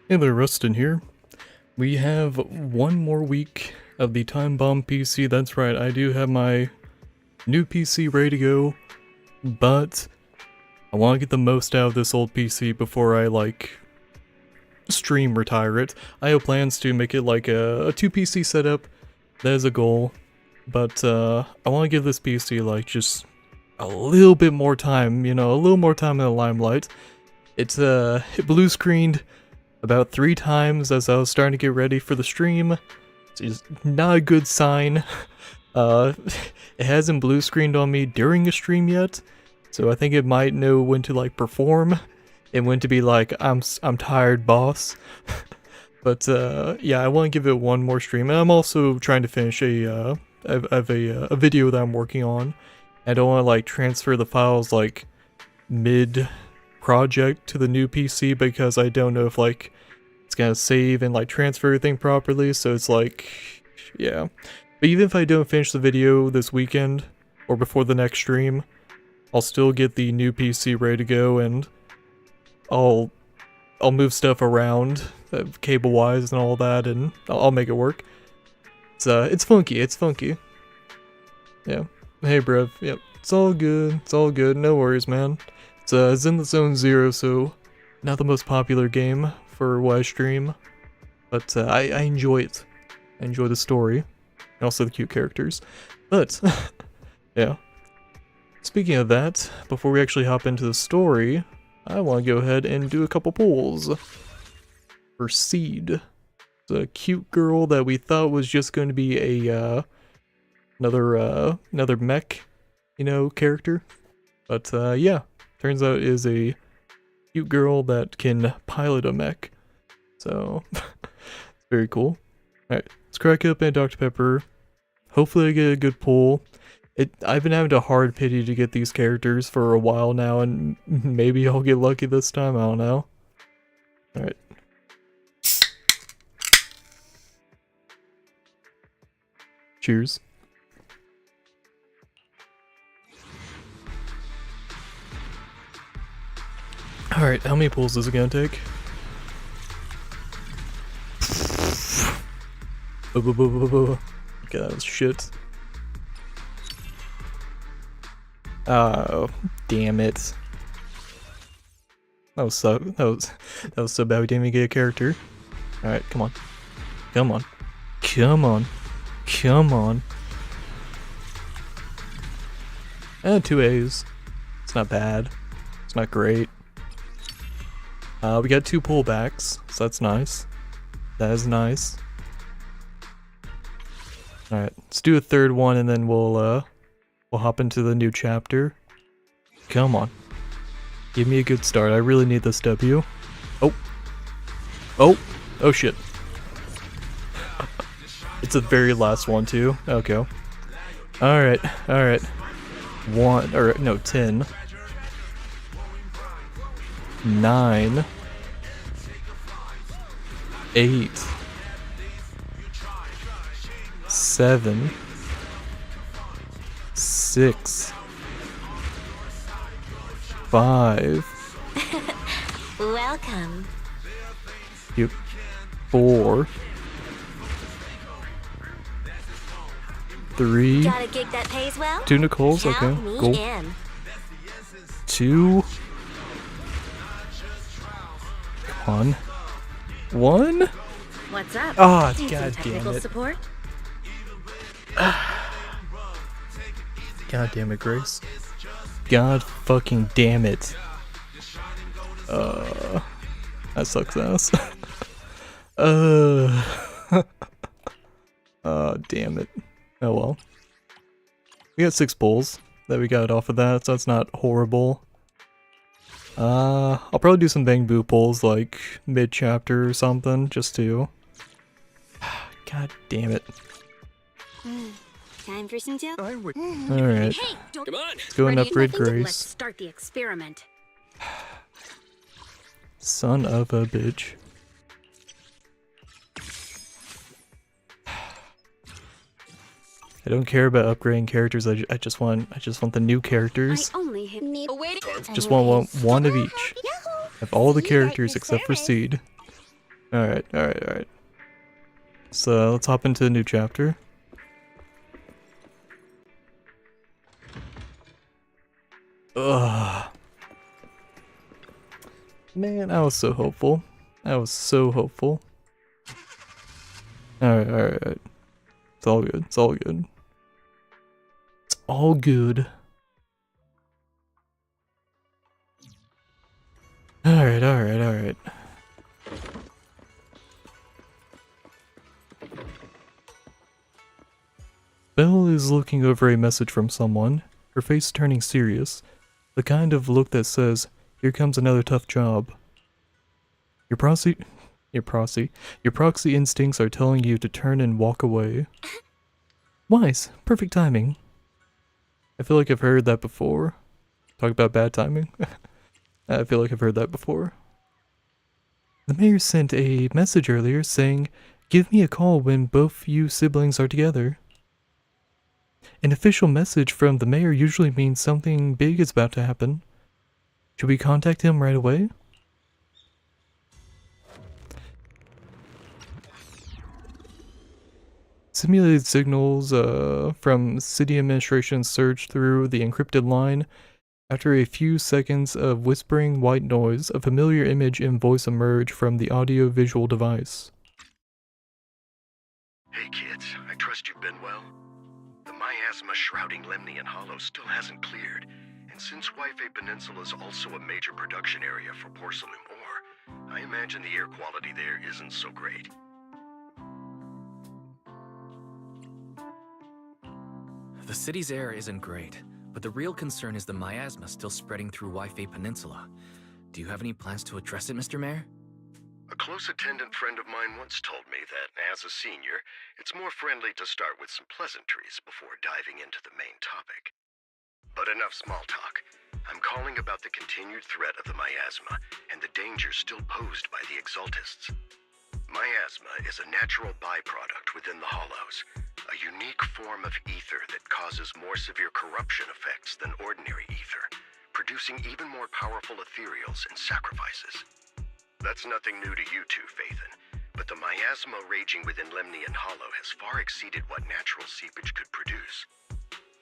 Hey there, Rustin here. We have one more week of the Time Bomb PC. That's right, I do have my new PC ready to go, but I want to get the most out of this old PC before I, stream retire it. I have plans to make it like a 2 PC setup. That is a goal, but I want to give this PC, just a little bit more time, a little more time in the limelight. It blue screened about 3 times as I was starting to get ready for the stream. It's just not a good sign. It hasn't blue screened on me during a stream yet, so I think it might know when to perform and when to be like, I'm tired, boss. But yeah, I want to give it one more stream, and I'm also trying to finish a video that I'm working on. I don't want to transfer the files mid project to the new PC because I don't know if it's gonna save and transfer everything properly, so it's yeah. But even if I don't finish the video this weekend or before the next stream, I'll still get the new PC ready to go, and I'll move stuff around cable wise and all that, and I'll make it work. It's funky, yeah. Hey bruv, yep, it's all good, no worries, man. It's Zenless Zone 0, so not the most popular game for what I stream, but I enjoy it. I enjoy the story, and also the cute characters. But, yeah. Speaking of that, before we actually hop into the story, I want to go ahead and do a couple polls. For Seed. It's a cute girl that we thought was just going to be a, another mech, character. But, yeah. Turns out it is a cute girl that can pilot a mech. So, it's very cool. Alright, let's crack up and Dr. Pepper. Hopefully I get a good pull. I've been having a hard pity to get these characters for a while now, and maybe I'll get lucky this time, I don't know. Alright. Cheers. Alright, how many pulls is it gonna take? Okay, that was shit. Oh, damn it. That was so bad we didn't even get a character. Alright, come on. Come on. Come on. Come on. And 2 A's. It's not bad. It's not great. We got 2 pullbacks, so that's nice. That is nice. Alright, let's do a 3rd one and then we'll hop into the new chapter. Come on. Give me a good start. I really need this W. Oh. Oh. Oh shit. It's the very last one too. Okay. Alright, alright. 10. 9. 8. 7. 6. 5. Welcome. Yep. 4. 3. Got a gig that pays well? 2 Nicoles, Count okay, me cool. in. 2. Come on. 1. What's up? Ah, Need some god technical damn it. support? God damn it, Grace. God fucking damn it. That sucks ass. Damn it. Oh well. We got 6 pulls that we got off of that, so that's not horrible. I'll probably do some Bang Boo pulls mid-chapter or something, just to... God damn it. Time for some joke? Alright. Hey, come on. Let's go and upgrade Grace. Let's start the experiment. Son of a bitch. I don't care about upgrading characters. I just want the new characters. I only need Just want one of each. Have all the characters except for Seed. Alright. So let's hop into a new chapter. Ugh. Man, I was so hopeful. I was so hopeful. Alright. It's all good. It's all good. It's all good. Alright. Belle is looking over a message from someone, her face turning serious, the kind of look that says, "Here comes another tough job." Your proxy instincts are telling you to turn and walk away. Wise, perfect timing. I feel like I've heard that before. Talk about bad timing. I feel like I've heard that before. The mayor sent a message earlier saying, "Give me a call when both you siblings are together." An official message from the mayor usually means something big is about to happen. Should we contact him right away? Simulated signals from city administration surged through the encrypted line. After a few seconds of whispering white noise, a familiar image and voice emerged from the audio-visual device. Hey kids, I trust you've been well. The miasma shrouding Lemnian Hollow still hasn't cleared, and since Wi-Fi Peninsula is also a major production area for porcelain ore, I imagine the air quality there isn't so great. The city's air isn't great, but the real concern is the miasma still spreading through Wi-Fi Peninsula. Do you have any plans to address it, Mr. Mayor? A close attendant friend of mine once told me that, as a senior, it's more friendly to start with some pleasantries before diving into the main topic. But enough small talk. I'm calling about the continued threat of the miasma and the dangers still posed by the Exaltists. Miasma is a natural byproduct within the Hollows, a unique form of ether that causes more severe corruption effects than ordinary ether, producing even more powerful ethereals and sacrifices. That's nothing new to you two, Phaethon, but the miasma raging within Lemnian Hollow has far exceeded what natural seepage could produce.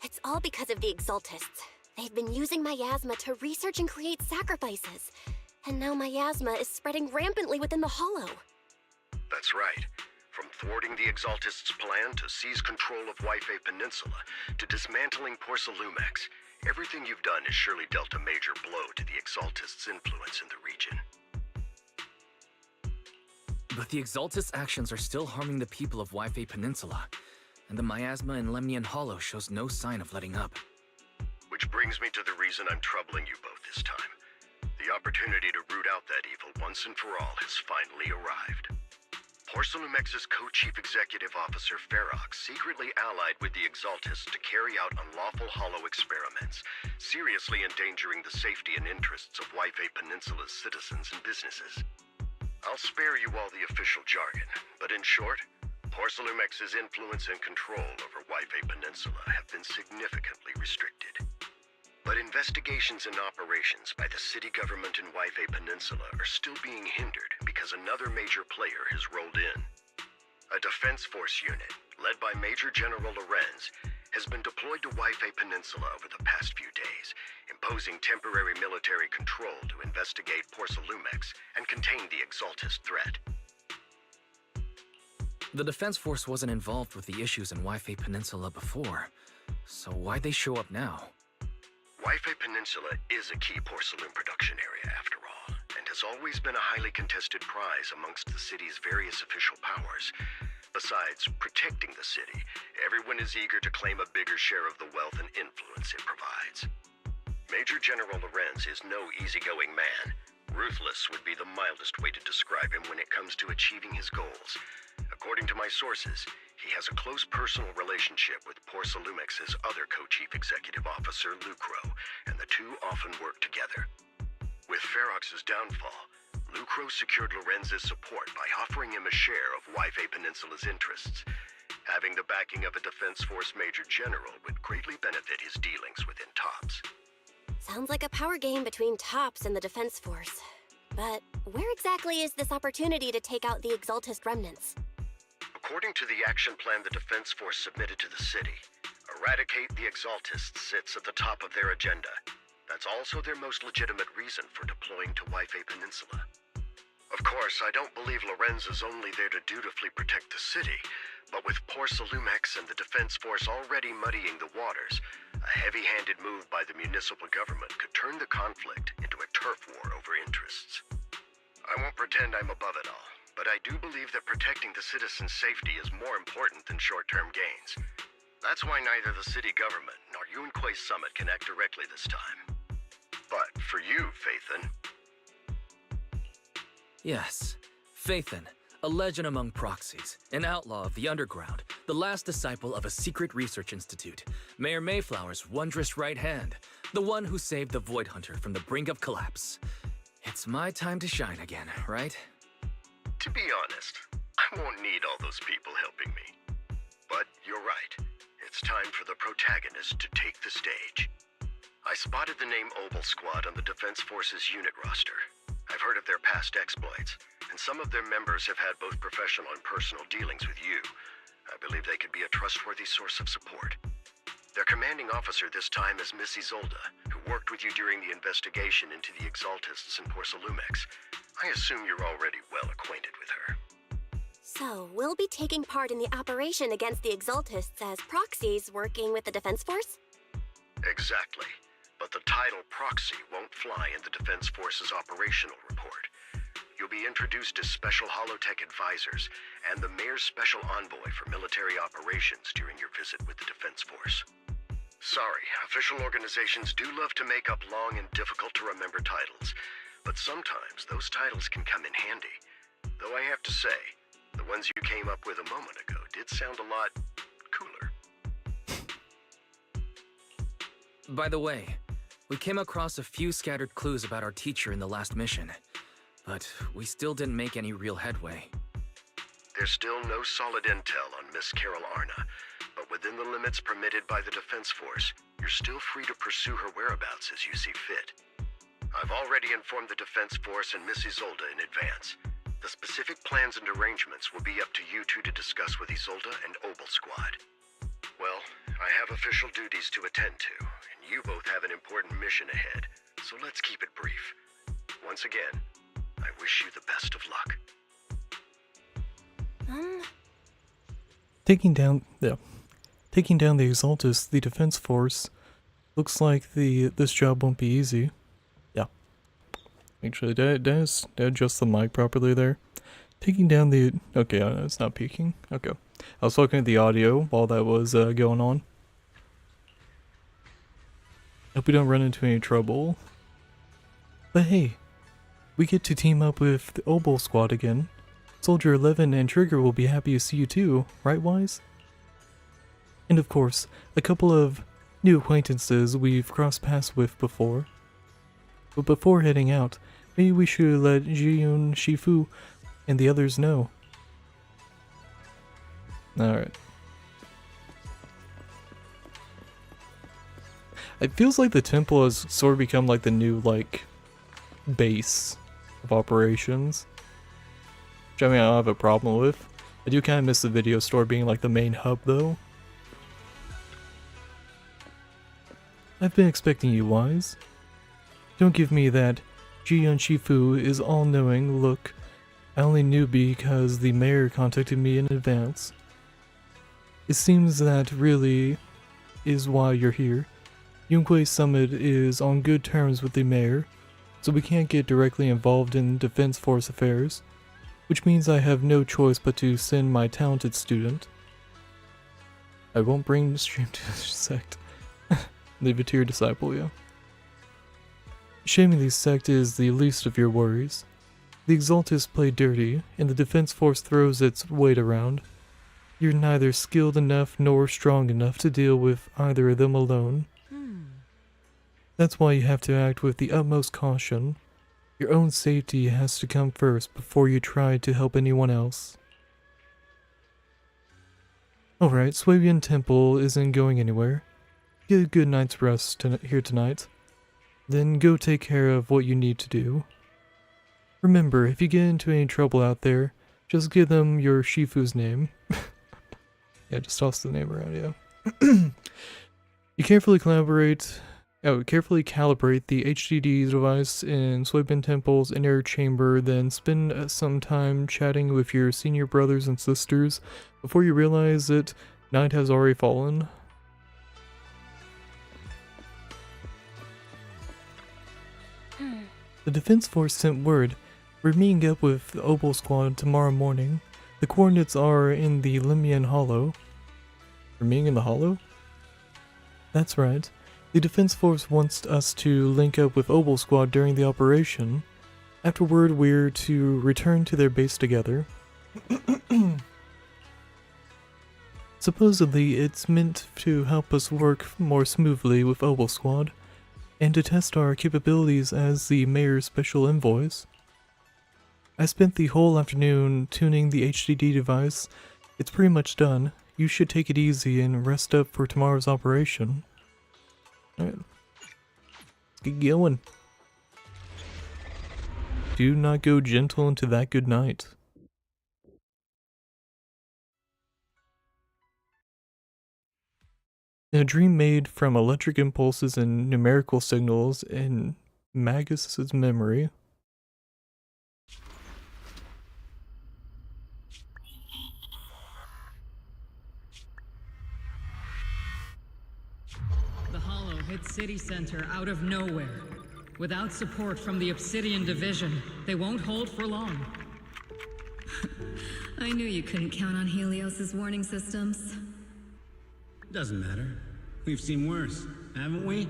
It's all because of the Exaltists. They've been using miasma to research and create sacrifices. And now miasma is spreading rampantly within the Hollow. That's right. From thwarting the Exaltists' plan to seize control of Wi-Fi Peninsula to dismantling Porcelumex, everything you've done has surely dealt a major blow to the Exaltists' influence in the region. But the Exaltists' actions are still harming the people of Wi-Fi Peninsula, and the miasma in Lemnian Hollow shows no sign of letting up. Which brings me to the reason I'm troubling you both this time. The opportunity to root out that evil once and for all has finally arrived. Porcelumex's co-chief executive officer Ferox secretly allied with the Exaltists to carry out unlawful hollow experiments, seriously endangering the safety and interests of Wi-Fi Peninsula's citizens and businesses. I'll spare you all the official jargon, but in short, Porcelumex's influence and control over Wi-Fi Peninsula have been significantly restricted. But investigations and operations by the city government in Wi-Fi Peninsula are still being hindered because another major player has rolled in. A defense force unit, led by Major General Lorenz, has been deployed to Wi-Fi Peninsula over the past few days, imposing temporary military control to investigate Porcelumex and contain the Exaltist threat. The Defense Force wasn't involved with the issues in Wi-Fi Peninsula before, so why'd they show up now? Wi-Fi Peninsula is a key porcelain production area, after all, and has always been a highly contested prize amongst the city's various official powers. Besides protecting the city, everyone is eager to claim a bigger share of the wealth and influence it provides. Major General Lorenz is no easygoing man. Ruthless would be the mildest way to describe him when it comes to achieving his goals. According to my sources, he has a close personal relationship with Porcelumex's other co-chief executive officer, Lucro, and the two often work together. With Ferox's downfall, Lucro secured Lorenz's support by offering him a share of Wi-Fi Peninsula's interests. Having the backing of a Defense Force Major General would greatly benefit his dealings within TOPS. Sounds like a power game between TOPS and the Defense Force. But where exactly is this opportunity to take out the Exaltist remnants? According to the action plan the Defense Force submitted to the city, eradicate the Exaltists sits at the top of their agenda. That's also their most legitimate reason for deploying to Wi-Fi Peninsula. Of course, I don't believe Lorenz is only there to dutifully protect the city, but with Porsalumex and the Defense Force already muddying the waters, a heavy-handed move by the municipal government could turn the conflict into a turf war over interests. I won't pretend I'm above it all, but I do believe that protecting the citizens' safety is more important than short-term gains. That's why neither the city government nor Yunque's summit can act directly this time. But for you, Phaethon... Yes, Phaethon, a legend among proxies, an outlaw of the underground, the last disciple of a secret research institute, Mayor Mayflower's wondrous right hand, the one who saved the Void Hunter from the brink of collapse. It's my time to shine again, right? To be honest, I won't need all those people helping me. But you're right. It's time for the protagonist to take the stage. I spotted the name Obel Squad on the Defense Force's unit roster. I've heard of their past exploits, and some of their members have had both professional and personal dealings with you. I believe they could be a trustworthy source of support. Their commanding officer this time is Miss Isolda, who worked with you during the investigation into the Exaltists in Porsalumex. I assume you're already well acquainted with her. So, we'll be taking part in the operation against the Exaltists as proxies working with the Defense Force? Exactly. But the title proxy won't fly in the Defense Force's operational report. You'll be introduced as Special Holotech Advisors and the Mayor's Special Envoy for Military Operations during your visit with the Defense Force. Sorry, official organizations do love to make up long and difficult-to-remember titles, but sometimes those titles can come in handy. Though I have to say, the ones you came up with a moment ago did sound a lot cooler. By the way, we came across a few scattered clues about our teacher in the last mission, but we still didn't make any real headway. There's still no solid intel on Miss Carol Arna, but within the limits permitted by the Defense Force, you're still free to pursue her whereabouts as you see fit. I've already informed the Defense Force and Miss Isolda in advance. The specific plans and arrangements will be up to you two to discuss with Isolda and Obel Squad. Well, I have official duties to attend to, and you both have an important mission ahead, so let's keep it brief. Once again, I wish you the best of luck. Taking down the Exaltus, the Defense Force, looks like this job won't be easy. Yeah. Actually, did I adjust the mic properly there? Taking down the... Okay, it's not peaking. Okay. I was looking at the audio while that was going on. Hope we don't run into any trouble. But hey, we get to team up with the Obel Squad again. Soldier 11 and Trigger will be happy to see you too, right Wise? And of course, a couple of new acquaintances we've crossed paths with before. But before heading out, maybe we should let Jiyun, Shifu, and the others know. Alright. It feels like the temple has sort of become like the new, like, base of operations. Which, I mean, I don't have a problem with. I do kind of miss the video store being like the main hub, though. I've been expecting you, Wise. Don't give me that Jiyun Shifu is all-knowing look. I only knew because the mayor contacted me in advance. It seems that really is why you're here. Yunque's summit is on good terms with the mayor, so we can't get directly involved in Defense Force affairs, which means I have no choice but to send my talented student. I won't bring the stream to the sect. Leave it to your disciple, yeah. Shaming the sect is the least of your worries. The Exaltists play dirty, and the Defense Force throws its weight around. You're neither skilled enough nor strong enough to deal with either of them alone. That's why you have to act with the utmost caution. Your own safety has to come first before you try to help anyone else. Alright, Swabian Temple isn't going anywhere. Get a good night's rest here tonight. Then go take care of what you need to do. Remember, if you get into any trouble out there, just give them your Shifu's name. Yeah, just toss the name around, yeah. You carefully calibrate the HDD device in Soybean Temple's inner chamber, then spend some time chatting with your senior brothers and sisters before you realize that night has already fallen. The Defense Force sent word. We're meeting up with the Obel Squad tomorrow morning. The coordinates are in the Limian Hollow. We're meeting in the Hollow? That's right. The Defense Force wants us to link up with Obel Squad during the operation. Afterward, we're to return to their base together. Supposedly, it's meant to help us work more smoothly with Obel Squad, and to test our capabilities as the Mayor's Special Envoys. I spent the whole afternoon tuning the HDD device. It's pretty much done. You should take it easy and rest up for tomorrow's operation. Alright. Let's get going. Do not go gentle into that good night. In a dream made from electric impulses and numerical signals in Magus's memory. The Hollow hit City Center out of nowhere. Without support from the Obsidian Division, they won't hold for long. I knew you couldn't count on Helios's warning systems. Doesn't matter. We've seen worse, haven't we?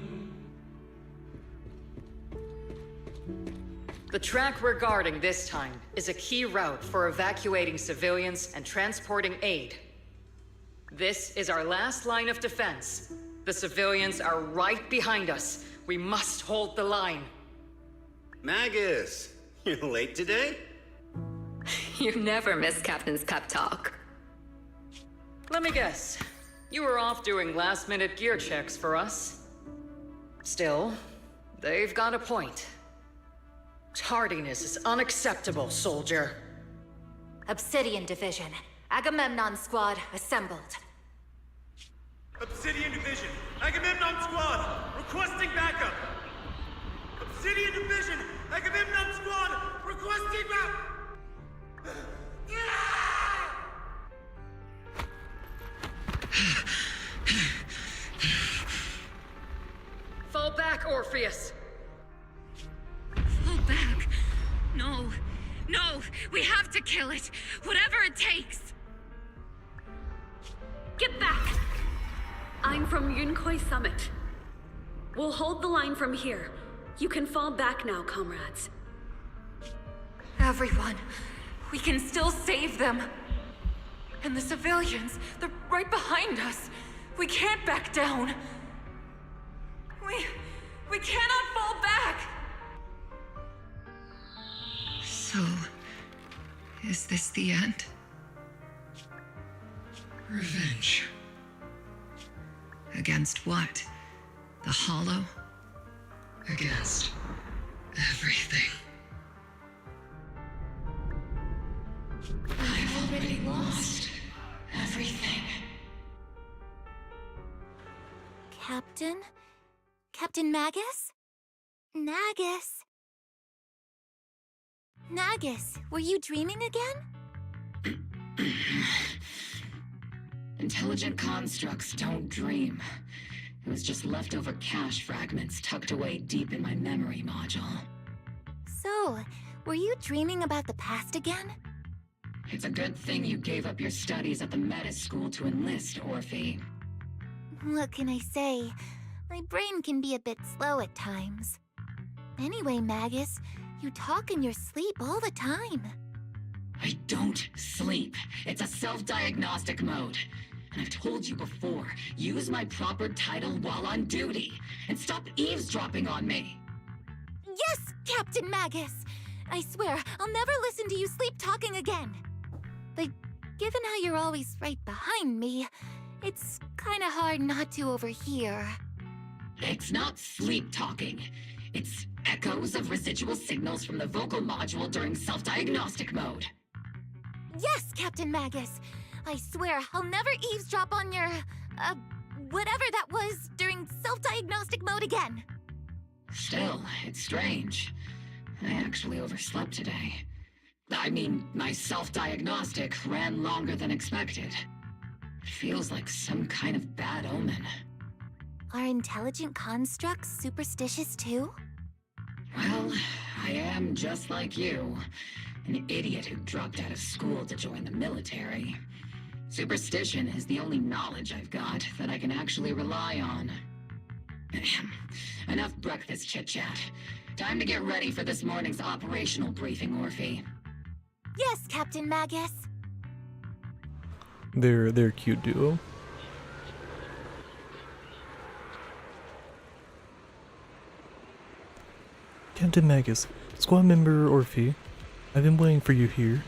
The track we're guarding this time is a key route for evacuating civilians and transporting aid. This is our last line of defense. The civilians are right behind us. We must hold the line. Magus, you're late today? You never miss Captain's pep talk. Let me guess. You were off doing last-minute gear checks for us. Still, they've got a point. Tardiness is unacceptable, soldier. Obsidian Division. Agamemnon Squad assembled. Obsidian Division, Agamemnon Squad, requesting backup! Obsidian Division, Agamemnon Squad, requesting backup! Fall back, Orpheus! Fall back. No. No. We have to kill it. Whatever it takes. Get back! I'm from Yunkoi Summit. We'll hold the line from here. You can fall back now, comrades. Everyone. We can still save them. And the civilians, they're right behind us. We can't back down. We cannot fall back! So, is this the end? Revenge. Against what? The Hollow? Against everything. I've already lost everything. Captain? Captain Magus? Nagus? Nagus, were you dreaming again? Intelligent constructs don't dream. It was just leftover cache fragments tucked away deep in my memory module. So, were you dreaming about the past again? It's a good thing you gave up your studies at the Meta School to enlist, Orphe. What can I say? My brain can be a bit slow at times. Anyway, Magus, you talk in your sleep all the time. I don't sleep. It's a self-diagnostic mode. And I've told you before, use my proper title while on duty, and stop eavesdropping on me. Yes, Captain Magus! I swear, I'll never listen to you sleep-talking again. But given how you're always right behind me, it's kinda hard not to overhear. It's not sleep-talking. It's Echoes of residual signals from the vocal module during self-diagnostic mode. Yes, Captain Magus. I swear I'll never eavesdrop on your, whatever that was during self-diagnostic mode again. Still, it's strange. I actually overslept today. I mean, my self-diagnostic ran longer than expected. It feels like some kind of bad omen. Are intelligent constructs superstitious too? Well, I am just like you. An idiot who dropped out of school to join the military. Superstition is the only knowledge I've got that I can actually rely on. Enough breakfast chit-chat. Time to get ready for this morning's operational briefing, Orphe. Yes, Captain Magus. They're a cute duo. Captain Magus, squad member Orphe, I've been waiting for you here.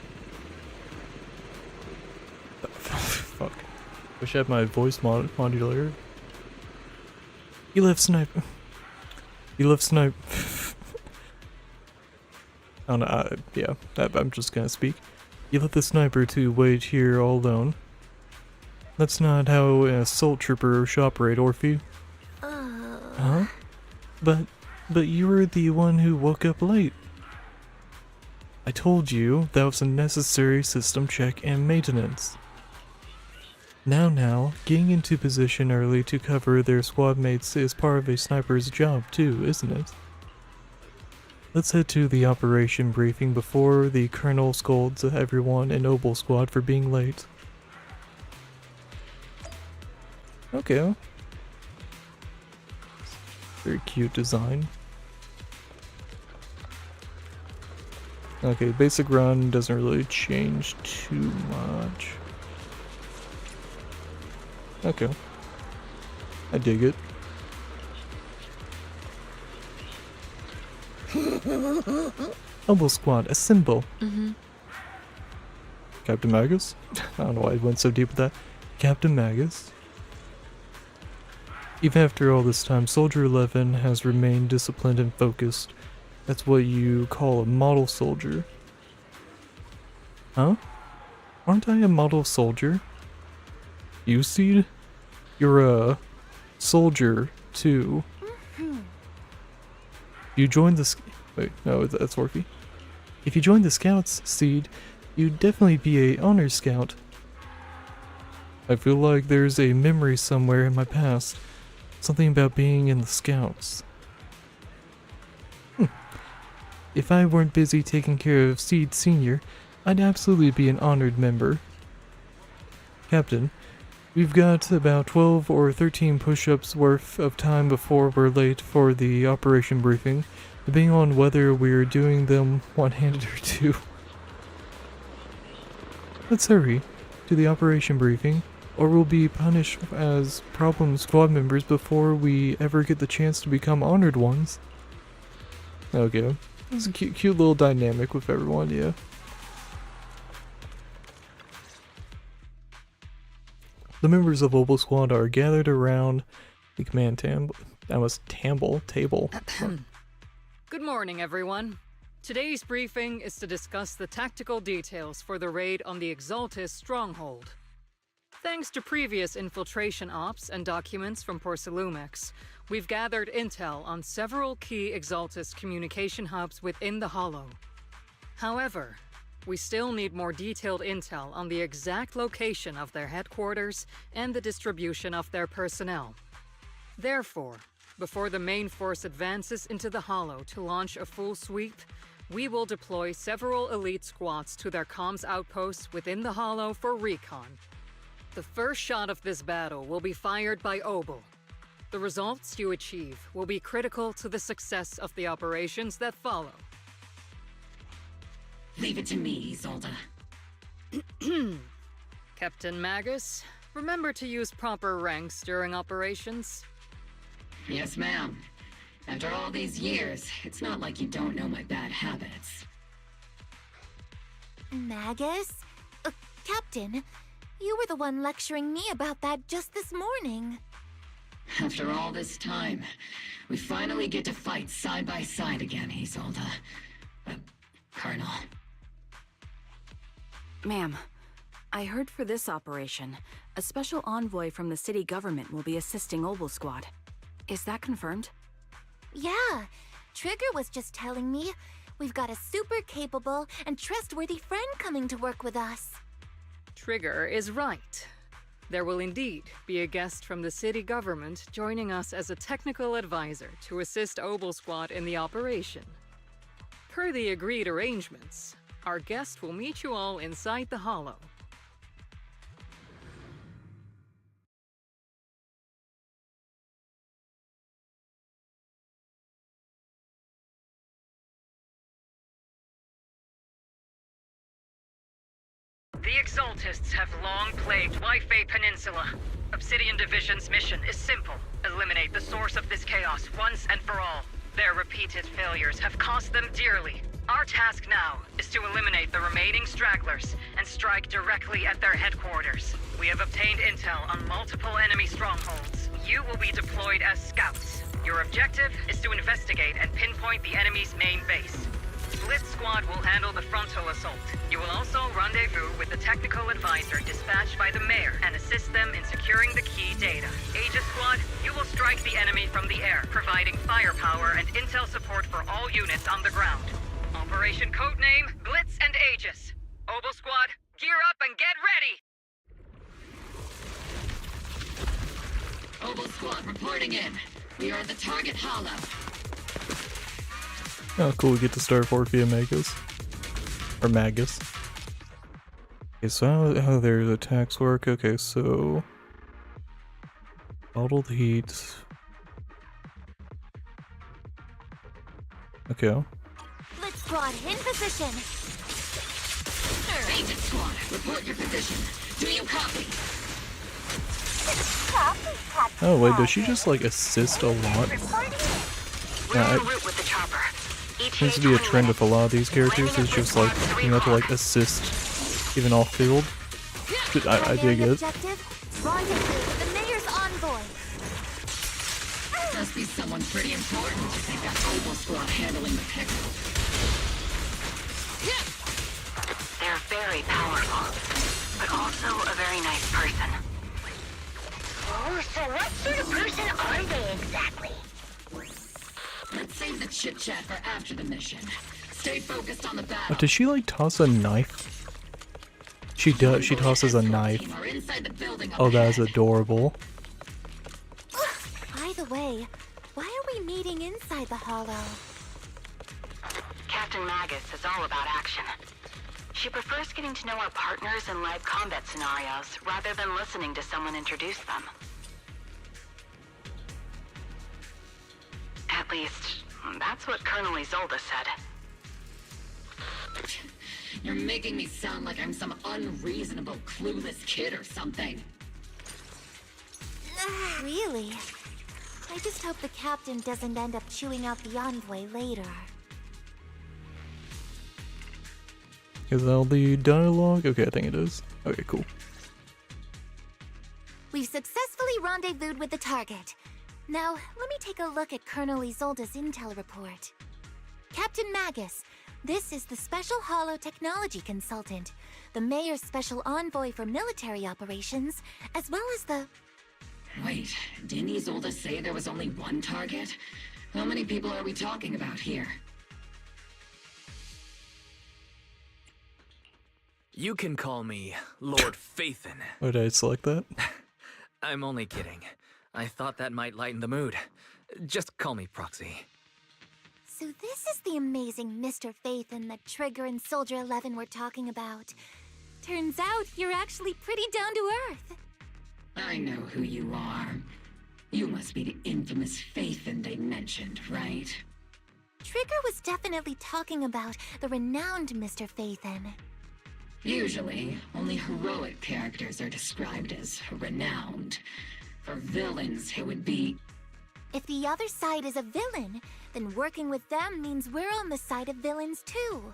Fuck. Wish I had my voice modulator. You left Snipe. You left Snipe. I don't know, yeah, I'm just gonna speak. You left the sniper to wait here all alone. That's not how an assault trooper should operate, Orphe. Huh? But you were the one who woke up late. I told you that was a necessary system check and maintenance. Now, getting into position early to cover their squad mates is part of a sniper's job too, isn't it? Let's head to the operation briefing before the colonel scolds everyone in Obel Squad for being late. Okay. Very cute design. Okay, basic run doesn't really change too much. Okay. I dig it. Obel Squad, assemble. Captain Magus? I don't know why I went so deep with that. Captain Magus? Even after all this time, Soldier 11 has remained disciplined and focused. That's what you call a model soldier. Huh? Aren't I a model soldier? You see? You're a soldier, too. You joined the wait, no, that's Orphe. If you joined the Scouts, Seed, you'd definitely be a honor scout. I feel like there's a memory somewhere in my past. Something about being in the Scouts. If I weren't busy taking care of Seed Senior, I'd absolutely be an honored member. Captain, we've got about 12 or 13 push-ups worth of time before we're late for the operation briefing, depending on whether we're doing them one-handed or two. Let's hurry to the operation briefing, or we'll be punished as problem squad members before we ever get the chance to become honored ones. Okay, it's a cute little dynamic with everyone, yeah. The members of Obel Squad are gathered around the command table. Good morning, everyone. Today's briefing is to discuss the tactical details for the raid on the Exaltus stronghold. Thanks to previous infiltration ops and documents from Porcelumex, we've gathered intel on several key Exaltus communication hubs within the Hollow. However, we still need more detailed intel on the exact location of their headquarters and the distribution of their personnel. Therefore, before the main force advances into the Hollow to launch a full sweep, we will deploy several elite squads to their comms outposts within the Hollow for recon. The first shot of this battle will be fired by Obel. The results you achieve will be critical to the success of the operations that follow. Leave it to me, Isolde. Captain Magus, remember to use proper ranks during operations. Yes, ma'am. After all these years, it's not like you don't know my bad habits. Magus? Captain, you were the one lecturing me about that just this morning. After all this time, we finally get to fight side by side again, Isolde. Colonel. Ma'am, I heard for this operation, a special envoy from the city government will be assisting Obel Squad. Is that confirmed? Yeah, Trigger was just telling me we've got a super capable and trustworthy friend coming to work with us. Trigger is right. There will indeed be a guest from the city government joining us as a technical advisor to assist Obel Squad in the operation. Per the agreed arrangements, our guest will meet you all inside the Hollow. The Exaltists have long plagued Wi-Fi Peninsula. Obsidian Division's mission is simple. Eliminate the source of this chaos once and for all. Their repeated failures have cost them dearly. Our task now is to eliminate the remaining stragglers and strike directly at their headquarters. We have obtained intel on multiple enemy strongholds. You will be deployed as scouts. Your objective is to investigate and pinpoint the enemy's main base. Blitz Squad will handle the frontal assault. You will also rendezvous with the technical advisor dispatched by the mayor and assist them in securing the key data. Aegis Squad, you will strike the enemy from the air, providing firepower and intel support for all units on the ground. Operation codename Blitz and Aegis. Obel Squad, gear up and get ready! Obel Squad reporting in. We are at the target hollow. Oh, cool, we get to start forward via Magus. Or Magus. Okay, so how their attacks work. Okay, so... Bottled heat. Okay. Blitz Squad, in position! Agent Squad, report your position. Do you copy? Oh wait, does she just like assist a lot? Yeah, seems to be a trend with a lot of these characters, is just like you have to like assist even off field. I dig it. The mayor's envoy. Must be someone pretty important if they've got Obel Squad handling the pickle. They're very powerful, but also a very nice person. Oh, so what sort of person are they exactly? Let's save the chit-chat for after the mission. Stay focused on the battle. But does she like toss a knife? She does, she tosses a knife. Oh, that is adorable. By the way, why are we meeting inside the Hollow? Captain Magus is all about action. She prefers getting to know our partners in live combat scenarios rather than listening to someone introduce them. At least, that's what Colonel Isolde said. You're making me sound like I'm some unreasonable, clueless kid or something. Really? I just hope the captain doesn't end up chewing out the envoy later. Is that all the dialogue? Okay, I think it is. Okay, cool. We've successfully rendezvoused with the target. Now, let me take a look at Colonel Isolde's intel report. Captain Magus, this is the Special Hollow Technology Consultant, the Mayor's Special Envoy for Military Operations, as well as the... Wait, didn't Isolde say there was only one target? How many people are we talking about here? You can call me Lord Phaethon. Why did I select that? I'm only kidding. I thought that might lighten the mood. Just call me Proxy. So this is the amazing Mr. Phaethon that Trigger and Soldier 11 were talking about. Turns out you're actually pretty down to earth. I know who you are. You must be the infamous Phaethon they mentioned, right? Trigger was definitely talking about the renowned Mr. Phaethon. Usually, only heroic characters are described as renowned. For villains, it would be... If the other side is a villain, then working with them means we're on the side of villains too.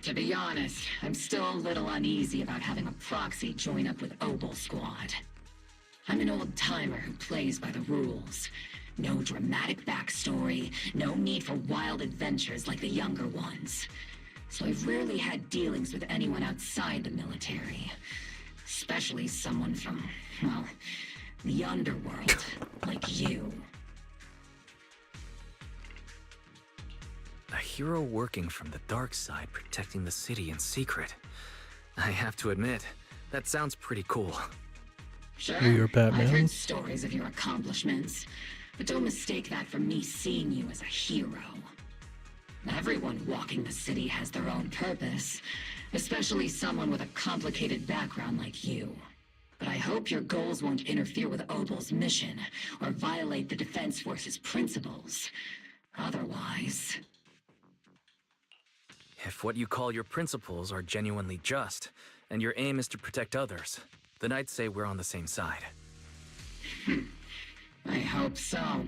To be honest, I'm still a little uneasy about having a proxy join up with Obel Squad. I'm an old-timer who plays by the rules. No dramatic backstory, no need for wild adventures like the younger ones. So I've rarely had dealings with anyone outside the military. Especially someone from, well, the underworld, like you. A hero working from the dark side, protecting the city in secret. I have to admit, that sounds pretty cool. Sure, We are Batman. I've heard stories of your accomplishments, but don't mistake that for me seeing you as a hero. Everyone walking the city has their own purpose, especially someone with a complicated background like you. But I hope your goals won't interfere with Obel's mission, or violate the Defense Force's principles. Otherwise... If what you call your principles are genuinely just, and your aim is to protect others, then I'd say we're on the same side. I hope so.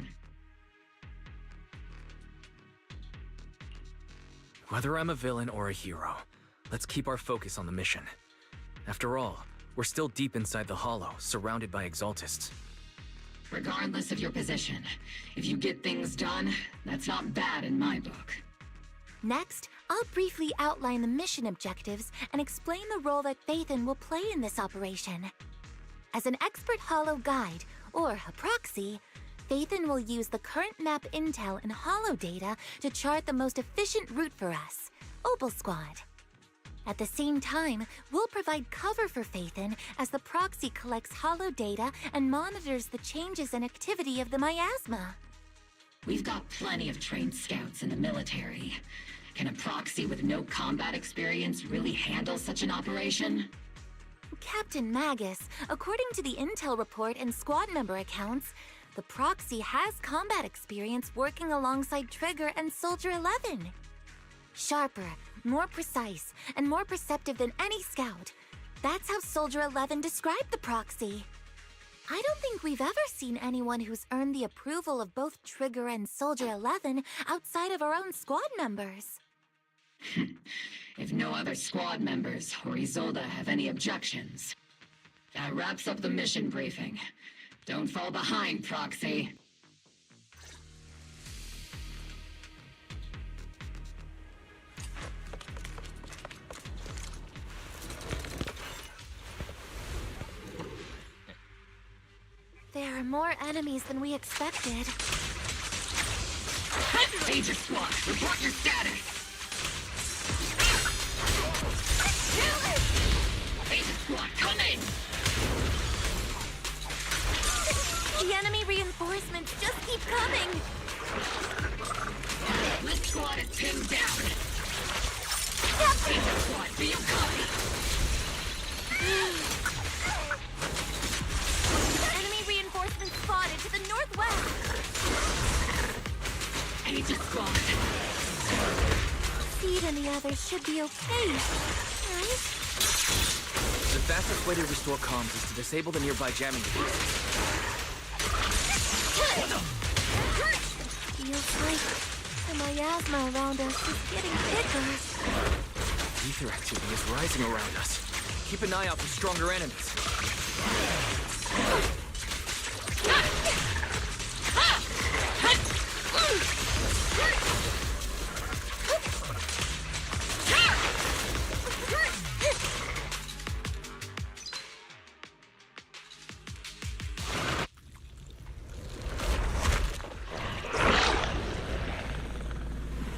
Whether I'm a villain or a hero, let's keep our focus on the mission. After all, we're still deep inside the Hollow, surrounded by Exaltists. Regardless of your position, if you get things done, that's not bad in my book. Next, I'll briefly outline the mission objectives and explain the role that Phaethon will play in this operation. As an expert Hollow guide, or a proxy, Phaethon will use the current map intel and Hollow data to chart the most efficient route for us, Obel Squad. At the same time, we'll provide cover for Phaethon as the proxy collects Hollow data and monitors the changes and activity of the miasma. We've got plenty of trained scouts in the military. Can a proxy with no combat experience really handle such an operation? Captain Magus, according to the intel report and squad member accounts, the proxy has combat experience working alongside Trigger and Soldier 11. Sharper, more precise, and more perceptive than any scout. That's how Soldier 11 described the proxy. I don't think we've ever seen anyone who's earned the approval of both Trigger and Soldier 11 outside of our own squad members. If no other squad members or Isolde have any objections, that wraps up the mission briefing. Don't fall behind, Proxy. There are more enemies than we expected. Danger Squad, report your status! Danger Squad, come in! The enemy reinforcements just keep coming! This squad is pinned down! Danger Squad, do you copy? Enemy reinforcements spotted to the northwest! Danger Squad! Seed and the others should be okay, right? The fastest way to restore comms is to disable the nearby jamming devices. Feels like the miasma around us is getting bigger. Ether activity is rising around us. Keep an eye out for stronger enemies.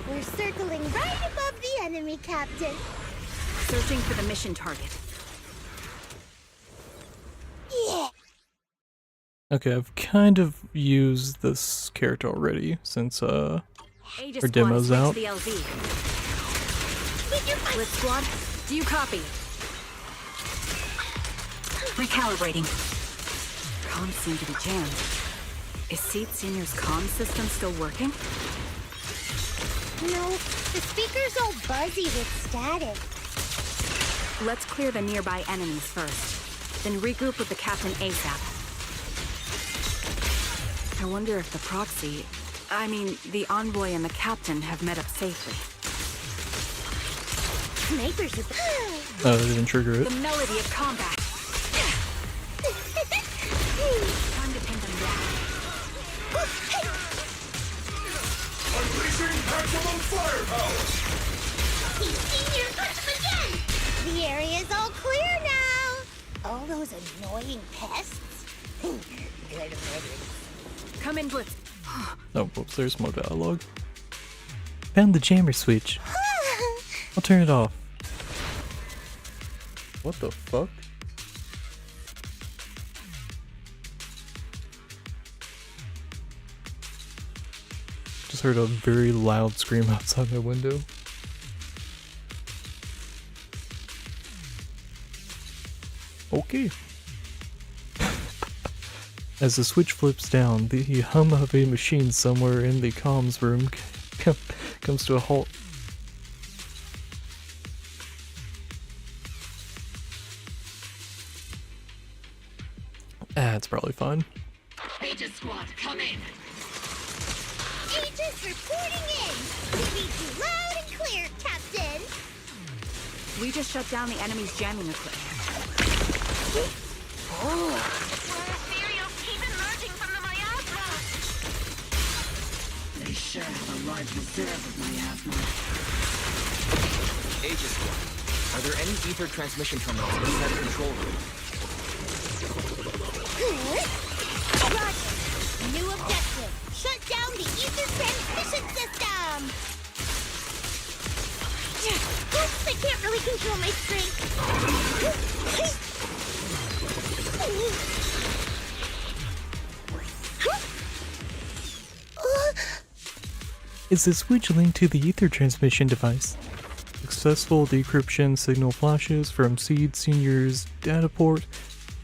We're circling right above the enemy, Captain. Searching for the mission target. Yeah. Okay, I've kind of used this character already since Aegis her Squad demo's has reached out. the LZ. Blitz Squad, do you copy? Recalibrating. Comms seem to be jammed. Is Seed Senior's comm system still working? No, the speaker's all buzzy with static. Let's clear the nearby enemies first, then regroup with the captain ASAP. I wonder if the proxy, the envoy and the captain have met up safely. Snipers is... Oh, they didn't trigger it. The melody of combat. Firepower! Senior, punch him again! The area's all clear now! All those annoying pests? Good riddance. Come in, Blitz. Oh, whoops, there's more dialogue. Found the jammer switch. I'll turn it off. What the fuck? Just heard a very loud scream outside my window. Okay. As the switch flips down, the hum of a machine somewhere in the comms room comes to a halt. Ah, it's probably fine. Aegis Squad, come in! Aegis reporting in! We read you loud and clear, Captain! We just shut down the enemy's jamming equipment. Cereals keep emerging from the miasma! They sure have a large reserve of miasma. Aegis Squad, are there any ether transmission terminals inside the control room? Roger! New objective! Shut down the ether transmission system! Oops, I can't really control my strength. Is the switch linked to the ether transmission device? Successful decryption signal flashes from Seed Senior's data port,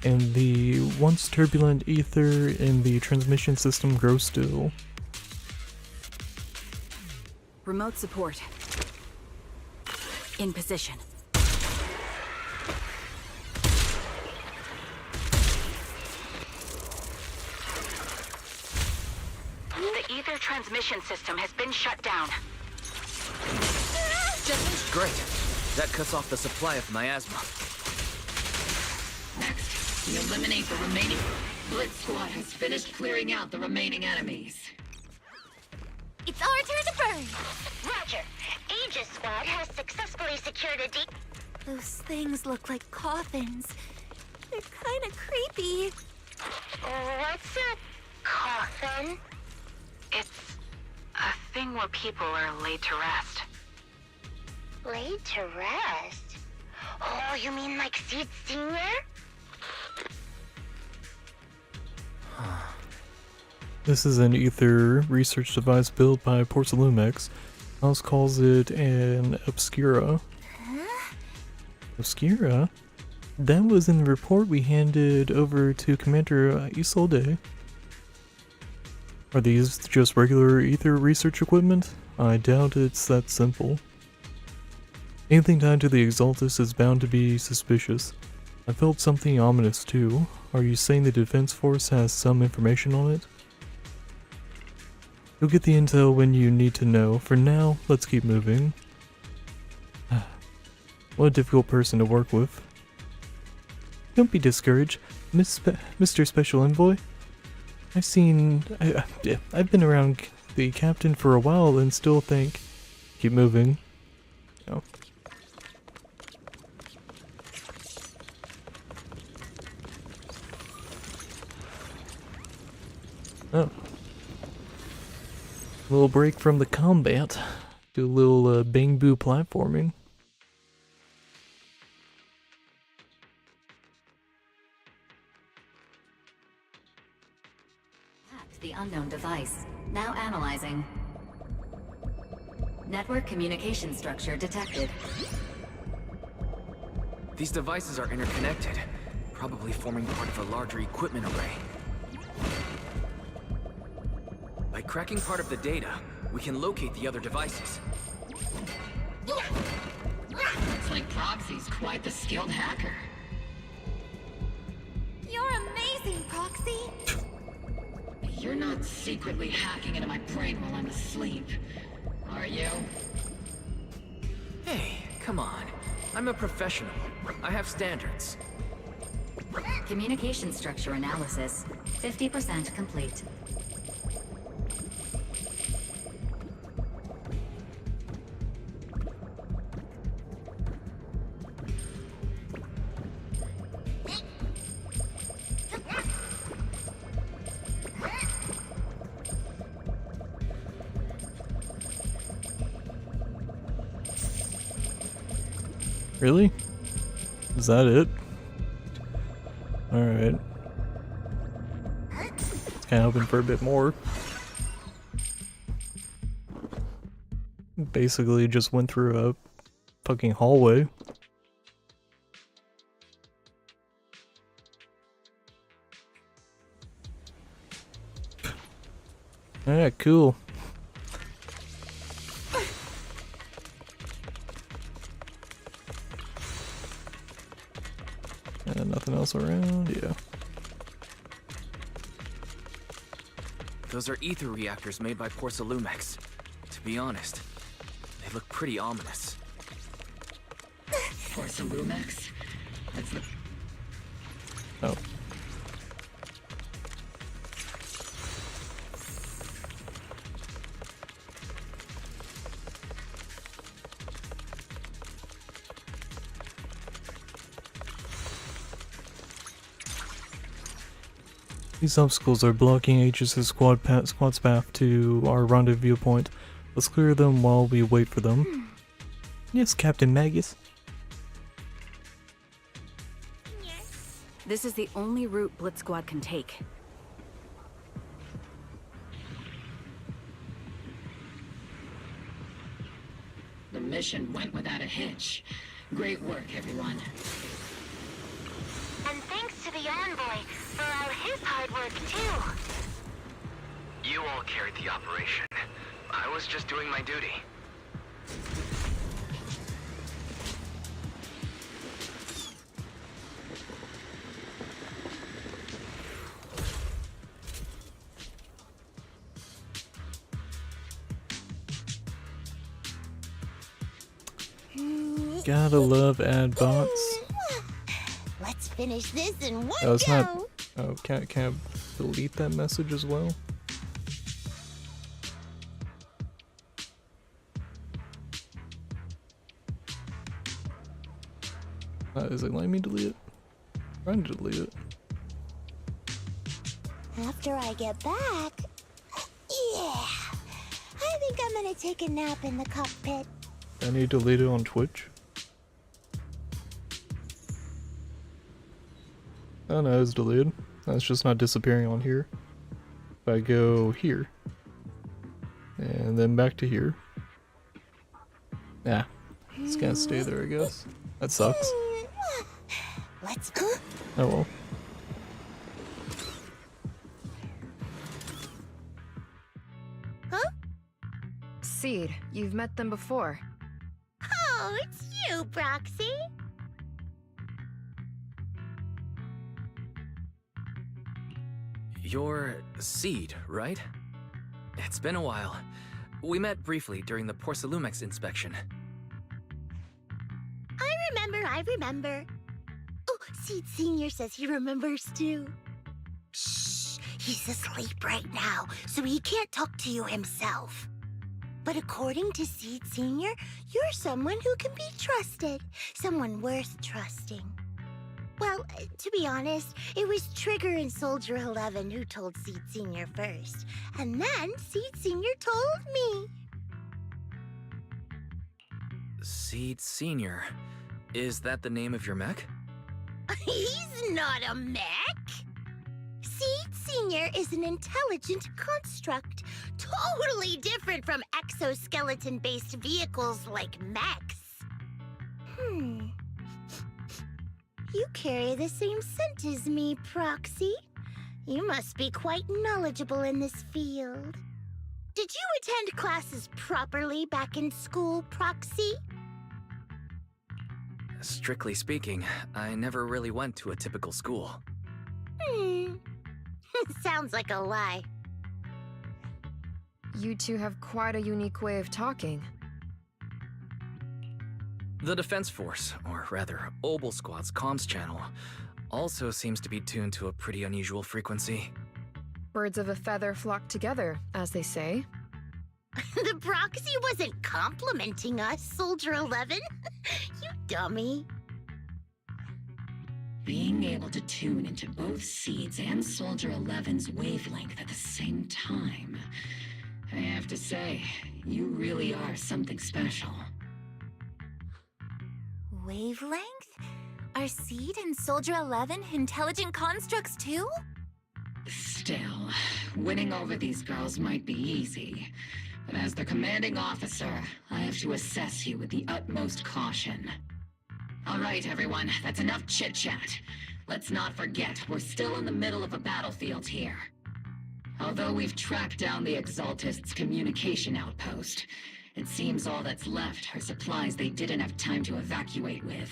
and the once turbulent ether in the transmission system grows still. Remote support. In position. The ether transmission system has been shut down. Great. That cuts off the supply of miasma. Next, we eliminate the remaining... Blitz Squad has finished clearing out the remaining enemies. It's our turn to burn! Roger. Aegis Squad has successfully secured a Those things look like coffins. They're kinda creepy. What's a coffin? It's a thing where people are laid to rest. Laid to rest? Oh, you mean like Seed Senior? This is an ether research device built by Porcelumex. House calls it an Obscura. Obscura? That was in the report we handed over to Commander Isolde. Are these just regular ether research equipment? I doubt it's that simple. Anything tied to the Exaltus is bound to be suspicious. I felt something ominous too. Are you saying the Defense Force has some information on it? You'll get the intel when you need to know. For now, let's keep moving. What a difficult person to work with. Don't be discouraged, Mr. Special Envoy. I've been around the captain for a while and still think... Keep moving. No. Oh. A little break from the combat. Do a little bang boo platforming. The unknown device. Now analyzing. Network communication structure detected. These devices are interconnected, probably forming part of a larger equipment array. By cracking part of the data, we can locate the other devices. Looks like Proxy's quite the skilled hacker. You're amazing, Proxy! You're not secretly hacking into my brain while I'm asleep, are you? Hey, come on. I'm a professional. I have standards. Communication structure analysis. 50% complete. Really? Is that it? Alright. It's kinda hoping for a bit more. Basically just went through a fucking hallway. Alright, cool. And nothing else around, yeah. Those are ether reactors made by Porcelumex. To be honest, they look pretty ominous. Porcelumex? That's the... Oh. These obstacles are blocking Aegis' squad's path to our rendezvous point. Let's clear them while we wait for them. Yes, Captain Magus. This is the only route Blitz Squad can take. The mission went without a hitch. Great work, everyone. And thanks to the envoy for all his hard work, too. You all carried the operation. I was just doing my duty. Gotta love ad bots. Let's finish this in one Oh, it's go. not. Oh, can't I delete that message as well? Is it letting me delete it? I'm trying to delete it. After I get back, yeah, I think I'm gonna take a nap in the cockpit. I need to delete it on Twitch. Oh no, it's deleted. That's just not disappearing on here. If I go here, and then back to here. Yeah, it's gonna stay there, I guess. That sucks. Let's. Oh well. Huh? Seed, you've met them before. Oh, it's you, Proxy. You're Seed, right? It's been a while. We met briefly during the Porcelumex inspection. I remember. Oh, Seed Senior says he remembers too. Shh, he's asleep right now, so he can't talk to you himself. But according to Seed Senior, you're someone who can be trusted, someone worth trusting. Well, to be honest, it was Trigger and Soldier 11 who told Seed Senior first, and then Seed Senior told me. Seed Senior. Is that the name of your mech? He's not a mech. Seed Senior is an intelligent construct, totally different from exoskeleton-based vehicles like mechs. You carry the same scent as me, Proxy. You must be quite knowledgeable in this field. Did you attend classes properly back in school, Proxy? Strictly speaking, I never really went to a typical school. Sounds like a lie. You two have quite a unique way of talking. The Defense Force, or rather, Obel Squad's comms channel, also seems to be tuned to a pretty unusual frequency. Birds of a feather flock together, as they say. The Proxy wasn't complimenting us, Soldier 11. You dummy. Being able to tune into both Seeds and Soldier 11's wavelength at the same time. I have to say, you really are something special. wavelength? Are Seed and Soldier 11 intelligent constructs too? Still, winning over these girls might be easy. But as their commanding officer, I have to assess you with the utmost caution. All right, everyone, that's enough chit-chat. Let's not forget, we're still in the middle of a battlefield here. Although we've tracked down the Exaltists' communication outpost, it seems all that's left are supplies they didn't have time to evacuate with.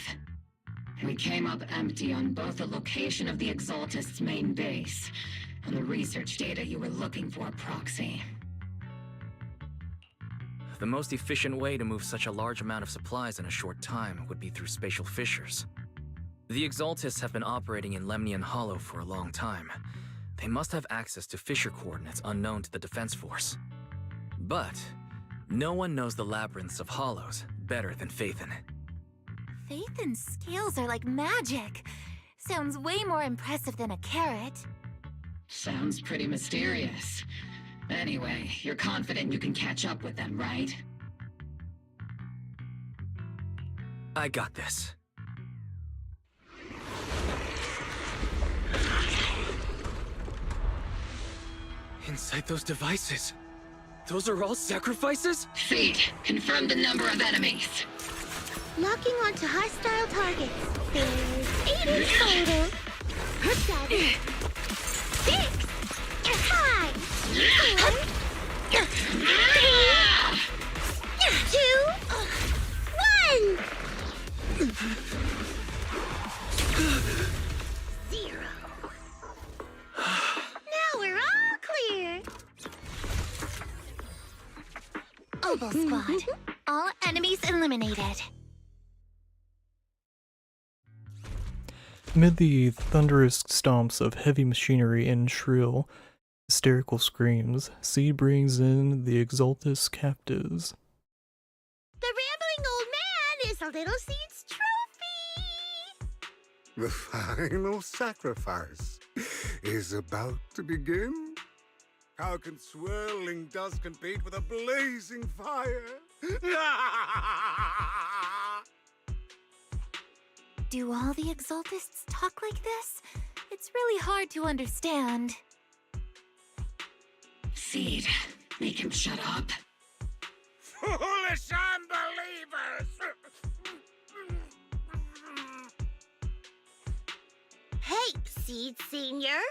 We came up empty on both the location of the Exaltists' main base and the research data you were looking for, Proxy. The most efficient way to move such a large amount of supplies in a short time would be through spatial fissures. The Exaltists have been operating in Lemnian Hollow for a long time. They must have access to fissure coordinates unknown to the Defense Force. But no one knows the labyrinths of hollows better than Phaethon. Phaethon's scales are like magic. Sounds way more impressive than a carrot. Sounds pretty mysterious. Anyway, you're confident you can catch up with them, right? I got this. Inside those devices, those are all sacrifices? Seed, confirm the number of enemies. Locking onto hostile targets. There's 8 in total. 7, 6, 5, 4, 3, 2, 1. 0. Now we're all clear. Oboe Squad. All enemies eliminated. Amid the thunderous stomps of heavy machinery and shrill, hysterical screams, Seed brings in the Exaltus captives. The rambling old man is a little Seed's trophy. The final sacrifice is about to begin. How can swirling dust compete with a blazing fire? Do all the Exaltists talk like this? It's really hard to understand. Seed, make him shut up. Foolish unbelievers! Hey, Seed Senior.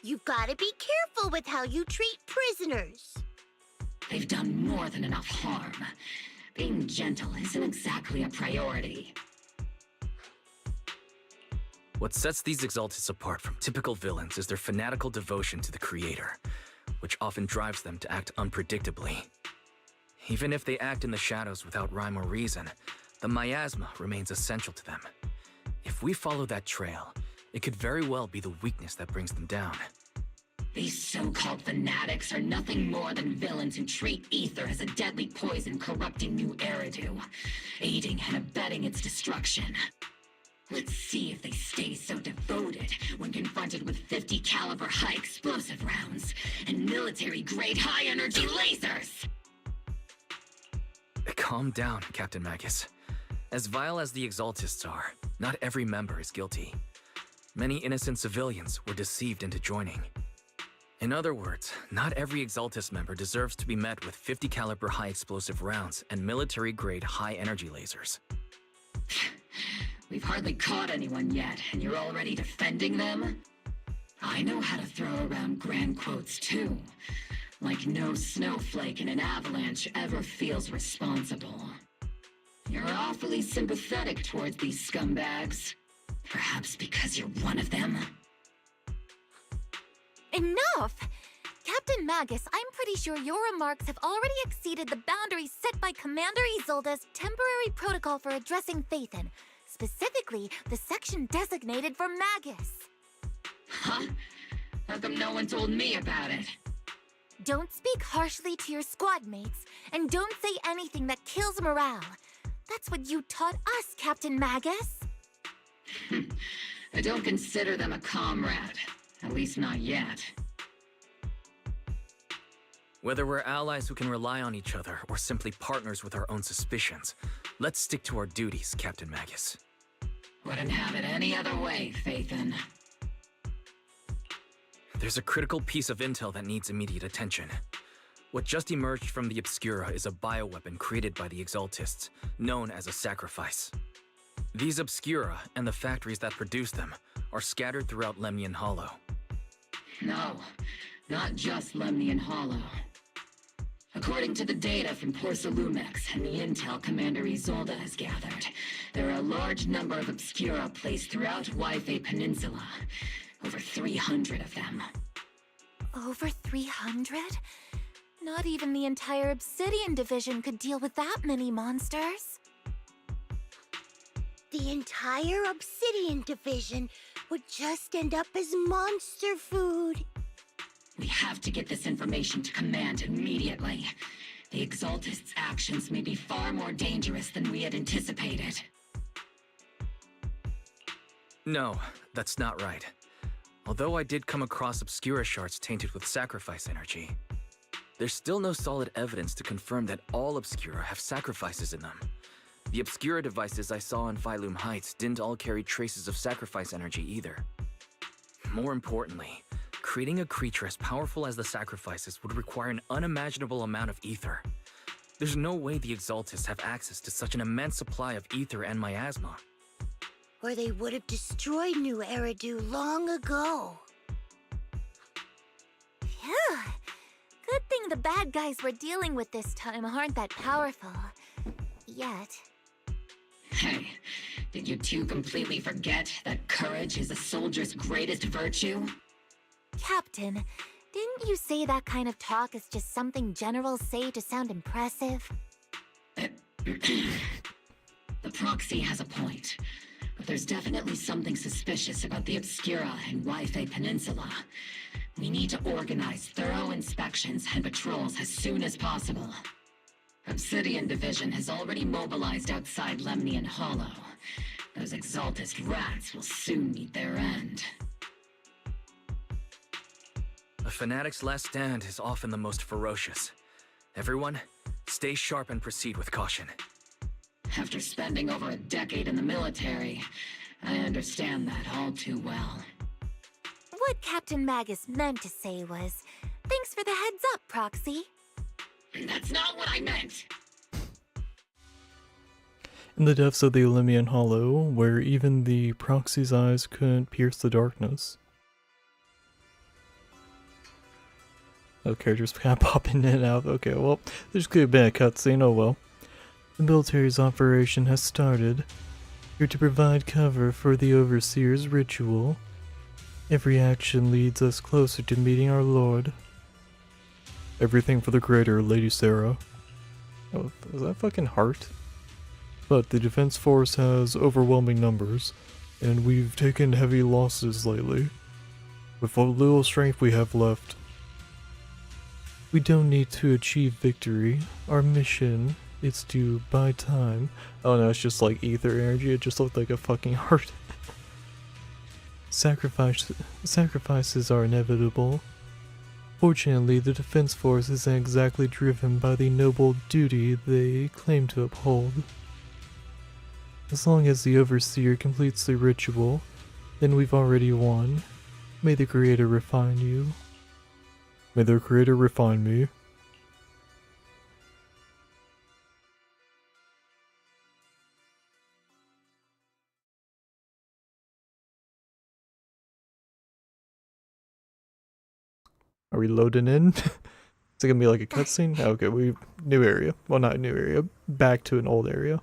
You've got to be careful with how you treat prisoners. They've done more than enough harm. Being gentle isn't exactly a priority. What sets these Exaltists apart from typical villains is their fanatical devotion to the Creator, which often drives them to act unpredictably. Even if they act in the shadows without rhyme or reason, the miasma remains essential to them. If we follow that trail, it could very well be the weakness that brings them down. These so-called fanatics are nothing more than villains who treat ether as a deadly poison corrupting new Eridu, aiding and abetting its destruction. Let's see if they stay so devoted when confronted with 50 caliber high explosive rounds and military-grade high-energy lasers! Calm down, Captain Magus. As vile as the Exaltists are, not every member is guilty. Many innocent civilians were deceived into joining. In other words, not every Exaltist member deserves to be met with 50 caliber high explosive rounds and military-grade high-energy lasers. We've hardly caught anyone yet, and you're already defending them? I know how to throw around grand quotes too. Like no snowflake in an avalanche ever feels responsible. You're awfully sympathetic towards these scumbags. Perhaps because you're one of them? Enough! Captain Magus, I'm pretty sure your remarks have already exceeded the boundaries set by Commander Isolde's temporary protocol for addressing Phaethon. Specifically, the section designated for Magus. Huh? How come no one told me about it? Don't speak harshly to your squad mates, and don't say anything that kills morale. That's what you taught us, Captain Magus. I don't consider them a comrade. At least not yet. Whether we're allies who can rely on each other or simply partners with our own suspicions, let's stick to our duties, Captain Magus. Wouldn't have it any other way, Phaethon. There's a critical piece of intel that needs immediate attention. What just emerged from the Obscura is a bioweapon created by the Exaltists, known as a sacrifice. These Obscura and the factories that produce them are scattered throughout Lemnian Hollow. No, not just Lemnian Hollow. According to the data from Porcelumex and the intel Commander Isolde has gathered, there are a large number of Obscura placed throughout Yfei Peninsula. Over 300 of them. Over 300? Not even the entire Obsidian Division could deal with that many monsters. The entire Obsidian Division would just end up as monster food. We have to get this information to Command immediately. The Exaltists' actions may be far more dangerous than we had anticipated. No, that's not right. Although I did come across Obscura shards tainted with sacrifice energy, there's still no solid evidence to confirm that all Obscura have sacrifices in them. The Obscura devices I saw on Phylum Heights didn't all carry traces of sacrifice energy either. More importantly, creating a creature as powerful as the sacrifices would require an unimaginable amount of ether. There's no way the Exaltists have access to such an immense supply of ether and miasma. Or they would have destroyed New Eridu long ago. Phew. Good thing the bad guys we're dealing with this time aren't that powerful. Yet. Hey, did you two completely forget that courage is a soldier's greatest virtue? Captain, didn't you say that kind of talk is just something generals say to sound impressive? The proxy has a point. But there's definitely something suspicious about the Obscura and Yfei Peninsula. We need to organize thorough inspections and patrols as soon as possible. Obsidian Division has already mobilized outside Lemnian Hollow. Those Exaltist rats will soon meet their end. A fanatic's last stand is often the most ferocious. Everyone, stay sharp and proceed with caution. After spending over a decade in the military, I understand that all too well. What Captain Magus meant to say was, thanks for the heads up, Proxy. That's not what I meant! In the depths of the Lemnian Hollow, where even the Proxy's eyes couldn't pierce the darkness. Oh, characters kind of popping in and out. Okay, well, there's could have been a cutscene, oh well. The military's operation has started. You're to provide cover for the Overseer's ritual. Every action leads us closer to meeting our Lord. Everything for the greater, Lady Sarah. Oh, is that fucking heart? But the defense force has overwhelming numbers, and we've taken heavy losses lately. With what little strength we have left, we don't need to achieve victory. Our mission is to buy time. Oh no, it's just like ether energy. It just looked like a fucking heart. Sacrifices are inevitable. Fortunately, the defense force isn't exactly driven by the noble duty they claim to uphold. As long as the Overseer completes the ritual, then we've already won. May the Creator refine you. May the Creator refine me. Are we loading in? Is it gonna be like a cutscene? Okay, new area. Well, not a new area. Back to an old area.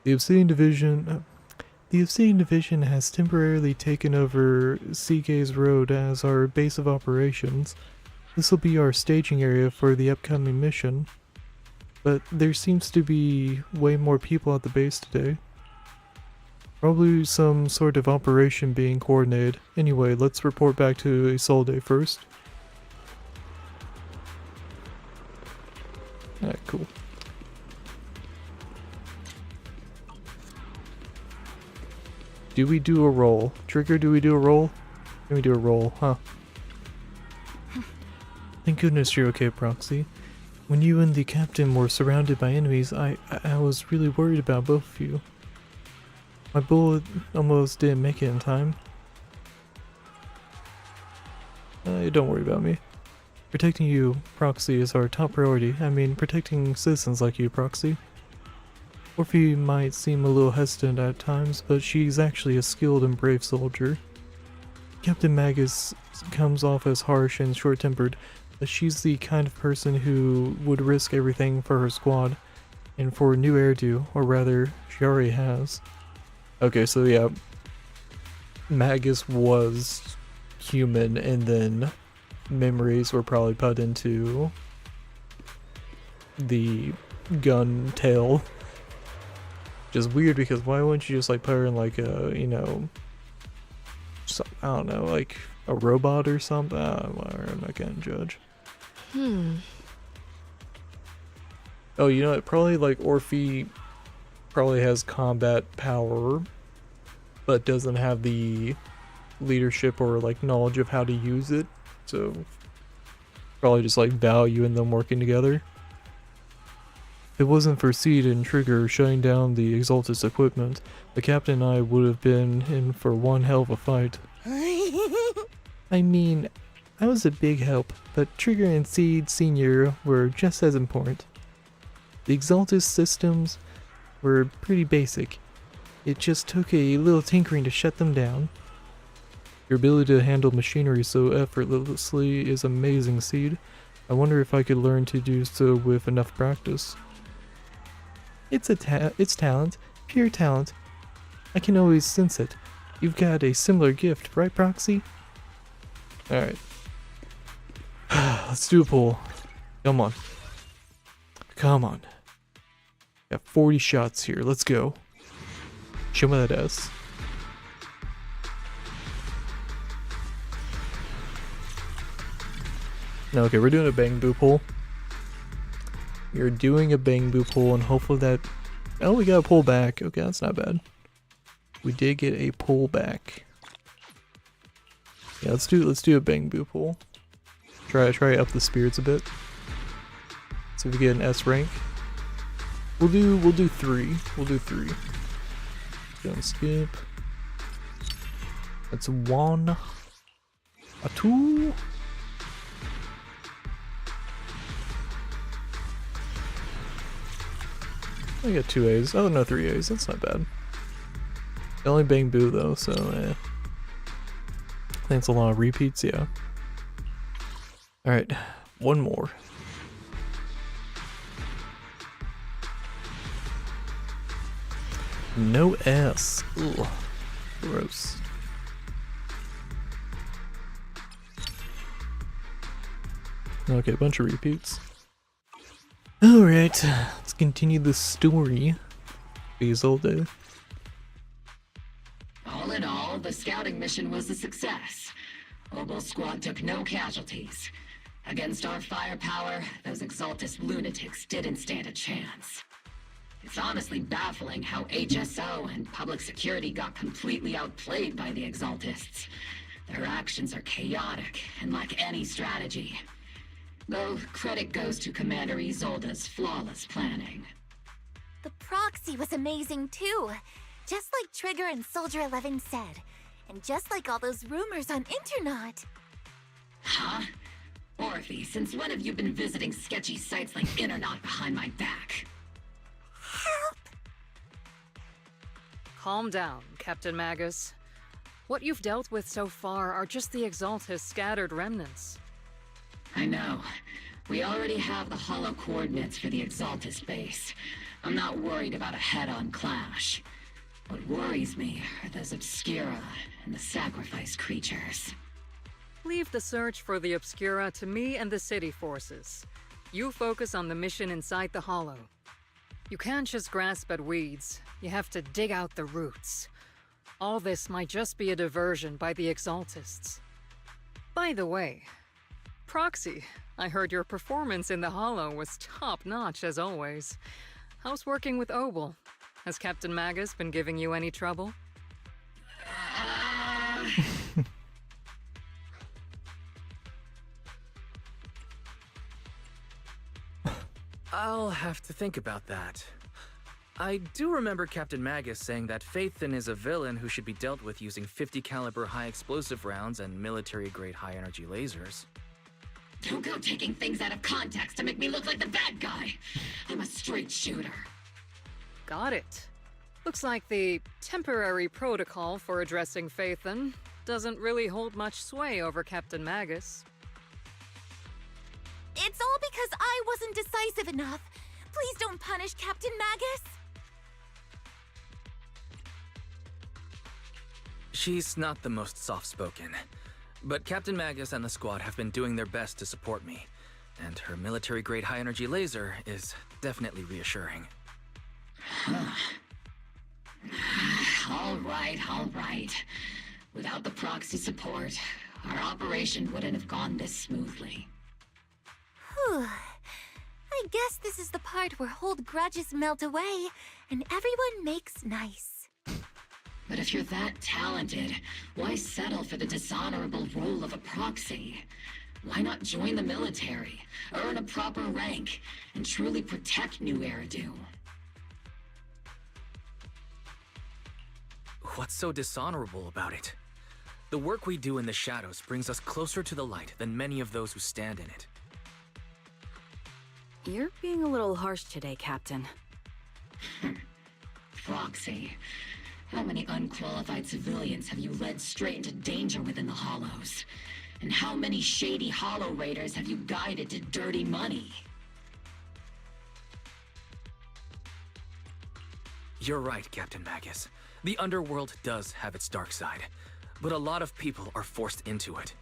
The Obsidian Division has temporarily taken over Seagay's Road as our base of operations. This will be our staging area for the upcoming mission. But there seems to be way more people at the base today. Probably some sort of operation being coordinated. Anyway, let's report back to Isolde first. Alright, cool. Do we do a roll? Trigger, do we do a roll? Can we do a roll, huh? Thank goodness you're okay, Proxy. When you and the captain were surrounded by enemies, I was really worried about both of you. My bullet almost didn't make it in time. Don't worry about me. Protecting you, Proxy, is our top priority. I mean, protecting citizens like you, Proxy. Orphe might seem a little hesitant at times, but she's actually a skilled and brave soldier. Captain Magus comes off as harsh and short-tempered, but she's the kind of person who would risk everything for her squad, and for a new heirdo, or rather, she already has. Okay, so yeah, Magus was human, and then memories were probably put into the gun tail. Just weird, because why wouldn't you just like put her in like a, you know, I don't know, like a robot or something? I'm not gonna judge. Oh, you know what? Probably like Orphe probably has combat power, but doesn't have the leadership or like knowledge of how to use it. So probably just like value in them working together. If it wasn't for Seed and Trigger shutting down the Exaltus equipment, the captain and I would have been in for one hell of a fight. I mean, I was a big help, but Trigger and Seed Senior were just as important. The Exaltus systems were pretty basic. It just took a little tinkering to shut them down. Your ability to handle machinery so effortlessly is amazing, Seed. I wonder if I could learn to do so with enough practice. It's talent, pure talent. I can always sense it. You've got a similar gift, right, Proxy? Alright. Let's do a pull. Come on. Come on. Got 40 shots here. Let's go. Show me that S. No, okay, we're doing a bang boo pull. We're doing a bang boo pull, and hopefully that... Oh, we got a pull back. Okay, that's not bad. We did get a pull back. Yeah, let's do a bang boo pull. Try up the spirits a bit. See if we get an S rank. We'll do 3. We'll do 3. Don't skip. That's 1. A 2. I got 2 A's. Oh no, 3 A's. That's not bad. Only bang boo though, so I think it's a lot of repeats, yeah. Alright, one more. No S. Ugh. Gross. Okay, a bunch of repeats. Alright, let's continue the story. Isolde. All in all, the scouting mission was a success. Obel Squad took no casualties. Against our firepower, those Exaltus lunatics didn't stand a chance. It's honestly baffling how HSO and public security got completely outplayed by the Exaltists. Their actions are chaotic and lack any strategy. Though credit goes to Commander Isolde's flawless planning. The proxy was amazing too. Just like Trigger and Soldier 11 said. And just like all those rumors on Internet. Huh? Orphe, since when have you been visiting sketchy sites like Internet behind my back? Help! Calm down, Captain Magus. What you've dealt with so far are just the Exaltus scattered remnants. I know. We already have the hollow coordinates for the Exaltus base. I'm not worried about a head-on clash. What worries me are those Obscura and the sacrifice creatures. Leave the search for the Obscura to me and the city forces. You focus on the mission inside the Hollow. You can't just grasp at weeds. You have to dig out the roots. All this might just be a diversion by the Exaltists. By the way, Proxy, I heard your performance in the Hollow was top-notch as always. How's working with Obel? Has Captain Magus been giving you any trouble? I'll have to think about that. I do remember Captain Magus saying that Phaethon is a villain who should be dealt with using 50 caliber high explosive rounds and military-grade high-energy lasers. Don't go taking things out of context to make me look like the bad guy. I'm a straight shooter. Got it. Looks like the temporary protocol for addressing Phaethon doesn't really hold much sway over Captain Magus. It's all because I wasn't decisive enough. Please don't punish Captain Magus. She's not the most soft-spoken, but Captain Magus and the squad have been doing their best to support me, and her military-grade high-energy laser is definitely reassuring. All right. Without the proxy support, our operation wouldn't have gone this smoothly. Whew. I guess this is the part where old grudges melt away and everyone makes nice. But if you're that talented, why settle for the dishonorable role of a proxy? Why not join the military, earn a proper rank, and truly protect New Eridu? What's so dishonorable about it? The work we do in the shadows brings us closer to the light than many of those who stand in it. You're being a little harsh today, Captain. Proxy. How many unqualified civilians have you led straight into danger within the Hollows? And how many shady Hollow Raiders have you guided to dirty money? You're right, Captain Magus. The underworld does have its dark side, but a lot of people are forced into it.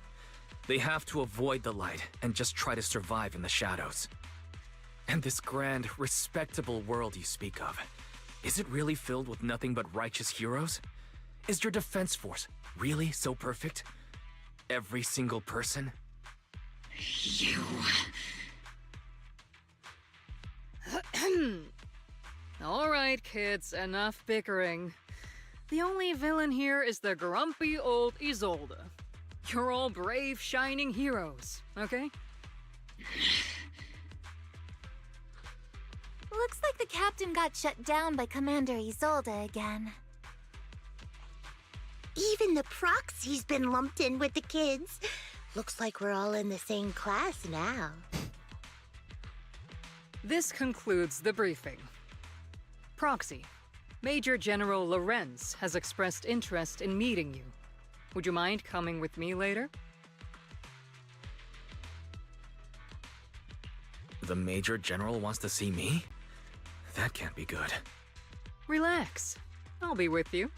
They have to avoid the light and just try to survive in the shadows. And this grand, respectable world you speak of, is it really filled with nothing but righteous heroes? Is your defense force really so perfect? Every single person? You... All right, kids, enough bickering. The only villain here is the grumpy old Isolde. You're all brave, shining heroes, okay? Looks like the captain got shut down by Commander Isolde again. Even the proxy's been lumped in with the kids. Looks like we're all in the same class now. This concludes the briefing. Proxy, Major General Lorenz has expressed interest in meeting you. Would you mind coming with me later? The Major General wants to see me? That can't be good. Relax. I'll be with you.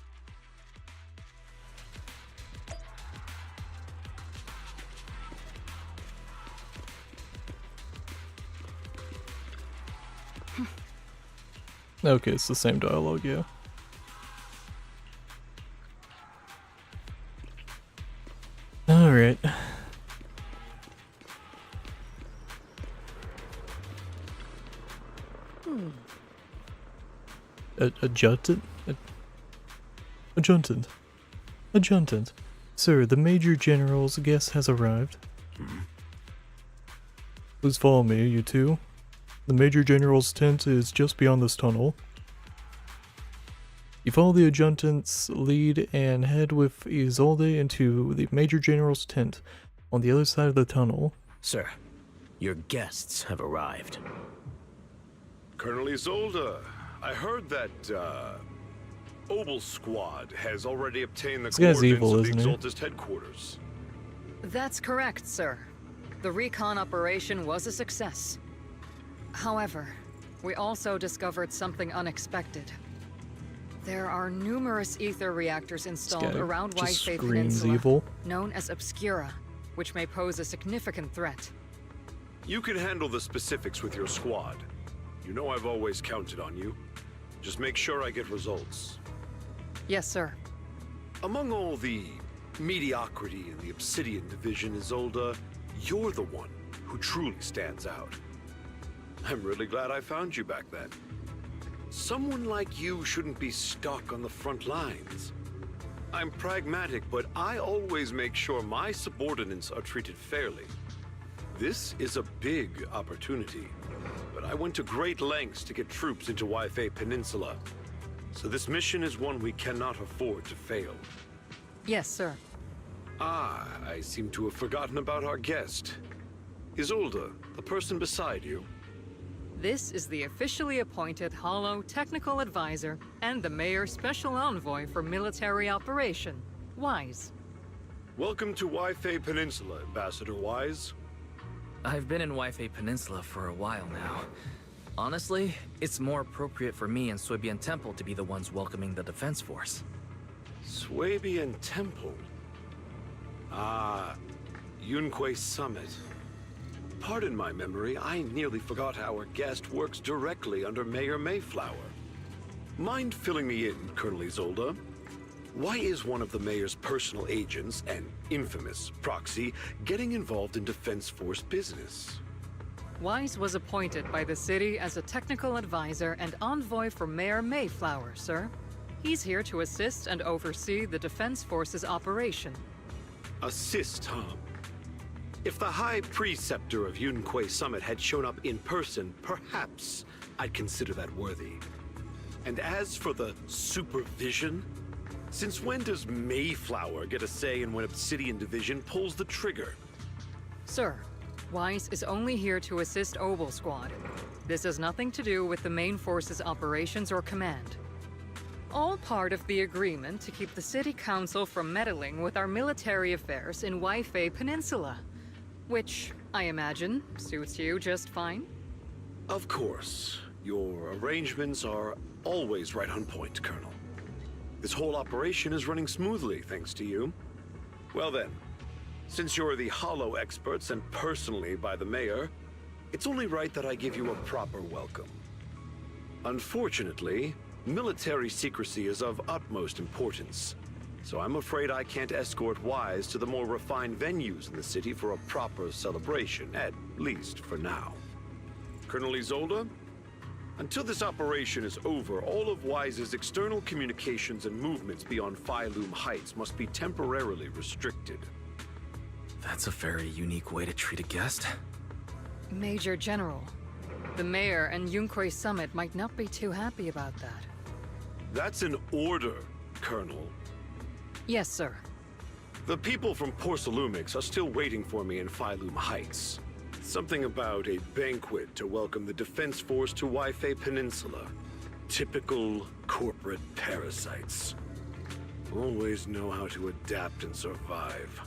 Okay, it's the same dialogue, yeah. Alright. Adjutant? Adjutant. Sir, the Major General's guest has arrived. Please follow me, you two. The Major General's tent is just beyond this tunnel. You follow the adjutant's lead and head with Isolde into the Major General's tent on the other side of the tunnel. Sir, your guests have arrived. Colonel Isolde, I heard that, Obel Squad has already obtained the guy's coordinates evil, of the isn't he? Exaltist headquarters. That's correct, sir. The recon operation was a success. However, we also discovered something unexpected. There are numerous ether reactors installed guy around just White screams Peninsula, evil. known as Obscura, which may pose a significant threat. You can handle the specifics with your squad. You know I've always counted on you. Just make sure I get results. Yes, sir. Among all the mediocrity in the Obsidian division, Isolde, you're the one who truly stands out. I'm really glad I found you back then. Someone like you shouldn't be stuck on the front lines. I'm pragmatic, but I always make sure my subordinates are treated fairly. This is a big opportunity, but I went to great lengths to get troops into Waifei Peninsula. So this mission is one we cannot afford to fail. Yes, sir. Ah, I seem to have forgotten about our guest. Isolde, the person beside you. This is the officially appointed Hollow Technical Advisor and the Mayor's Special Envoy for Military Operation, Wise. Welcome to Waifei Peninsula, Ambassador Wise. I've been in Waifei Peninsula for a while now. Honestly, it's more appropriate for me and Suebian Temple to be the ones welcoming the Defense Force. Suebian Temple? Ah, Yunquei Summit. Pardon my memory, I nearly forgot our guest works directly under Mayor Mayflower. Mind filling me in, Colonel Isolde? Why is one of the mayor's personal agents, an infamous proxy, getting involved in Defense Force business? Wise was appointed by the city as a technical advisor and envoy for Mayor Mayflower, sir. He's here to assist and oversee the Defense Force's operation. Assist, huh? If the High Preceptor of Yunquei Summit had shown up in person, perhaps I'd consider that worthy. And as for the supervision, since when does Mayflower get a say in when Obsidian Division pulls the trigger? Sir, Wise is only here to assist Obel Squad. This has nothing to do with the main force's operations or command. All part of the agreement to keep the City Council from meddling with our military affairs in Waifei Peninsula. Which, I imagine, suits you just fine? Of course. Your arrangements are always right on point, Colonel. This whole operation is running smoothly, thanks to you. Well then, since you're the Hollow experts and personally by the Mayor, it's only right that I give you a proper welcome. Unfortunately, military secrecy is of utmost importance. So I'm afraid I can't escort Wise to the more refined venues in the city for a proper celebration, at least for now. Colonel Isolde, until this operation is over, all of Wise's external communications and movements beyond Phylum Heights must be temporarily restricted. That's a very unique way to treat a guest. Major General, the Mayor and Yunquei Summit might not be too happy about that. That's an order, Colonel. Yes, sir. The people from Porcelumix are still waiting for me in Phylum Heights. Something about a banquet to welcome the Defense Force to Waifei Peninsula. Typical corporate parasites. Always know how to adapt and survive.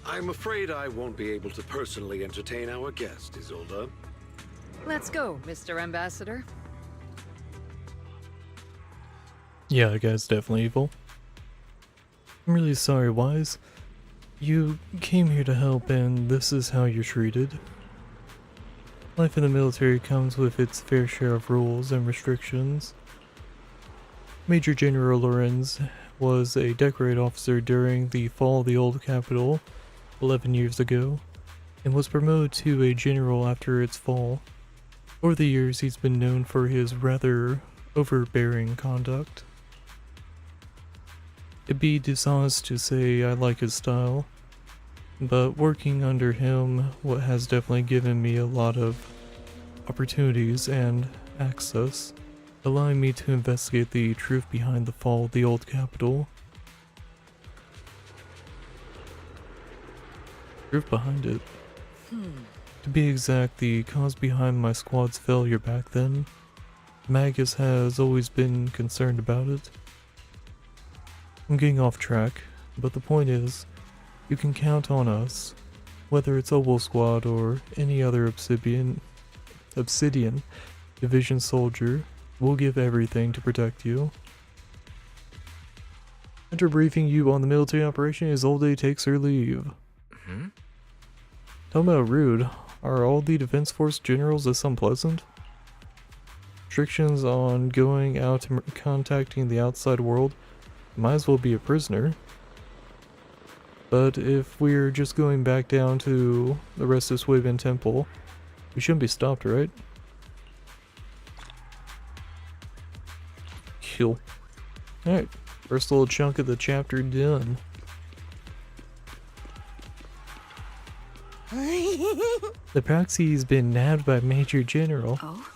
I'm afraid I won't be able to personally entertain our guest, Isolde. Let's go, Mr. Ambassador. Yeah, that guy's definitely evil. I'm really sorry, Wise. You came here to help and this is how you're treated. Life in the military comes with its fair share of rules and restrictions. Major General Lorenz was a decorated officer during the fall of the old capital 11 years ago, and was promoted to a general after its fall. Over the years, he's been known for his rather overbearing conduct. It'd be dishonest to say I like his style, but working under him has definitely given me a lot of opportunities and access, allowing me to investigate the truth behind the fall of the old capital. Truth behind it. To be exact, the cause behind my squad's failure back then. Magus has always been concerned about it. I'm getting off track, but the point is, you can count on us, whether it's Obel Squad or any other Obsidian Division soldier. We'll give everything to protect you. After briefing you on the military operation, Isolde takes her leave. Talking about rude, are all the Defense Force generals this unpleasant? Restrictions on going out and contacting the outside world, might as well be a prisoner. But if we're just going back down to the rest of Suebian Temple, we shouldn't be stopped, right? Cool. Alright, first little chunk of the chapter done. The proxy's been nabbed by Major General. Oh?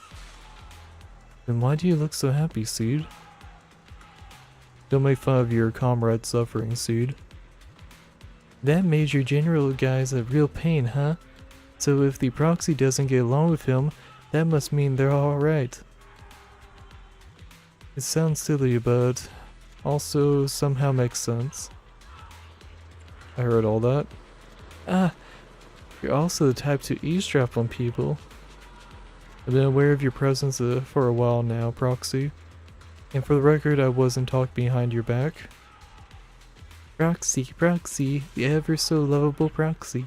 Then why do you look so happy, Seed? Don't make fun of your comrade's suffering, Seed. That Major General guy's a real pain, huh? So if the proxy doesn't get along with him, that must mean they're alright. It sounds silly, but also somehow makes sense. I heard all that. Ah, you're also the type to eavesdrop on people. I've been aware of your presence for a while now, Proxy. And for the record, I wasn't talking behind your back. Proxy, the ever so lovable Proxy.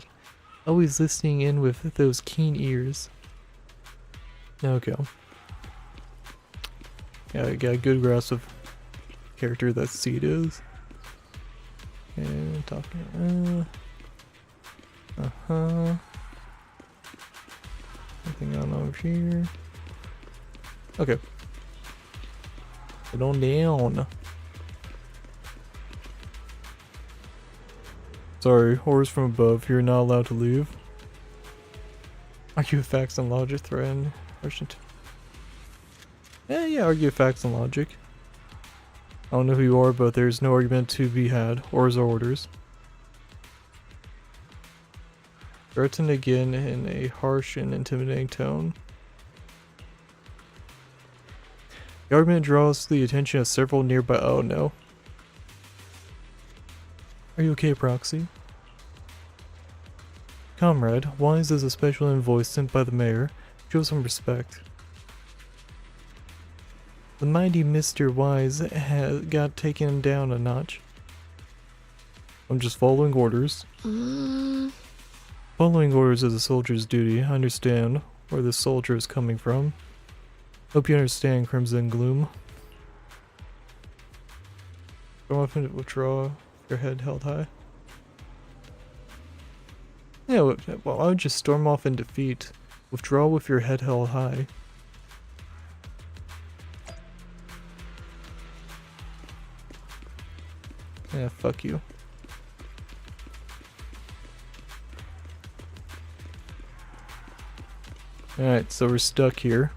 Always listening in with those keen ears. Okay. Yeah, I got a good grasp of character that Seed is. And talking. Nothing on over here. Okay. Get on down. Sorry, orders from above. You're not allowed to leave. Argue with facts and logic, threaten. Yeah, argue with facts and logic. I don't know who you are, but there's no argument to be had. Orders are orders. Threaten again in a harsh and intimidating tone. The argument draws the attention of several nearby. Oh no. Are you okay, Proxy? Comrade, Wise is a special envoy sent by the mayor. Show some respect. The mighty Mr. Wise got taken down a notch. I'm just following orders. Following orders is a soldier's duty. I understand where the soldier is coming from. Hope you understand, Crimson Gloom. Go off and withdraw, your head held high. Yeah, well, I would just storm off in defeat. Withdraw with your head held high. Yeah, fuck you. Alright, so we're stuck here.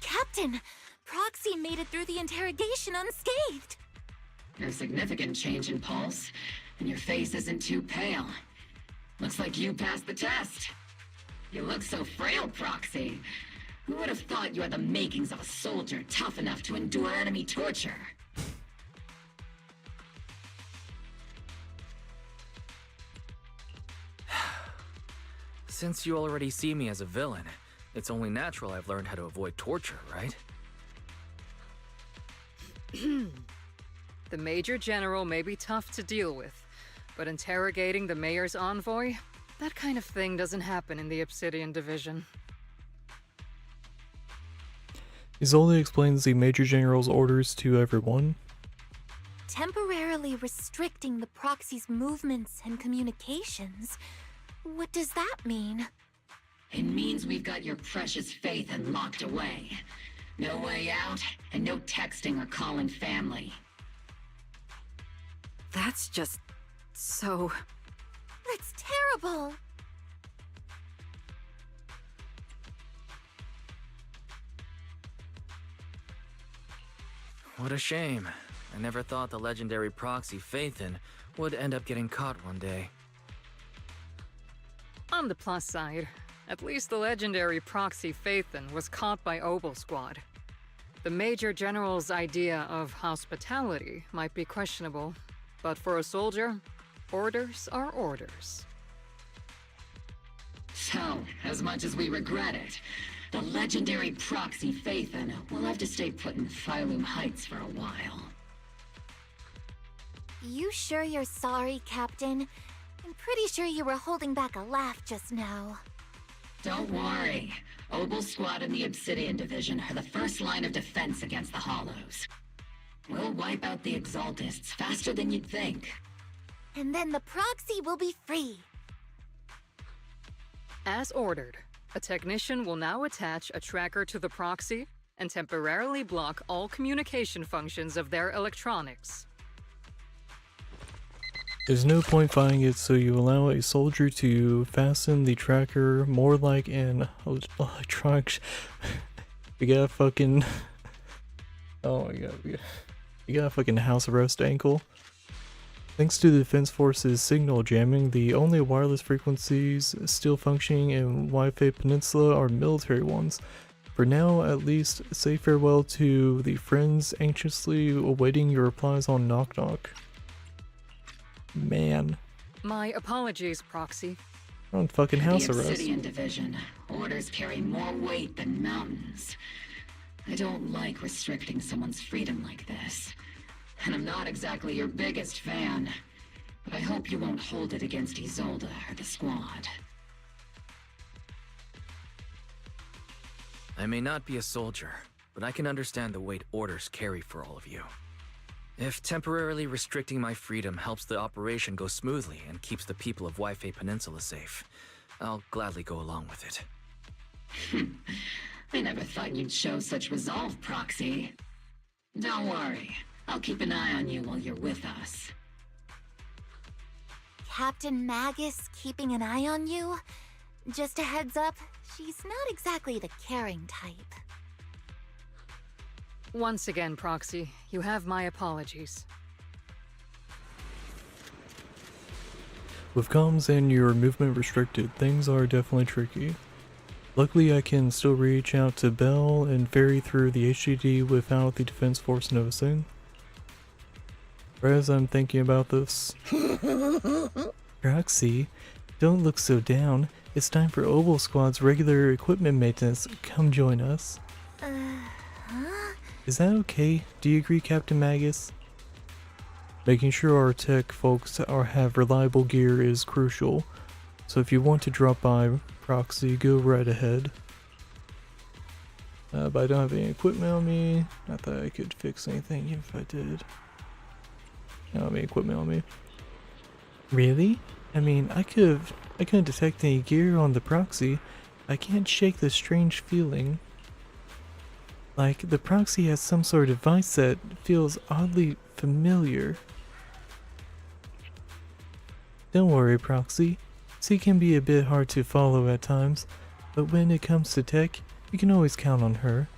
Captain, Proxy made it through the interrogation unscathed. No significant change in pulse, and your face isn't too pale. Looks like you passed the test. You look so frail, Proxy. Who would have thought you had the makings of a soldier tough enough to endure enemy torture? Since you already see me as a villain, it's only natural I've learned how to avoid torture, right? The Major General may be tough to deal with, but interrogating the Mayor's envoy? That kind of thing doesn't happen in the Obsidian Division. Isolde explains the Major General's orders to everyone. Temporarily restricting the Proxy's movements and communications. What does that mean? It means we've got your precious Phaethon locked away. No way out, and no texting or calling family. That's just... so... That's terrible! What a shame. I never thought the legendary proxy Phaethon would end up getting caught one day. On the plus side, at least the legendary proxy Phaethon was caught by Obel Squad. The Major General's idea of hospitality might be questionable, but for a soldier, orders are orders. So, as much as we regret it, the legendary proxy Phaethon will have to stay put in Phylum Heights for a while. You sure you're sorry, Captain? I'm pretty sure you were holding back a laugh just now. Don't worry. Obel Squad and the Obsidian Division are the first line of defense against the Hollows. We'll wipe out the Exaltists faster than you'd think. And then the proxy will be free. As ordered, a technician will now attach a tracker to the proxy and temporarily block all communication functions of their electronics. There's no point buying it, so you allow a soldier to fasten the tracker more like an electronic. We got a fucking. Oh my god, we got a fucking house arrest ankle. Thanks to the Defense Force's signal jamming, the only wireless frequencies still functioning in Wi-Fi Peninsula are military ones. For now, at least, say farewell to the friends anxiously awaiting your replies on Knock Knock. Man. My apologies, Proxy. We're on fucking house the arrest. Obsidian Division. Orders carry more weight than mountains. I don't like restricting someone's freedom like this. And I'm not exactly your biggest fan. But I hope you won't hold it against Isolde or the squad. I may not be a soldier, but I can understand the weight orders carry for all of you. If temporarily restricting my freedom helps the operation go smoothly and keeps the people of Wi-Fi Peninsula safe, I'll gladly go along with it. I never thought you'd show such resolve, Proxy. Don't worry. I'll keep an eye on you while you're with us. Captain Magus keeping an eye on you? Just a heads up, she's not exactly the caring type. Once again, Proxy, you have my apologies. With comms and your movement restricted, things are definitely tricky. Luckily, I can still reach out to Bell and ferry through the HDD without the Defense Force noticing. As I'm thinking about this... Proxy, don't look so down. It's time for Oval Squad's regular equipment maintenance. Come join us. Huh? Is that okay? Do you agree, Captain Magus? Making sure our tech folks have reliable gear is crucial, so if you want to drop by, Proxy, go right ahead. But I don't have any equipment on me. Not that I could fix anything if I did. I don't have any equipment on me. Really? I mean, I couldn't detect any gear on the Proxy. I can't shake this strange feeling. Like, the Proxy has some sort of device that feels oddly familiar. Don't worry, Proxy. C can be a bit hard to follow at times, but when it comes to tech, you can always count on her.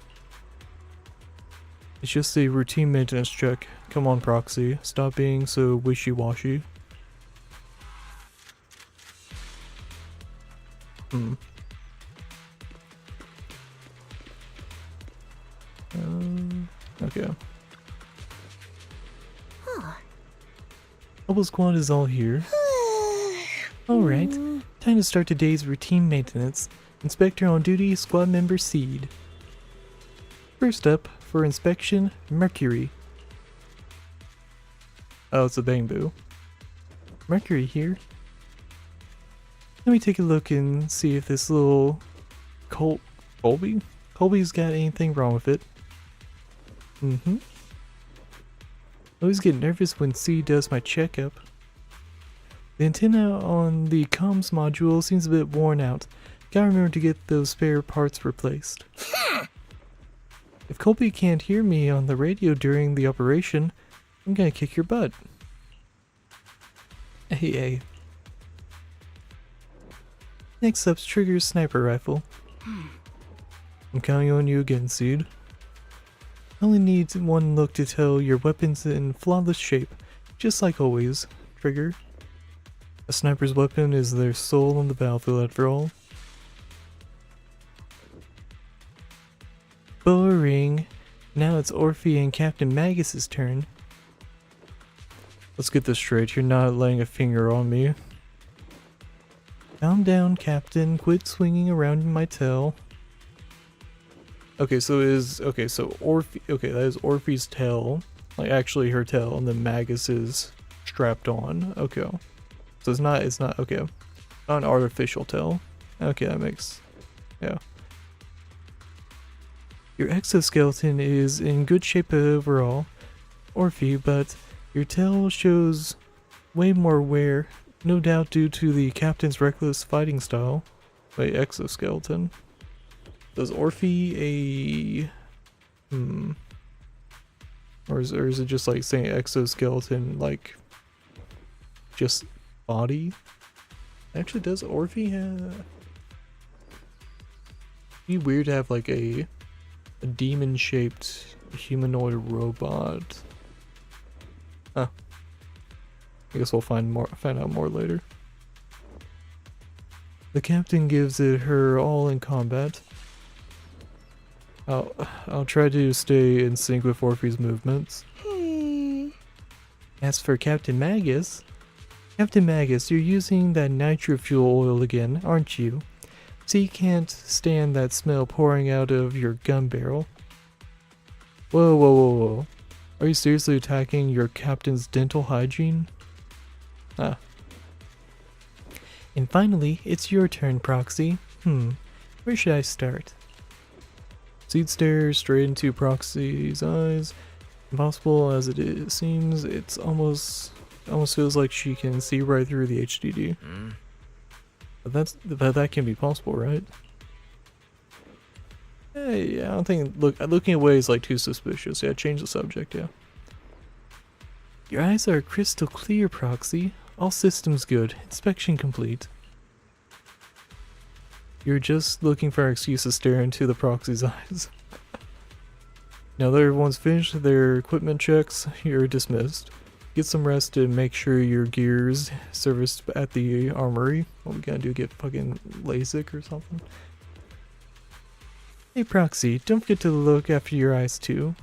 It's just a routine maintenance check. Come on, Proxy. Stop being so wishy-washy. Okay. Oval Squad is all here. Alright, time to start today's routine maintenance. Inspector on duty, squad member Seed. First up, for inspection, Mercury. Oh, it's a bamboo. Mercury here. Let me take a look and see if this little Colby's got anything wrong with it. I always get nervous when C does my checkup. The antenna on the comms module seems a bit worn out. Gotta remember to get those spare parts replaced. If Colby can't hear me on the radio during the operation, I'm gonna kick your butt. Hey. Next up's Trigger's sniper rifle. I'm counting on you again, Seed. Only needs one look to tell your weapon's in flawless shape, just like always, Trigger. A sniper's weapon is their soul on the battlefield after all. Boring. Now it's Orphe and Captain Magus's turn. Let's get this straight, you're not laying a finger on me. Calm down, Captain. Quit swinging around in my tail. Okay, so Orphe, okay, that is Orphe's tail. Like, actually her tail, and then Magus is strapped on. Okay. So it's not, okay. Not an artificial tail. Okay, that makes, yeah. Your exoskeleton is in good shape overall, Orphe, but your tail shows way more wear, no doubt due to the captain's reckless fighting style. Wait, exoskeleton. Does Orphe or is it just like saying exoskeleton, like just body. Actually, does Orphe have... It'd be weird to have like a demon-shaped humanoid robot. Huh. I guess we'll find out more later. The captain gives it her all in combat. I'll try to stay in sync with Orphe's movements. As for Captain Magus, you're using that nitro fuel oil again, aren't you? So you can't stand that smell pouring out of your gun barrel. Whoa, whoa, whoa, whoa. Are you seriously attacking your captain's dental hygiene? Ah. And finally, it's your turn, Proxy. Where should I start? Seed stares straight into Proxy's eyes. Impossible as it seems, it's almost feels like she can see right through the HDD. But that can be possible, right? Hey, I don't think looking away is like too suspicious. Yeah, change the subject, yeah. Your eyes are crystal clear, Proxy. All systems good. Inspection complete. You're just looking for an excuse to stare into the Proxy's eyes. Now that everyone's finished their equipment checks, you're dismissed. Get some rest and make sure your gear's serviced at the armory. What we gotta do, get fucking LASIK or something? Hey Proxy, don't forget to look after your eyes too.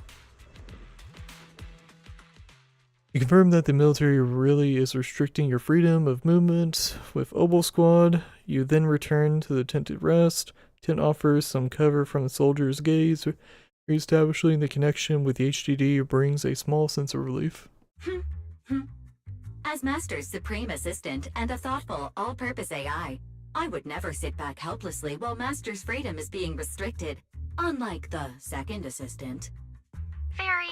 You confirm that the military really is restricting your freedom of movement with Obel Squad. You then return to the tent to rest. Tent offers some cover from the soldier's gaze. Reestablishing the connection with the HDD brings a small sense of relief. As Master's supreme assistant and a thoughtful, all-purpose AI, I would never sit back helplessly while Master's freedom is being restricted, unlike the second assistant. Fairy,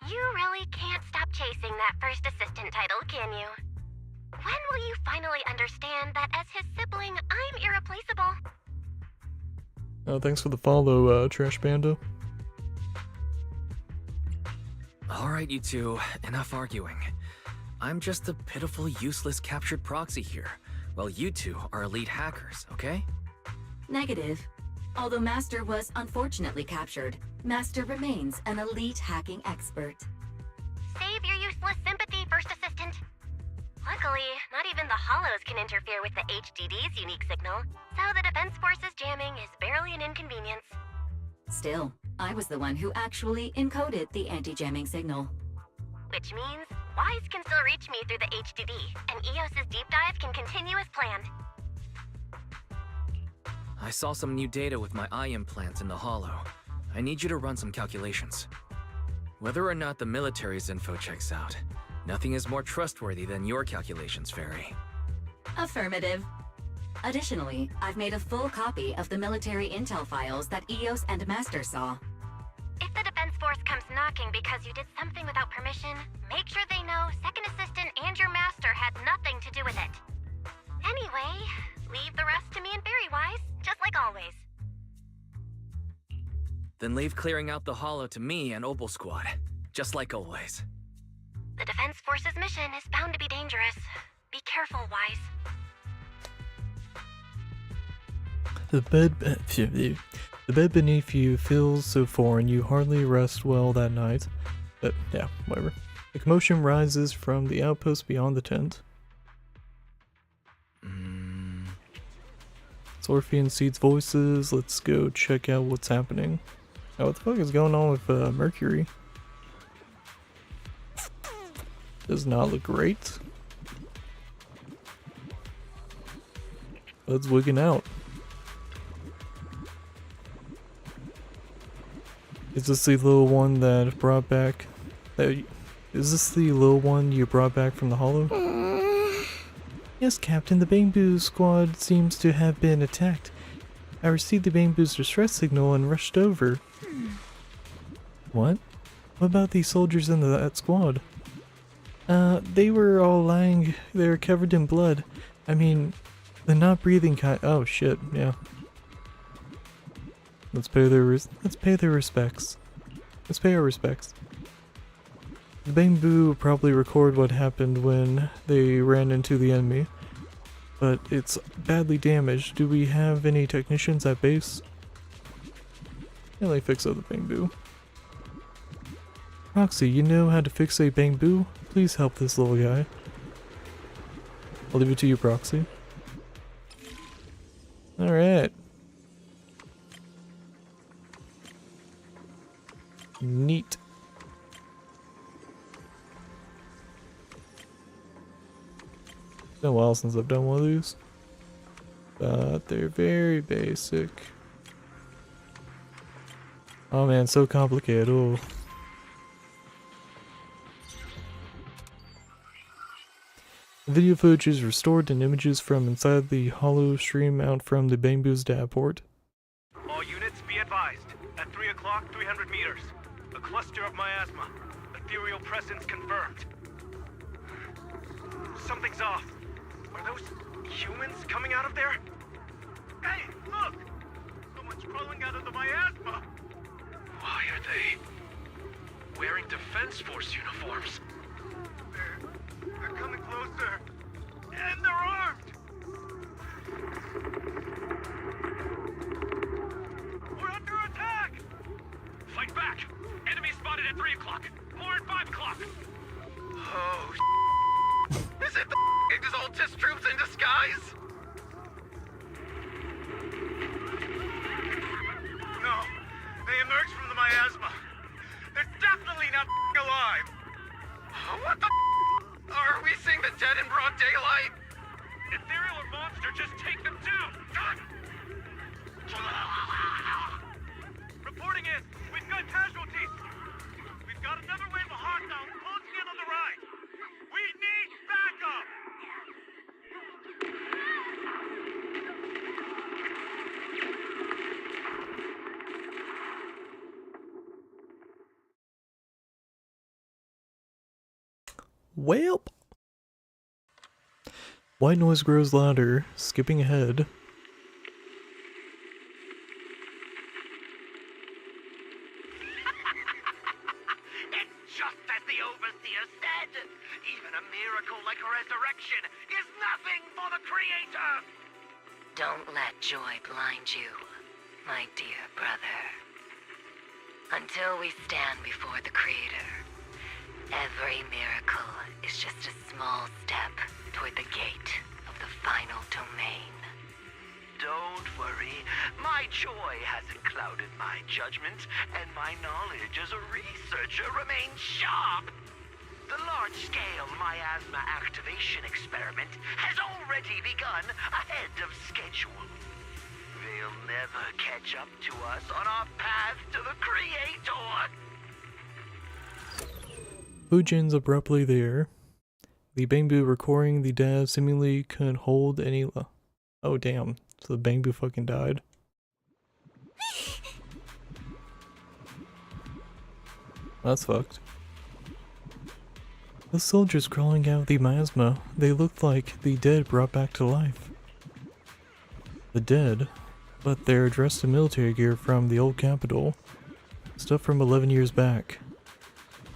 you really can't stop chasing that first assistant title, can you? When will you finally understand that as his sibling, I'm irreplaceable? Oh, thanks for the follow, Trash Panda. Alright, you two, enough arguing. I'm just a pitiful, useless captured proxy here, while you two are elite hackers, okay? Negative. Although Master was unfortunately captured, Master remains an elite hacking expert. Save your useless sympathy, First Assistant. Luckily, not even the Hollows can interfere with the HDD's unique signal, so the Defense Force's jamming is barely an inconvenience. Still, I was the one who actually encoded the anti-jamming signal. Which means Wise can still reach me through the HDD, and EOS's deep dive can continue as planned. I saw some new data with my eye implants in the Hollow. I need you to run some calculations. Whether or not the military's info checks out, nothing is more trustworthy than your calculations, Fairy. Affirmative. Additionally, I've made a full copy of the military intel files that EOS and Master saw. If the Defense Force comes knocking because you did something without permission, make sure they know Second Assistant and your Master had nothing to do with it. Anyway, leave the rest to me and Fairy Wise, just like always. Then leave clearing out the Hollow to me and Obel Squad, just like always. The Defense Force's mission is bound to be dangerous. Be careful, Wise. The bed beneath you feels so foreign you hardly rest well that night. But yeah, whatever. A commotion rises from the outpost beyond the tent. It's Orphe and Seed's voices. Let's go check out what's happening. Now, what the fuck is going on with Mercury? Does not look great. Let's wigging out. Is this the little one that brought back? Is this the little one you brought back from the Hollow? Yes, Captain. The Bamboo Squad seems to have been attacked. I received the Bamboo's distress signal and rushed over. What? What about these soldiers in that squad? They were all lying. They were covered in blood. I mean, the not breathing kind. Oh shit! Yeah. Let's pay their respects. Let's pay our respects. The Bamboo will probably record what happened when they ran into the enemy, but it's badly damaged. Do we have any technicians at base? Yeah, let me fix up the Bamboo. Roxy, you know how to fix a Bamboo? Please help this little guy. I'll leave it to you, Proxy. Alright. Neat. It's been a while since I've done one of these. But they're very basic. Oh man, so complicated. Oh. Video footage is restored and images from inside the hollow stream out from the Bamboo's data port. All units be advised. At 3 o'clock, 300 meters. A cluster of miasma. Ethereal presence confirmed. Something's off. Are those humans coming out of there? Hey, look! Someone's crawling out of the miasma! Why are they wearing Defense Force uniforms? They're coming closer. And they're armed! We're under attack! Fight back! Enemy spotted at 3 o'clock. More at 5 o'clock. Oh, is it the Exaltus troops in disguise? no. They emerged from the miasma. They're definitely not alive. What the Are we seeing the dead in broad daylight? Ethereal or monster, just take them down! Reporting in! We've got casualties! We've got another wave of hostile closing in on the right! We need backup! Well, white noise grows louder, skipping ahead. It's just as the Overseer said. Even a miracle like a resurrection is nothing for the Creator. Don't let joy blind you, my dear brother. Until we stand before the Creator, every miracle is just a small step toward the gate of the final domain. Don't worry. My joy hasn't clouded my judgment, and my knowledge as a researcher remains sharp. The large-scale miasma activation experiment has already begun ahead of schedule. They'll never catch up to us on our path to the Creator. Fujin's abruptly there. The Bamboo recording the data seemingly couldn't hold any. Oh damn! So the Bamboo fucking died. That's fucked. The soldiers crawling out of the miasma. They looked like the dead brought back to life. The dead, but they're dressed in military gear from the old capital. Stuff from 11 years back.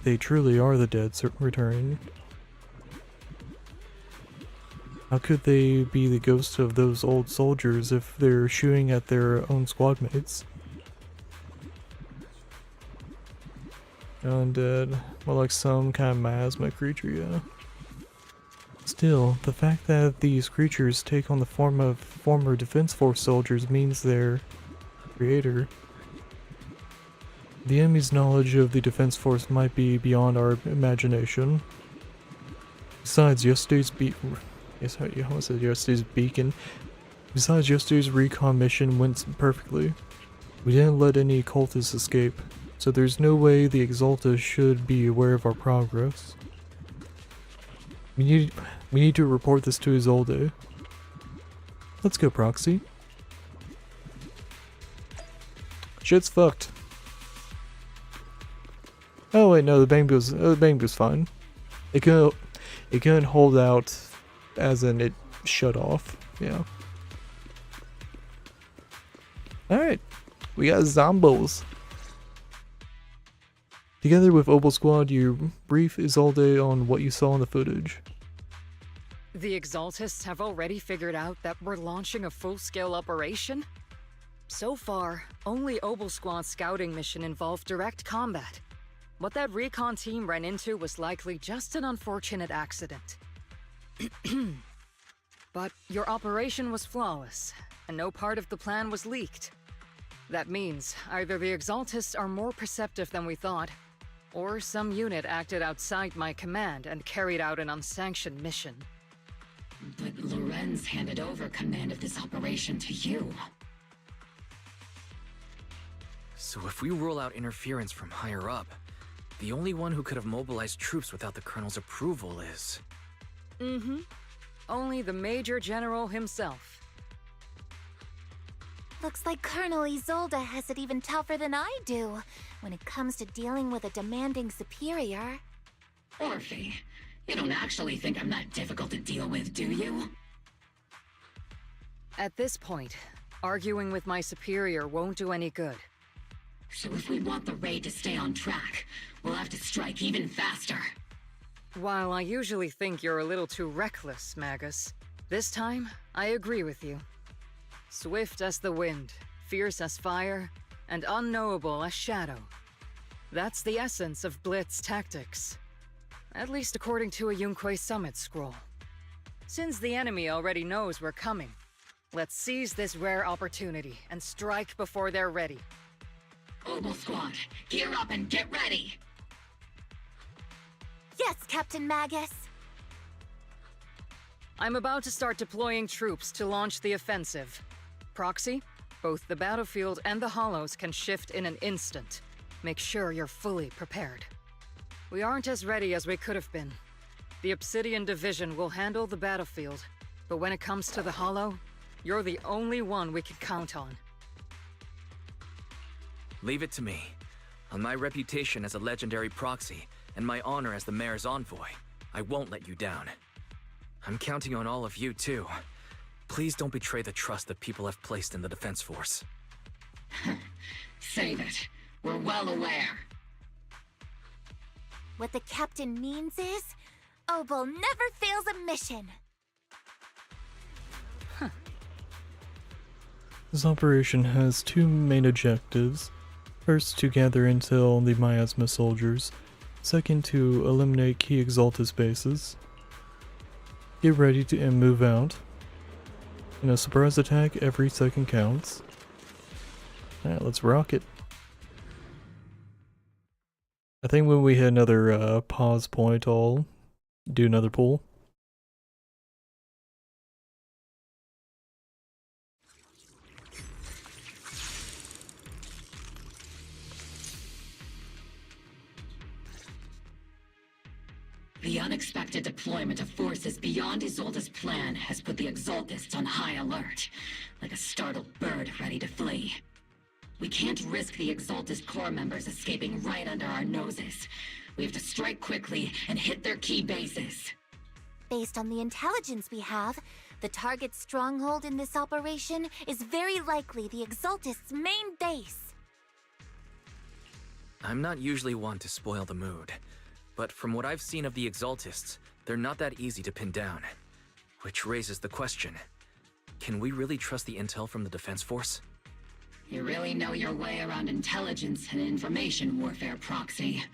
They truly are the dead returning. How could they be the ghosts of those old soldiers if they're shooting at their own squad mates? Undead. More like some kind of miasma creature, yeah. Still, the fact that these creatures take on the form of former Defense Force soldiers means their creator. The enemy's knowledge of the Defense Force might be beyond our imagination. Besides yesterday's beacon. Besides yesterday's recon mission went perfectly. We didn't let any cultists escape, so there's no way the Exalta should be aware of our progress. We need to report this to Isolde. Let's go, Proxy. Shit's fucked. Oh wait, no, the Bamboo's fine. It couldn't hold out, as in it shut off. Yeah. All right, we got zombos. Together with Obel Squad, you brief Isolde on what you saw in the footage. The Exaltists have already figured out that we're launching a full-scale operation? So far, only Obel Squad's scouting mission involved direct combat. What that recon team ran into was likely just an unfortunate accident. But your operation was flawless, and no part of the plan was leaked. That means either the Exaltists are more perceptive than we thought, or some unit acted outside my command and carried out an unsanctioned mission. But Lorenz handed over command of this operation to you. So if we rule out interference from higher up, the only one who could have mobilized troops without the Colonel's approval is... Only the Major General himself. Looks like Colonel Isolde has it even tougher than I do when it comes to dealing with a demanding superior. Orphe, you don't actually think I'm that difficult to deal with, do you? At this point, arguing with my superior won't do any good. So if we want the raid to stay on track, we'll have to strike even faster. While I usually think you're a little too reckless, Magus, this time, I agree with you. Swift as the wind, fierce as fire, and unknowable as shadow. That's the essence of Blitz tactics. At least according to a Yunque Summit scroll. Since the enemy already knows we're coming, let's seize this rare opportunity and strike before they're ready. Obel Squad, gear up and get ready! Yes, Captain Magus! I'm about to start deploying troops to launch the offensive. Proxy, both the battlefield and the hollows can shift in an instant. Make sure you're fully prepared. We aren't as ready as we could have been. The Obsidian Division will handle the battlefield, but when it comes to the hollow, you're the only one we can count on. Leave it to me. On my reputation as a legendary proxy, and my honor as the mayor's envoy, I won't let you down. I'm counting on all of you, too. Please don't betray the trust that people have placed in the Defense Force. Save it. We're well aware. What the captain means is, Obel never fails a mission. This operation has two main objectives. First, to gather intel on the miasma soldiers. Second, to eliminate key Exaltus bases. Get ready to move out. In a surprise attack, every second counts. Alright, let's rock it. I think when we hit another pause point, I'll do another pull. The unexpected deployment of forces beyond Isolde's plan has put the Exaltists on high alert, like a startled bird ready to flee. We can't risk the Exaltist Corps members escaping right under our noses. We have to strike quickly and hit their key bases. Based on the intelligence we have, the target stronghold in this operation is very likely the Exaltists' main base. I'm not usually one to spoil the mood, but from what I've seen of the Exaltists, they're not that easy to pin down. Which raises the question, can we really trust the intel from the Defense Force? You really know your way around intelligence and information warfare, Proxy.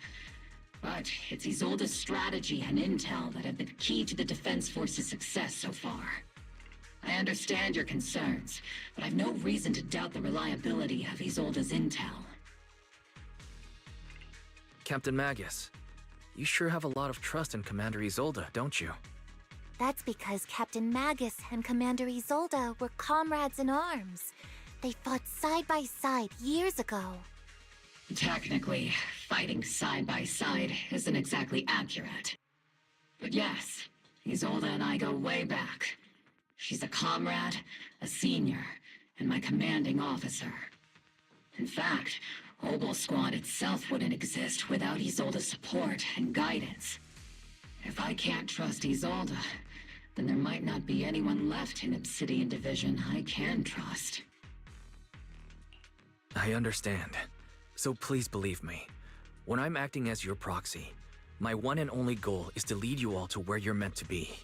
But it's Isolde's strategy and intel that have been key to the Defense Force's success so far. I understand your concerns, but I've no reason to doubt the reliability of Isolde's intel. Captain Magus, you sure have a lot of trust in Commander Isolde, don't you? That's because Captain Magus and Commander Isolde were comrades in arms. They fought side by side years ago. Technically, fighting side by side isn't exactly accurate. But yes, Isolde and I go way back. She's a comrade, a senior, and my commanding officer. In fact, Obel Squad itself wouldn't exist without Isolde's support and guidance. If I can't trust Isolde, then there might not be anyone left in Obsidian Division I can trust. I understand. So please believe me. When I'm acting as your proxy, my one and only goal is to lead you all to where you're meant to be.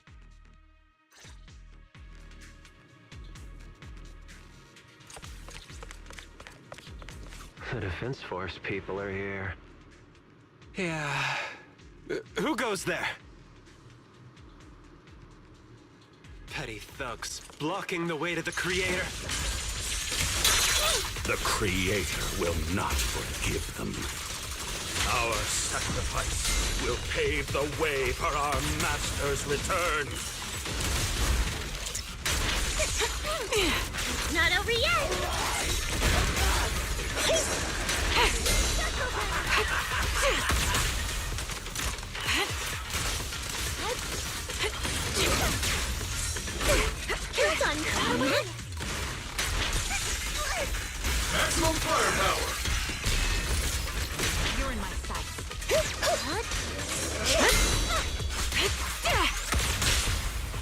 The Defense Force people are here. Yeah. Who goes there? Petty thugs, blocking the way to the Creator. The Creator will not forgive them. Our sacrifice will pave the way for our Master's return. It's not over yet! Hold on, Carmen. Maximum firepower! You're in my sights.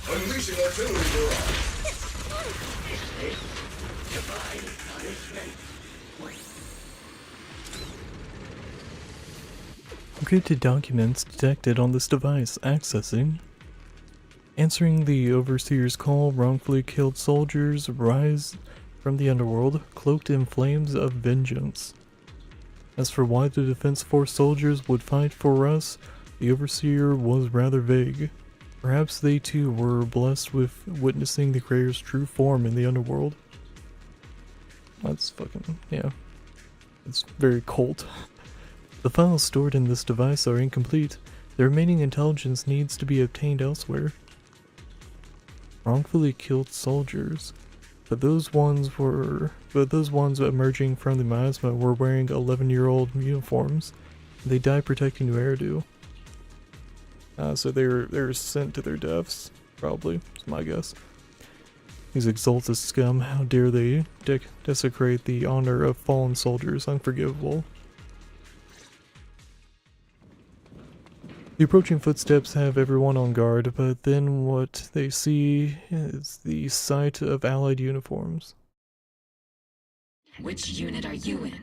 Unleashing artillery barrage. Divine punishment. Encrypted documents detected on this device. Accessing. Answering the Overseer's call, wrongfully killed soldiers rise from the underworld, cloaked in flames of vengeance. As for why the Defense Force soldiers would fight for us, the Overseer was rather vague. Perhaps they too were blessed with witnessing the Creator's true form in the underworld. That's fucking, yeah. It's very cult. The files stored in this device are incomplete. The remaining intelligence needs to be obtained elsewhere. Wrongfully killed soldiers. But those ones emerging from the miasma were wearing 11-year-old uniforms. They died protecting New Eridu. So they were sent to their deaths, probably, is my guess. These exalted scum, how dare they desecrate the honor of fallen soldiers, unforgivable. The approaching footsteps have everyone on guard, but then what they see is the sight of Allied uniforms. Which unit are you in?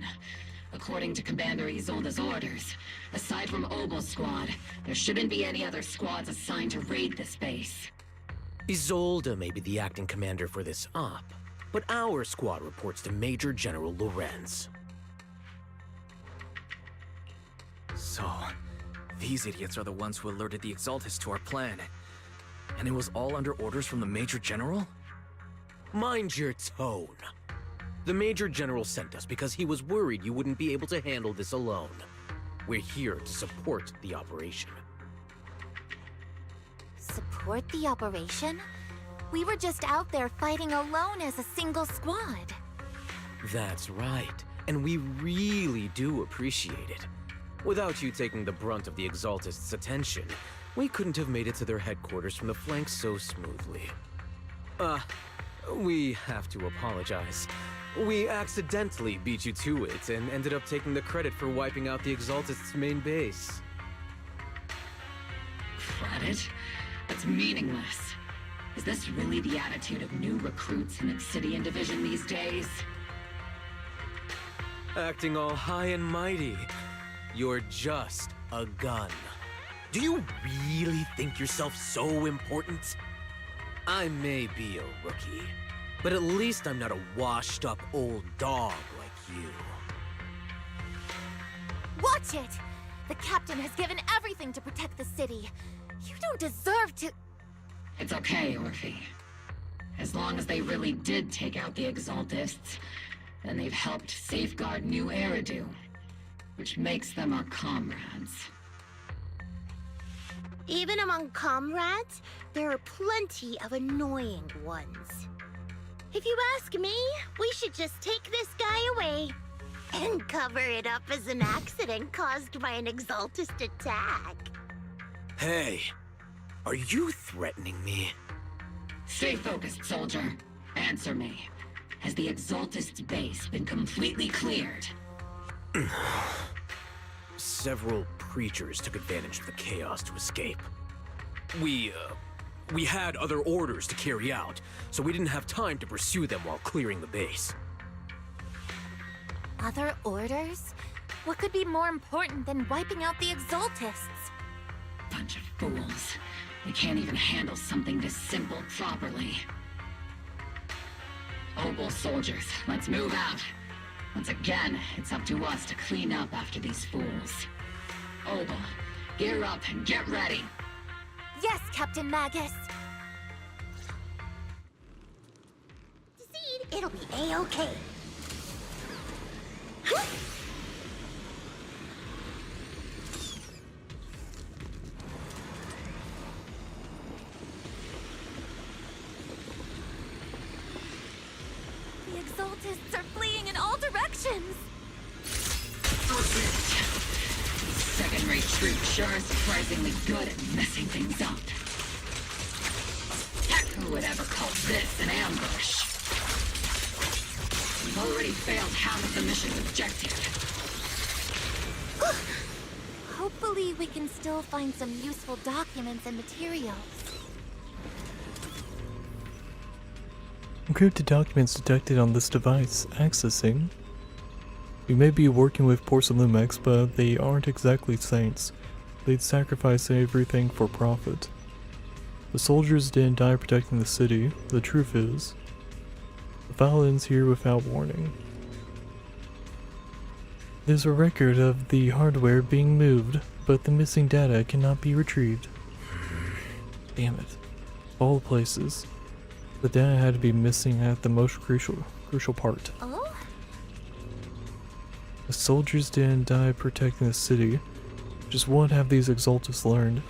According to Commander Isolde's orders, aside from Obel Squad, there shouldn't be any other squads assigned to raid this base. Isolde may be the acting commander for this op, but our squad reports to Major General Lorenz. So, these idiots are the ones who alerted the Exaltists to our plan. And it was all under orders from the Major General? Mind your tone. The Major General sent us because he was worried you wouldn't be able to handle this alone. We're here to support the operation. Support the operation? We were just out there fighting alone as a single squad. That's right, and we really do appreciate it. Without you taking the brunt of the Exaltists' attention, we couldn't have made it to their headquarters from the flank so smoothly. We have to apologize. We accidentally beat you to it and ended up taking the credit for wiping out the Exaltists' main base. Credit? That's meaningless. Is this really the attitude of new recruits in Obsidian Division these days? Acting all high and mighty. You're just a gun. Do you really think yourself so important? I may be a rookie, but at least I'm not a washed-up old dog like you. Watch it! The captain has given everything to protect the city. You don't deserve to... It's okay, Orphe. As long as they really did take out the Exaltists, then they've helped safeguard New Eridu, which makes them our comrades. Even among comrades, there are plenty of annoying ones. If you ask me, we should just take this guy away and cover it up as an accident caused by an Exaltist attack. Hey, are you threatening me? Stay focused, soldier. Answer me. Has the Exaltist's base been completely cleared? Several preachers took advantage of the chaos to escape. We had other orders to carry out, so we didn't have time to pursue them while clearing the base. Other orders? What could be more important than wiping out the Exaltists? Bunch of fools. They can't even handle something this simple properly. Obel soldiers, let's move out. Once again, it's up to us to clean up after these fools. Obel, gear up and get ready. Yes, Captain Magus. Seed, it'll be A-okay. The Exaltists are fleeing in all directions. Second-rate troop sure is surprisingly good at messing things up. Heck, who would ever call this an ambush? We've already failed half of the mission's objective. Hopefully we can still find some useful documents and materials. Encrypted documents detected on this device. Accessing. We may be working with Porcelumex, but they aren't exactly saints. They'd sacrifice everything for profit. The soldiers didn't die protecting the city. The truth is, the file ends here without warning. There's a record of the hardware being moved, but the missing data cannot be retrieved. Damn it. Of all places, the data had to be missing at the most crucial part. Oh? The soldiers didn't die protecting the city. Just what have these Exaltists learned?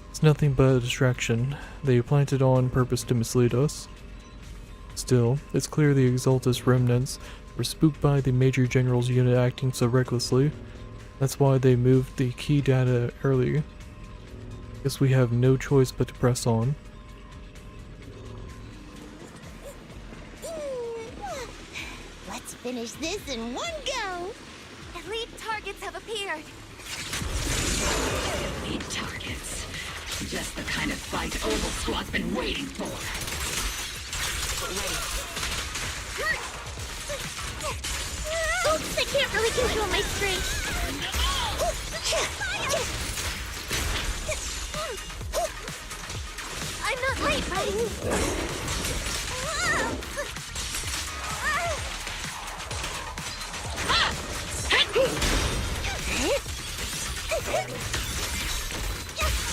It's nothing but a distraction. They planted on purpose to mislead us. Still, it's clear the Exaltist remnants were spooked by the Major General's unit acting so recklessly. That's why they moved the key data early. Guess we have no choice but to press on. Let's finish this in one go. Elite targets have appeared. Elite targets. Just the kind of fight Obel Squad's been waiting for. But wait. Oops, I can't really control my strength. I'm not late, right?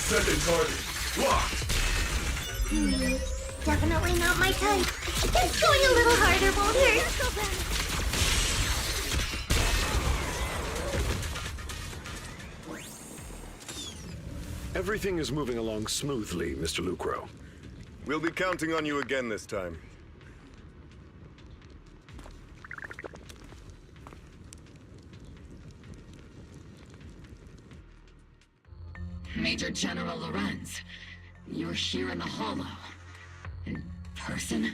Second target, locked! Definitely not my type. It's going a little harder, won't hurt. Everything is moving along smoothly, Mr. Lucro. We'll be counting on you again this time. Major General Lorenz, you're here in the Hollow. In person?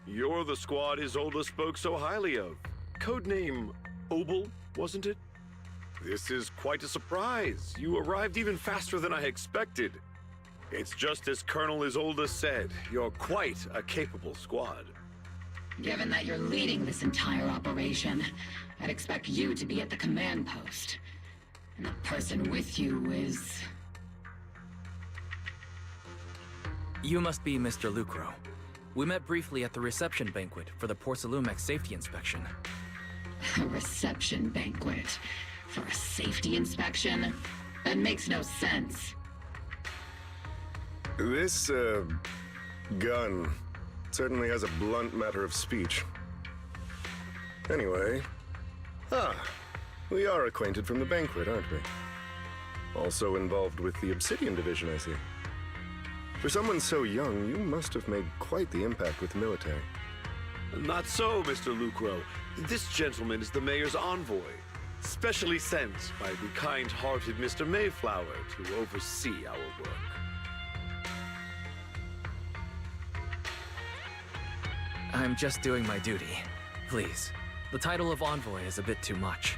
You're the squad Isolde spoke so highly of. Codename Obel, wasn't it? This is quite a surprise. You arrived even faster than I expected. It's just as Colonel Isolde said, you're quite a capable squad. Given that you're leading this entire operation, I'd expect you to be at the command post. And the person with you is... You must be Mr. Lucro. We met briefly at the reception banquet for the Porcelumex safety inspection. A reception banquet? For a safety inspection? That makes no sense. This, gun certainly has a blunt matter of speech. Anyway, we are acquainted from the banquet, aren't we? Also involved with the Obsidian Division, I see. For someone so young, you must have made quite the impact with the military. Not so, Mr. Lucro. This gentleman is the mayor's envoy, specially sent by the kind-hearted Mr. Mayflower to oversee our work. I'm just doing my duty. Please. The title of envoy is a bit too much.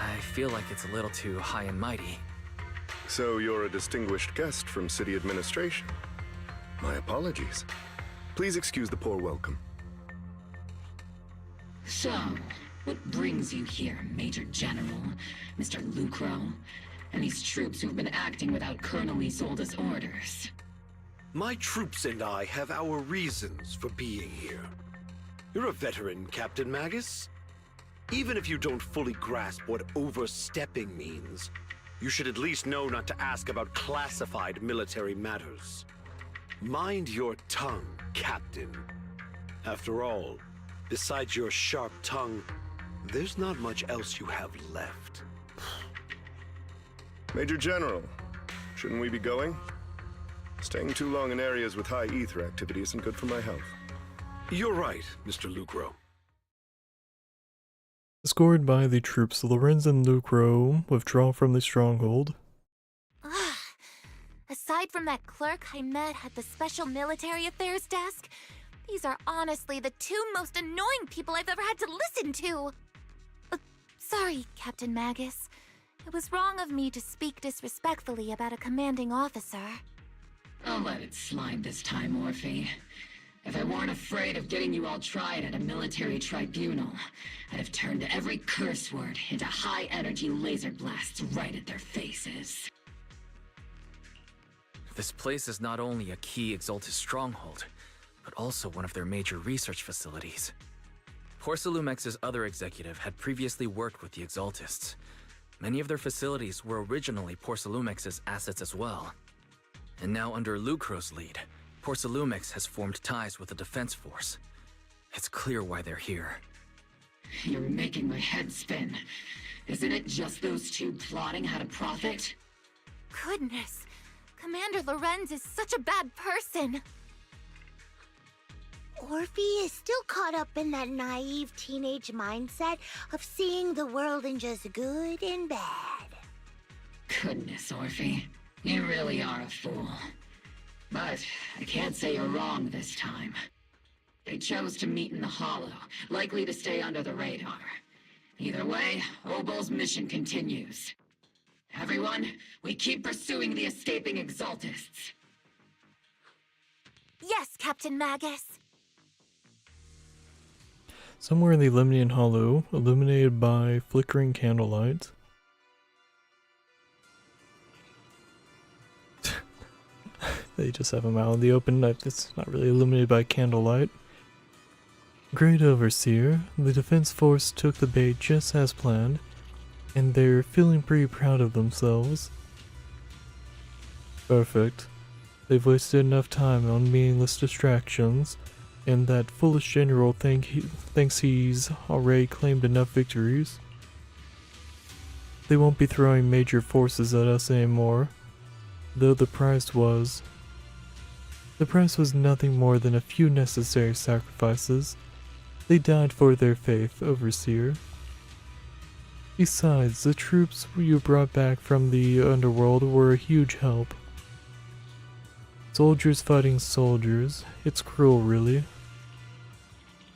I feel like it's a little too high and mighty. So you're a distinguished guest from city administration. My apologies. Please excuse the poor welcome. So, What brings you here, Major General, Mr. Lucro? And these troops who've been acting without Colonel Isolde's orders? My troops and I have our reasons for being here. You're a veteran, Captain Magus. Even if you don't fully grasp what overstepping means, you should at least know not to ask about classified military matters. Mind your tongue, Captain. After all, besides your sharp tongue, there's not much else you have left. Major General, shouldn't we be going? Staying too long in areas with high ether activity isn't good for my health. You're right, Mr. Lucro. Escorted by the troops, Lorenz and Lucro withdraw from the stronghold. Ugh. Aside from that clerk I met at the Special Military Affairs desk, these are honestly the two most annoying people I've ever had to listen to. Sorry, Captain Magus. It was wrong of me to speak disrespectfully about a commanding officer. I'll let it slide this time, Orphe. If I weren't afraid of getting you all tried at a military tribunal, I'd have turned every curse word into high-energy laser blasts right at their faces. This place is not only a key Exaltus stronghold, but also one of their major research facilities. Porcelumex's other executive had previously worked with the Exaltists. Many of their facilities were originally Porcelumex's assets as well. And now under Lucro's lead, Porcelumex has formed ties with the defense force. It's clear why they're here. You're making my head spin. Isn't it just those two plotting how to profit? Goodness, Commander Lorenz is such a bad person. Orphe is still caught up in that naive teenage mindset of seeing the world in just good and bad. Goodness, Orphe. You really are a fool. But I can't say you're wrong this time. They chose to meet in the Hollow, likely to stay under the radar. Either way, Obol's mission continues. Everyone, we keep pursuing the escaping Exaltists. Yes, Captain Magus. Somewhere in the Lemnian Hollow, illuminated by flickering candlelight. They just have them out in the open. It's not really illuminated by candlelight. Great Overseer, the defense force took the bait just as planned, and they're feeling pretty proud of themselves. Perfect. They've wasted enough time on meaningless distractions, and that foolish general thinks he's already claimed enough victories. They won't be throwing major forces at us anymore, though the price was nothing more than a few necessary sacrifices. They died for their faith, Overseer. Besides, the troops you brought back from the underworld were a huge help. Soldiers fighting soldiers, it's cruel really.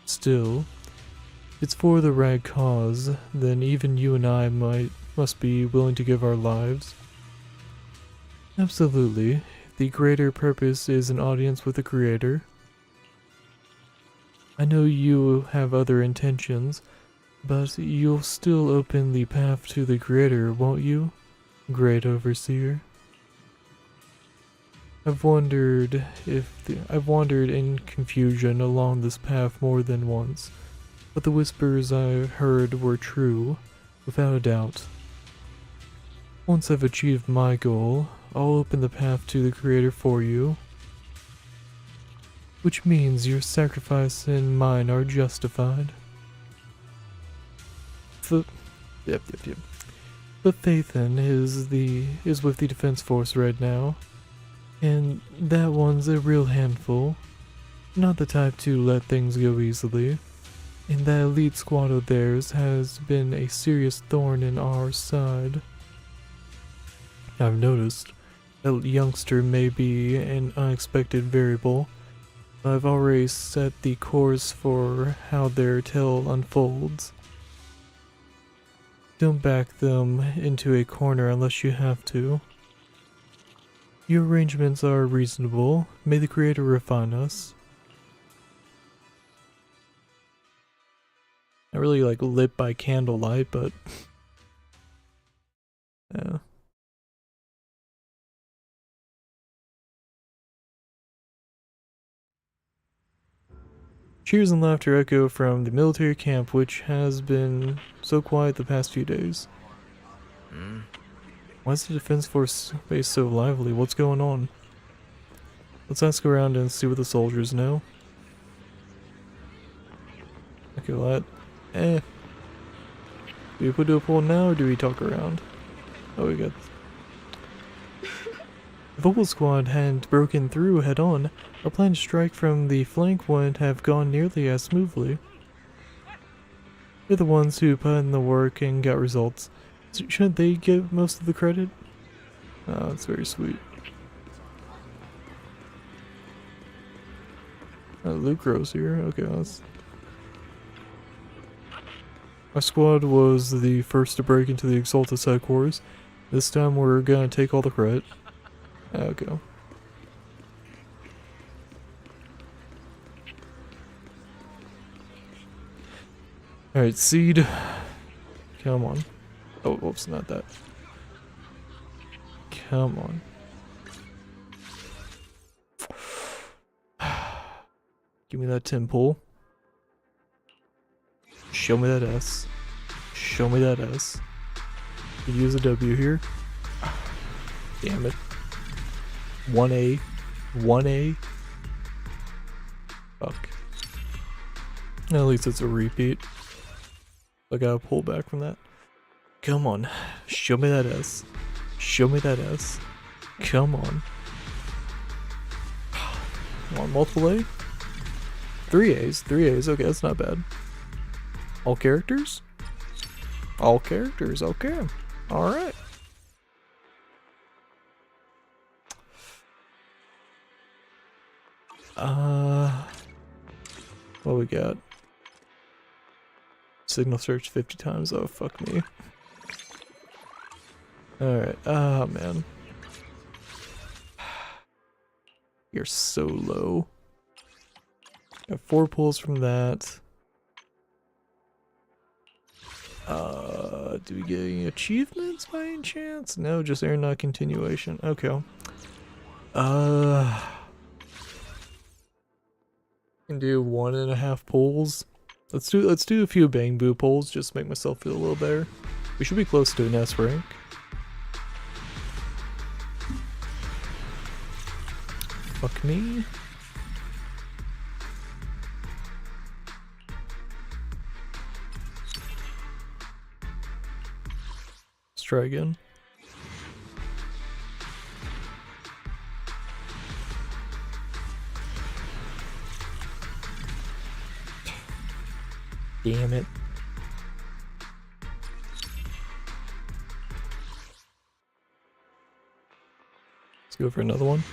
Still, if it's for the right cause, then even you and I must be willing to give our lives. Absolutely. The greater purpose is an audience with the Creator. I know you have other intentions, but you'll still open the path to the Creator, won't you, Great Overseer? I've wandered in confusion along this path more than once, but the whispers I heard were true, without a doubt. Once I've achieved my goal, I'll open the path to the Creator for you. Which means your sacrifice and mine are justified. But Phaethon is with the defense force right now, and that one's a real handful. Not the type to let things go easily. And that elite squad of theirs has been a serious thorn in our side. I've noticed that youngster may be an unexpected variable. I've already set the course for how their tale unfolds. Don't back them into a corner unless you have to. Your arrangements are reasonable. May the Creator refine us. Not really like lit by candlelight, but yeah. Cheers and laughter echo from the military camp, which has been so quiet the past few days. Why is the defense force base so lively? What's going on? Let's ask around and see what the soldiers know. Okay, well do we put to a poll now or do we talk around? Oh, we got... If Opal Squad hadn't broken through head on, our planned strike from the flank wouldn't have gone nearly as smoothly. They're the ones who put in the work and got results. Shouldn't they get most of the credit? Oh, that's very sweet. Luke Rose here. Okay, let's... Our squad was the first to break into the Exaltus headquarters. This time we're gonna take all the credit. Okay. Alright, seed. Come on. Oh, whoops, not that. Come on. Give me that 10 pull. Show me that S. Show me that S. Could use a W here. Damn it. 1A. 1A. Fuck. At least it's a repeat. I gotta pull back from that. Come on. Show me that S. Show me that S. Come on. Come on, multiple A? 3 A's. 3 A's. Okay, that's not bad. All characters? All characters. Okay. Alright. What we got? Signal search 50 times. Oh, fuck me. Alright. Ah, man. You're so low. Got 4 pulls from that. Do we get any achievements by any chance? No, just aeronaut continuation. Okay. Can do 1.5 pulls. Let's do a few bang boo pulls just to make myself feel a little better. We should be close to an S rank. Fuck me. Let's try again. Damn it. Let's go for another one.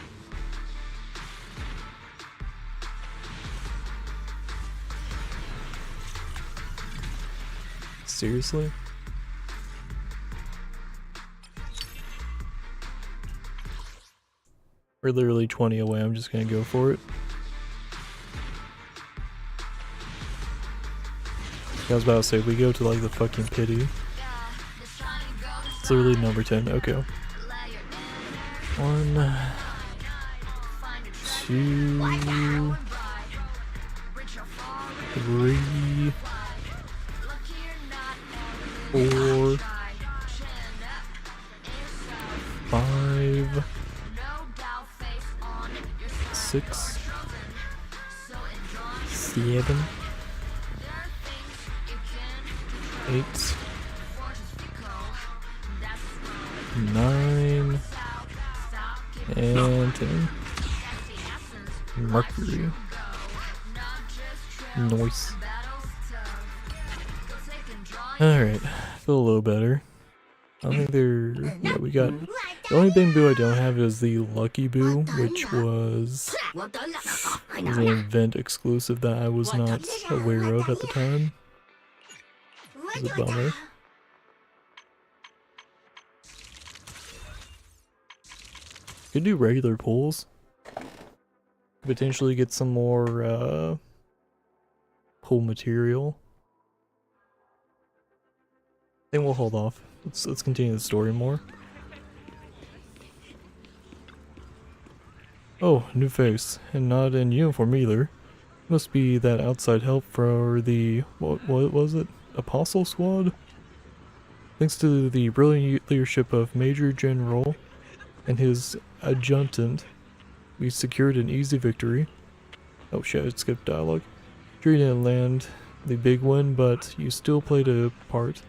Seriously? We're literally 20 away, I'm just gonna go for it. I was about to say, we go to like the fucking pity. It's literally number 10, okay. 1, 2, 3, 4, 5, 6, 7, 8, 9, and 10. Mercury. Noise. Alright, feel a little better. I don't think they're... yeah, we got... The only Bang Boo I don't have is the Lucky Boo, which was an event exclusive that I was not aware of at the time. It was a bummer. Could do regular pulls. Potentially get some more pull material. think we'll hold off. Let's continue the story more. Oh, new face, and not in uniform either. Must be that outside help for the what was it? Apostle Squad? Thanks to the brilliant leadership of Major General and his adjutant, we secured an easy victory. Oh shit, it skipped dialogue. Sure, you didn't land the big one, but you still played a part.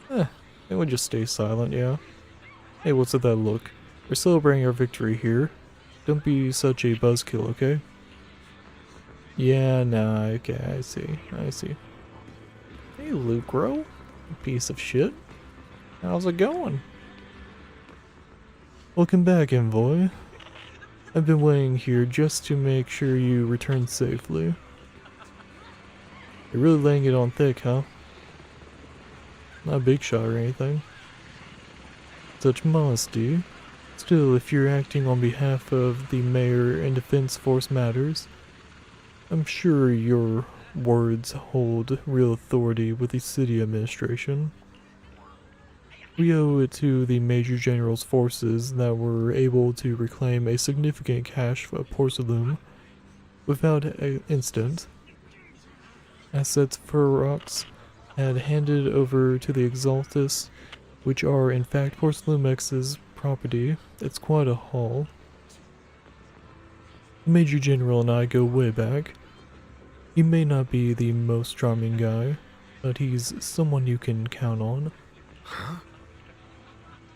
I would just stay silent, yeah. Hey, what's with that look? We're celebrating our victory here. Don't be such a buzzkill, okay? Yeah, nah, okay, I see. Hey, Lucro, piece of shit. How's it going? Welcome back, Envoy. I've been waiting here just to make sure you return safely. You're really laying it on thick, huh? Not a big shot or anything. Such modesty. Still, if you're acting on behalf of the mayor and defense force matters, I'm sure your words hold real authority with the city administration. We owe it to the Major General's forces that were able to reclaim a significant cache of porcelain without incident. Assets Ferox had handed over to the Exaltus, which are in fact Porcelain X's property. It's quite a haul. Major General and I go way back. He may not be the most charming guy, but he's someone you can count on. Huh?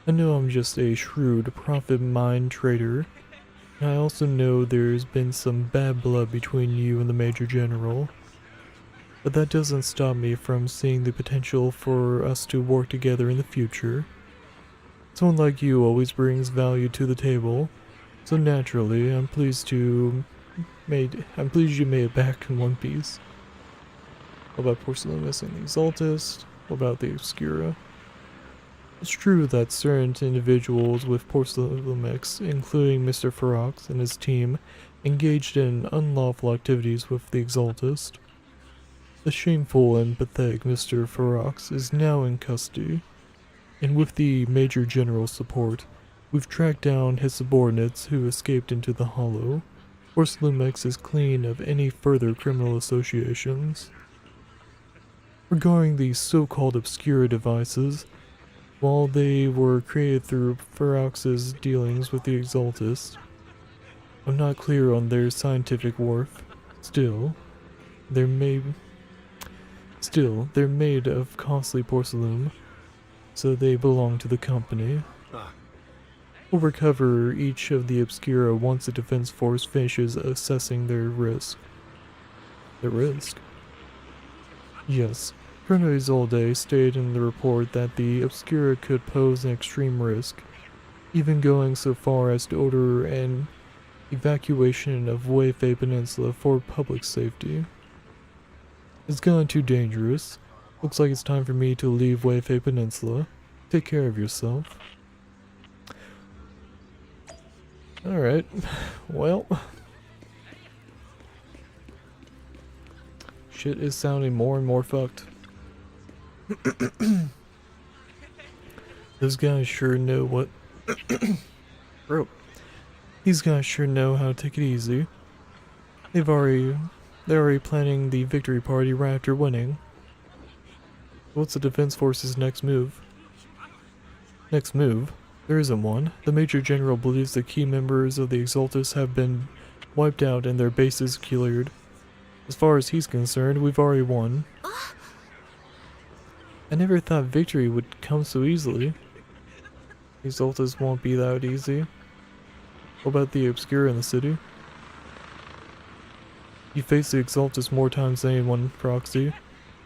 I know I'm just a shrewd profit mind trader, and I also know there's been some bad blood between you and the Major General. But that doesn't stop me from seeing the potential for us to work together in the future. Someone like you always brings value to the table, so naturally I'm pleased you made it back in one piece. What about Porcelain missing the Exaltist? What about the Obscura? It's true that certain individuals with Porcelain Mix, including Mr. Ferox and his team, engaged in unlawful activities with the Exaltist. The shameful and pathetic Mr. Ferox is now in custody, and with the Major General's support, we've tracked down his subordinates who escaped into the Hollow. Porcelain X is clean of any further criminal associations. Regarding the so-called Obscura devices, while they were created through Ferox's dealings with the Exaltist, I'm not clear on their scientific worth. Still, they're made of costly porcelain, so they belong to the company. We'll recover each of the Obscura once the defense force finishes assessing their risk. The risk? Yes. Colonel Isolde stated in the report that the Obscura could pose an extreme risk, even going so far as to order an evacuation of Weifei Peninsula for public safety. It's gotten too dangerous. Looks like it's time for me to leave Weifei Peninsula. Take care of yourself. Alright, well. Shit is sounding more and more fucked. Those guys sure know what. Bro. These guys sure know how to take it easy. They're already planning the victory party right after winning. What's the defense force's next move? Next move? There isn't one. The Major General believes the key members of the Exaltus have been wiped out and their bases cleared. As far as he's concerned, we've already won. I never thought victory would come so easily. The Exaltus won't be that easy. What about the Obscura in the city? You face the Exaltus more times than anyone, Proxy.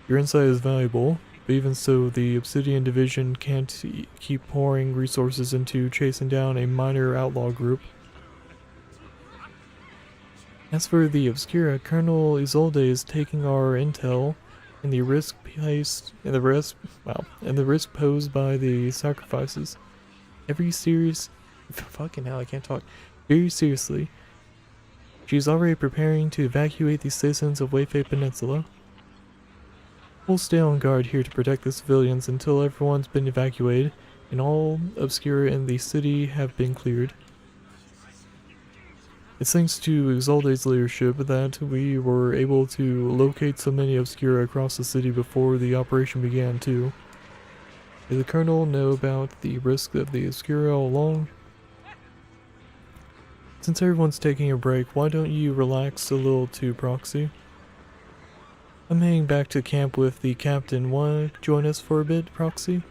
Your insight is valuable, but even so, the Obsidian Division can't keep pouring resources into chasing down a minor outlaw group. As for the Obscura, Colonel Isolde is taking our intel and the risk posed by the sacrifices. Very seriously. She's already preparing to evacuate the citizens of Weifei Peninsula. We'll stay on guard here to protect the civilians until everyone's been evacuated and all Obscura in the city have been cleared. It's thanks to Exalte's leadership that we were able to locate so many Obscura across the city before the operation began too. Did the Colonel know about the risk of the Obscura all along? Since everyone's taking a break, why don't you relax a little too, Proxy? I'm heading back to camp with the captain. Wanna join us for a bit, Proxy?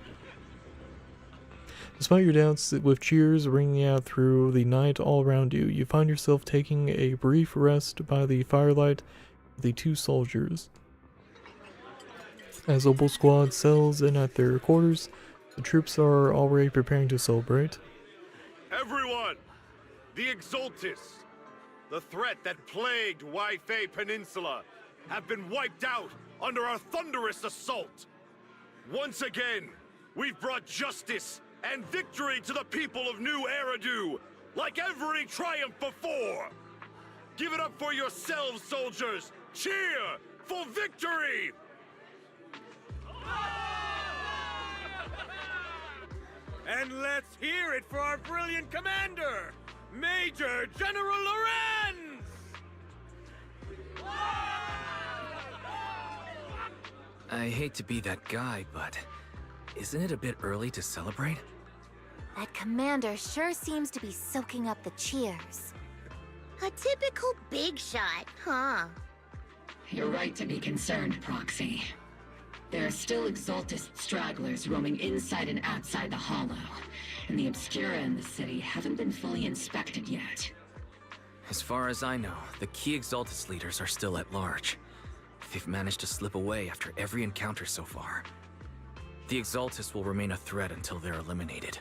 Despite your doubts, with cheers ringing out through the night all around you, you find yourself taking a brief rest by the firelight of the two soldiers. As Opal Squad settles in at their quarters, the troops are already preparing to celebrate. Everyone! The Exaltis, the threat that plagued Waifei Peninsula, have been wiped out under our thunderous assault. Once again, we've brought justice and victory to the people of New Eridu, like every triumph before. Give it up for yourselves, soldiers! Cheer for victory! And let's hear it for our brilliant commander, Major General Lorenz! I hate to be that guy, but isn't it a bit early to celebrate? That commander sure seems to be soaking up the cheers. A typical big shot, huh? You're right to be concerned, Proxy. There are still Exaltist stragglers roaming inside and outside the Hollow, and the Obscura in the city haven't been fully inspected yet. As far as I know, the key Exaltus leaders are still at large. They've managed to slip away after every encounter so far. The Exaltus will remain a threat until they're eliminated.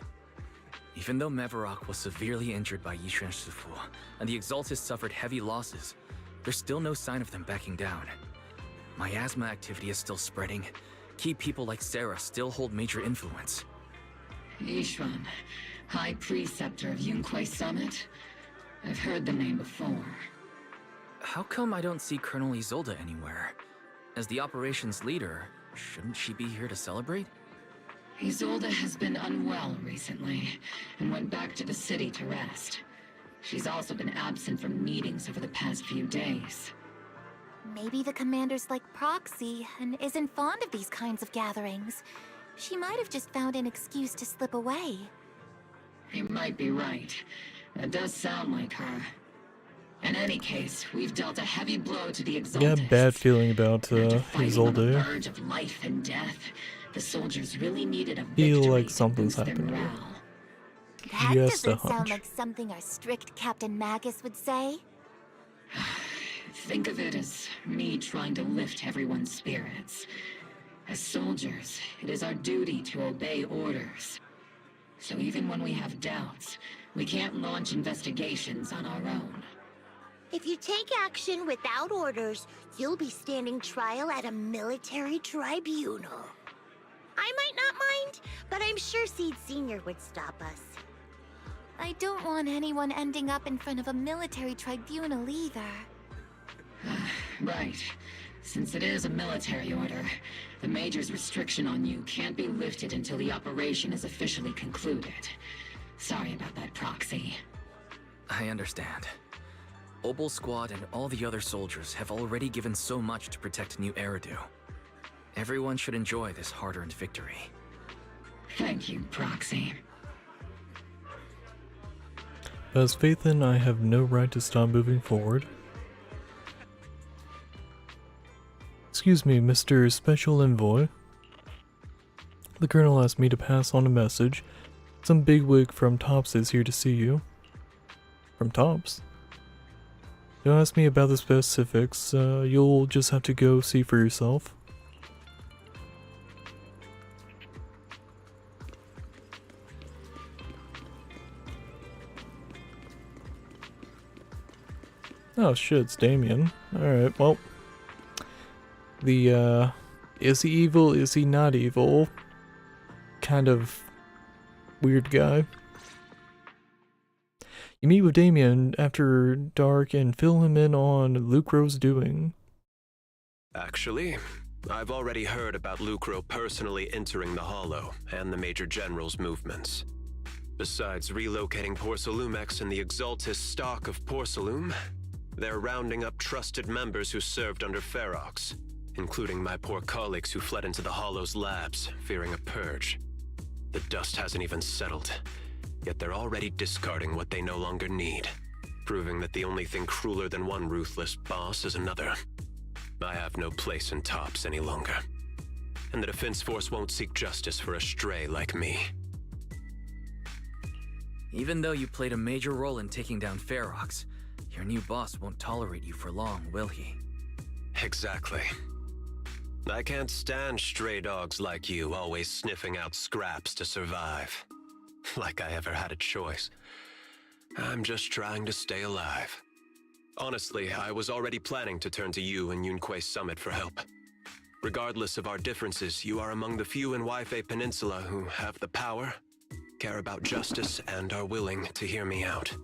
Even though Mevarok was severely injured by Yishuan Shifu, and the Exaltus suffered heavy losses, there's still no sign of them backing down. Miasma activity is still spreading. Key people like Sarah still hold major influence. Yishuan, High Preceptor of Yunquai Summit? I've heard the name before. How come I don't see Colonel Isolde anywhere? As the operations leader, shouldn't she be here to celebrate? Isolde has been unwell recently, and went back to the city to rest. She's also been absent from meetings over the past few days. Maybe the commander's like Proxy and isn't fond of these kinds of gatherings. She might have just found an excuse to slip away. You might be right. That does sound like her. In any case, we've dealt a heavy blow to the Exalted. I got a bad feeling about Isolde. On the verge of life and death, the soldiers really needed a Feel victory like to something's boost their happening. morale. That Just a doesn't sound hunch. like something our strict Captain Magus would say. Think of it as me trying to lift everyone's spirits. As soldiers, it is our duty to obey orders. So even when we have doubts, we can't launch investigations on our own. If you take action without orders, you'll be standing trial at a military tribunal. I might not mind, but I'm sure Seed Sr. would stop us. I don't want anyone ending up in front of a military tribunal either. Right. Since it is a military order, the Major's restriction on you can't be lifted until the operation is officially concluded. Sorry about that, Proxy. I understand. Opal Squad and all the other soldiers have already given so much to protect New Eridu. Everyone should enjoy this hard-earned victory. Thank you, Proxy. As Phaethon, I have no right to stop moving forward. Excuse me, Mr. Special Envoy. The Colonel asked me to pass on a message. Some bigwig from Tops is here to see you. From Tops? Don't ask me about the specifics, you'll just have to go see for yourself. Oh shit, it's Damien. Alright, well. The, is he evil, is he not evil? Kind of weird guy. You meet with Damien after dark and fill him in on Luke Rowe's doing. Actually, I've already heard about Lucro personally entering the Hollow and the Major General's movements. Besides relocating Porcelumex and the Exaltus stock of Porcelume, they're rounding up trusted members who served under Ferox, including my poor colleagues who fled into the Hollow's labs, fearing a purge. The dust hasn't even settled, yet they're already discarding what they no longer need, proving that the only thing crueler than one ruthless boss is another. I have no place in Tops any longer, and the Defense Force won't seek justice for a stray like me. Even though you played a major role in taking down Ferox, your new boss won't tolerate you for long, will he? Exactly. I can't stand stray dogs like you always sniffing out scraps to survive. Like I ever had a choice. I'm just trying to stay alive. Honestly, I was already planning to turn to you and Yunquei Summit for help. Regardless of our differences, you are among the few in Waifei Peninsula who have the power, care about justice, and are willing to hear me out.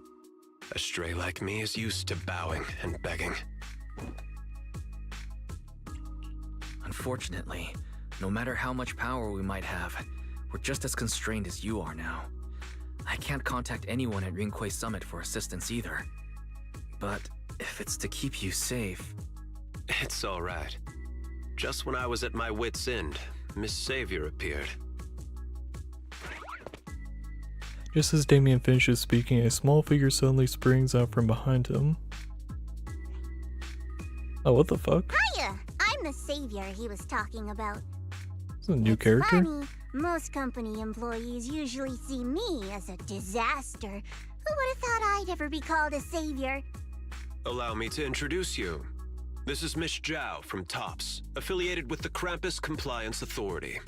A stray like me is used to bowing and begging. Unfortunately, no matter how much power we might have, we're just as constrained as you are now. I can't contact anyone at Yunquei Summit for assistance either. But if it's to keep you safe... It's all right. Just when I was at my wit's end, Miss Savior appeared. Just as Damien finishes speaking, a small figure suddenly springs out from behind him. Oh, what the fuck? Hiya! I'm the savior he was talking about. It's a new character? Funny, most company employees usually see me as a disaster. Who would have thought I'd ever be called a savior? Allow me to introduce you. This is Miss Zhao from Tops, affiliated with the Krampus Compliance Authority.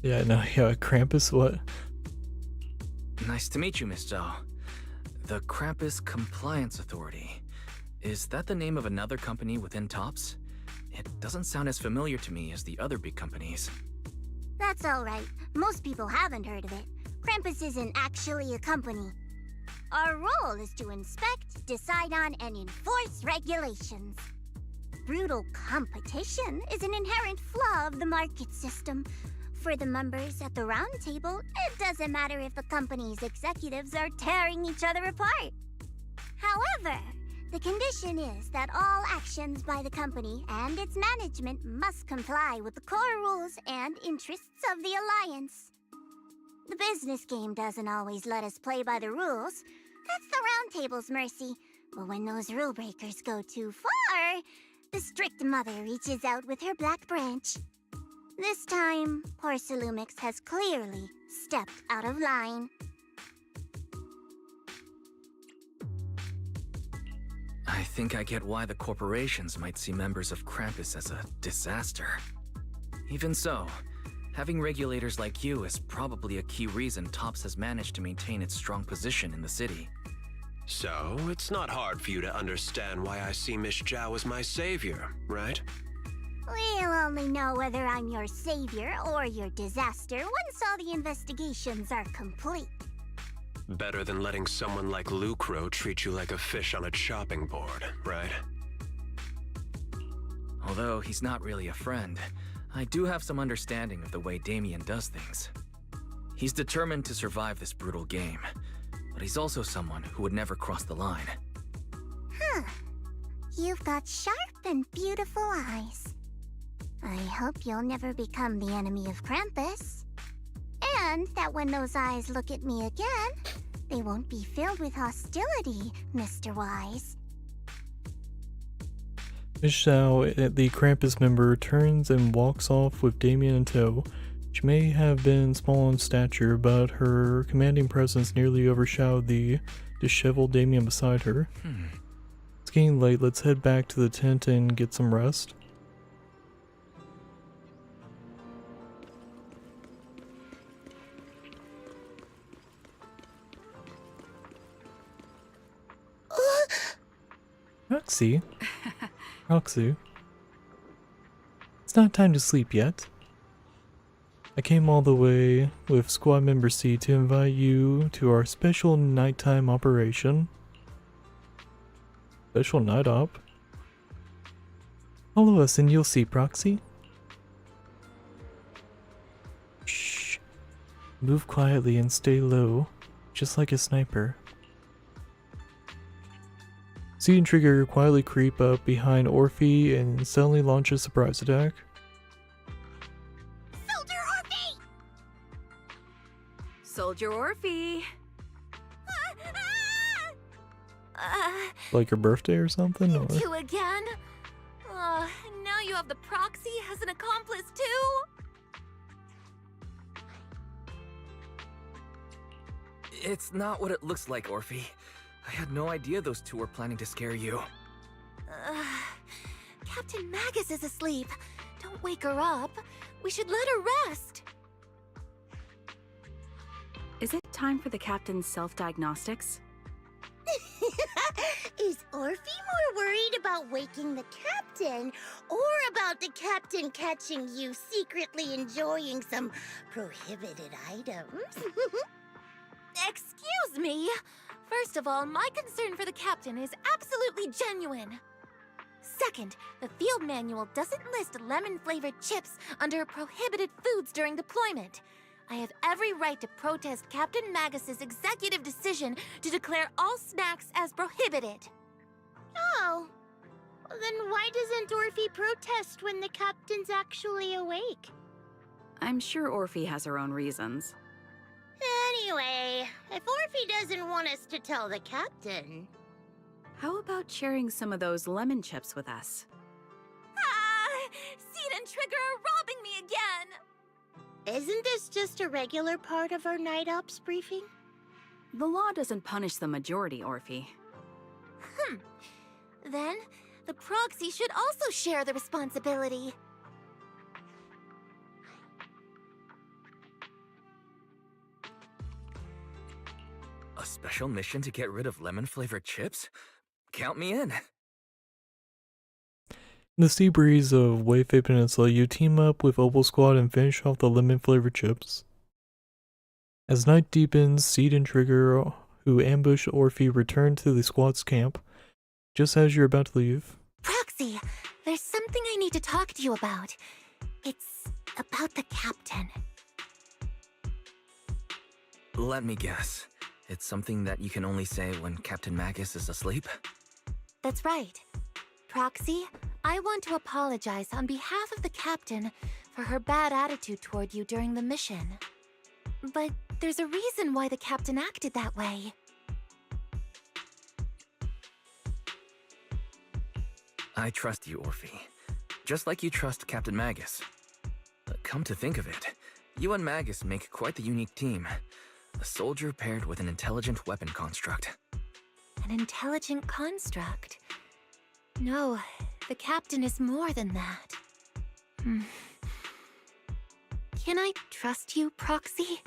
Yeah, no, yeah, Krampus, what? Nice to meet you, Miss Zhao. The Krampus Compliance Authority. Is that the name of another company within Tops? It doesn't sound as familiar to me as the other big companies. That's alright. Most people haven't heard of it. Krampus isn't actually a company. Our role is to inspect, decide on, and enforce regulations. Brutal competition is an inherent flaw of the market system. For the members at the round table, it doesn't matter if the company's executives are tearing each other apart. However, the condition is that all actions by the company and its management must comply with the core rules and interests of the Alliance. The business game doesn't always let us play by the rules. That's the round table's mercy. But when those rule breakers go too far, the strict mother reaches out with her black branch. This time, Porcelumix has clearly stepped out of line. I think I get why the corporations might see members of Krampus as a disaster. Even so, having regulators like you is probably a key reason Tops has managed to maintain its strong position in the city. So, it's not hard for you to understand why I see Miss Zhao as my savior, right? We'll only know whether I'm your savior or your disaster once all the investigations are complete. Better than letting someone like Lucro treat you like a fish on a chopping board, right? Although he's not really a friend, I do have some understanding of the way Damien does things. He's determined to survive this brutal game, but he's also someone who would never cross the line. Huh. You've got sharp and beautiful eyes. I hope you'll never become the enemy of Krampus. And that when those eyes look at me again, they won't be filled with hostility, Mr. Wise. Miss Zhao, the Krampus member, turns and walks off with Damien in tow. She may have been small in stature, but her commanding presence nearly overshadowed the disheveled Damien beside her. It's getting late, let's head back to the tent and get some rest. Roxy? Roxy? It's not time to sleep yet. I came all the way with Squad Member C to invite you to our special nighttime operation. Special night op? Follow us and you'll see, Proxy. Shh. Move quietly and stay low, just like a sniper. Seed and Trigger quietly creep up behind Orphe and suddenly launch a surprise attack. Soldier Orphe! Soldier Orphe! Like your birthday or something? Or? You again? Now you have the proxy as an accomplice too? It's not what it looks like, Orphe. I had no idea those two were planning to scare you. Captain Magus is asleep. Don't wake her up. We should let her rest. Is it time for the captain's self-diagnostics? Is Orphe more worried about waking the captain, or about the captain catching you secretly enjoying some prohibited items? Excuse me. First of all, my concern for the captain is absolutely genuine. Second, the field manual doesn't list lemon-flavored chips under prohibited foods during deployment. I have every right to protest Captain Magus's executive decision to declare all snacks as prohibited. Oh. Well, then why doesn't Orphe protest when the captain's actually awake? I'm sure Orphe has her own reasons. Anyway, if Orphe doesn't want us to tell the captain... How about sharing some of those lemon chips with us? Seed and Trigger are robbing me again! Isn't this just a regular part of our night ops briefing? The law doesn't punish the majority, Orphe. Then, the proxy should also share the responsibility. A special mission to get rid of lemon-flavored chips? Count me in. In the sea breeze of Wayfay Peninsula, you team up with Opal Squad and finish off the lemon-flavored chips. As night deepens, Seed and Trigger, who ambush Orphe, return to the squad's camp, just as you're about to leave. Proxy, there's something I need to talk to you about. It's about the captain. Let me guess. It's something that you can only say when Captain Magus is asleep? That's right. Proxy, I want to apologize on behalf of the captain for her bad attitude toward you during the mission. But there's a reason why the captain acted that way. I trust you, Orphe. Just like you trust Captain Magus. Come to think of it, you and Magus make quite the unique team. A soldier paired with an intelligent weapon construct. An intelligent construct? No, the captain is more than that. Can I trust you, Proxy?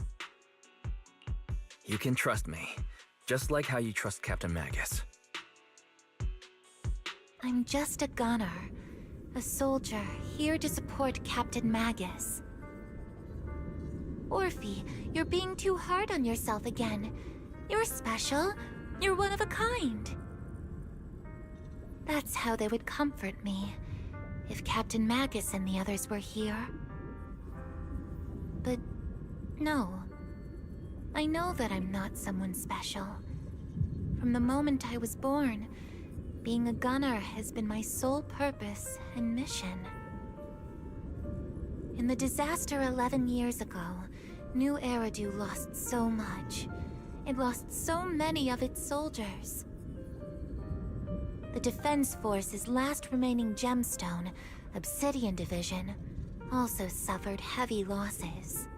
You can trust me, just like how you trust Captain Magus. I'm just a gunner, a soldier here to support Captain Magus. Orphe, you're being too hard on yourself again. You're special. You're one of a kind. That's how they would comfort me, if Captain Magus and the others were here. But no. I know that I'm not someone special. From the moment I was born, being a gunner has been my sole purpose and mission. In the disaster 11 years ago, New Eridu lost so much. It lost so many of its soldiers. The Defense Force's last remaining gemstone, Obsidian Division, also suffered heavy losses.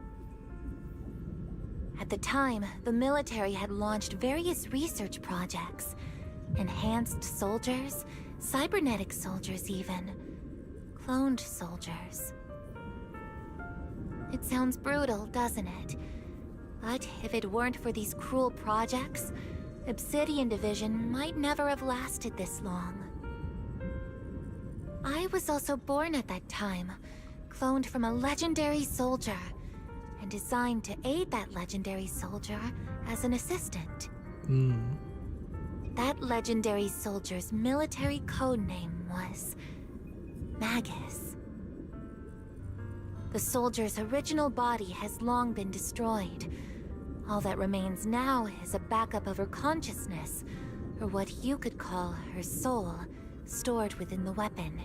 At the time, the military had launched various research projects. Enhanced soldiers, cybernetic soldiers even, cloned soldiers. It sounds brutal, doesn't it? But if it weren't for these cruel projects, Obsidian Division might never have lasted this long. I was also born at that time, cloned from a legendary soldier, and designed to aid that legendary soldier as an assistant. That legendary soldier's military code name was Magus. The soldier's original body has long been destroyed. All that remains now is a backup of her consciousness, or what you could call her soul, stored within the weapon.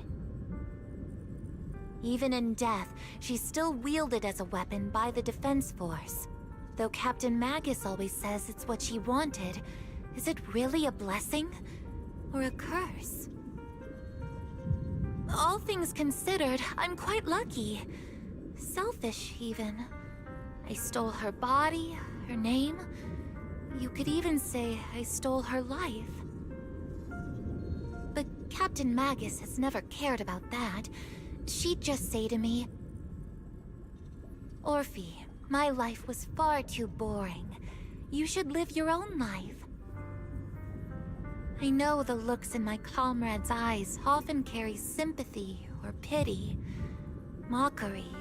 Even in death, she's still wielded as a weapon by the Defense Force. Though Captain Magus always says it's what she wanted, is it really a blessing or a curse? All things considered, I'm quite lucky. Selfish, even. I stole her body, her name. You could even say I stole her life. But Captain Magus has never cared about that. She'd just say to me, "Orphe, my life was far too boring. You should live your own life." I know the looks in my comrade's eyes often carry sympathy or pity, mockery,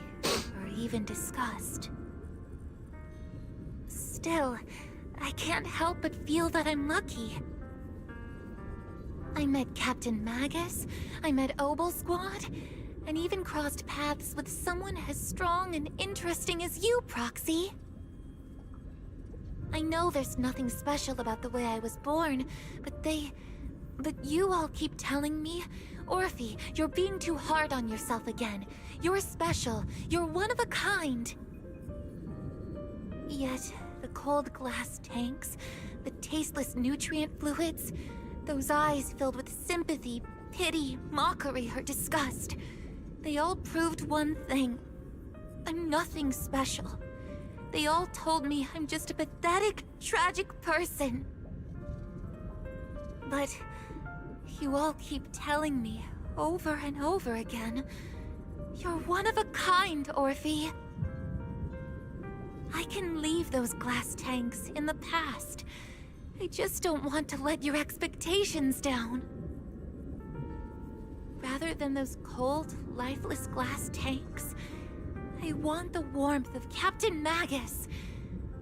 or even disgust. Still, I can't help but feel that I'm lucky. I met Captain Magus, I met Obel Squad, and even crossed paths with someone as strong and interesting as you, Proxy. I know there's nothing special about the way I was born, but you all keep telling me, "Orphe, you're being too hard on yourself again. You're special. You're one of a kind." Yet, the cold glass tanks, the tasteless nutrient fluids, those eyes filled with sympathy, pity, mockery, or disgust, they all proved one thing. I'm nothing special. They all told me I'm just a pathetic, tragic person. But you all keep telling me over and over again, "You're one of a kind, Orphe." I can leave those glass tanks in the past. I just don't want to let your expectations down. Rather than those cold, lifeless glass tanks, I want the warmth of Captain Magus.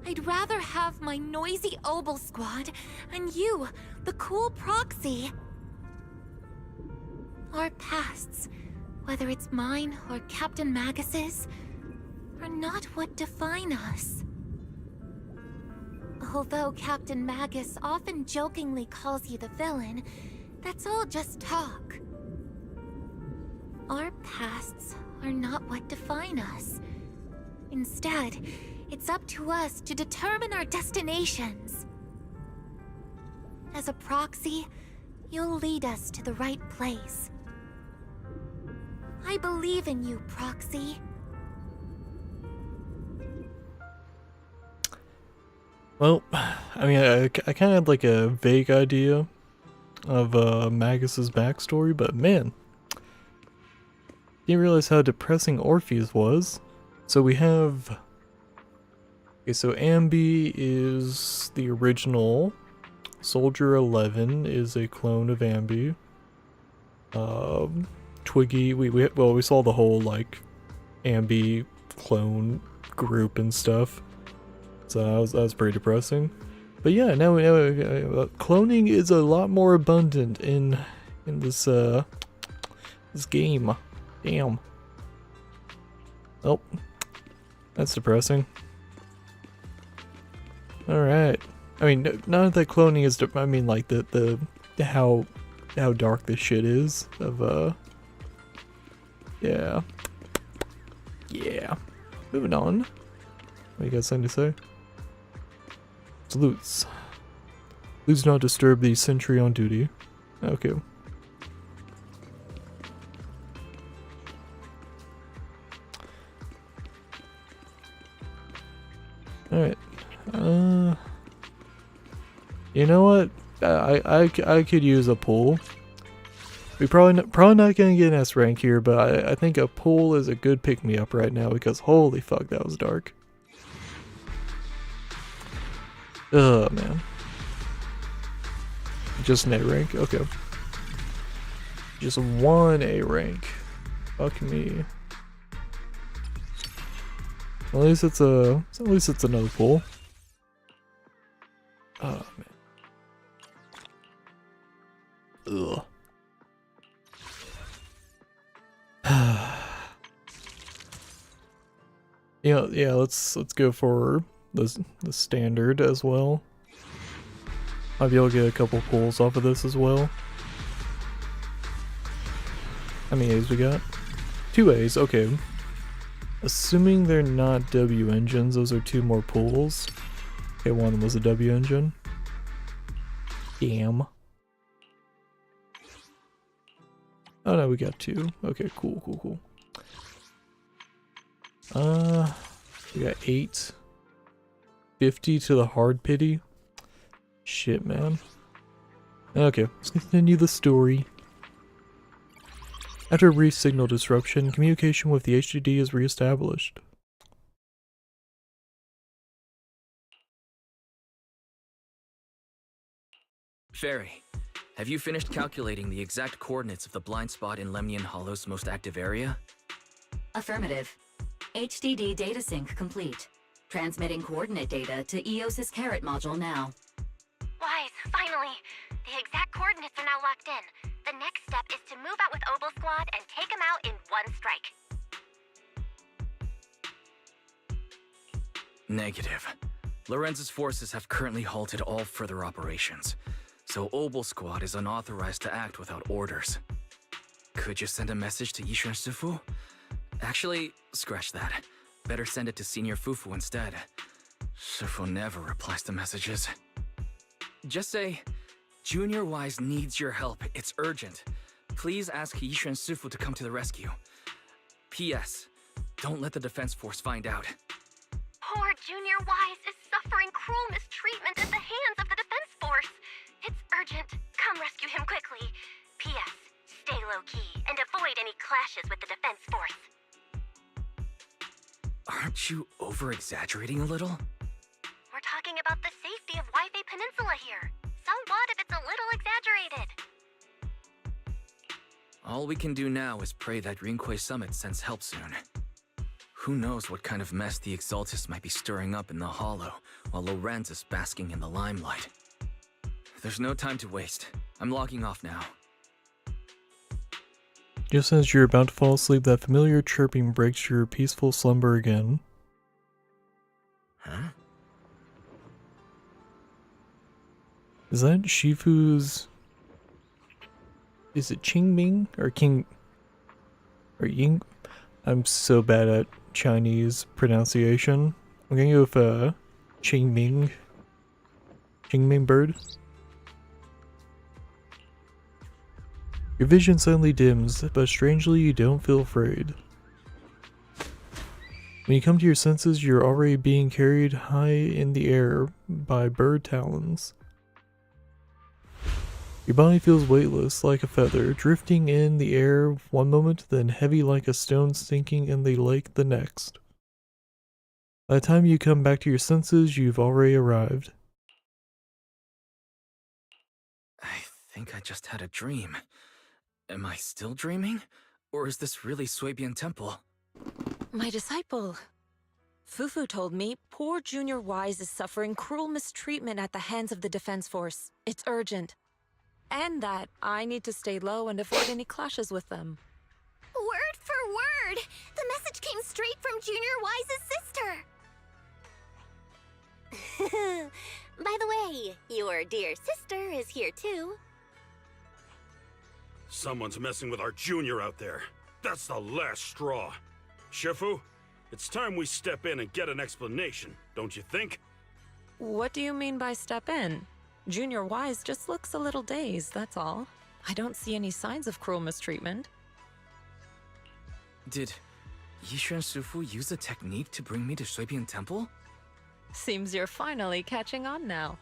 I'd rather have my noisy Obel Squad and you, the cool Proxy. Our pasts, whether it's mine or Captain Magus's, are not what define us. Although Captain Magus often jokingly calls you the villain, that's all just talk. Our pasts are not what define us. Instead, it's up to us to determine our destinations. As a Proxy, you'll lead us to the right place. I believe in you, Proxy. Well, I mean, I kind of had like a vague idea of Magus's backstory, but man, didn't realize how depressing Orpheus was. So we have, okay, so Ambi is the original. Soldier 11 is a clone of Ambi. Twiggy, we saw the whole like Ambi clone group and stuff. So that was pretty depressing. But yeah, now we know cloning is a lot more abundant in this this game. Damn. Oh, that's depressing. All right. I mean, not that cloning is. I mean, like the how dark this shit is. Of yeah. Moving on. What you got something to say? Salutes. Please do not disturb the sentry on duty. Okay. Alright. You know what? I could use a pull. We probably not gonna get an S rank here, but I think a pull is a good pick me up right now because holy fuck, that was dark. Ugh, man. Just an A rank? Okay. Just one A rank. Fuck me. At least it's another pull. Oh man. Ugh. Yeah, let's go for the standard as well. Might be able to get a couple pulls off of this as well. How many A's we got? 2 A's, okay. Assuming they're not W engines, those are 2 more pulls. Okay, one of them was a W engine. Damn. Oh no, we got 2. Okay, cool. We got 8. 50 to the hard pity. Shit, man. Okay, let's continue the story. After a brief signal disruption, communication with the HDD is reestablished. Fairy, have you finished calculating the exact coordinates of the blind spot in Lemnian Hollow's most active area? Affirmative. HDD data sync complete. Transmitting coordinate data to EOS's Carrot module now. Wise, finally! The exact coordinates are now locked in. The next step is to move out with Obel Squad and take them out in one strike. Negative. Lorenz's forces have currently halted all further operations, so Obel Squad is unauthorized to act without orders. Could you send a message to Yishuan Sifu? Actually, scratch that. Better send it to Senior Fufu instead. Sifu never replies to messages. Just say, Junior Wise needs your help. It's urgent. Please ask Yishuan Sifu to come to the rescue. P.S. Don't let the defense force find out. Poor Junior Wise is suffering cruel mistreatment at the hands of the defense force. It's urgent. Come rescue him quickly. P.S. Stay low-key and avoid any clashes with the defense force. Aren't you over-exaggerating a little? We're talking about the safety of Waifei Peninsula here. So what if it's a little exaggerated? All we can do now is pray that Rinquei Summit sends help soon. Who knows what kind of mess the Exaltists might be stirring up in the Hollow, while Lorenz is basking in the limelight. There's no time to waste. I'm logging off now. Just as you're about to fall asleep, that familiar chirping breaks your peaceful slumber again. Huh? Is that Shifu's... Is it Qingming? Or King... Or Ying? I'm so bad at Chinese pronunciation. I'm gonna go with, Qingming. Qingming bird. Your vision suddenly dims, but strangely you don't feel afraid. When you come to your senses, you're already being carried high in the air by bird talons. Your body feels weightless like a feather, drifting in the air one moment, then heavy like a stone sinking in the lake the next. By the time you come back to your senses, you've already arrived. I think I just had a dream. Am I still dreaming? Or is this really Swabian Temple? My disciple. Fufu told me poor Junior Wise is suffering cruel mistreatment at the hands of the defense force. It's urgent. And that I need to stay low and avoid any clashes with them. Word for word! The message came straight from Junior Wise's sister! By the way, your dear sister is here too. Someone's messing with our junior out there. That's the last straw. Shifu, it's time we step in and get an explanation, don't you think? What do you mean by step in? Junior Wise just looks a little dazed, that's all. I don't see any signs of cruel mistreatment. Did Yishuan Sufu use a technique to bring me to Swabian Temple? Seems you're finally catching on now.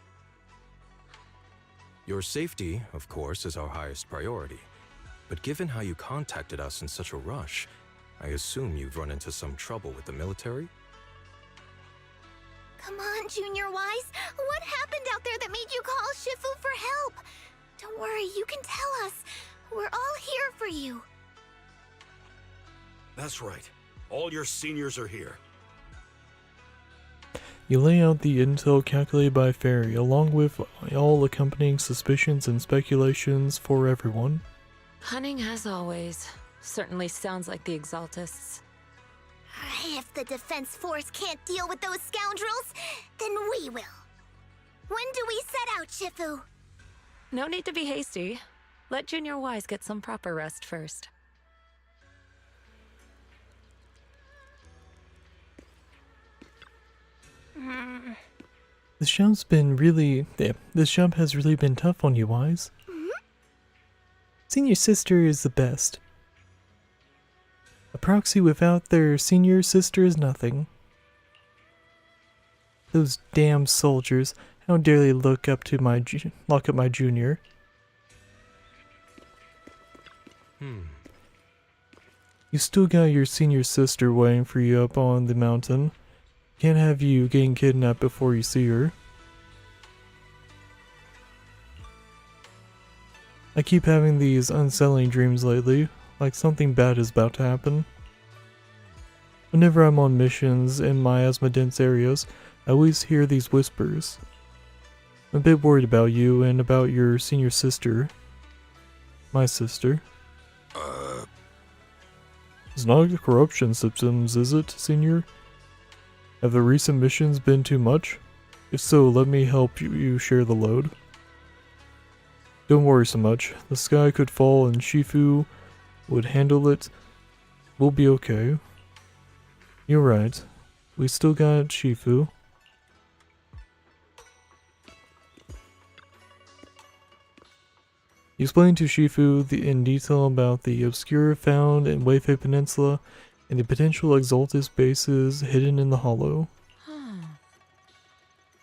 Your safety, of course, is our highest priority. But given how you contacted us in such a rush, I assume you've run into some trouble with the military? Come on, Junior Wise. What happened out there that made you call Shifu for help? Don't worry, you can tell us. We're all here for you. That's right. All your seniors are here. You lay out the intel calculated by Fairy, along with all accompanying suspicions and speculations for everyone. Cunning as always. Certainly sounds like the Exaltists. If the Defense Force can't deal with those scoundrels, then we will. When do we set out, Shifu? No need to be hasty. Let Junior Wise get some proper rest first. This job has really been tough on you, Wise. Senior sister is the best. A proxy without their senior sister is nothing. Those damn soldiers, how dare they lock up my junior. You still got your senior sister waiting for you up on the mountain. Can't have you getting kidnapped before you see her. I keep having these unsettling dreams lately, like something bad is about to happen. Whenever I'm on missions in miasma-dense areas, I always hear these whispers. I'm a bit worried about you and about your senior sister. My sister. It's not corruption symptoms, is it, Senior? Have the recent missions been too much? If so, let me help you share the load. Don't worry so much. The sky could fall and Shifu would handle it. We'll be okay. You're right. We still got Shifu. He explained to Shifu in detail about the Obscura found in Weifei Peninsula and the potential Exaltus bases hidden in the Hollow.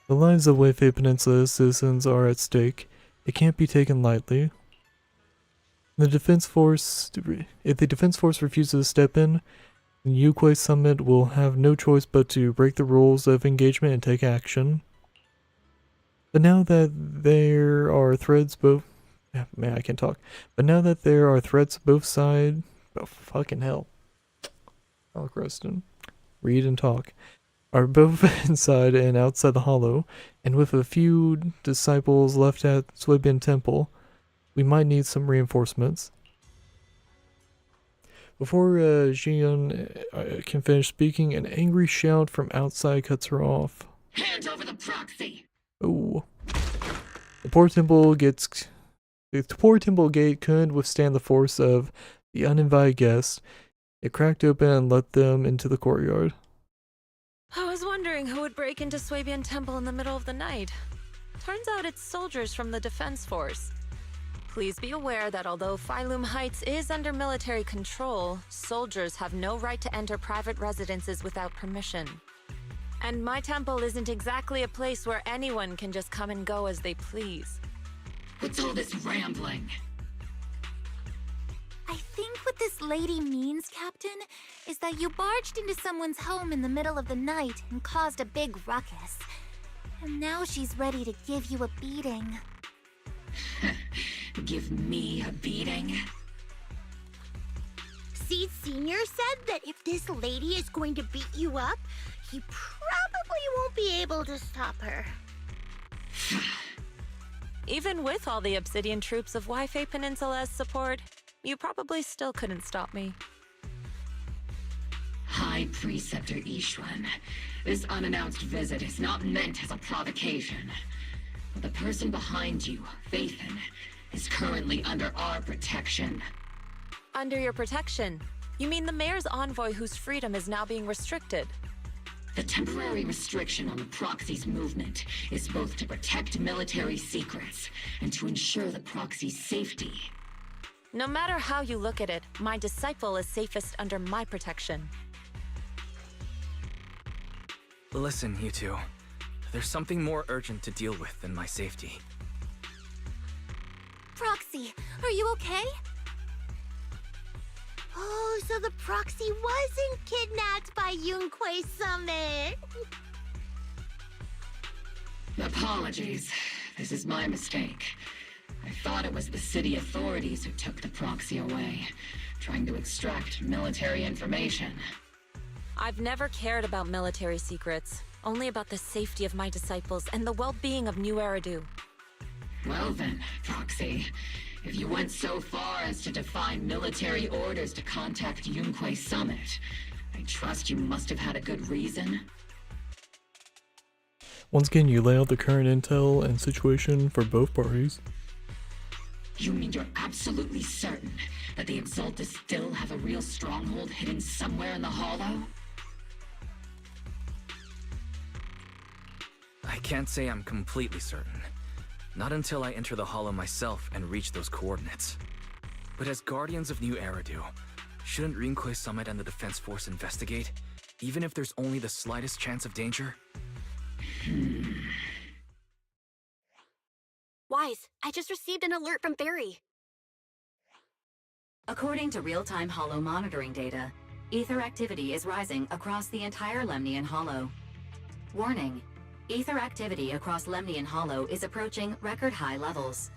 The lives of Weifei Peninsula citizens are at stake. It can't be taken lightly. If the Defense Force refuses to step in, the Yukwei Summit will have no choice but to break the rules of engagement and take action. But now that there are threats both... Man, I can't talk. But now that there are threats both sides... Oh, fucking hell. Oh, Rustin. Read and talk. Are both inside and outside the Hollow, and with a few disciples left at Suibin Temple, we might need some reinforcements. Before Jian can finish speaking, an angry shout from outside cuts her off. Hand over the proxy! Oh. The poor temple gate couldn't withstand the force of the uninvited guests. It cracked open and let them into the courtyard. I was wondering who would break into Suibin Temple in the middle of the night. Turns out it's soldiers from the Defense Force. Please be aware that although Phylum Heights is under military control, soldiers have no right to enter private residences without permission. And my temple isn't exactly a place where anyone can just come and go as they please. What's all this rambling? I think what this lady means, Captain, is that you barged into someone's home in the middle of the night and caused a big ruckus. And now she's ready to give you a beating. Give me a beating? Seed Senior said that if this lady is going to beat you up, he probably won't be able to stop her. Even with all the Obsidian troops of Weifei Peninsula as support, you probably still couldn't stop me. High Preceptor Ishwan, this unannounced visit is not meant as a provocation. But the person behind you, Phaethon, is currently under our protection. Under your protection? You mean the mayor's envoy whose freedom is now being restricted? The temporary restriction on the proxy's movement is both to protect military secrets and to ensure the proxy's safety. No matter how you look at it, my disciple is safest under my protection. Listen, you two. There's something more urgent to deal with than my safety. Proxy, are you okay? Oh, so the proxy wasn't kidnapped by Yunquei Summit. Apologies. This is my mistake. I thought it was the city authorities who took the proxy away, trying to extract military information. I've never cared about military secrets, only about the safety of my disciples and the well-being of New Eridu. Well then, Proxy, if you went so far as to defy military orders to contact Yunquei Summit, I trust you must have had a good reason. Once again, you lay out the current intel and situation for both parties. You mean you're absolutely certain that the Exaltus still have a real stronghold hidden somewhere in the Hollow? I can't say I'm completely certain. Not until I enter the Hollow myself and reach those coordinates. But as Guardians of New Eridu, shouldn't Rinkway Summit and the Defense Force investigate, even if there's only the slightest chance of danger? Wise, I just received an alert from Barry. According to real-time Hollow monitoring data, ether activity is rising across the entire Lemnian Hollow. Warning: ether activity across Lemnian Hollow is approaching record-high levels.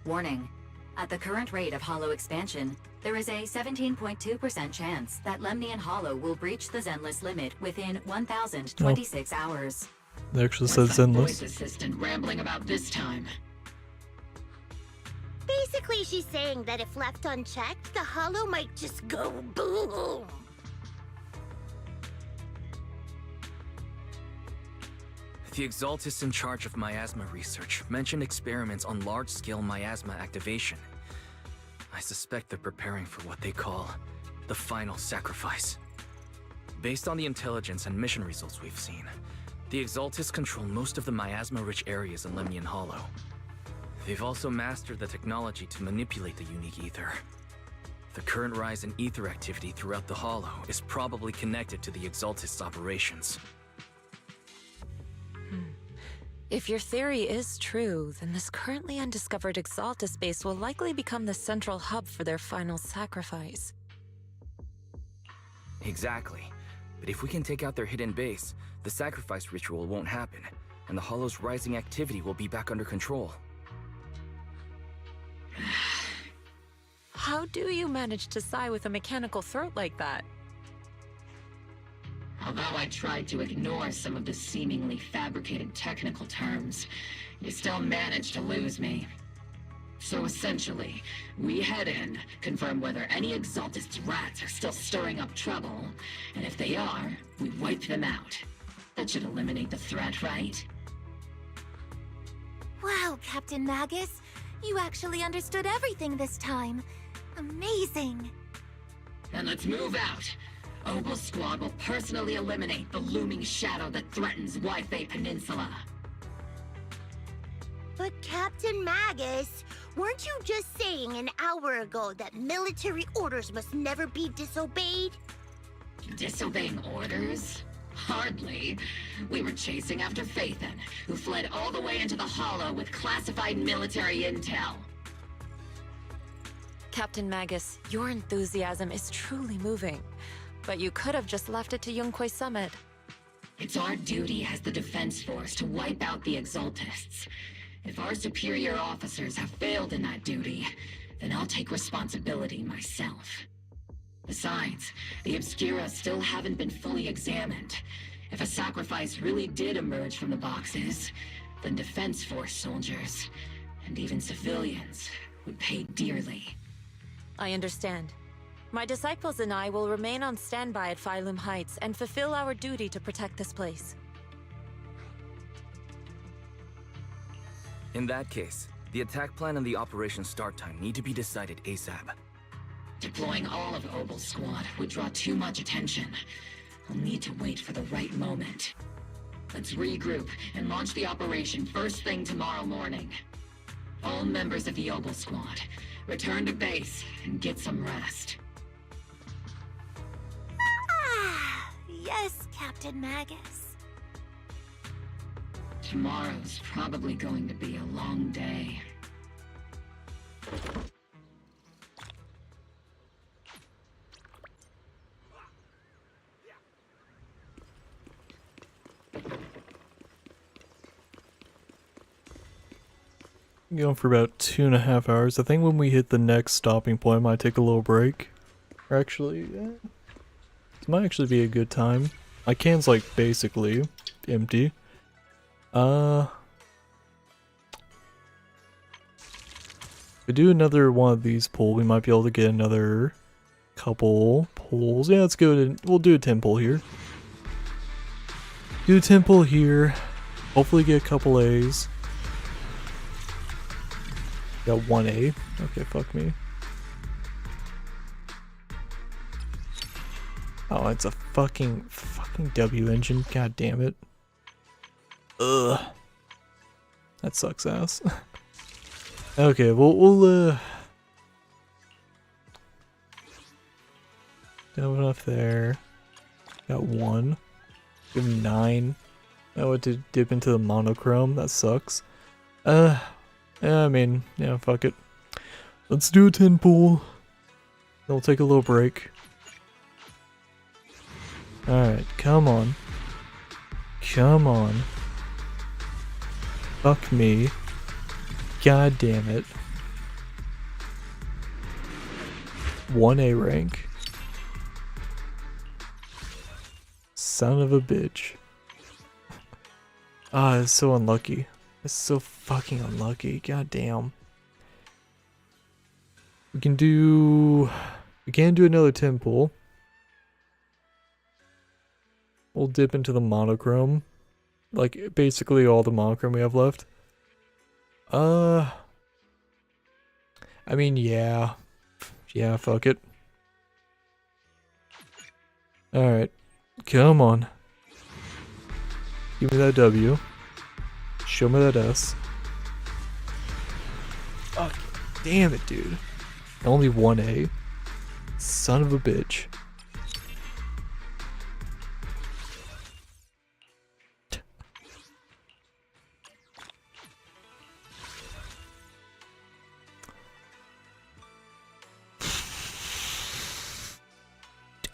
Warning: at the current rate of Hollow expansion, there is a 17.2% chance that Lemnian Hollow will breach the Zenless limit within 1,026 hours. It actually says What's that Zenless. voice assistant rambling about this time? Basically, she's saying that if left unchecked, the Hollow might just go boom. The Exaltus in charge of miasma research mentioned experiments on large-scale miasma activation. I suspect they're preparing for what they call the final sacrifice. Based on the intelligence and mission results we've seen, the Exaltus control most of the miasma-rich areas in Lemnian Hollow. They've also mastered the technology to manipulate the unique ether. The current rise in ether activity throughout the Hollow is probably connected to the Exaltus operations. If your theory is true, then this currently undiscovered Exaltus base will likely become the central hub for their final sacrifice. Exactly. But if we can take out their hidden base, the sacrifice ritual won't happen, and the Hollow's rising activity will be back under control. How do you manage to sigh with a mechanical throat like that? Although I tried to ignore some of the seemingly fabricated technical terms, you still managed to lose me. So essentially, we head in, confirm whether any Exaltus rats are still stirring up trouble, and if they are, we wipe them out. That should eliminate the threat, right? Wow, Captain Magus. You actually understood everything this time. Amazing. And let's move out. Obel Squad will personally eliminate the looming shadow that threatens Wi-Fi Peninsula. But Captain Magus, weren't you just saying an hour ago that military orders must never be disobeyed? Disobeying orders? Hardly. We were chasing after Phaethon, who fled all the way into the Hollow with classified military intel. Captain Magus, your enthusiasm is truly moving. But you could have just left it to Yunkway Summit. It's our duty as the Defense Force to wipe out the Exaltists. If our superior officers have failed in that duty, then I'll take responsibility myself. Besides, the Obscura still haven't been fully examined. If a sacrifice really did emerge from the boxes, then Defense Force soldiers, and even civilians, would pay dearly. I understand. My disciples and I will remain on standby at Phylum Heights and fulfill our duty to protect this place. In that case, the attack plan and the operation start time need to be decided ASAP. Deploying all of Obel's squad would draw too much attention. I'll need to wait for the right moment. Let's regroup and launch the operation first thing tomorrow morning. All members of the Obel squad, return to base and get some rest. Yes, Captain Magus. Tomorrow's probably going to be a long day. Going for about 2.5 hours. I think when we hit the next stopping point, I might take a little break. Or actually, this might actually be a good time. My can's like basically empty. If we do another one of these pull, we might be able to get another couple temples. Yeah, let's go to, we'll do a temple here. Do a temple here. Hopefully get a couple A's. Got 1A. Okay, fuck me. Oh, it's a fucking W engine. God damn it. Ugh. That sucks ass. Okay, we'll don't have enough there. Got 1. We have 9. Oh, it did dip into the monochrome. That sucks. Yeah, I mean, yeah, fuck it. Let's do a 10 pool. Then we'll take a little break. Alright, come on. Come on. Fuck me. God damn it. 1A rank. Son of a bitch. Ah, it's so unlucky. It's so fucking unlucky. God damn. We can do another temple. We'll dip into the monochrome. Like, basically all the monochrome we have left. I mean, yeah. Yeah, fuck it. Alright. Come on. Give me that W. Show me that S. Oh, damn it, dude. Only 1A. Son of a bitch.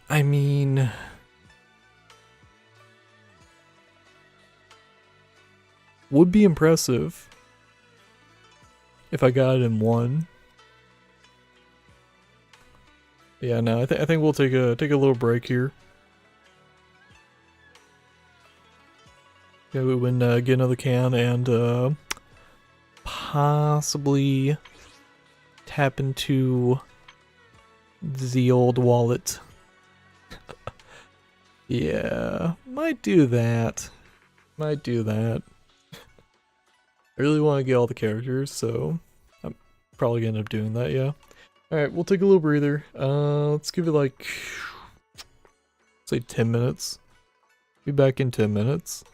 I mean... would be impressive if I got it in 1. Yeah, no, I think we'll take a little break here. Yeah, we win, get another can and possibly tap into the old wallet. Yeah, might do that. Might do that. I really want to get all the characters, so I'm probably gonna end up doing that, yeah. Alright, we'll take a little breather. Let's give it like, say 10 minutes. Be back in 10 minutes.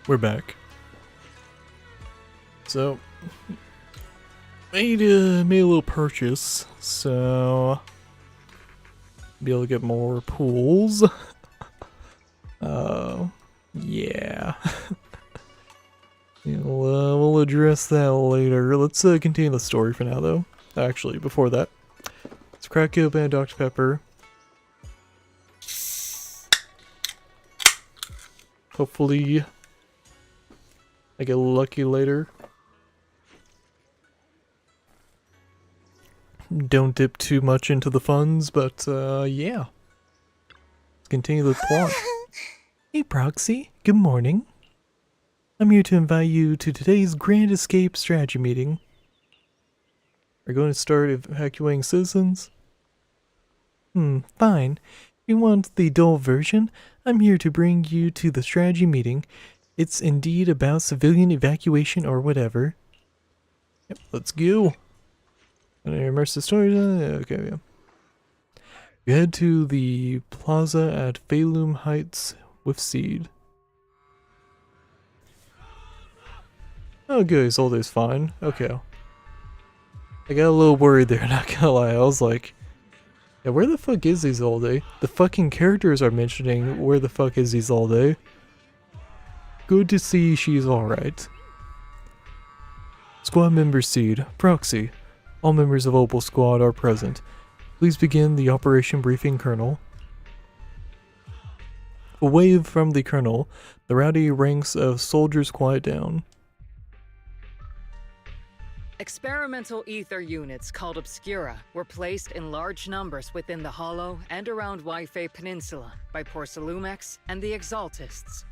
we're back. So, made a little purchase, so be able to get more pools. Yeah. We'll address that later. Let's continue the story for now, though. Actually, before that, let's crack open a Dr. Pepper. Hopefully, I get lucky later. Don't dip too much into the funds, but yeah. Let's continue the plot. Hey Proxy, good morning. I'm here to invite you to today's Grand Escape strategy meeting. We're going to start evacuating citizens? Fine. If you want the dull version, I'm here to bring you to the strategy meeting. It's indeed about civilian evacuation or whatever. Yep, let's go. Immersive stories. Okay, yeah. You head to the plaza at Phalum Heights with Seed. Oh, good. Isolde's fine. Okay. I got a little worried there, not gonna lie. I was like, yeah, where the fuck is Isolde? The fucking characters are mentioning where the fuck is Isolde. Good to see she's alright. Squad member Seed, Proxy. All members of Opal Squad are present. Please begin the operation briefing, Colonel. A wave from the Colonel, the rowdy ranks of soldiers quiet down. Experimental ether units called Obscura were placed in large numbers within the Hollow and around Waifei Peninsula by Porcelumex and the Exaltists.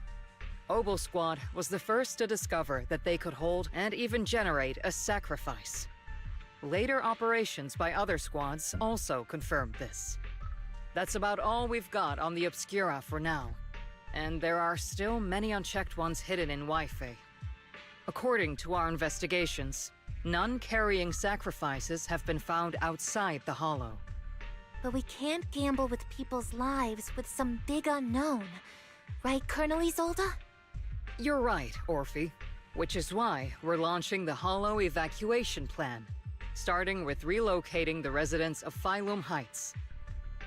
Opal Squad was the first to discover that they could hold and even generate a sacrifice. Later operations by other squads also confirmed this. That's about all we've got on the Obscura for now, and there are still many unchecked ones hidden in Waifei. According to our investigations, none carrying sacrifices have been found outside the Hollow. But we can't gamble with people's lives with some big unknown. Right, Colonel Isolde? You're right, Orphe. Which is why we're launching the Hollow evacuation plan, starting with relocating the residents of Phalum Heights.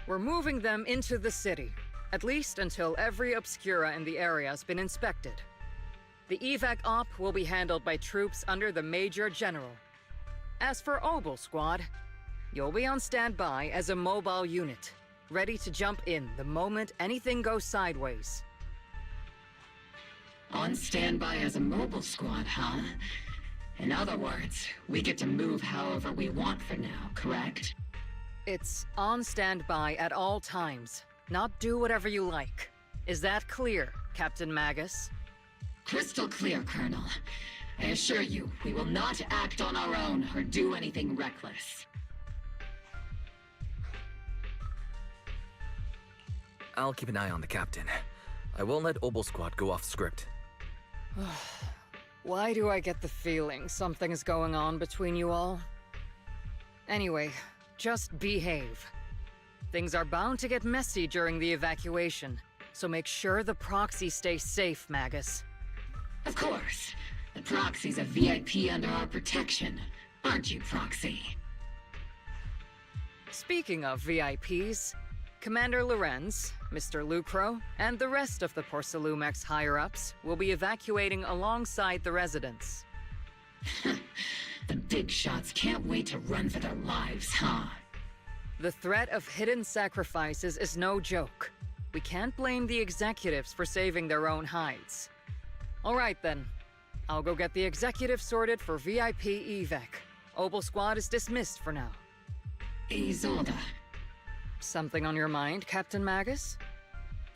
We're moving them into the city, at least until every Obscura in the area has been inspected. The evac op will be handled by troops under the Major General. As for Opal Squad, you'll be on standby as a mobile unit, ready to jump in the moment anything goes sideways. On standby as a mobile squad, huh? In other words, we get to move however we want for now, correct? It's on standby at all times, not do whatever you like. Is that clear, Captain Magus? Crystal clear, Colonel. I assure you, we will not act on our own or do anything reckless. I'll keep an eye on the captain. I won't let Opal Squad go off script. Why do I get the feeling something is going on between you all? Anyway, just behave. Things are bound to get messy during the evacuation, so make sure the proxy stays safe, Magus. Of course. The Proxy's a VIP under our protection. Aren't you, Proxy? Speaking of VIPs, Commander Lorenz, Mr. Lucro, and the rest of the Porcelumex higher-ups will be evacuating alongside the residents. The big shots can't wait to run for their lives, huh? The threat of hidden sacrifices is no joke. We can't blame the executives for saving their own hides. All right then. I'll go get the executives sorted for VIP evac. Opal Squad is dismissed for now. Isolde. Something on your mind, Captain Magus?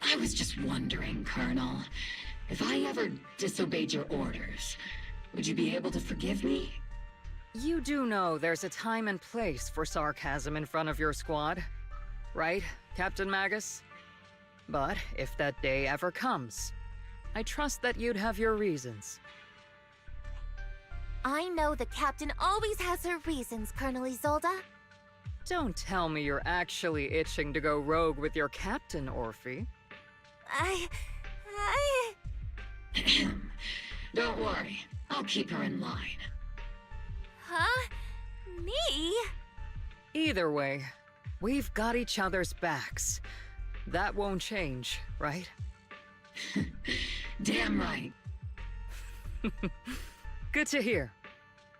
I was just wondering, Colonel. If I ever disobeyed your orders, would you be able to forgive me? You do know there's a time and place for sarcasm in front of your squad, right, Captain Magus? But if that day ever comes, I trust that you'd have your reasons. I know the captain always has her reasons, Colonel Isolde. Don't tell me you're actually itching to go rogue with your captain, Orphe. Don't worry, I'll keep her in line. Huh? Me? Either way, we've got each other's backs. That won't change, right? Damn right. Good to hear.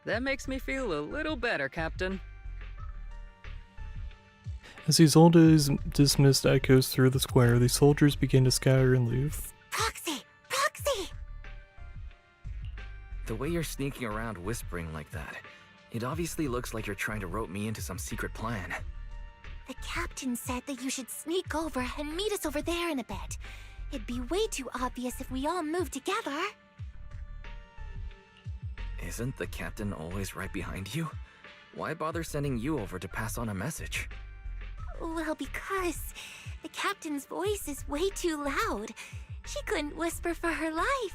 That makes me feel a little better, Captain. As Isolde's dismissed echoes through the square, the soldiers begin to scatter and leave. Proxy! Proxy! The way you're sneaking around whispering like that, it obviously looks like you're trying to rope me into some secret plan. The captain said that you should sneak over and meet us over there in a bit. It'd be way too obvious if we all moved together. Isn't the captain always right behind you? Why bother sending you over to pass on a message? Well, because the captain's voice is way too loud. She couldn't whisper for her life.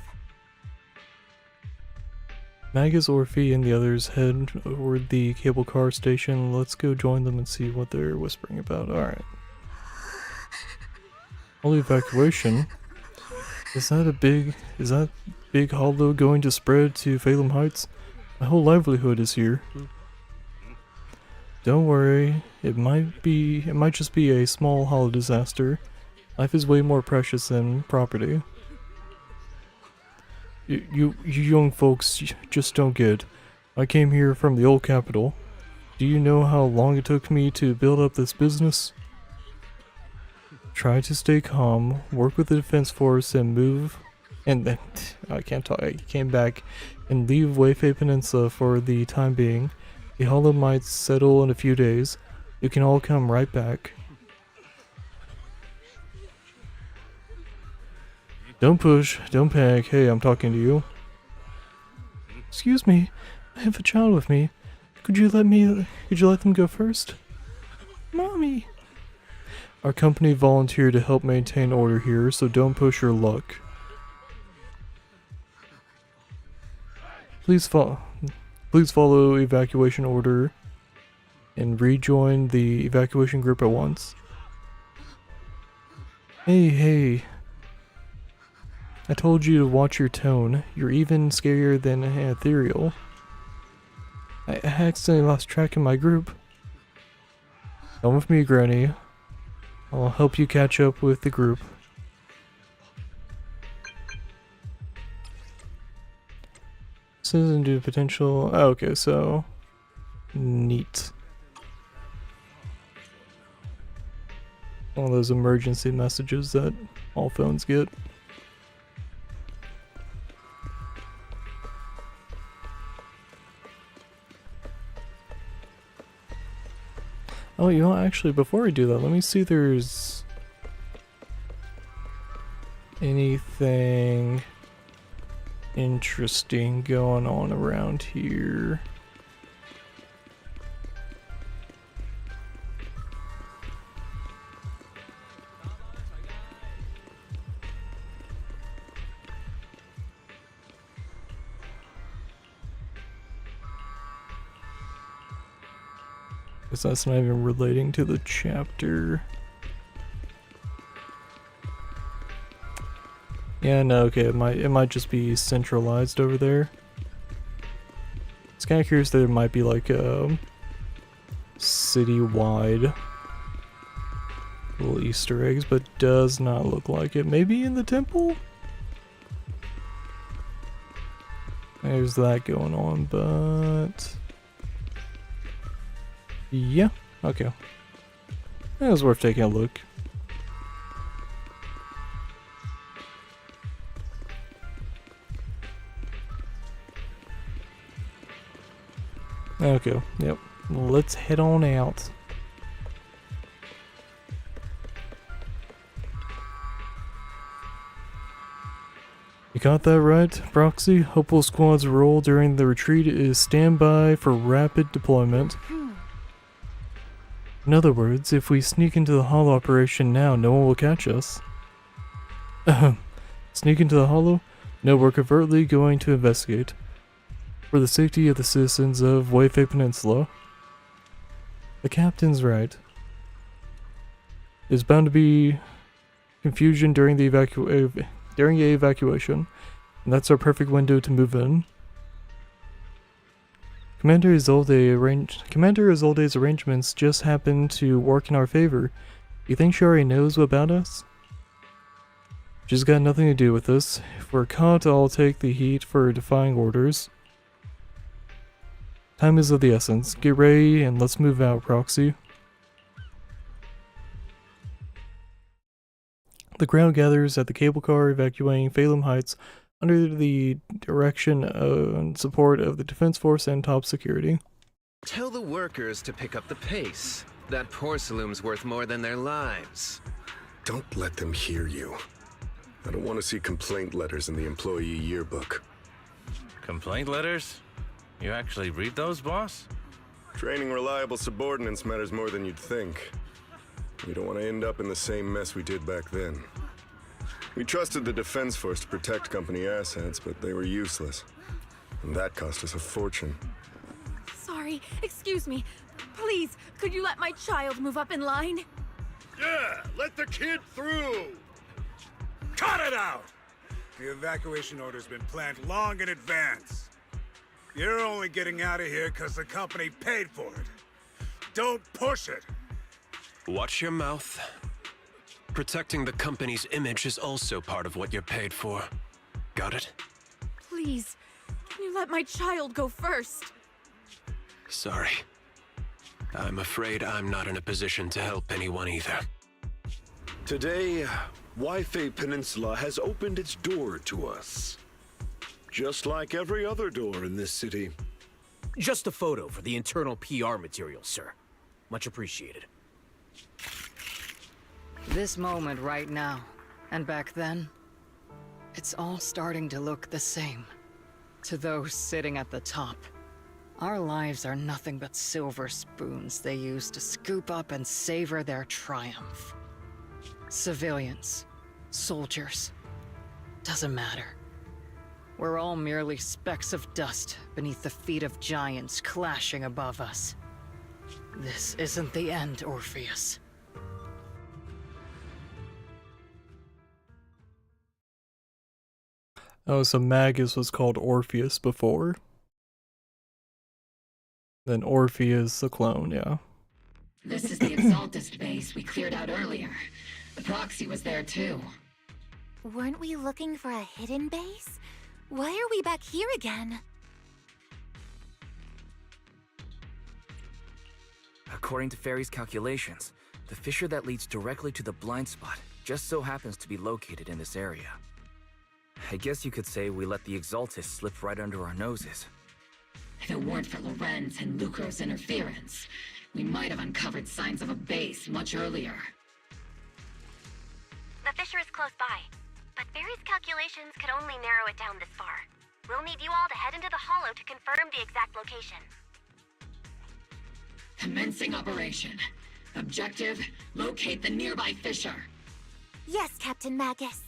Magus, Orphe, and the others head toward the cable car station. Let's go join them and see what they're whispering about. Alright. All evacuation? Is that big hollow going to spread to Phalem Heights? My whole livelihood is here. Don't worry, it might just be a small hollow disaster. Life is way more precious than property. You young folks just don't get. I came here from the old capital. Do you know how long it took me to build up this business? Try to stay calm, work with the defense force, and move. And then I can't talk. I came back and leave Weifei Peninsula for the time being. The hollow might settle in a few days. You can all come right back. Don't push, don't panic. Hey, I'm talking to you. Excuse me, I have a child with me. Could you let them go first? Mommy! Our company volunteered to help maintain order here, so don't push your luck. Please follow evacuation order and rejoin the evacuation group at once. Hey. I told you to watch your tone. You're even scarier than ethereal. I accidentally lost track of my group. Come with me, Granny. I'll help you catch up with the group. This isn't due to potential. Oh, okay, so neat. One of those emergency messages that all phones get. Oh, you know, actually, before I do that, let me see if there's anything interesting going on around here. Because that's not even relating to the chapter. Yeah, no, okay, it might just be centralized over there. It's kind of curious that there might be like a city-wide little Easter eggs, but does not look like it. Maybe in the temple? There's that going on, but yeah, okay. It was worth taking a look. Okay, yep. Let's head on out. You got that right, Proxy? Hopeful Squad's role during the retreat is standby for rapid deployment. In other words, if we sneak into the hollow operation now, no one will catch us. Sneak into the hollow? No, we're covertly going to investigate. For the safety of the citizens of Weifei Peninsula. The captain's right. There's bound to be confusion during the evacuation. And that's our perfect window to move in. Commander Isolde's arrangements just happen to work in our favor. You think she already knows about us? She's got nothing to do with this. If we're caught, I'll take the heat for defying orders. Time is of the essence. Get ready and let's move out, Proxy. The crowd gathers at the cable car evacuating Phelim Heights under the direction and support of the Defense Force and top security. Tell the workers to pick up the pace. That porcelain's worth more than their lives. Don't let them hear you. I don't want to see complaint letters in the employee yearbook. Complaint letters? You actually read those, boss? Training reliable subordinates matters more than you'd think. We don't want to end up in the same mess we did back then. We trusted the Defense Force to protect company assets, but they were useless. And that cost us a fortune. Sorry, excuse me. Please, could you let my child move up in line? Yeah, let the kid through! Cut it out! The evacuation order's been planned long in advance. You're only getting out of here because the company paid for it. Don't push it! Watch your mouth. Protecting the company's image is also part of what you're paid for. Got it? Please, can you let my child go first? Sorry. I'm afraid I'm not in a position to help anyone either. Today, Waifei Peninsula has opened its door to us. Just like every other door in this city. Just a photo for the internal PR material, sir. Much appreciated. This moment right now, and back then, it's all starting to look the same. To those sitting at the top, our lives are nothing but silver spoons they use to scoop up and savor their triumph. Civilians, soldiers, doesn't matter. We're all merely specks of dust beneath the feet of giants clashing above us. This isn't the end, Orpheus. Oh, so Magus was called Orpheus before. Then Orpheus the clone, yeah. This is the Exaltist base we cleared out earlier. The proxy was there too. Weren't we looking for a hidden base? Why are we back here again? According to Fairy's calculations, the fissure that leads directly to the blind spot just so happens to be located in this area. I guess you could say we let the Exaltist slip right under our noses. If it weren't for Lorenz and Lucro's interference, we might have uncovered signs of a base much earlier. The fissure is close by, but Barry's calculations could only narrow it down this far. We'll need you all to head into the hollow to confirm the exact location. Commencing operation. Objective, locate the nearby fissure. Yes, Captain Magus.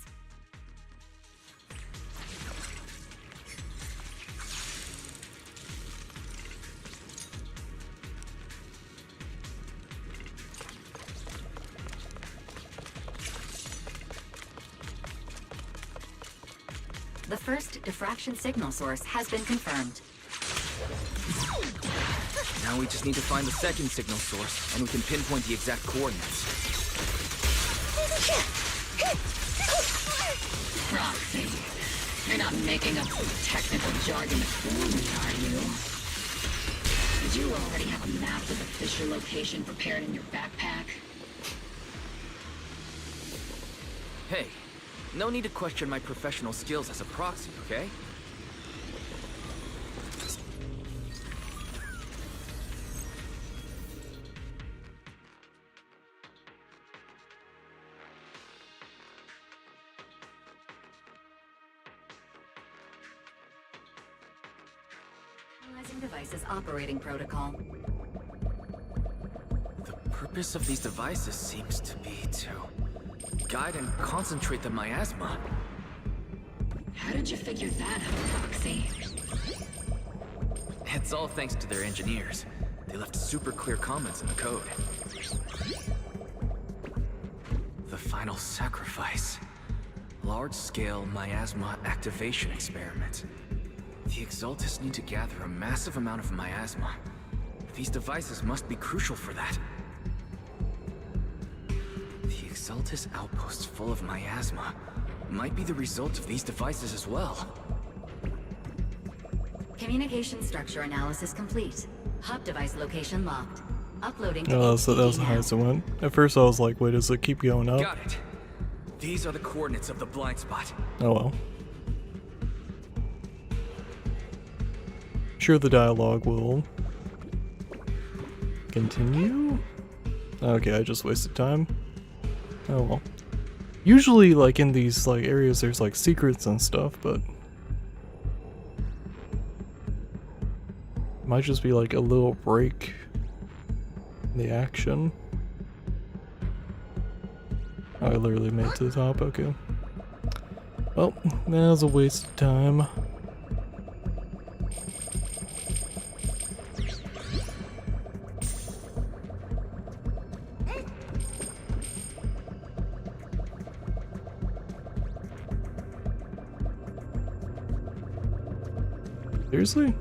The first diffraction signal source has been confirmed. Now we just need to find the second signal source, and we can pinpoint the exact coordinates. Proxy, you're not making up some technical jargon to fool me, are you? Did you already have a map of the fissure location prepared in your backpack? Hey, no need to question my professional skills as a proxy, okay? Analyzing devices operating protocol. The purpose of these devices seems to be to guide and concentrate the miasma. How did you figure that out, Proxy? It's all thanks to their engineers. They left super clear comments in the code. The final sacrifice. Large-scale miasma activation experiment. The Exaltus need to gather a massive amount of miasma. These devices must be crucial for that. The Exaltus outposts full of miasma might be the result of these devices as well. Communication structure analysis complete. Hub device location locked. Uploading. Oh, that was the highest it went. At first I was like, wait, does it keep going up? Got it. These are the coordinates of the blind spot. Oh well. Sure, the dialogue will continue? Okay, I just wasted time. Oh well. Usually, like, in these, like, areas there's, like, secrets and stuff, but might just be, like, a little break in the action. Oh, I literally made it to the top, okay. Well, that was a waste of time. Seriously?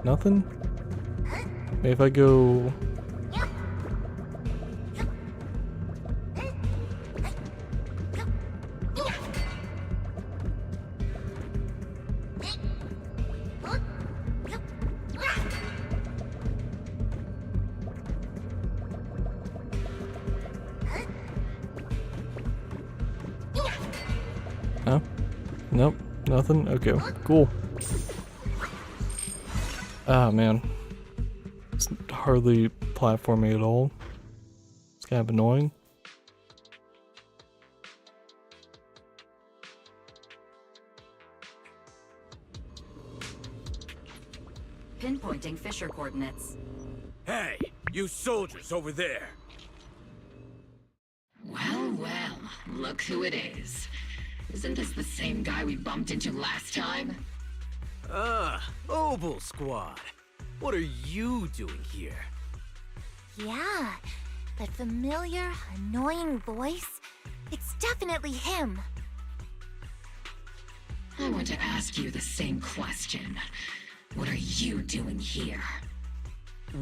Nothing? Maybe if I go... No? Nope. Nothing? Okay, cool. Ah, man. It's hardly platforming at all. It's kind of annoying. Pinpointing Fisher coordinates. Hey, you soldiers over there! Well, well, look who it is. Isn't this the same guy we bumped into last time? Ah, Obel Squad. What are you doing here? Yeah, that familiar, annoying voice. It's definitely him. I want to ask you the same question. What are you doing here?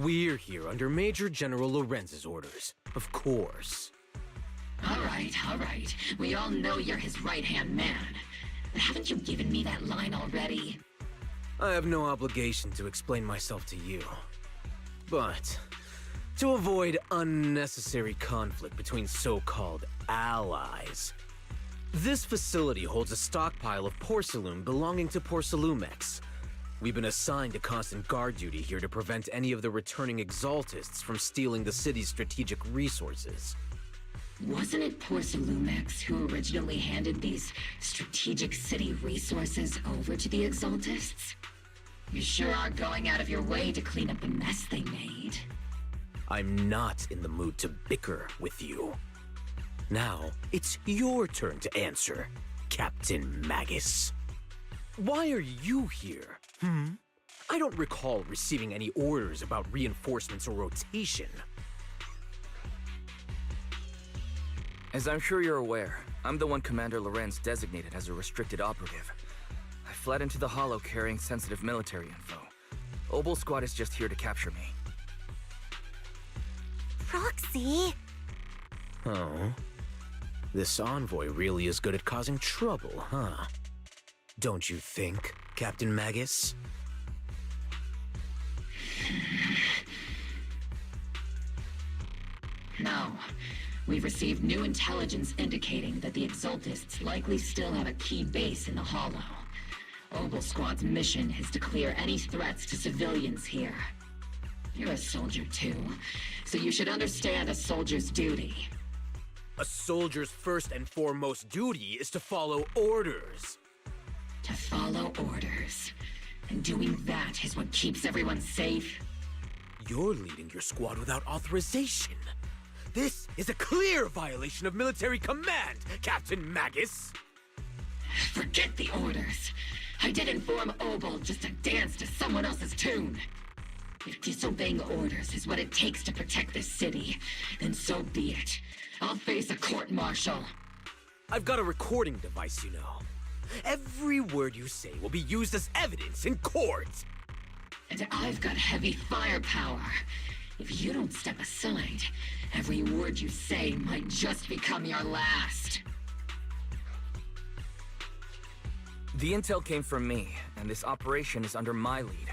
We're here under Major General Lorenz's orders, of course. All right. We all know you're his right-hand man. But haven't you given me that line already? I have no obligation to explain myself to you. But, to avoid unnecessary conflict between so-called allies, this facility holds a stockpile of porcelain belonging to Porcelumex. We've been assigned to constant guard duty here to prevent any of the returning Exaltists from stealing the city's strategic resources. Wasn't it Porcelumex who originally handed these strategic city resources over to the Exaltists? You sure are going out of your way to clean up the mess they made. I'm not in the mood to bicker with you. Now, it's your turn to answer, Captain Magus. Why are you here? I don't recall receiving any orders about reinforcements or rotation. As I'm sure you're aware, I'm the one Commander Lorenz designated as a restricted operative. I fled into the Hollow carrying sensitive military info. Obel Squad is just here to capture me. Proxy? Oh? This envoy really is good at causing trouble, huh? Don't you think, Captain Magus? No. We've received new intelligence indicating that the Exaltists likely still have a key base in the Hollow. Obel Squad's mission is to clear any threats to civilians here. You're a soldier too, so you should understand a soldier's duty. A soldier's first and foremost duty is to follow orders. To follow orders. And doing that is what keeps everyone safe. You're leading your squad without authorization. This is a clear violation of military command, Captain Magus! Forget the orders. I did inform Obel just to dance to someone else's tune. If disobeying orders is what it takes to protect this city, then so be it. I'll face a court-martial. I've got a recording device, you know. Every word you say will be used as evidence in court. And I've got heavy firepower. If you don't step aside, every word you say might just become your last. The intel came from me, and this operation is under my lead.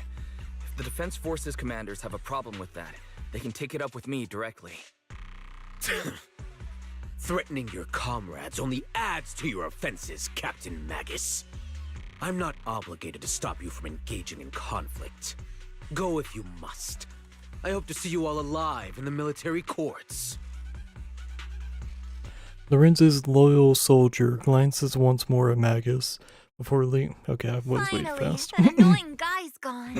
If the Defense Forces commanders have a problem with that, they can take it up with me directly. Threatening your comrades only adds to your offenses, Captain Magus. I'm not obligated to stop you from engaging in conflict. Go if you must. I hope to see you all alive in the military courts. Lorenz's loyal soldier glances once more at Magus before leaving. Okay, I was way fast. That annoying guy's gone.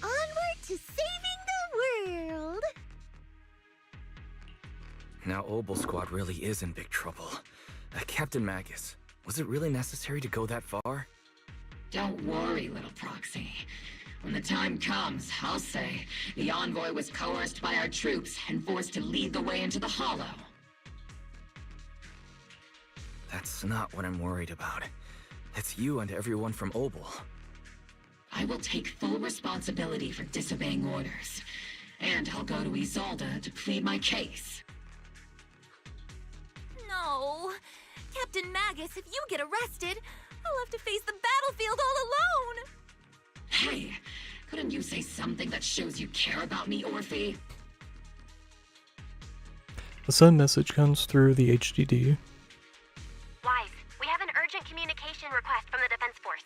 Onward to saving the world. Now Obel Squad really is in big trouble. Captain Magus, was it really necessary to go that far? Don't worry, little proxy. When the time comes, I'll say the envoy was coerced by our troops and forced to lead the way into the Hollow. That's not what I'm worried about. It's you and everyone from Obel. I will take full responsibility for disobeying orders, and I'll go to Isolde to plead my case. No. Captain Magus, if you get arrested, I'll have to face the battlefield all alone. Hey, couldn't you say something that shows you care about me, Orphe? A sudden message comes through the HDD. Wise, we have an urgent communication request from the Defense Force.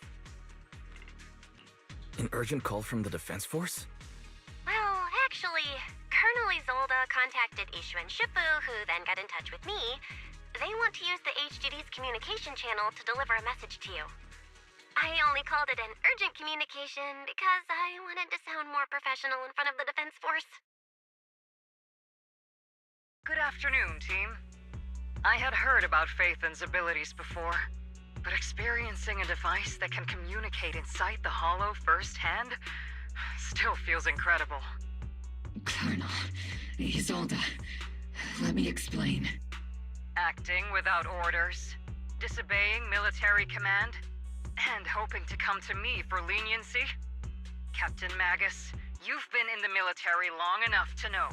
An urgent call from the Defense Force? Well, actually, Colonel Isolde contacted Ishu and Shifu, who then got in touch with me. They want to use the HDD's communication channel to deliver a message to you. I only called it an urgent communication because I wanted to sound more professional in front of the Defense Force. Good afternoon, team. I had heard about Phaethon's abilities before, but experiencing a device that can communicate inside the Hollow firsthand still feels incredible. Colonel, Isolde, let me explain. Acting without orders, disobeying military command, and hoping to come to me for leniency? Captain Magus, you've been in the military long enough to know.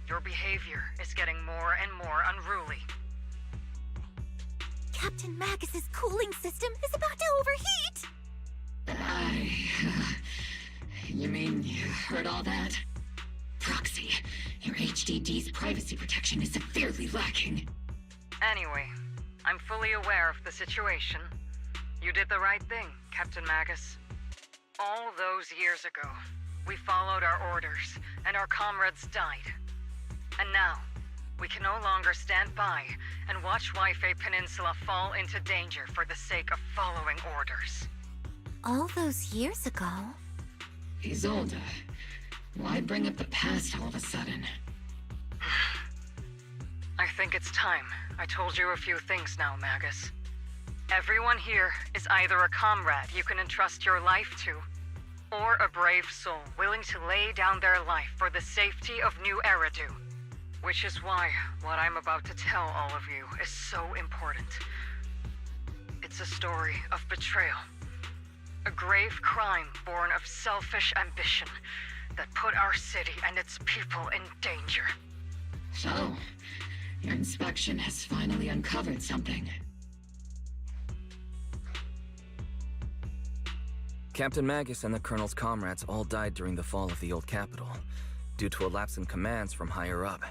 Your behavior is getting more and more unruly. Captain Magus's cooling system is about to overheat! You mean you heard all that? Proxy, your HDD's privacy protection is severely lacking. Anyway, I'm fully aware of the situation. You did the right thing, Captain Magus. All those years ago, we followed our orders, and our comrades died. And now, we can no longer stand by and watch Waifei Peninsula fall into danger for the sake of following orders. All those years ago? Isolde, why bring up the past all of a sudden? I think it's time I told you a few things now, Magus. Everyone here is either a comrade you can entrust your life to, or a brave soul willing to lay down their life for the safety of New Eridu. Which is why what I'm about to tell all of you is so important. It's a story of betrayal. A grave crime born of selfish ambition that put our city and its people in danger. So, your inspection has finally uncovered something. Captain Magus and the Colonel's comrades all died during the fall of the old capital, due to a lapse in commands from higher up.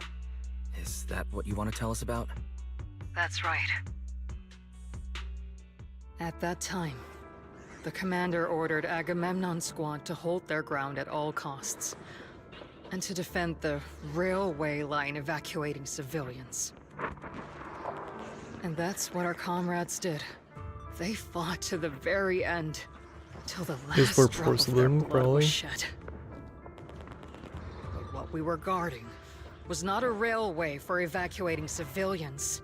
Is that what you want to tell us about? That's right. At that time, the commander ordered Agamemnon's squad to hold their ground at all costs, and to defend the railway line evacuating civilians. And that's what our comrades did. They fought to the very end, till the last drop of their blood was shed. But what we were guarding was not a railway for evacuating civilians.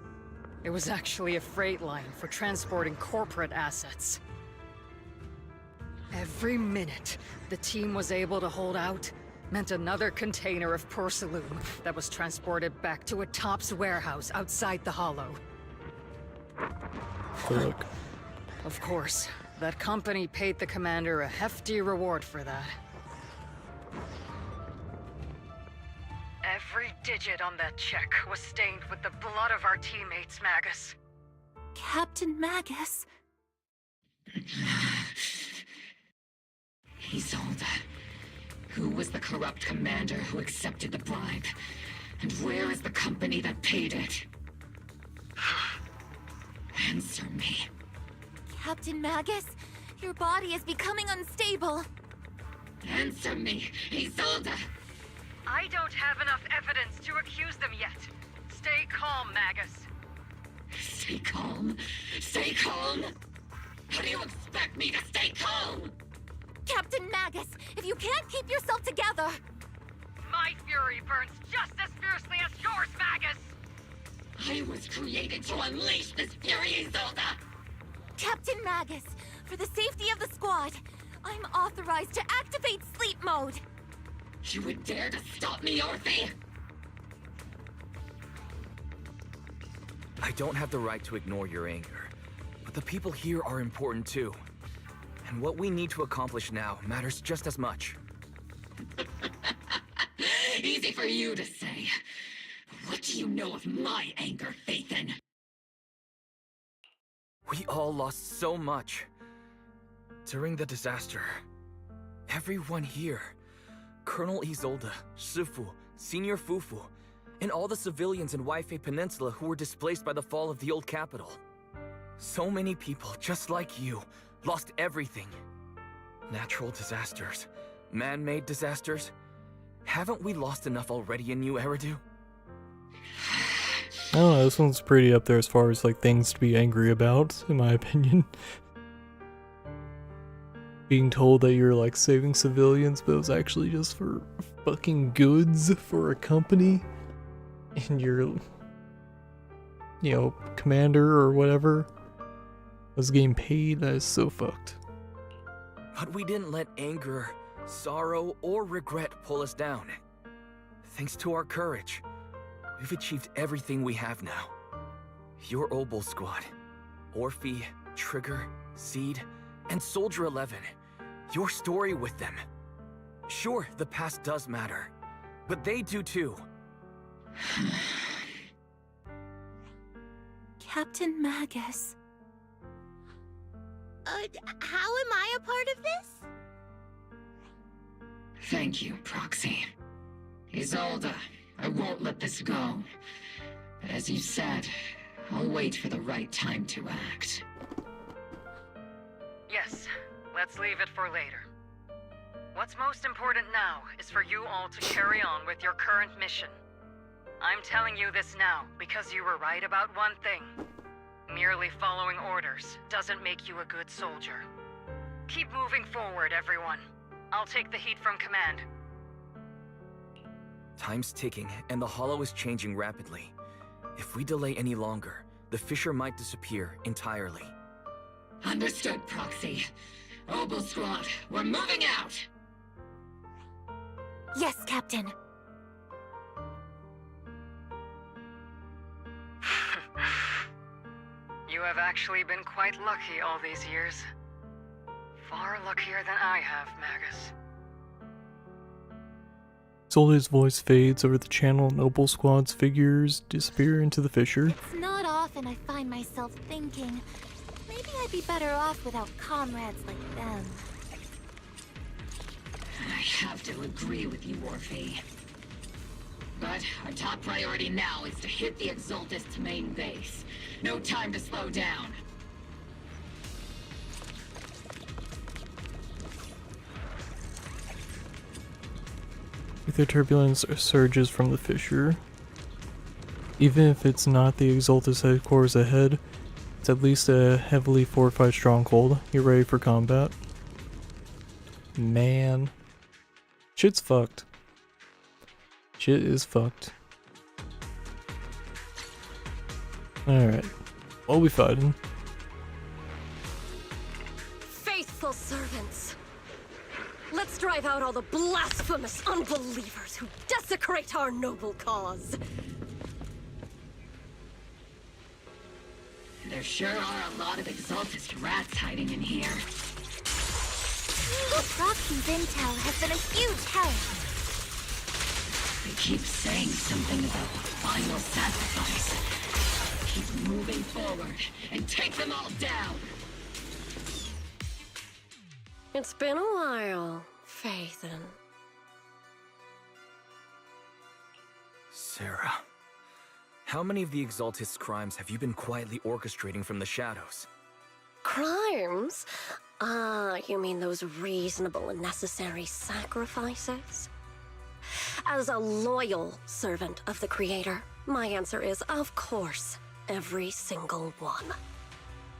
It was actually a freight line for transporting corporate assets. Every minute the team was able to hold out meant another container of porcelain that was transported back to a Topps warehouse outside the Hollow. Fuck. Of course, that company paid the commander a hefty reward for that. Every digit on that check was stained with the blood of our teammates, Magus. Captain Magus? Isolde. Who was the corrupt commander who accepted the bribe? And where is the company that paid it? Answer me. Captain Magus, your body is becoming unstable. Answer me, Isolde! I don't have enough evidence to accuse them yet. Stay calm, Magus. Stay calm? Stay calm? How do you expect me to stay calm? Captain Magus, if you can't keep yourself together... My fury burns just as fiercely as yours, Magus! I was created to unleash this fury, Isolde! Captain Magus, for the safety of the squad, I'm authorized to activate sleep mode. You would dare to stop me, Orphe? I don't have the right to ignore your anger, but the people here are important too. And what we need to accomplish now matters just as much. Easy for you to say. What do you know of my anger, Phaethon? We all lost so much. During the disaster, everyone here, Colonel Isolde, Shifu, Senior Fufu, and all the civilians in Waifei Peninsula who were displaced by the fall of the old capital. So many people, just like you, lost everything. Natural disasters, man-made disasters. Haven't we lost enough already in New Eridu? I don't know, this one's pretty up there as far as like things to be angry about, in my opinion. Being told that you're like saving civilians, but it was actually just for fucking goods for a company, and your, you know, commander or whatever was getting paid. That is so fucked. But we didn't let anger, sorrow, or regret pull us down. Thanks to our courage, we've achieved everything we have now. Your Obol squad, Orphe, Trigger, Seed, and Soldier 11. Your story with them. Sure, the past does matter, but they do too. Captain Magus. How am I a part of this? Thank you, Proxy. Isolde, I won't let this go. But as you said, I'll wait for the right time to act. Yes, let's leave it for later. What's most important now is for you all to carry on with your current mission. I'm telling you this now because you were right about one thing. Merely following orders doesn't make you a good soldier. Keep moving forward, everyone. I'll take the heat from command. Time's ticking, and the Hollow is changing rapidly. If we delay any longer, the Fissure might disappear entirely. Understood, Proxy. Obol Squad, we're moving out! Yes, Captain. You have actually been quite lucky all these years. Far luckier than I have, Magus. Isolde's voice fades over the channel and Obol Squad's figures disappear into the fissure. It's not often I find myself thinking, maybe I'd be better off without comrades like them. I have to agree with you, Orphe. But our top priority now is to hit the Exultist's main base. No time to slow down. Ether turbulence surges from the fissure. Even if it's not the Exultus headquarters ahead, it's at least a heavily fortified stronghold. You're ready for combat. Man. Shit's fucked. Shit is fucked. Alright. What are we fighting? Faithful servants. Let's drive out all the blasphemous unbelievers who desecrate our noble cause. There sure are a lot of exaltist rats hiding in here. Roxy's intel has been a huge help. They keep saying something about final sacrifice. Keep moving forward and take them all down. It's been a while, Phaethon. Sarah, how many of the Exaltist's crimes have you been quietly orchestrating from the shadows? Crimes? You mean those reasonable and necessary sacrifices? As a loyal servant of the Creator, my answer is, of course, every single one.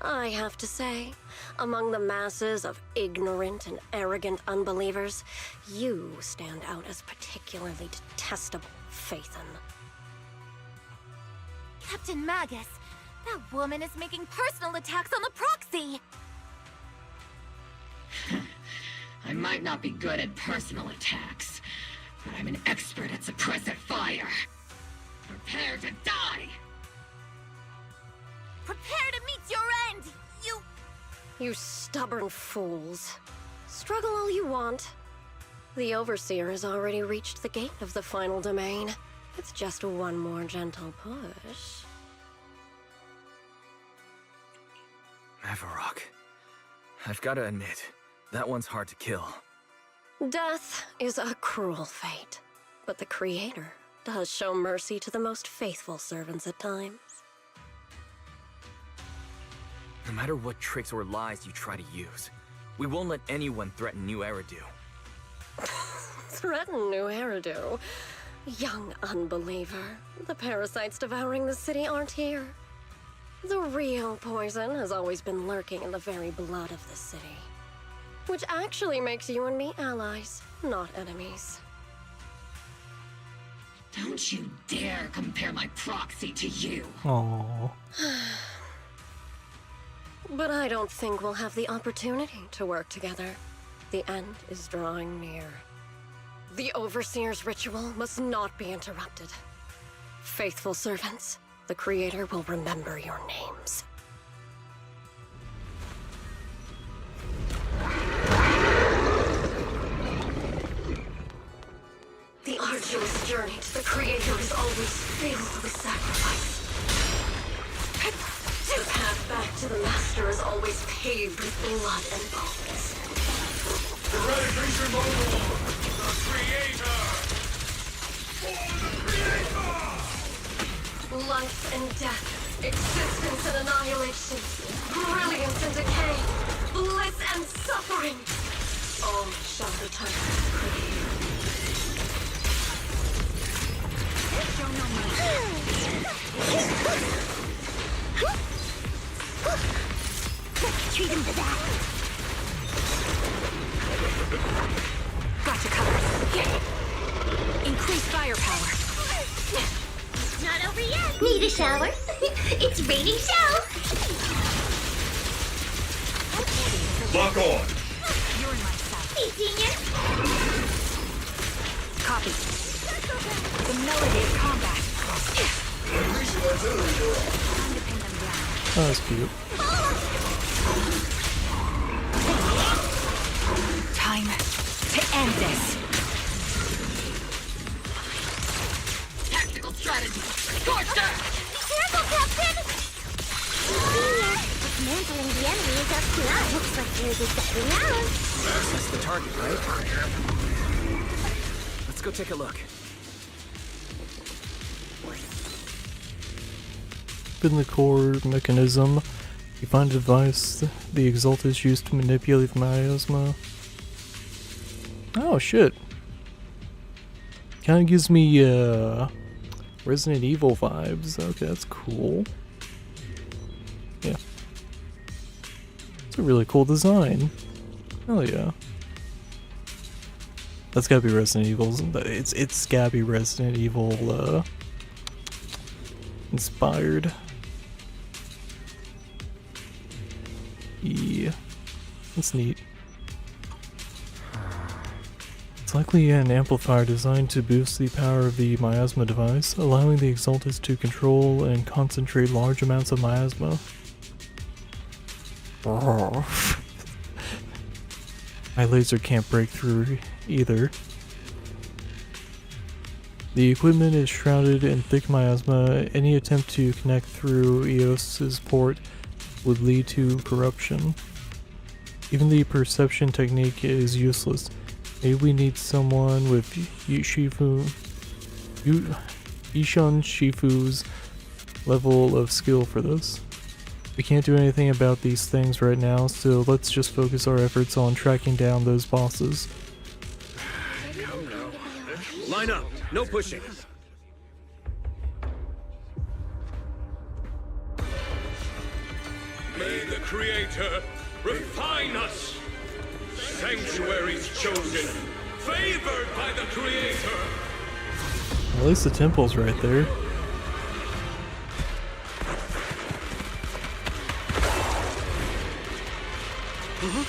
I have to say, among the masses of ignorant and arrogant unbelievers, you stand out as particularly detestable, Phaethon. Captain Magus, that woman is making personal attacks on the proxy! I might not be good at personal attacks, but I'm an expert at suppressive fire. Prepare to die! Prepare to meet your end, you... You stubborn fools. Struggle all you want. The Overseer has already reached the gate of the final domain. It's just one more gentle push. Avarok. I've gotta admit, that one's hard to kill. Death is a cruel fate, but the Creator does show mercy to the most faithful servants at times. No matter what tricks or lies you try to use, we won't let anyone threaten New Eridu. Threaten New Eridu? Young unbeliever. The parasites devouring the city aren't here. The real poison has always been lurking in the very blood of the city. Which actually makes you and me allies, not enemies. Don't you dare compare my proxy to you. Aww. But I don't think we'll have the opportunity to work together. The end is drawing near. The Overseer's ritual must not be interrupted. Faithful servants, the Creator will remember your names. The arduous journey to the Creator is always filled with sacrifice. The path back to the Master is always paved with blood and bones. Get ready, Creature Mobile! The Creator! For the Creator! Life and death, existence and annihilation, brilliance and decay, bliss and suffering. All shall return to the Creator. Treat him to that. Gotcha covered. Increase firepower. It's not over yet. Need a shower? It's raining show. Lock on! You're in my sight. Hey, Senior. Copy. The melody of combat. That was cute. Time to end this. Tactical strategy! Scorcher! Be careful, Captain! Senior, dismantling the enemy is up to us. Looks like there's a second round. That's the target, right? Let's go take a look. In the core mechanism, you find a device the Exaltist used to manipulate the miasma. Oh shit. Kinda gives me Resident Evil vibes. Okay, that's cool. Yeah. It's a really cool design. Hell yeah. That's gotta be Resident Evil. It's gotta be Resident Evil inspired. Yeah, that's neat. It's likely an amplifier designed to boost the power of the miasma device, allowing the Exaltus to control and concentrate large amounts of miasma. My laser can't break through either. The equipment is shrouded in thick miasma. Any attempt to connect through EOS's port would lead to corruption. Even the perception technique is useless. Maybe we need someone with Ishan Shifu's level of skill for this. We can't do anything about these things right now, so let's just focus our efforts on tracking down those bosses. Come now. Line up. No pushing. May the Creator refine us. Sanctuaries chosen, favored by the Creator. At least the temple's right there. Ooh.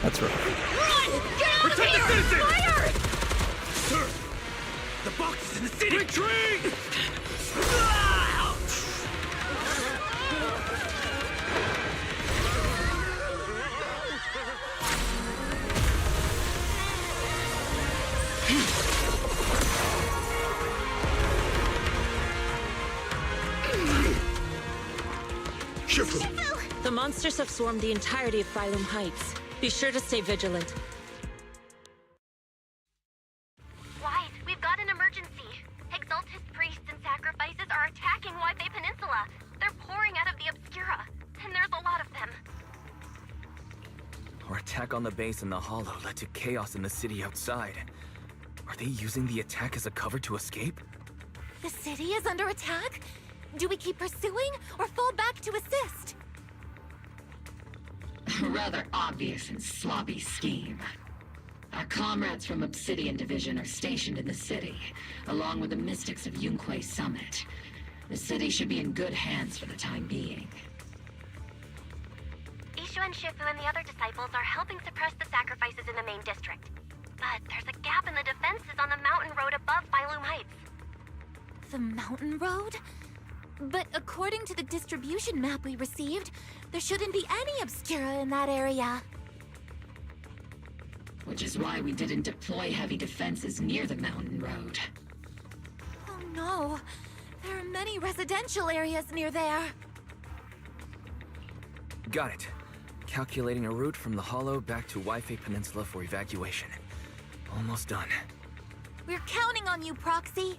That's rough. Protect the citizens! Fire! Sir, the box is in the city! Retreat! The monsters have swarmed the entirety of Phylum Heights. Be sure to stay vigilant. Wyatt, we've got an emergency. Exaltus priests and sacrifices are attacking Wi-Fi Peninsula. They're pouring out of the Obscura, and there's a lot of them. Our attack on the base in the Hollow led to chaos in the city outside. Are they using the attack as a cover to escape? The city is under attack? Do we keep pursuing or fall back to assist? Rather obvious and sloppy scheme. Our comrades from Obsidian Division are stationed in the city, along with the mystics of Yunquay Summit. The city should be in good hands for the time being. Ishu and Shifu and the other disciples are helping suppress the sacrifices in the main district. But there's a gap in the defenses on the mountain road above Phylum Heights. The mountain road? But according to the distribution map we received, there shouldn't be any Obscura in that area. Which is why we didn't deploy heavy defenses near the mountain road. Oh no, there are many residential areas near there. Got it. Calculating a route from the Hollow back to Wi-Fi Peninsula for evacuation. Almost done. We're counting on you, Proxy.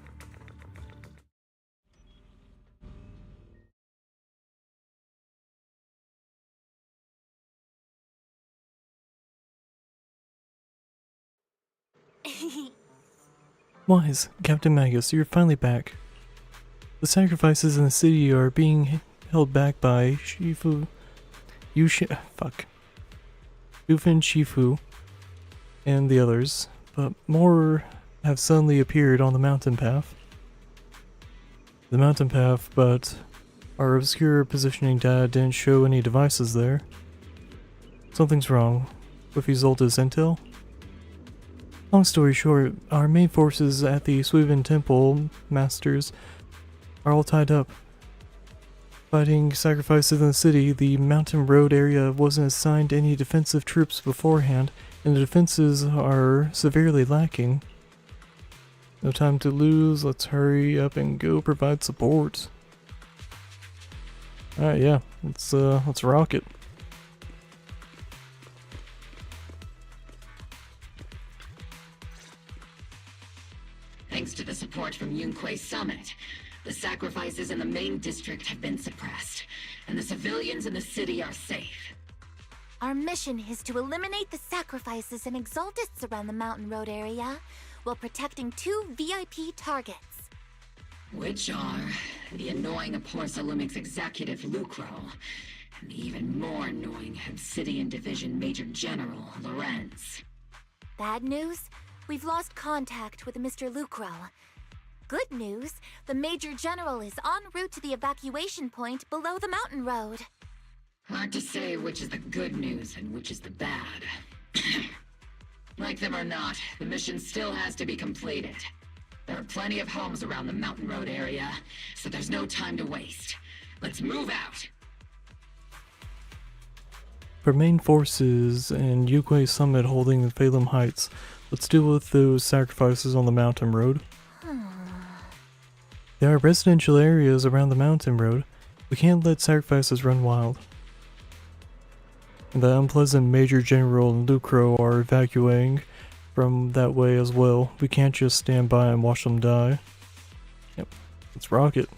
Wise, Captain Magus, you're finally back. The sacrifices in the city are being held back by Shifu... Fuck. Ufin Shifu and the others, but more have suddenly appeared on the mountain path. The mountain path, but our obscure positioning data didn't show any devices there. Something's wrong with Exaltus intel. Long story short, our main forces at the Suivan Temple Masters are all tied up. Fighting sacrifices in the city, the mountain road area wasn't assigned any defensive troops beforehand, and the defenses are severely lacking. No time to lose, let's hurry up and go provide support. Alright, yeah, let's rock it. Thanks to the support from Yunquay Summit, the sacrifices in the main district have been suppressed, and the civilians in the city are safe. Our mission is to eliminate the sacrifices and Exaltists around the mountain road area, while protecting 2 VIP targets. Which are the annoying Aporsalumix executive Lucro, and the even more annoying Obsidian Division Major General Lorenz. Bad news? We've lost contact with Mr. Lucro. Good news, the Major General is en route to the evacuation point below the mountain road. Hard to say which is the good news and which is the bad. Like them or not, the mission still has to be completed. There are plenty of homes around the Mountain Road area, so there's no time to waste. Let's move out! For main forces and Yukway Summit holding the Phalem Heights, let's deal with those sacrifices on the mountain road. There are residential areas around the mountain road. We can't let sacrifices run wild. The unpleasant Major General and Lucro are evacuating from that way as well. We can't just stand by and watch them die. Yep, let's rock it.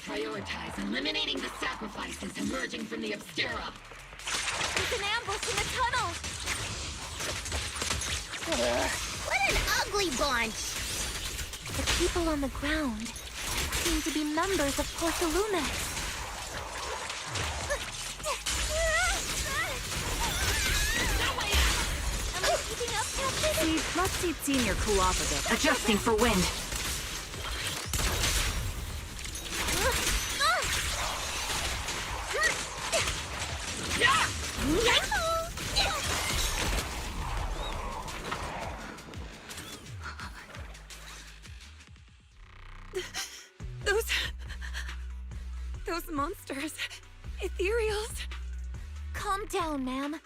Prioritize eliminating the sacrifices emerging from the Obscura. There's an ambush in the tunnel! What an ugly bunch! The people on the ground seem to be members of Porcelumex. Am I keeping up, Captain? See, let's see Senior cool off a bit. Adjusting for wind. Those monsters. Ethereals. Calm down, ma'am.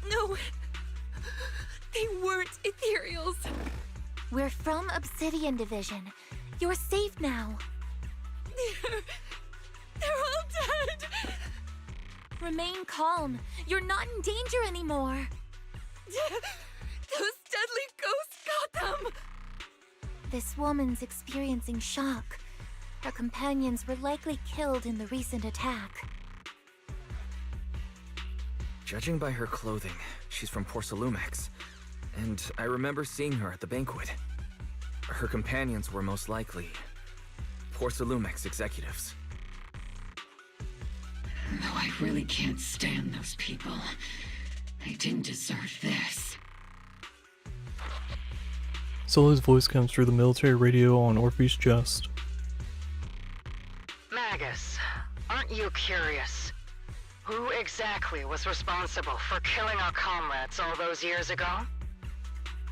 No. They weren't Ethereals. We're from Obsidian Division. You're safe now. They're all dead. Remain calm. You're not in danger anymore. Those deadly ghosts got them. This woman's experiencing shock. Her companions were likely killed in the recent attack. Judging by her clothing, she's from Porcelumex. And I remember seeing her at the banquet. Her companions were most likely Porcelumex executives. Though I really can't stand those people. They didn't deserve this. Solo's voice comes through the military radio on Orpheus Just. Magus, aren't you curious? Who exactly was responsible for killing our comrades all those years ago?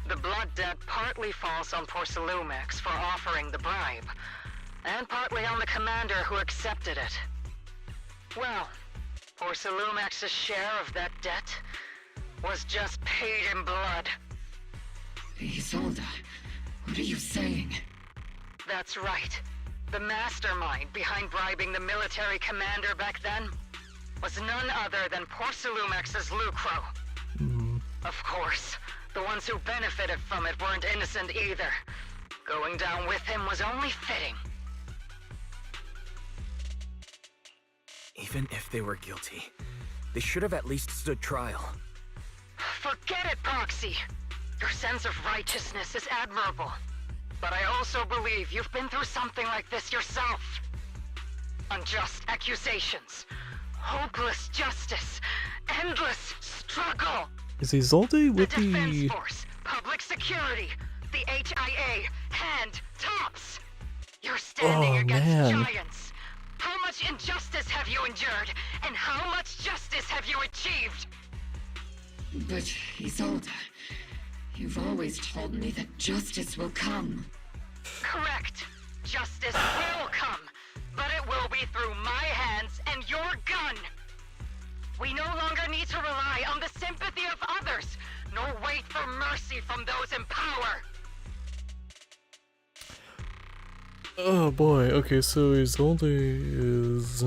The blood debt partly falls on Porcelumex for offering the bribe, and partly on the commander who accepted it. Well, Porcelumex's share of that debt was just paid in blood. Isolde, what are you saying? That's right. The mastermind behind bribing the military commander back then was none other than Porcelumex's Lucro. Of course, the ones who benefited from it weren't innocent either. Going down with him was only fitting. Even if they were guilty, they should have at least stood trial. Forget it, Proxy! Your sense of righteousness is admirable. But I also believe you've been through something like this yourself. Unjust accusations, hopeless justice, endless struggle. Is Isolde with the Defense the... Force, public security, the HIA, hand tops. You're standing against giants. How much injustice have you endured, and how much justice have you achieved? But, Isolde, you've always told me that justice will come. Correct. Justice will come, but it will be through my hands and your gun. We no longer need to rely on the sympathy of others, nor wait for mercy from those in power. Oh boy, okay, so Isolde is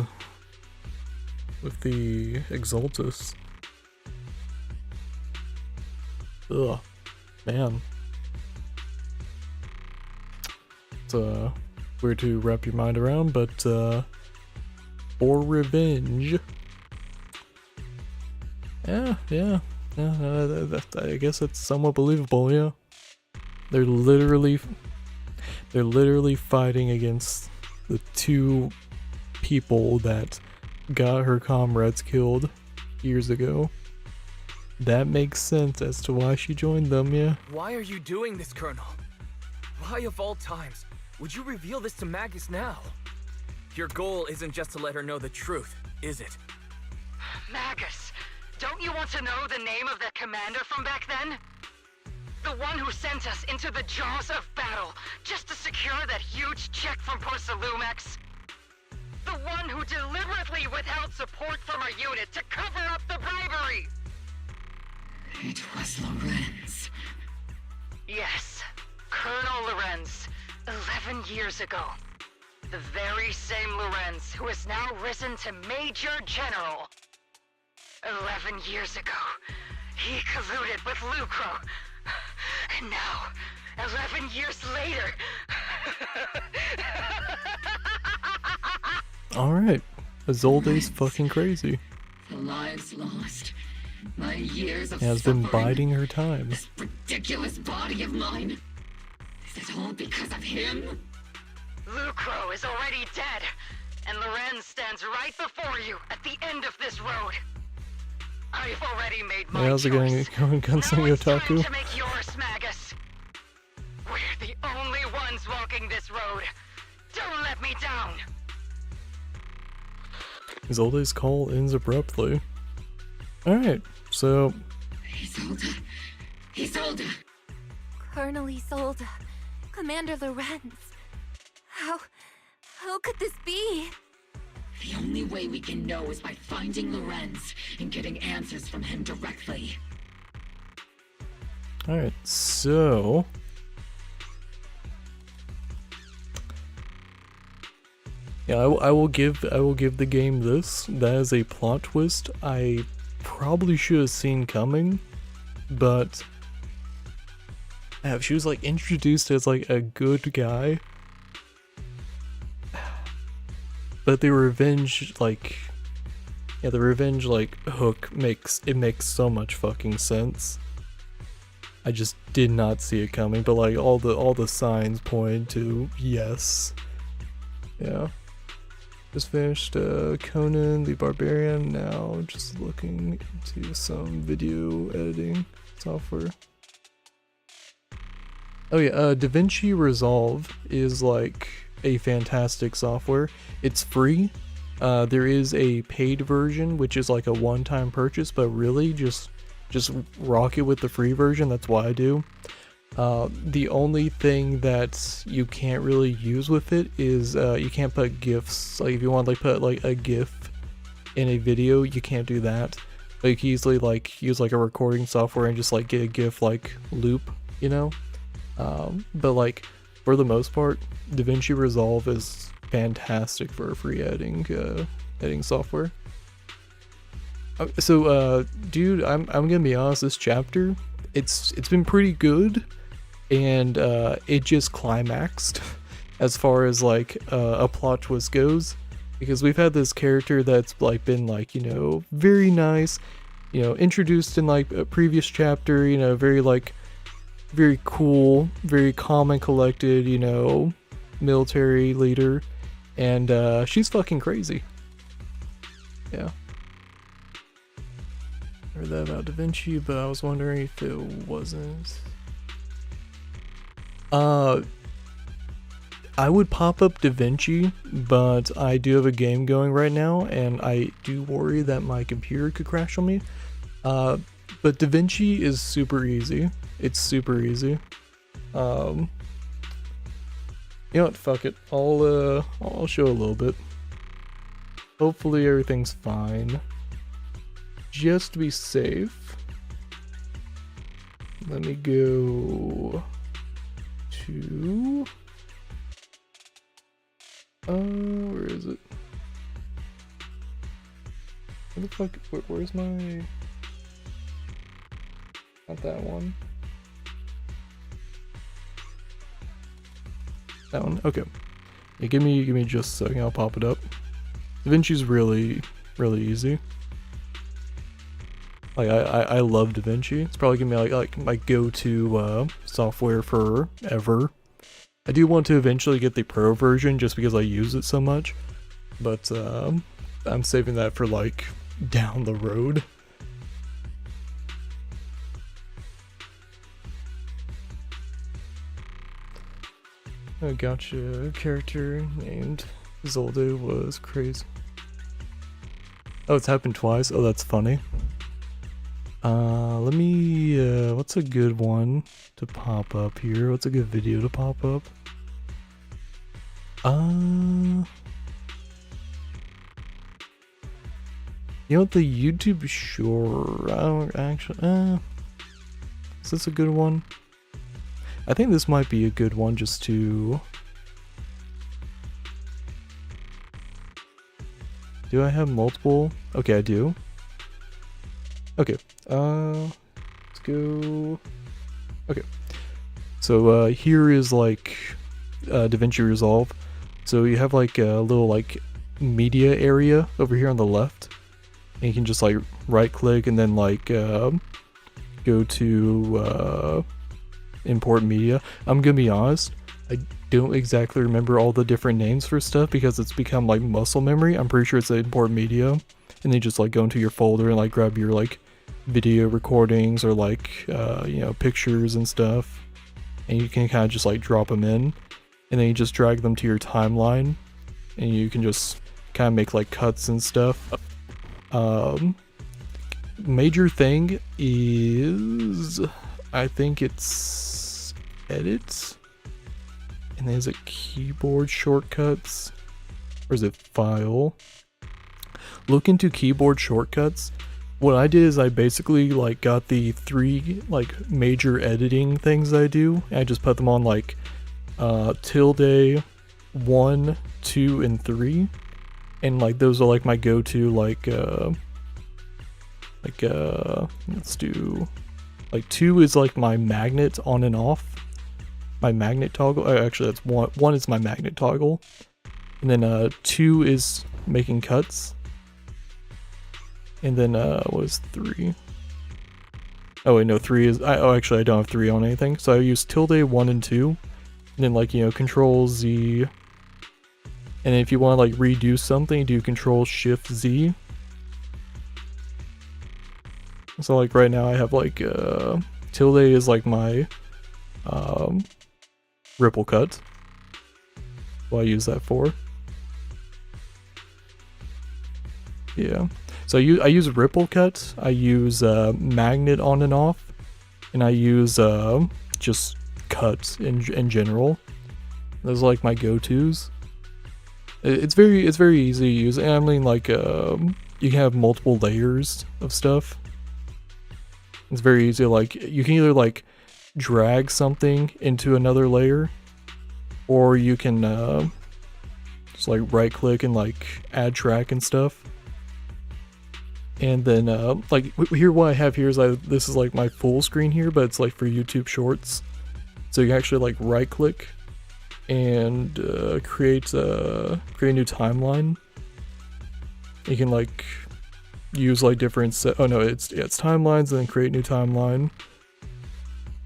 with the Exaltus. Ugh, man. It's weird to wrap your mind around, but for revenge. Yeah, I guess that's somewhat believable, yeah. They're literally fighting against the two people that got her comrades killed years ago. That makes sense as to why she joined them, yeah. Why are you doing this, Colonel? Why of all times would you reveal this to Magus now? Your goal isn't just to let her know the truth, is it? Magus, don't you want to know the name of that commander from back then? The one who sent us into the jaws of battle just to secure that huge check from Porsalumex? The one who deliberately withheld support from our unit to cover up the bribery! It was Lorenz. Yes, Colonel Lorenz, 11 years ago. The very same Lorenz who has now risen to Major General. 11 years ago, he colluded with Lucro. And now, 11 years later... Alright, Izolde's fucking crazy. The lives lost. My years of Has been suffering. biding her time. This ridiculous body of mine. Is it all because of him? Lucro is already dead, and Lorenz stands right before you at the end of this road. I've already made my How's it going, Gunslinger Otaku? to make yours, Magus. We're the only ones walking this road. Don't let me down. Izolde's call ends abruptly. Alright, so... Isolde! Colonel Isolde, Commander Lorenz. How could this be? The only way we can know is by finding Lorenz and getting answers from him directly. Alright, so... Yeah, I will give the game this. That is a plot twist I probably should have seen coming, but she was like introduced as like a good guy, but the revenge hook makes so much fucking sense. I just did not see it coming, but like all the signs point to yes. Yeah. Just finished Conan the Barbarian, now just looking into some video editing software. Oh yeah, DaVinci Resolve is like a fantastic software. It's free. There is a paid version, which is like a one-time purchase, but really just rock it with the free version. That's what I do. The only thing that you can't really use with it is you can't put GIFs. Like if you want to like put like a GIF in a video, you can't do that. But you can easily like use like a recording software and just like get a GIF like loop, you know. But like for the most part, DaVinci Resolve is fantastic for free editing software. So dude, I'm gonna be honest. This chapter, it's been pretty good. And it just climaxed as far as like a plot twist goes, because we've had this character that's like been like, you know, very nice, you know, introduced in like a previous chapter, you know, very cool, very calm and collected, you know, military leader, and she's fucking crazy. Yeah. Heard that about DaVinci, but I was wondering if it wasn't. I would pop up DaVinci, but I do have a game going right now, and I do worry that my computer could crash on me. But DaVinci is super easy. It's super easy. You know what? Fuck it. I'll show a little bit. Hopefully everything's fine. Just to be safe. Let me go to... where is it? Where the fuck? Where's my... Not that one. That one? Okay. Yeah, give me just a second, I'll pop it up. DaVinci's really easy. Like I love DaVinci. It's probably gonna be like my go-to software forever. I do want to eventually get the pro version just because I use it so much, but I'm saving that for like down the road. I gotcha. Character named Zoldo was crazy. Oh, it's happened twice? Oh, that's funny. Let me, what's a good one to pop up here? What's a good video to pop up? You know what, the YouTube short, I don't actually, is this a good one? I think this might be a good one just to... Do I have multiple? Okay, I do. Okay, let's go... Okay, so here is like DaVinci Resolve. So you have like a little like media area over here on the left. And you can just like right click and then like go to import media. I'm gonna be honest, I don't exactly remember all the different names for stuff because it's become like muscle memory. I'm pretty sure it's import media, and then just like go into your folder and like grab your like video recordings or like you know, pictures and stuff, and you can kind of just like drop them in, and then you just drag them to your timeline, and you can just kind of make like cuts and stuff. Major thing is, I think it's edits, and then is it keyboard shortcuts, or is it file? Look into keyboard shortcuts. What I did is I basically like got the 3 like major editing things I do, and I just put them on like tilde 1, 2, and 3, and like those are like my go-to like let's do like 2 is like my magnet on and off, my magnet toggle. Actually that's 1 is my magnet toggle, and then 2 is making cuts, and then what is 3? Oh wait, no, 3 is actually I don't have 3 on anything, so I use tilde 1 and 2, and then like, you know, Control Z, and if you want to like redo something, do Control Shift Z. So like right now I have like tilde is like my ripple cut. What I use that for. Yeah. So I use ripple cut, I use magnet on and off, and I use just cuts in general. Those are like my go-tos. It's very easy to use, and I mean like you can have multiple layers of stuff. It's very easy, like you can either like drag something into another layer, or you can just like right click and like add track and stuff. And then like here, what I have here is this is like my full screen here, but it's like for YouTube Shorts. So you can actually like right click and create a new timeline. You can like use like different it's timelines, and then create new timeline,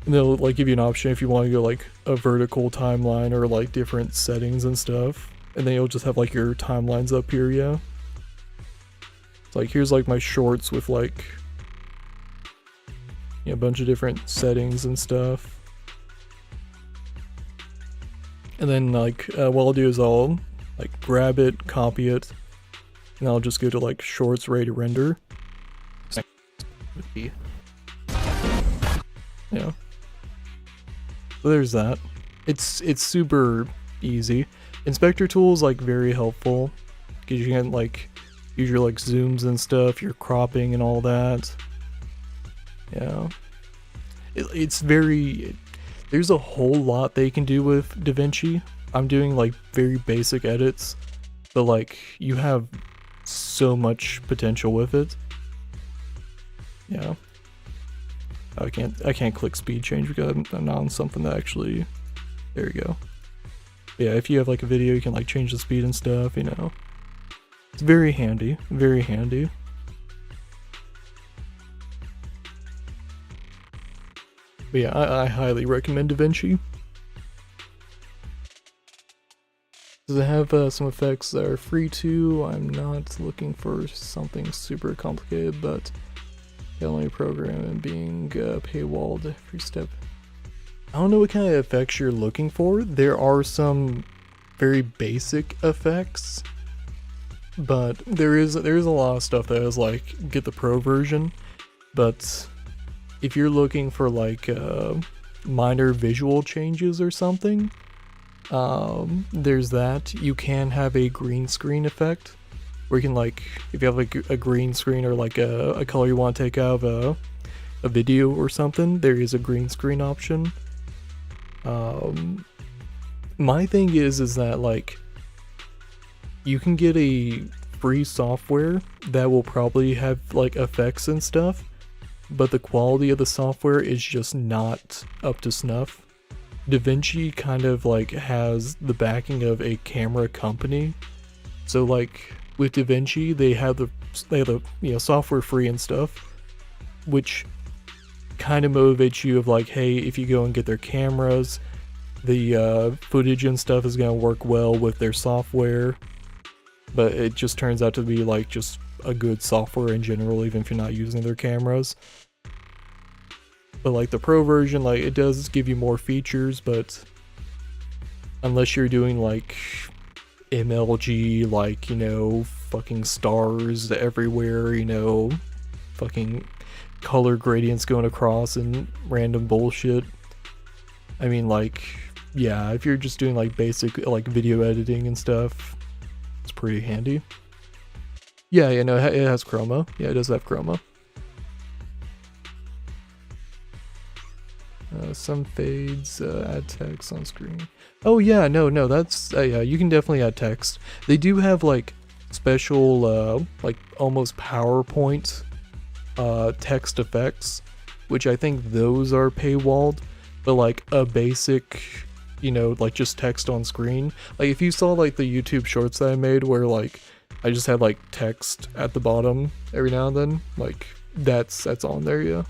and they'll like give you an option if you want to go like a vertical timeline or like different settings and stuff, and then you'll just have like your timelines up here. Yeah, it's like here's like my shorts with like, you know, a bunch of different settings and stuff. And then like what I'll do is I'll like grab it, copy it, and I'll just go to like shorts ready to render. Yeah. So there's that. It's super easy. Inspector tools like very helpful, because you can like use your like zooms and stuff, your cropping and all that. Yeah. It's very, there's a whole lot they can do with DaVinci. I'm doing like very basic edits, but like you have so much potential with it. Yeah. I can't click speed change because I'm not on something that actually, there you go. Yeah, if you have like a video, you can like change the speed and stuff, you know. It's very handy, very handy. But yeah, I highly recommend DaVinci. Does it have some effects that are free too? I'm not looking for something super complicated, but the only program and being paywalled every step. I don't know what kind of effects you're looking for. There are some very basic effects, but there is a lot of stuff that is like get the pro version. But if you're looking for like minor visual changes or something, there's that. You can have a green screen effect where you can, like, if you have like a green screen or like a color you want to take out of a video or something, there is a green screen option. My thing is that like you can get a free software that will probably have like effects and stuff, but the quality of the software is just not up to snuff. DaVinci kind of like has the backing of a camera company, so like with DaVinci they have the software free and stuff, which kind of motivates you of like, hey, if you go and get their cameras, the footage and stuff is going to work well with their software. But it just turns out to be like just a good software in general, even if you're not using their cameras. But like the pro version, like it does give you more features, but unless you're doing like MLG, like, you know, fucking stars everywhere, you know, fucking color gradients going across and random bullshit. I mean, like, yeah, if you're just doing like basic like video editing and stuff, it's pretty handy. Yeah, you know, it has chroma. Yeah, it does have chroma. Some fades, add text on screen. Oh yeah, no, that's, yeah, you can definitely add text. They do have like special, like almost PowerPoint text effects, which I think those are paywalled, but like a basic, you know, like just text on screen. Like if you saw like the YouTube shorts that I made where like I just had like text at the bottom every now and then, like that's on there, yeah.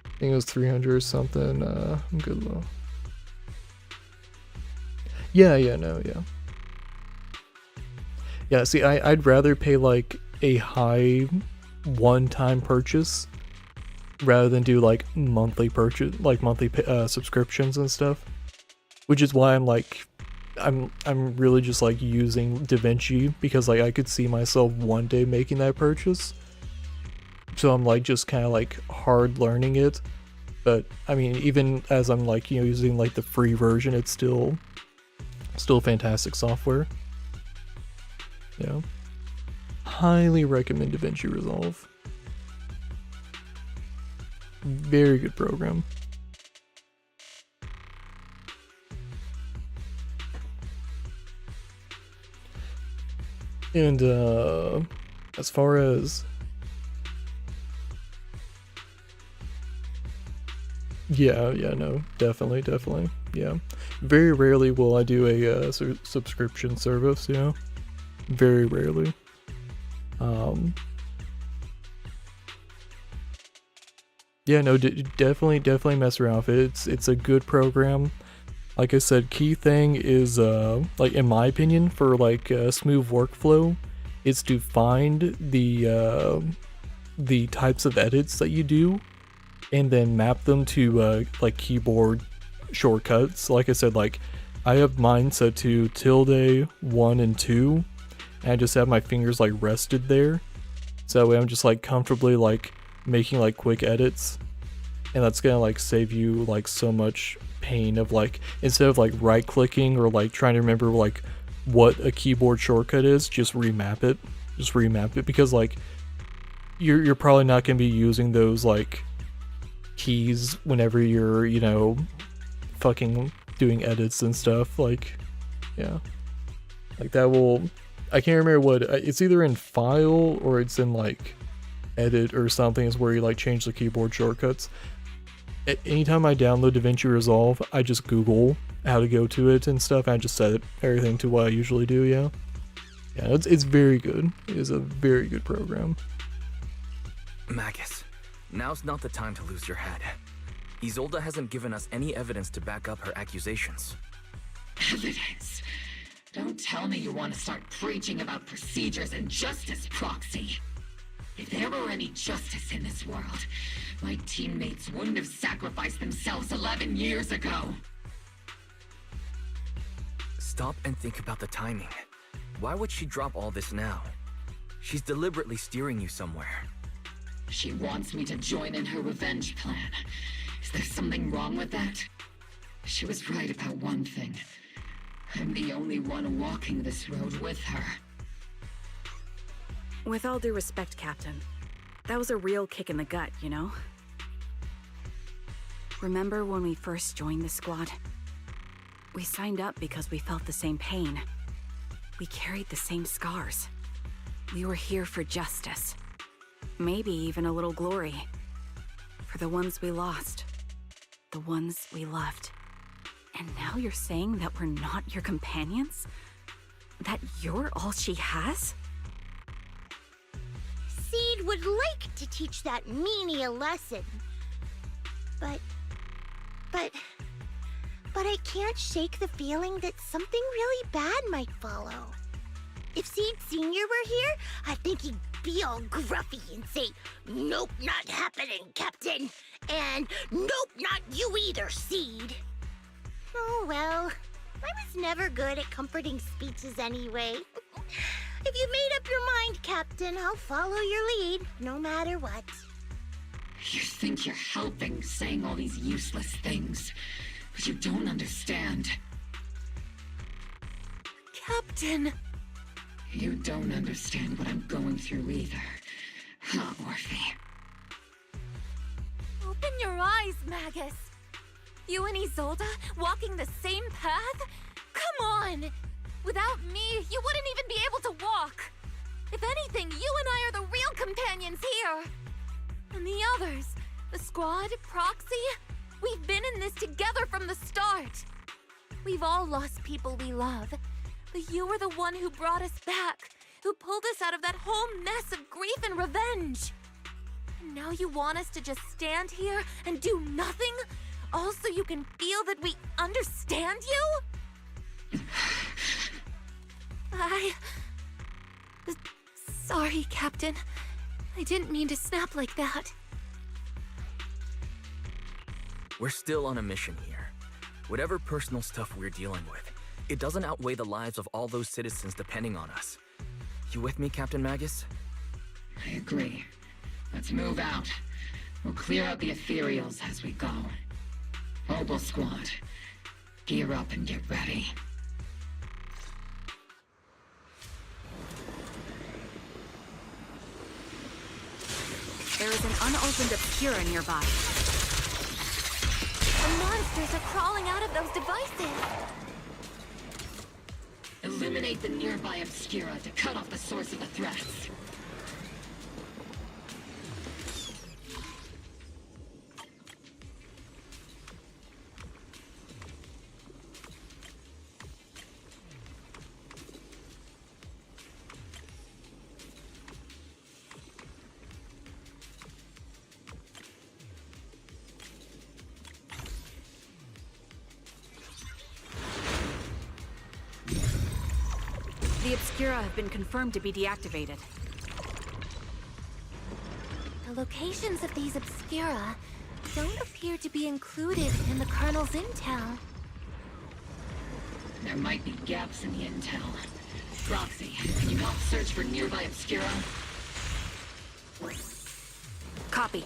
I think it was 300 or something. I'm good low. Yeah, no, yeah. Yeah, see, I'd rather pay like a high one-time purchase rather than do like monthly purchase, like monthly subscriptions and stuff. Which is why I'm like, I'm really just like using DaVinci, because like I could see myself one day making that purchase. So I'm like just kind of like hard learning it. But I mean, even as I'm like, you know, using like the free version, it's still fantastic software. Yeah. Highly recommend DaVinci Resolve. Very good program. And as far as yeah, no, definitely, yeah. Very rarely will I do a subscription service, you know, very rarely. Yeah, no, definitely mess around with it. It's a good program. Like I said, key thing is, like in my opinion, for like a smooth workflow, is to find the types of edits that you do, and then map them to like keyboard shortcuts. Like I said, like I have mine set to tilde 1 and 2, and I just have my fingers like rested there, so that way I'm just like comfortably like making like quick edits, and that's gonna like save you like so much pain of like, instead of like right clicking or like trying to remember like what a keyboard shortcut is, just remap it, because like you're probably not gonna be using those like keys whenever you're, you know, fucking doing edits and stuff. Like, yeah, like that will, I can't remember what it's either in file or it's in like edit or something, is where you like change the keyboard shortcuts. Anytime I download DaVinci Resolve, I just Google how to go to it and stuff, and I just set everything to what I usually do. Yeah, it's very good. It is a very good program. Magus, Now's not the time to lose your head. Isolde hasn't given us any evidence to back up her accusations. Evidence? Don't tell me you want to start preaching about procedures and justice, Proxy. If there were any justice in this world, my teammates wouldn't have sacrificed themselves 11 years ago. Stop and think about the timing. Why would she drop all this now? She's deliberately steering you somewhere. She wants me to join in her revenge plan. Is there something wrong with that? She was right about one thing. I'm the only one walking this road with her. With all due respect, Captain, that was a real kick in the gut, you know? Remember when we first joined the squad? We signed up because we felt the same pain. We carried the same scars. We were here for justice. Maybe even a little glory. For the ones we lost. The ones we loved. And now you're saying that we're not your companions? That you're all she has? Seed would like to teach that meanie a lesson. But I can't shake the feeling that something really bad might follow. If Seed Sr. were here, I think he'd be all gruffy and say, "Nope, not happening, Captain." And "Nope, not you either, Seed." Oh well, I was never good at comforting speeches anyway. If you made up your mind, Captain, I'll follow your lead, no matter what. You think you're helping saying all these useless things, but you don't understand. Captain! You don't understand what I'm going through either, huh, Orphe? Open your eyes, Magus! You and Isolde walking the same path? Come on! Without me, you wouldn't even be able to walk! If anything, you and I are the real companions here! And the others, the squad, Proxy, we've been in this together from the start! We've all lost people we love, but you were the one who brought us back, who pulled us out of that whole mess of grief and revenge! And now you want us to just stand here and do nothing? All so you can feel that we understand you? Sorry, Captain. I didn't mean to snap like that. We're still on a mission here. Whatever personal stuff we're dealing with, it doesn't outweigh the lives of all those citizens depending on us. You with me, Captain Magus? I agree. Let's move out. We'll clear out the ethereals as we go. Mobile Squad, gear up and get ready. There is an unopened Obscura nearby. The monsters are crawling out of those devices! Eliminate the nearby Obscura to cut off the source of the threats. The Obscura have been confirmed to be deactivated. The locations of these Obscura don't appear to be included in the Colonel's intel. There might be gaps in the intel. Roxy, can you help search for nearby Obscura? Copy.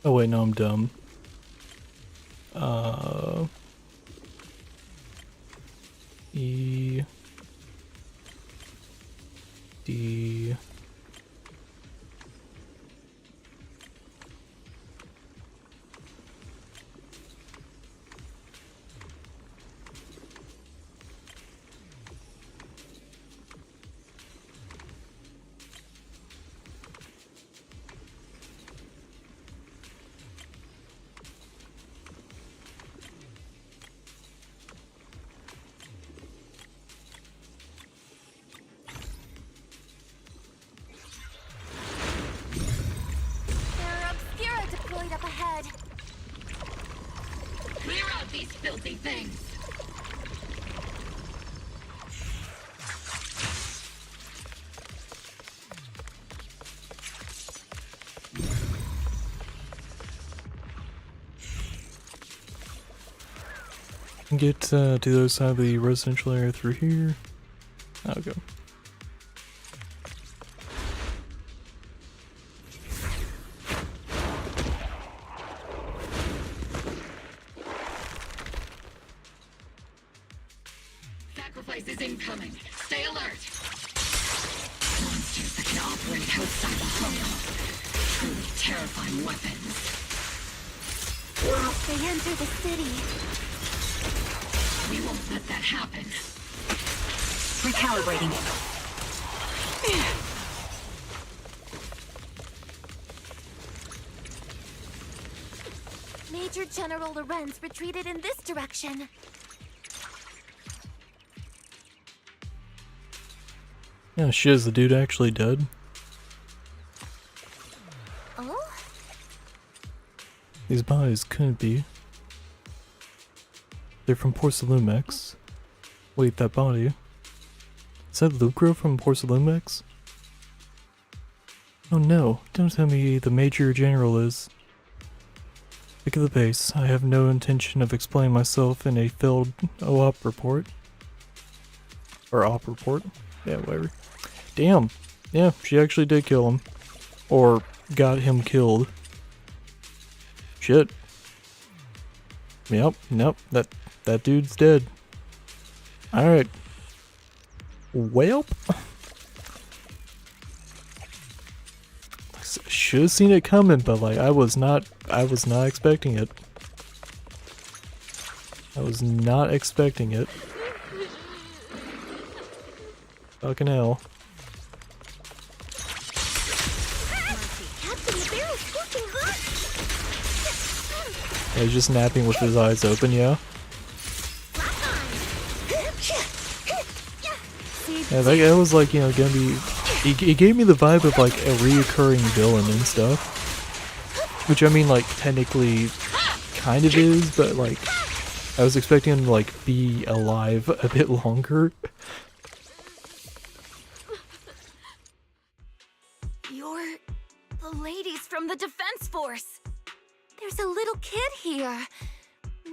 Oh wait, no, I'm dumb. E D can get to the other side of the residential area through here. I'll go. Sacrifice is incoming. Stay alert. Monsters that can operate outside the hollow. Truly terrifying weapons. They enter the city. We won't let that happen. Recalibrating. Major General Lorenz retreated in this direction. Yeah, shit, is the dude actually dead? Oh? These bodies couldn't be. They're from Porcelumex. Wait, that body. Is that Lucro from Porcelumex? Oh no, don't tell me the Major General is. Pick of the base. I have no intention of explaining myself in a failed OOP report. Or OP report. Yeah, whatever. Damn. Yeah, she actually did kill him. Or got him killed. Shit. Yep, nope, that dude's dead. Alright. Welp. Should have seen it coming, but like I was not expecting it. I was not expecting it. Fucking hell. Captain, the barrel's scorching hot! Yeah, he's just napping with his eyes open, yeah? Yeah, that guy was like, you know, gonna be... He gave me the vibe of like a reoccurring villain and stuff. Which I mean, like, technically kind of is, but like, I was expecting him to like be alive a bit longer. You're the ladies from the Defense Force. There's a little kid here.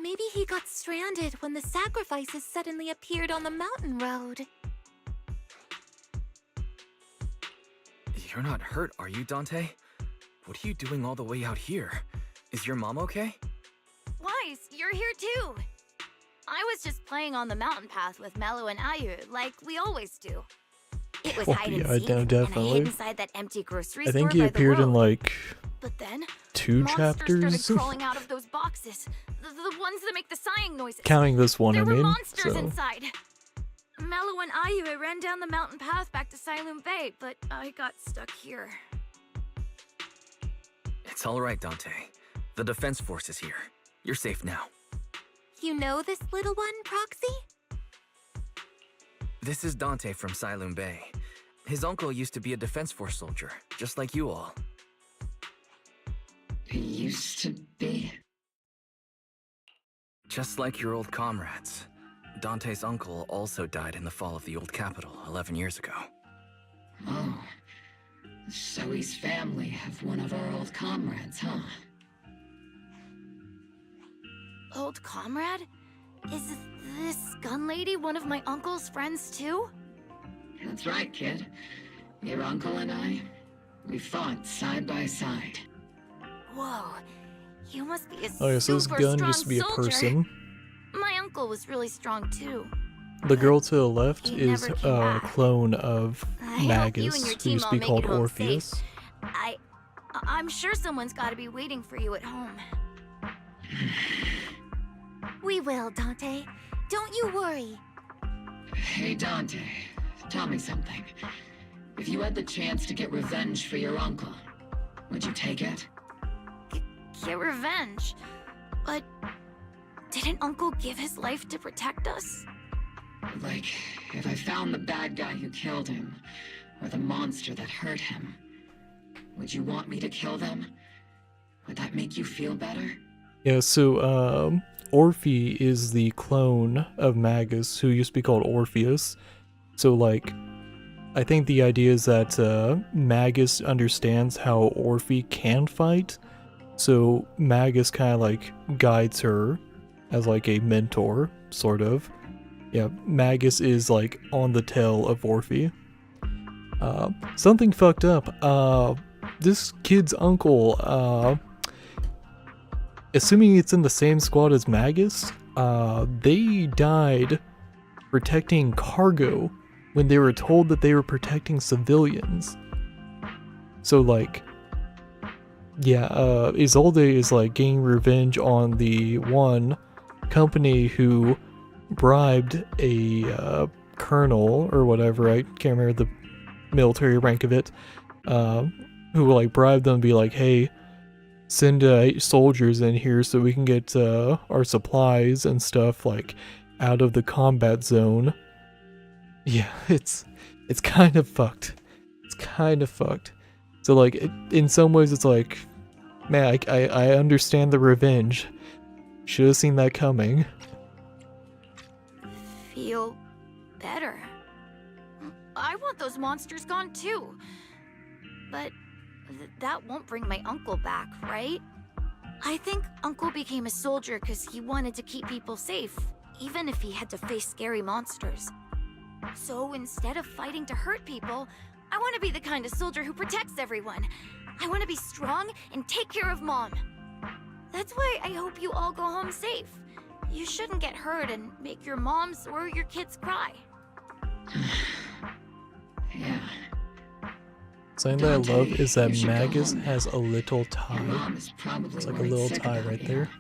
Maybe he got stranded when the sacrifices suddenly appeared on the mountain road. You're not hurt, are you, Dante? What are you doing all the way out here? Is your mom okay? Wise, you're here too. I was just playing on the mountain path with Mello and Ayu, like we always do. It was Oh, hide and yeah, seek, definitely. and I hid inside that empty grocery I store think he by the appeared in road. like But then 2 monsters chapters. started crawling out of those boxes, the ones that make the sighing noises. Counting this one, there I were mean. monsters So. inside. Mello and Ayu ran down the mountain path back to Silum Bay, but I got stuck here. It's alright, Dante. The Defense Force is here. You're safe now. You know this little one, Proxy? This is Dante from Silum Bay. His uncle used to be a Defense Force soldier, just like you all. He used to be. Just like your old comrades. Dante's uncle also died in the fall of the old capital 11 years ago. Oh. So his family have one of our old comrades, huh? Old comrade? Is this gun lady one of my uncle's friends too? That's right, kid. Your uncle and I, we fought side by side. Whoa, you must be a Oh yeah, so this super gun strong used to be a soldier. person. My uncle was really strong too. The girl to the left He is never came a back. clone of I hope you and Magus, your who team used to all be make called it home Orpheus. safe. I'm sure someone's got to be waiting for you at home. We will, Dante. Don't you worry. Hey, Dante, tell me something. If you had the chance to get revenge for your uncle, would you take it? Get revenge? But didn't Uncle give his life to protect us? Like, if I found the bad guy who killed him, or the monster that hurt him, would you want me to kill them? Would that make you feel better? Yeah, so Orphe is the clone of Magus, who used to be called Orpheus. So like, I think the idea is that Magus understands how Orphe can fight, so Magus kind of like guides her as like a mentor. sort of. Yeah, Magus is like on the tail of Orphe. Something fucked up. This kid's uncle, assuming it's in the same squad as Magus, they died protecting cargo when they were told that they were protecting civilians. So like, yeah, Isolde is like getting revenge on the one company who bribed a colonel or whatever, I can't remember the military rank of it, who like bribed them, be like, hey, send 8 soldiers in here so we can get our supplies and stuff like out of the combat zone. Yeah, it's kind of fucked. It's kind of fucked. So like, in some ways it's like, man, I understand the revenge. Should have seen that coming. Feel better. I want those monsters gone too. But that won't bring my uncle back, right? I think Uncle became a soldier because he wanted to keep people safe, even if he had to face scary monsters. So instead of fighting to hurt people, I want to be the kind of soldier who protects everyone. I want to be strong and take care of Mom. That's why I hope you all go home safe. You shouldn't get hurt and make your moms or your kids cry. Yeah. Something that I love is that Magus has a little tie. It's like a little tie right there.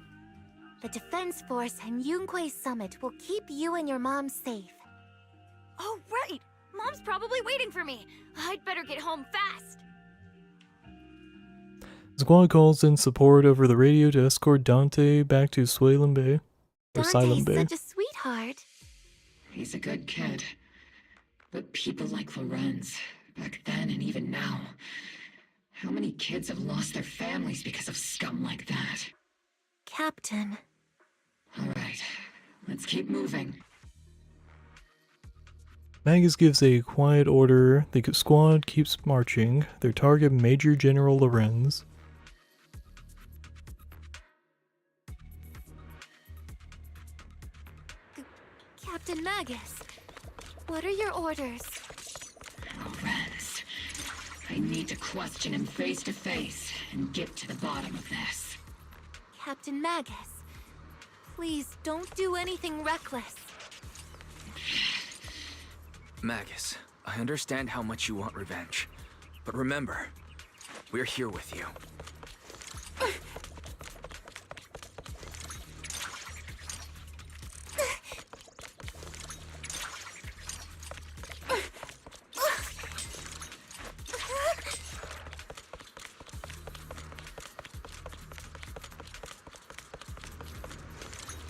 The Defense Force and Yunquei Summit will keep you and your mom safe. Oh, right! Mom's probably waiting for me. I'd better get home fast. Squad calls in support over the radio to escort Dante back to Suilin Bay. Or Silent Bay. Dante's such a sweetheart. He's a good kid. But people like Lorenz, back then and even now, how many kids have lost their families because of scum like that? Captain. All right, let's keep moving. Magus gives a quiet order. The squad keeps marching. Their target, Major General Lorenz. Captain Magus, what are your orders? Lorenz, I need to question him face to face and get to the bottom of this. Captain Magus, please don't do anything reckless. Magus, I understand how much you want revenge. But remember, we're here with you.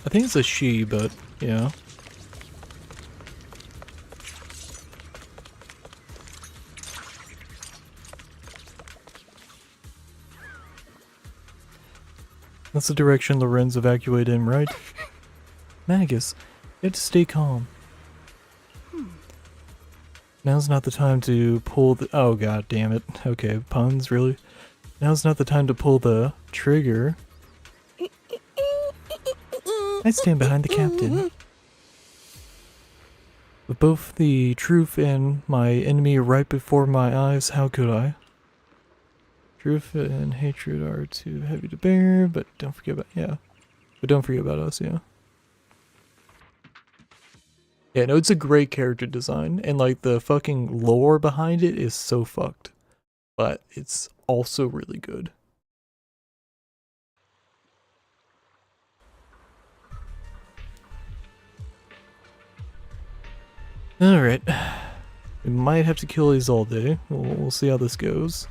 I think it's a she, but yeah. That's the direction Lorenz evacuated him, right? Magus, you have to stay calm. Now's not the time to pull the— oh god damn it. Okay, puns, really? Now's not the time to pull the trigger. I stand behind the captain. With both the truth and my enemy right before my eyes, how could I? Truth and hatred are too heavy to bear, but don't forget about— yeah. But don't forget about us, yeah. Yeah, no, it's a great character design, and like the fucking lore behind it is so fucked. But it's also really good. Alright. We might have to kill Isolde. We'll see how this goes.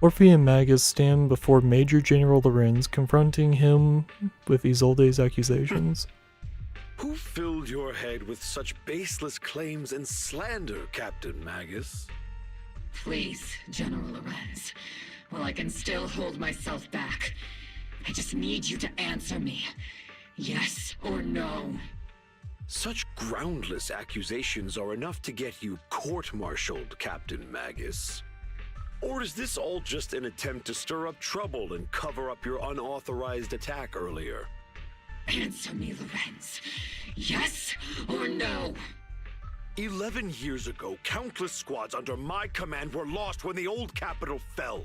Orphe and Magus stand before Major General Lorenz, confronting him with Isolde's accusations. Who filled your head with such baseless claims and slander, Captain Magus? Please, General Lorenz. While I can still hold myself back, I just need you to answer me. Yes or no? Such groundless accusations are enough to get you court-martialed, Captain Magus. Or is this all just an attempt to stir up trouble and cover up your unauthorized attack earlier? Answer me, Lorenz. Yes or no? 11 years ago, countless squads under my command were lost when the old capital fell.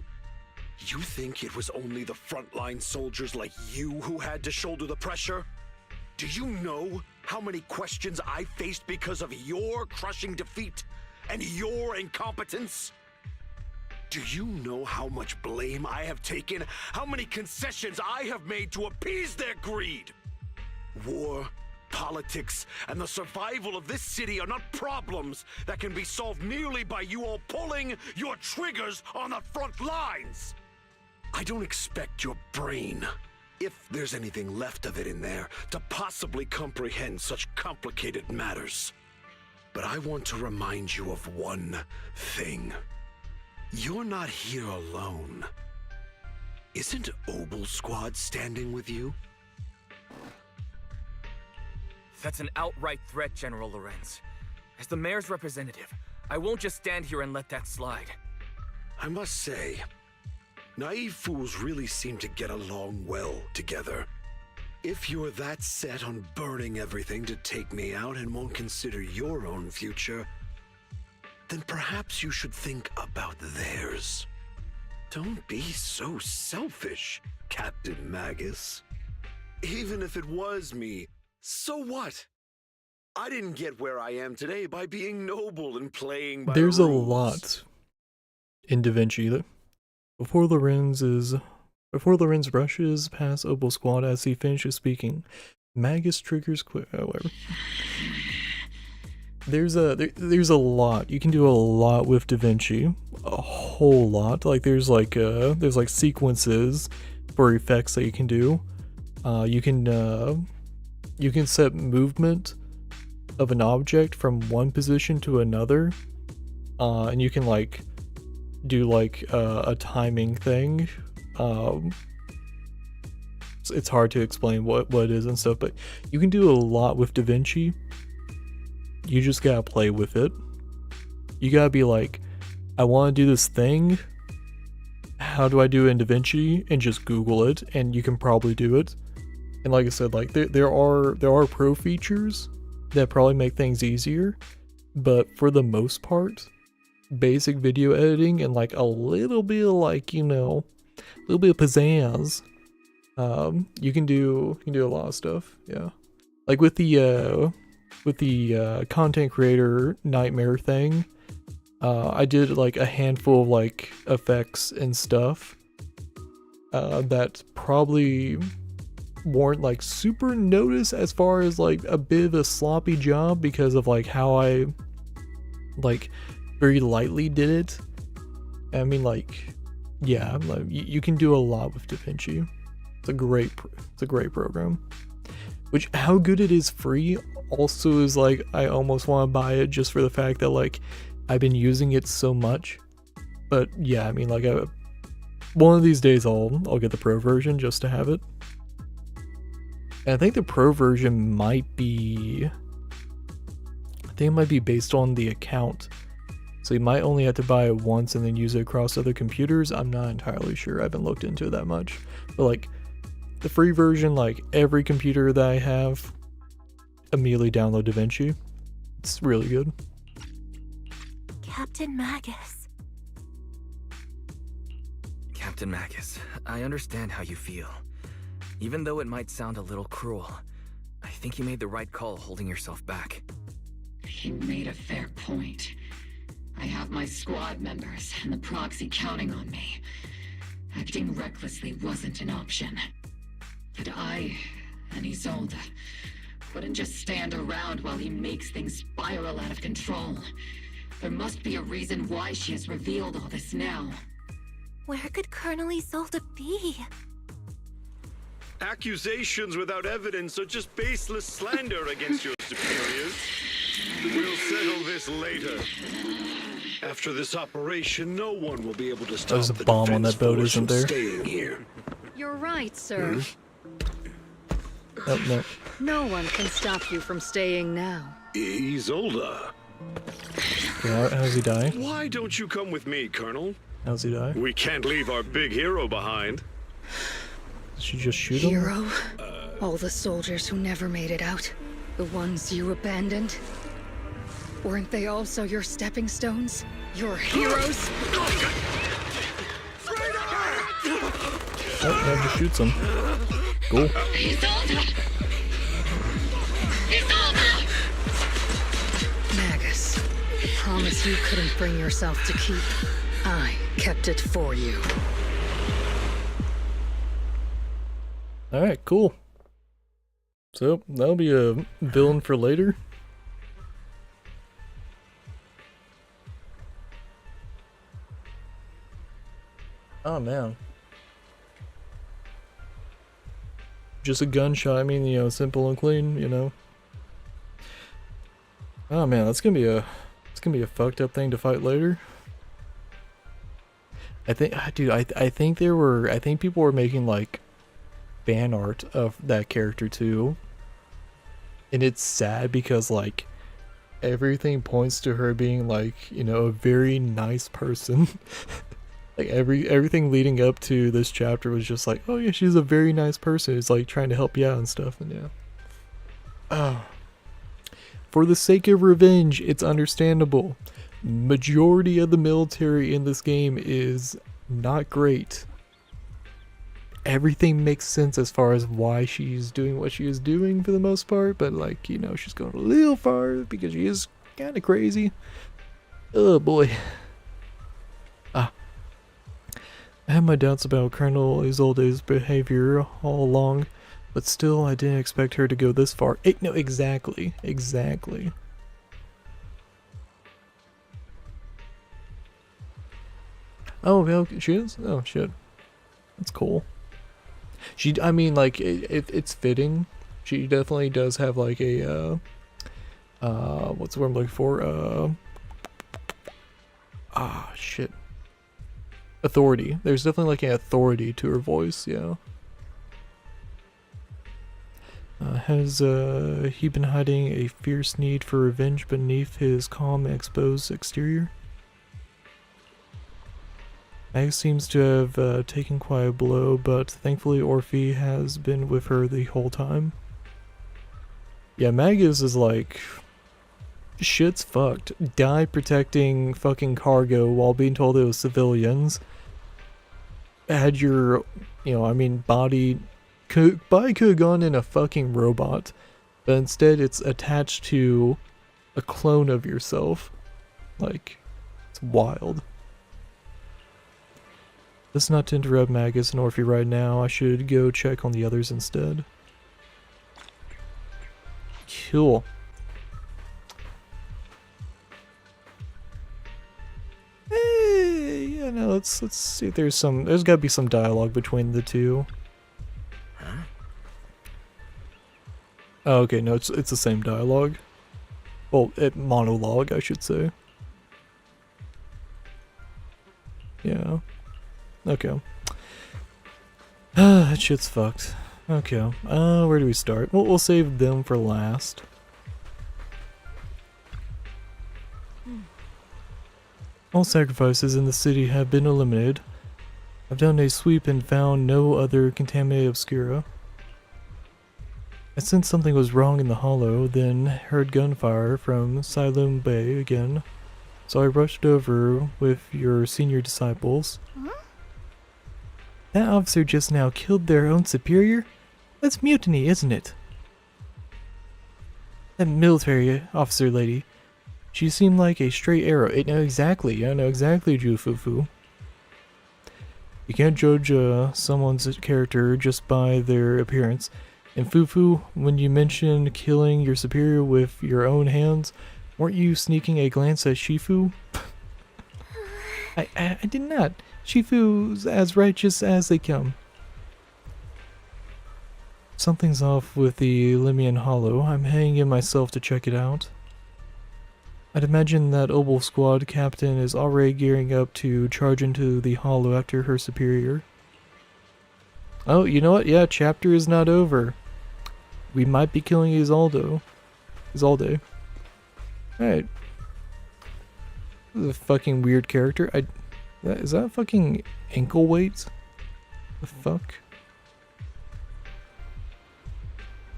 You think it was only the frontline soldiers like you who had to shoulder the pressure? Do you know how many questions I faced because of your crushing defeat and your incompetence? Do you know how much blame I have taken? How many concessions I have made to appease their greed? War, politics, and the survival of this city are not problems that can be solved merely by you all pulling your triggers on the front lines. I don't expect your brain, if there's anything left of it in there, to possibly comprehend such complicated matters. But I want to remind you of one thing. You're not here alone. Isn't Obel Squad standing with you? That's an outright threat, General Lorenz. As the mayor's representative, I won't just stand here and let that slide. I must say, naive fools really seem to get along well together. If you're that set on burning everything to take me out and won't consider your own future, then perhaps you should think about theirs. Don't be so selfish, Captain Magus. Even if it was me, so what? I didn't get where I am today by being noble and playing by There's a rules. lot in Da Vinci. Before Lorenz rushes past Obel Squad as he finishes speaking, Magus triggers whatever. There's a lot. You can do a lot with Da Vinci. A whole lot. Like there's like sequences for effects that you can do. You can set movement of an object from one position to another. And you can like do like a timing thing. It's hard to explain what it is and stuff, but you can do a lot with Da Vinci. You just gotta play with it. You gotta be like, I want to do this thing. How do I do it in Da Vinci? And just Google it, and you can probably do it. And like I said, like there are pro features that probably make things easier, but for the most part, basic video editing and like a little bit of like, you know, a little bit of pizzazz, you can do a lot of stuff. Yeah, like with the content creator nightmare thing, I did like a handful of like effects and stuff that probably weren't like super noticed as far as like a bit of a sloppy job because of like how I like very lightly did it. I mean, like, yeah, like, you can do a lot with Da Vinci. It's a great program. Which, how good it is free also is like, I almost want to buy it just for the fact that like I've been using it so much. But yeah, I mean, like, one of these days I'll get the pro version just to have it. And I think the pro version might be, based on the account. So you might only have to buy it once and then use it across other computers. I'm not entirely sure. I haven't looked into it that much. But like the free version, like every computer that I have, immediately download Da Vinci. It's really good. Captain Magus. Captain Magus, I understand how you feel. Even though it might sound a little cruel, I think you made the right call holding yourself back. He made a fair point. I have my squad members and the proxy counting on me. Acting recklessly wasn't an option. But I and Isolde wouldn't just stand around while he makes things spiral out of control. There must be a reason why she has revealed all this now. Where could Colonel Isolde be? Accusations without evidence are just baseless slander against your superiors. We'll settle this later. After this operation, no one will be able to stop There's a bomb on that boat, isn't there? Staying here. You're right, sir. Oh, no. No one can stop you from staying now. Isolde. Yeah, how does he die? Why don't you come with me, Colonel? How's he die? We can't leave our big hero behind. Did she just shoot him? Hero? All the soldiers who never made it out? The ones you abandoned? Weren't they also your stepping stones? Your heroes? Oh, that just shoots him. Cool. Magus, the promise you couldn't bring yourself to keep. I kept it for you. Alright, cool. So, that'll be a villain for later. Oh man. Just a gunshot, I mean, you know, simple and clean, you know. Oh man, that's gonna be a fucked up thing to fight later. I think, dude, I think people were making like fan art of that character too. And it's sad because like everything points to her being like, you know, a very nice person. Like everything leading up to this chapter was just like, oh yeah, she's a very nice person who's like trying to help you out and stuff, and yeah. Oh. For the sake of revenge, it's understandable. Majority of the military in this game is not great. Everything makes sense as far as why she's doing what she is doing for the most part, but like, you know, she's going a little far because she is kind of crazy. Oh boy. I had my doubts about Colonel Isolde's behavior all along, but still I didn't expect her to go this far. No, exactly. Oh, well, she is? Oh, shit. That's cool. I mean, like, it's fitting. She definitely does have, like, a, what's the word I'm looking for? Shit. Authority. There's definitely like an authority to her voice, yeah. Has he been hiding a fierce need for revenge beneath his calm, exposed exterior? Mag seems to have taken quite a blow, but thankfully Orphe has been with her the whole time. Yeah, Magus is like... shit's fucked. Died protecting fucking cargo while being told it was civilians. Had your, you know, I mean, body could have gone in a fucking robot, but instead it's attached to a clone of yourself. Like, it's wild. This not to interrupt Magus and Orphe right now. I should go check on the others instead. Cool. Yeah, no, let's see if there's gotta be some dialogue between the two. Huh? Oh, okay, no, it's the same dialogue. Well, monologue, I should say. Yeah. Okay. That shit's fucked. Okay. Where do we start? Well, we'll save them for last. All sacrifices in the city have been eliminated. I've done a sweep and found no other contaminated obscura. I sensed something was wrong in the hollow, then heard gunfire from Siloam Bay again, so I rushed over with your senior disciples. Huh? That officer just now killed their own superior? That's mutiny, isn't it? That military officer lady. She seemed like a straight arrow. I know exactly, Jufufu. You can't judge someone's character just by their appearance. And Fufu, when you mentioned killing your superior with your own hands, weren't you sneaking a glance at Shifu? I did not. Shifu's as righteous as they come. Something's off with the Limian Hollow. I'm hanging in myself to check it out. I'd imagine that Obel squad captain is already gearing up to charge into the hollow after her superior. Oh, you know what? Yeah, chapter is not over. We might be killing Isolde. Alright. This is a fucking weird character. Is that fucking ankle weight? The fuck?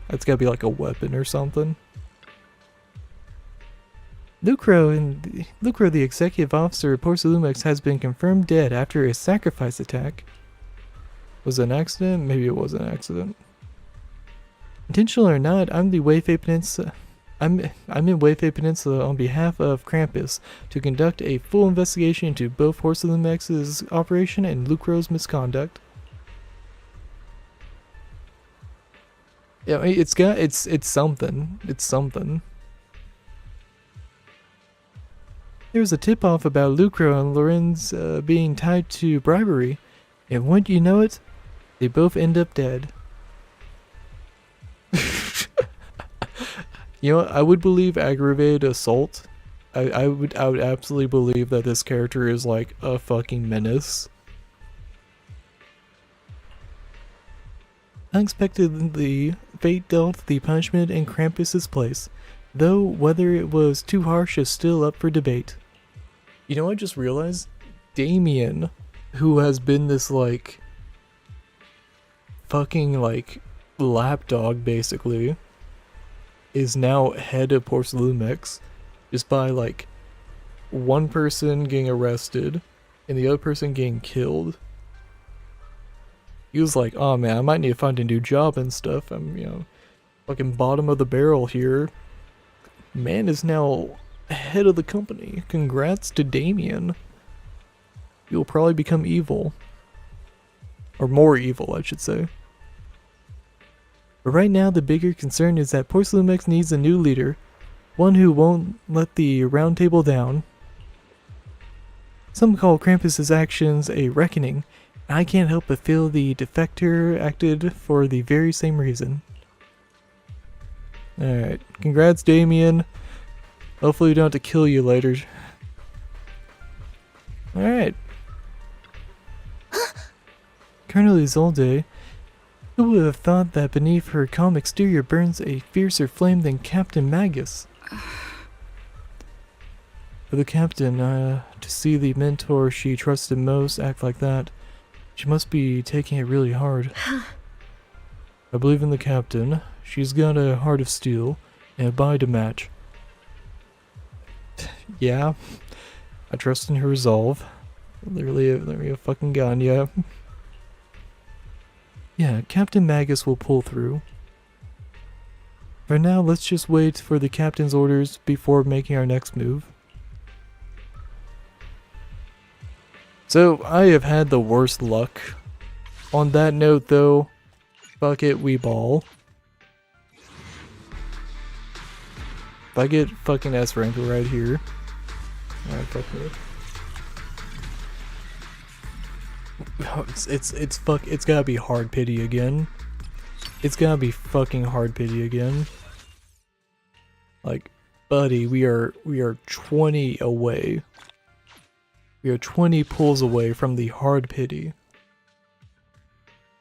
That's gotta be like a weapon or something. Lucro, the executive officer of Porcelumex, has been confirmed dead after a sacrifice attack. Was it an accident? Maybe it was an accident. Intentional or not, I'm in Wayfay Peninsula on behalf of Krampus to conduct a full investigation into both Porcelumex's operation and Lucro's misconduct. Yeah, I mean, it's something. It's something. There's a tip-off about Lucro and Lorenz being tied to bribery, and wouldn't you know it, they both end up dead. You know, I would believe aggravated assault. I would absolutely believe that this character is like a fucking menace. Unexpectedly, fate dealt the punishment in Krampus's place, though whether it was too harsh is still up for debate. You know, I just realized Damien, who has been this like fucking like lapdog basically, is now head of Porcelumex just by like one person getting arrested and the other person getting killed. He was like, oh man, I might need to find a new job and stuff. I'm, you know, fucking bottom of the barrel here. Man is now head of the company. Congrats to Damien. You'll probably become evil. Or more evil, I should say. But right now, the bigger concern is that Porcelumex needs a new leader. One who won't let the round table down. Some call Krampus's actions a reckoning. I can't help but feel the defector acted for the very same reason. Alright, congrats Damien. Hopefully we don't have to kill you later. Alright. Colonel Isolde, who would have thought that beneath her calm exterior burns a fiercer flame than Captain Magus? For the captain, to see the mentor she trusted most act like that, she must be taking it really hard. I believe in the captain. She's got a heart of steel and a body to match. Yeah, I trust in her resolve. Literally a fucking gun, yeah. Yeah, Captain Magus will pull through. For now, let's just wait for the captain's orders before making our next move. So, I have had the worst luck. On that note though, fuck it, we ball. If I get fucking S rank right here. Alright, fuck me. It's gotta be hard pity again. It's gotta be fucking hard pity again. Like, buddy, we are 20 away. We are 20 pulls away from the hard pity.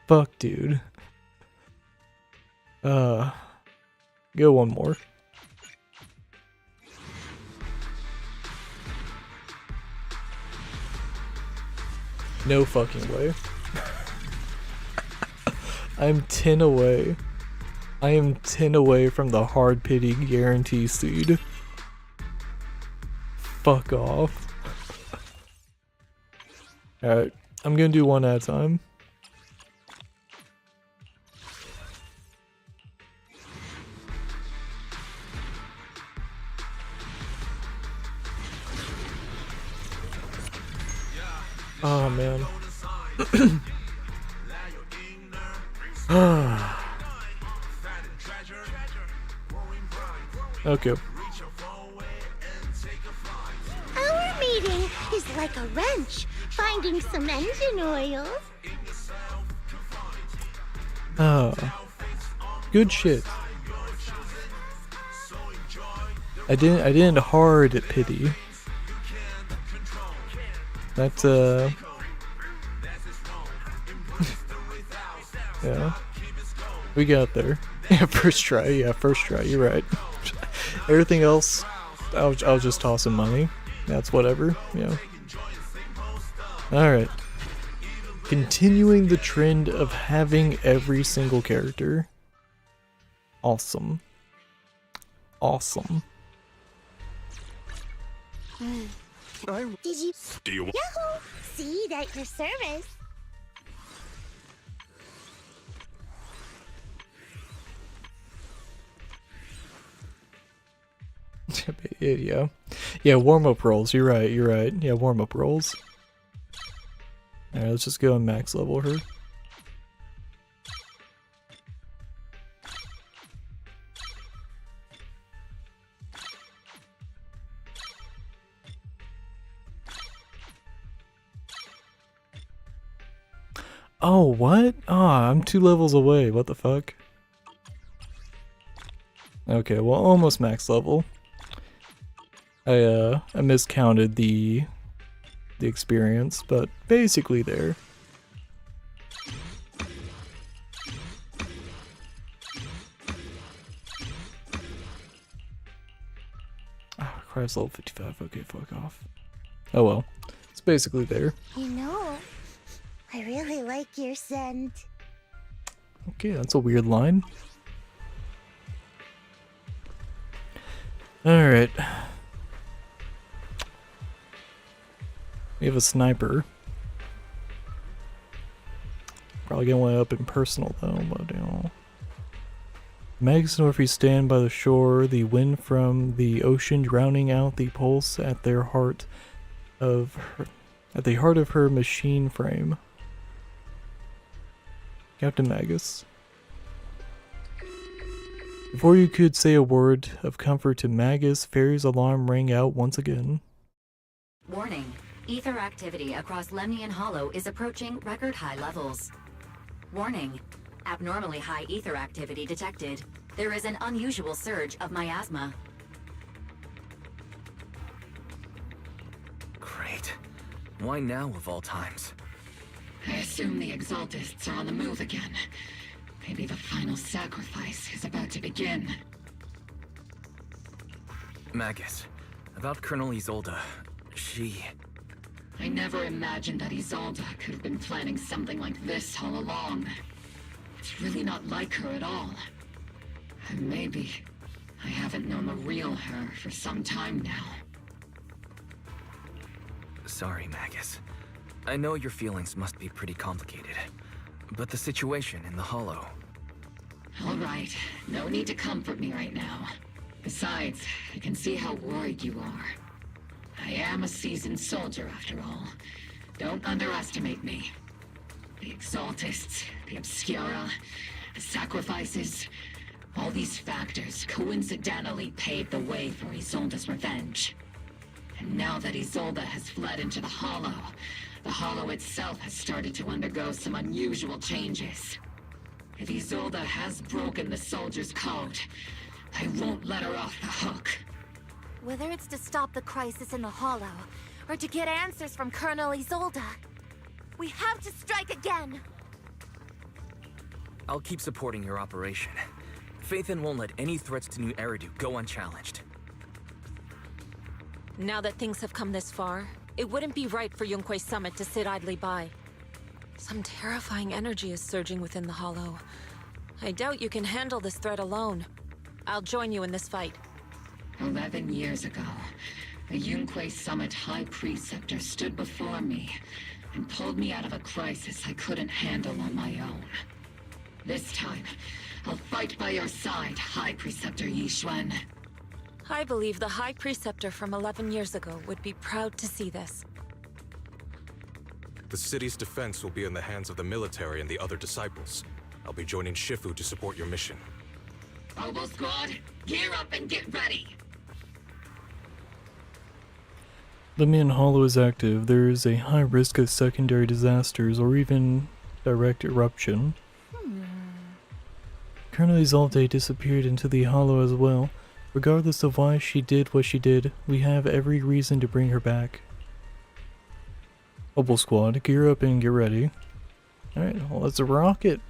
Fuck, dude. Go one more. No fucking way. I'm 10 away. I am 10 away from the hard pity guarantee seed. Fuck off. Alright, I'm gonna do one at a time. Oh man. Okay. Our meeting is like a wrench, finding some engine oil. Good shit. I didn't hard pity. That's yeah. We got there. Yeah, first try. Yeah, first try. You're right. Everything else, I'll just toss some money. That's whatever. Yeah. Alright. Continuing the trend of having every single character. Awesome. Awesome. Did you? Do you? Yahoo! See you at your service. Yeah. Yeah, warm-up rolls. You're right. Yeah, warm-up rolls. Alright, let's just go and max level her. Oh, what? Ah, I'm 2 levels away. What the fuck? Okay, well, almost max level. I miscounted the experience, but basically there. Oh, Christ, level 55. Okay, fuck off. Oh well. It's basically there. You know, I really like your scent. Okay, that's a weird line. Alright. We have a sniper. Probably gonna way up in personal though, but you know. Mags know if we stand by the shore, the wind from the ocean drowning out the pulse at their heart of her, at the heart of her machine frame. Captain Magus. Before you could say a word of comfort to Magus, Fairy's alarm rang out once again. Warning. Ether activity across Lemnian Hollow is approaching record high levels. Warning. Abnormally high ether activity detected. There is an unusual surge of miasma. Great. Why now of all times? I assume the Exaltists are on the move again. Maybe the final sacrifice is about to begin. Magus, about Colonel Isolde, she... I never imagined that Isolde could have been planning something like this all along. It's really not like her at all. And maybe I haven't known the real her for some time now. Sorry, Magus. I know your feelings must be pretty complicated, but the situation in the Hollow... All right, no need to comfort me right now. Besides, I can see how worried you are. I am a seasoned soldier, after all. Don't underestimate me. The Exaltists, the Obscura, the sacrifices, all these factors coincidentally paved the way for Isolde's revenge. And now that Isolde has fled into the Hollow itself has started to undergo some unusual changes. If Isolde has broken the soldier's code, I won't let her off the hook. Whether it's to stop the crisis in the Hollow, or to get answers from Colonel Isolde, we have to strike again! I'll keep supporting your operation. Phaethon won't let any threats to New Eridu go unchallenged. Now that things have come this far, it wouldn't be right for Yunque's summit to sit idly by. Some terrifying energy is surging within the Hollow. I doubt you can handle this threat alone. I'll join you in this fight. 11 years ago, the Yunque Summit High Preceptor stood before me and pulled me out of a crisis I couldn't handle on my own. This time, I'll fight by your side, High Preceptor Yixuan. I believe the High Preceptor from 11 years ago would be proud to see this. The city's defense will be in the hands of the military and the other disciples. I'll be joining Shifu to support your mission. Robo Squad, gear up and get ready! Lemnian Hollow is active. There is a high risk of secondary disasters or even direct eruption. Colonel Isolde disappeared into the Hollow as well. Regardless of why she did what she did, we have every reason to bring her back. Mobile Squad, gear up and get ready. Alright, well, let's rock it.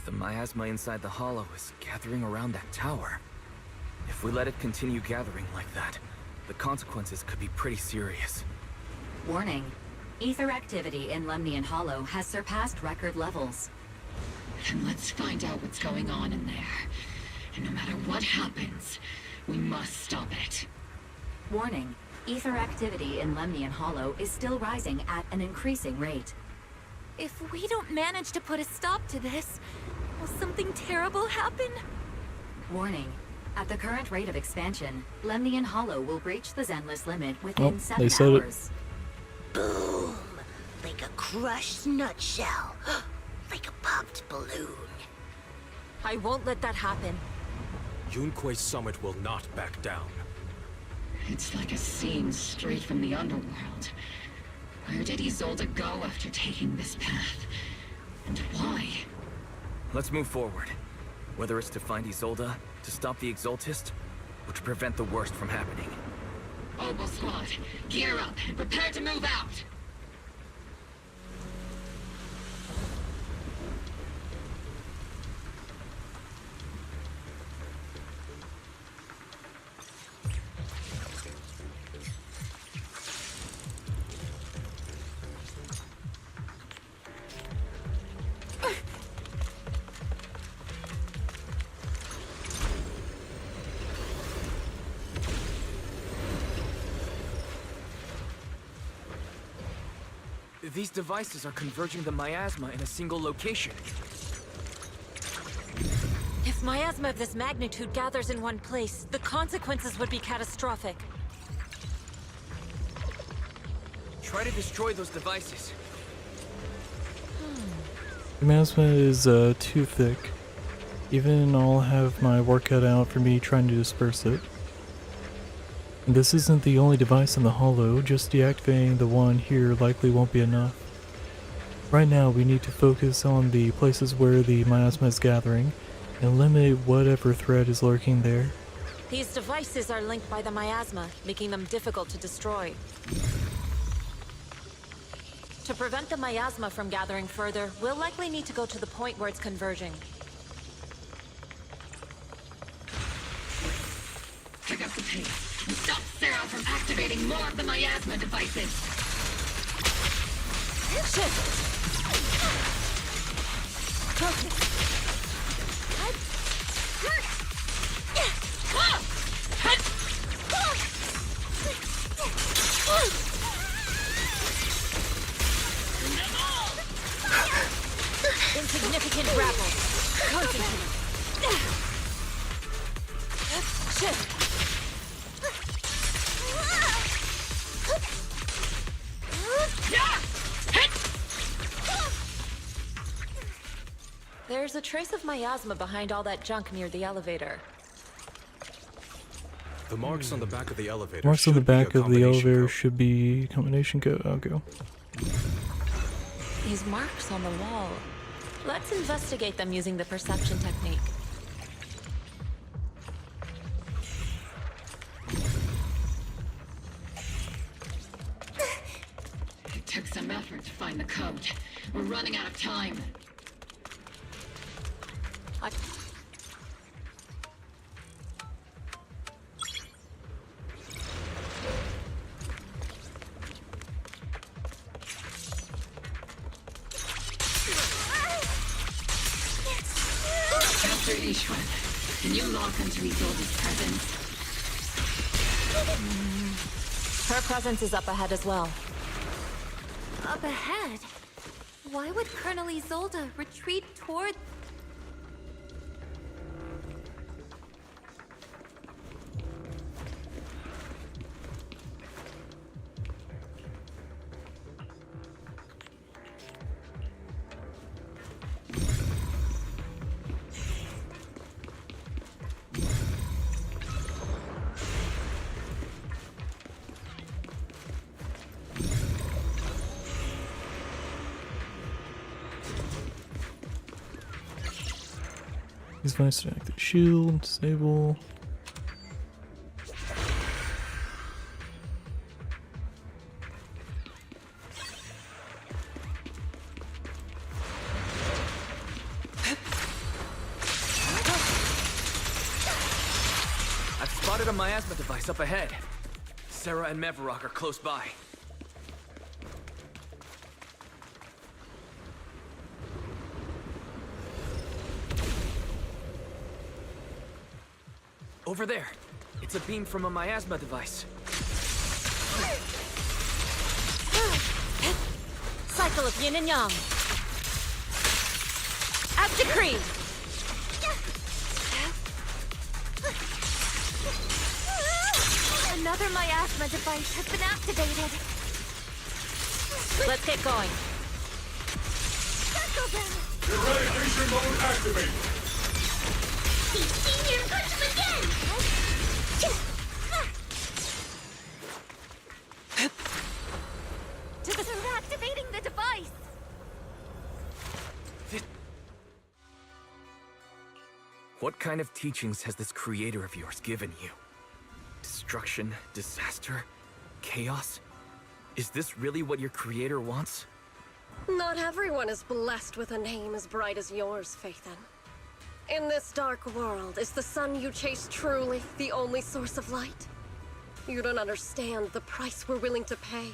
The miasma inside the hollow is gathering around that tower. If we let it continue gathering like that, the consequences could be pretty serious. Warning. Ether activity in Lemnian Hollow has surpassed record levels. Then let's find out what's going on in there. And no matter what happens, we must stop it. Warning. Ether activity in Lemnian Hollow is still rising at an increasing rate. If we don't manage to put a stop to this, will something terrible happen? Warning. At the current rate of expansion, Lemnian Hollow will breach the Zenless limit within they 7 said it. hours. Boom! Like a crushed nutshell. Like a popped balloon. I won't let that happen. Yunque's summit will not back down. It's like a scene straight from the underworld. Where did Isolde go after taking this path? And why? Let's move forward. Whether it's to find Isolde, to stop the Exaltist, or to prevent the worst from happening. Oboe Squad, gear up and prepare to move out! These devices are converging the miasma in a single location. If miasma of this magnitude gathers in one place, the consequences would be catastrophic. Try to destroy those devices. The miasma is too thick. Even I'll have my work cut out for me trying to disperse it. This isn't the only device in the hollow, just deactivating the one here likely won't be enough. Right now we need to focus on the places where the miasma is gathering, and eliminate whatever threat is lurking there. These devices are linked by the miasma, making them difficult to destroy. To prevent the miasma from gathering further, we'll likely need to go to the point where it's converging. Pick up the pace. And stop Sarah from activating more of the miasma devices. Shit! Insignificant grapple. Concentrate. Shit! There's a trace of miasma behind all that junk near the elevator. The marks on the back of the elevator. Marks on the should be a back of the combination elevator code. should be combination code. I'll go. These marks on the wall. Let's investigate them using the perception technique. It took some effort to find the code. We're running out of time. Master Ishwan, can you lock onto Isolde's presence? Her presence is up ahead as well. Up ahead? Why would Colonel Isolde retreat toward... He's nice to activate shield, disable. I've spotted a miasma device up ahead. Sarah and Mevarok are close by. Over there. It's a beam from a miasma device. Cycle of yin and yang. As decreed. Another miasma device has been activated. Let's get going. Circle them! Eradication mode activated. He's seen your punch again! They're activating the device! What kind of teachings has this creator of yours given you? Destruction, disaster, chaos? Is this really what your creator wants? Not everyone is blessed with a name as bright as yours, Phaethon. In this dark world, is the sun you chase truly the only source of light? You don't understand the price we're willing to pay,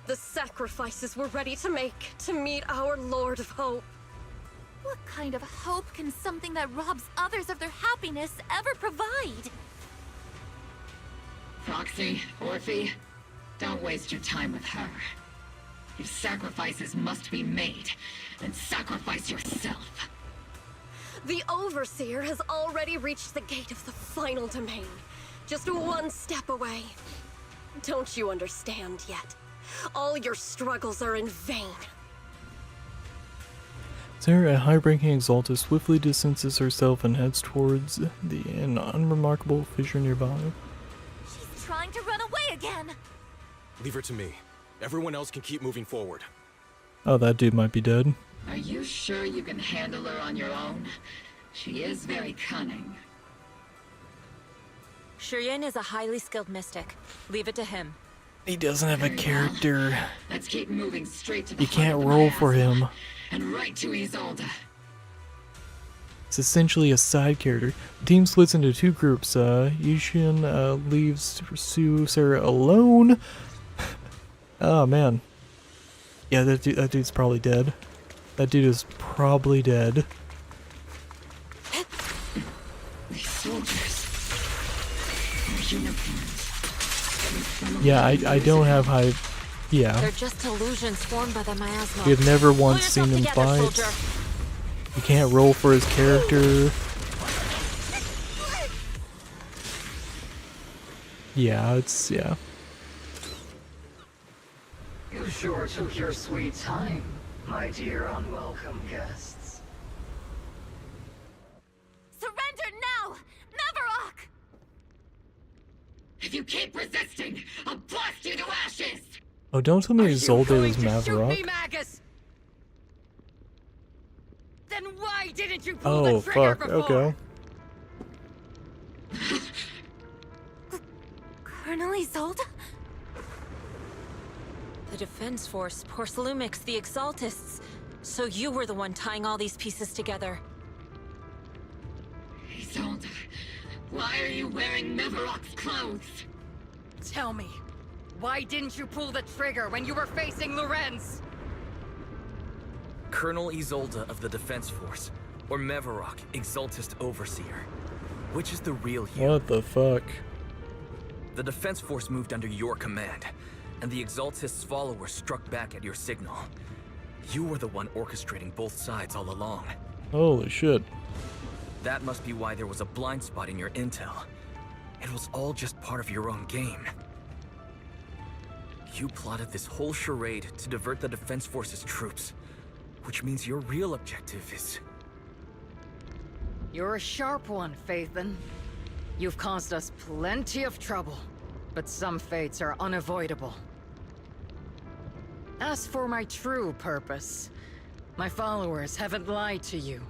the sacrifices we're ready to make to meet our Lord of Hope. What kind of hope can something that robs others of their happiness ever provide? Proxy, Orphe, don't waste your time with her. If sacrifices must be made, then sacrifice yourself. The Overseer has already reached the gate of the final domain, just one step away. Don't you understand yet? All your struggles are in vain. Sarah, a high-ranking Exaltus, swiftly distances herself and heads towards an unremarkable fissure nearby. She's trying to run away again! Leave her to me. Everyone else can keep moving forward. Oh, that dude might be dead. Are you sure you can handle her on your own? She is very cunning. Shurien is a highly skilled mystic. Leave it to him. He doesn't have a character. Let's keep moving straight to the You heart can't of the roll for miasma, him. and right to Isolde. It's essentially a side character. The team splits into two groups. Yushin leaves to pursue Sarah alone. Oh man. Yeah, that dude's probably dead. That dude is probably dead. These soldiers. Their uniforms. Yeah, I don't have high... Yeah. They're just illusions formed by the miasma. We have never once seen him fight. Soldier. You can't roll for his character. Yeah, it's... yeah. You sure took your sweet time, my dear unwelcome guests. Surrender now! Mevarok! If you keep resisting, I'll blast you to ashes! Oh, don't tell me Isolde is Shoot me, Mavarok. Magus! Then why didn't you pull the Oh, trigger fuck, before? okay. Colonel Isolde? The Defense Force, Porcelumix, the Exaltists. So you were the one tying all these pieces together. Isolde, why are you wearing Mevarok's clothes? Tell me, why didn't you pull the trigger when you were facing Lorenz? Colonel Isolde of the Defense Force, or Mevarok, Exaltist Overseer. Which is the real you? What the fuck? The Defense Force moved under your command, and the Exaltist's followers struck back at your signal. You were the one orchestrating both sides all along. Holy shit. That must be why there was a blind spot in your intel. It was all just part of your own game. You plotted this whole charade to divert the Defense Force's troops, which means your real objective is... You're a sharp one, Phaethon. You've caused us plenty of trouble, but some fates are unavoidable. As for my true purpose, my followers haven't lied to you.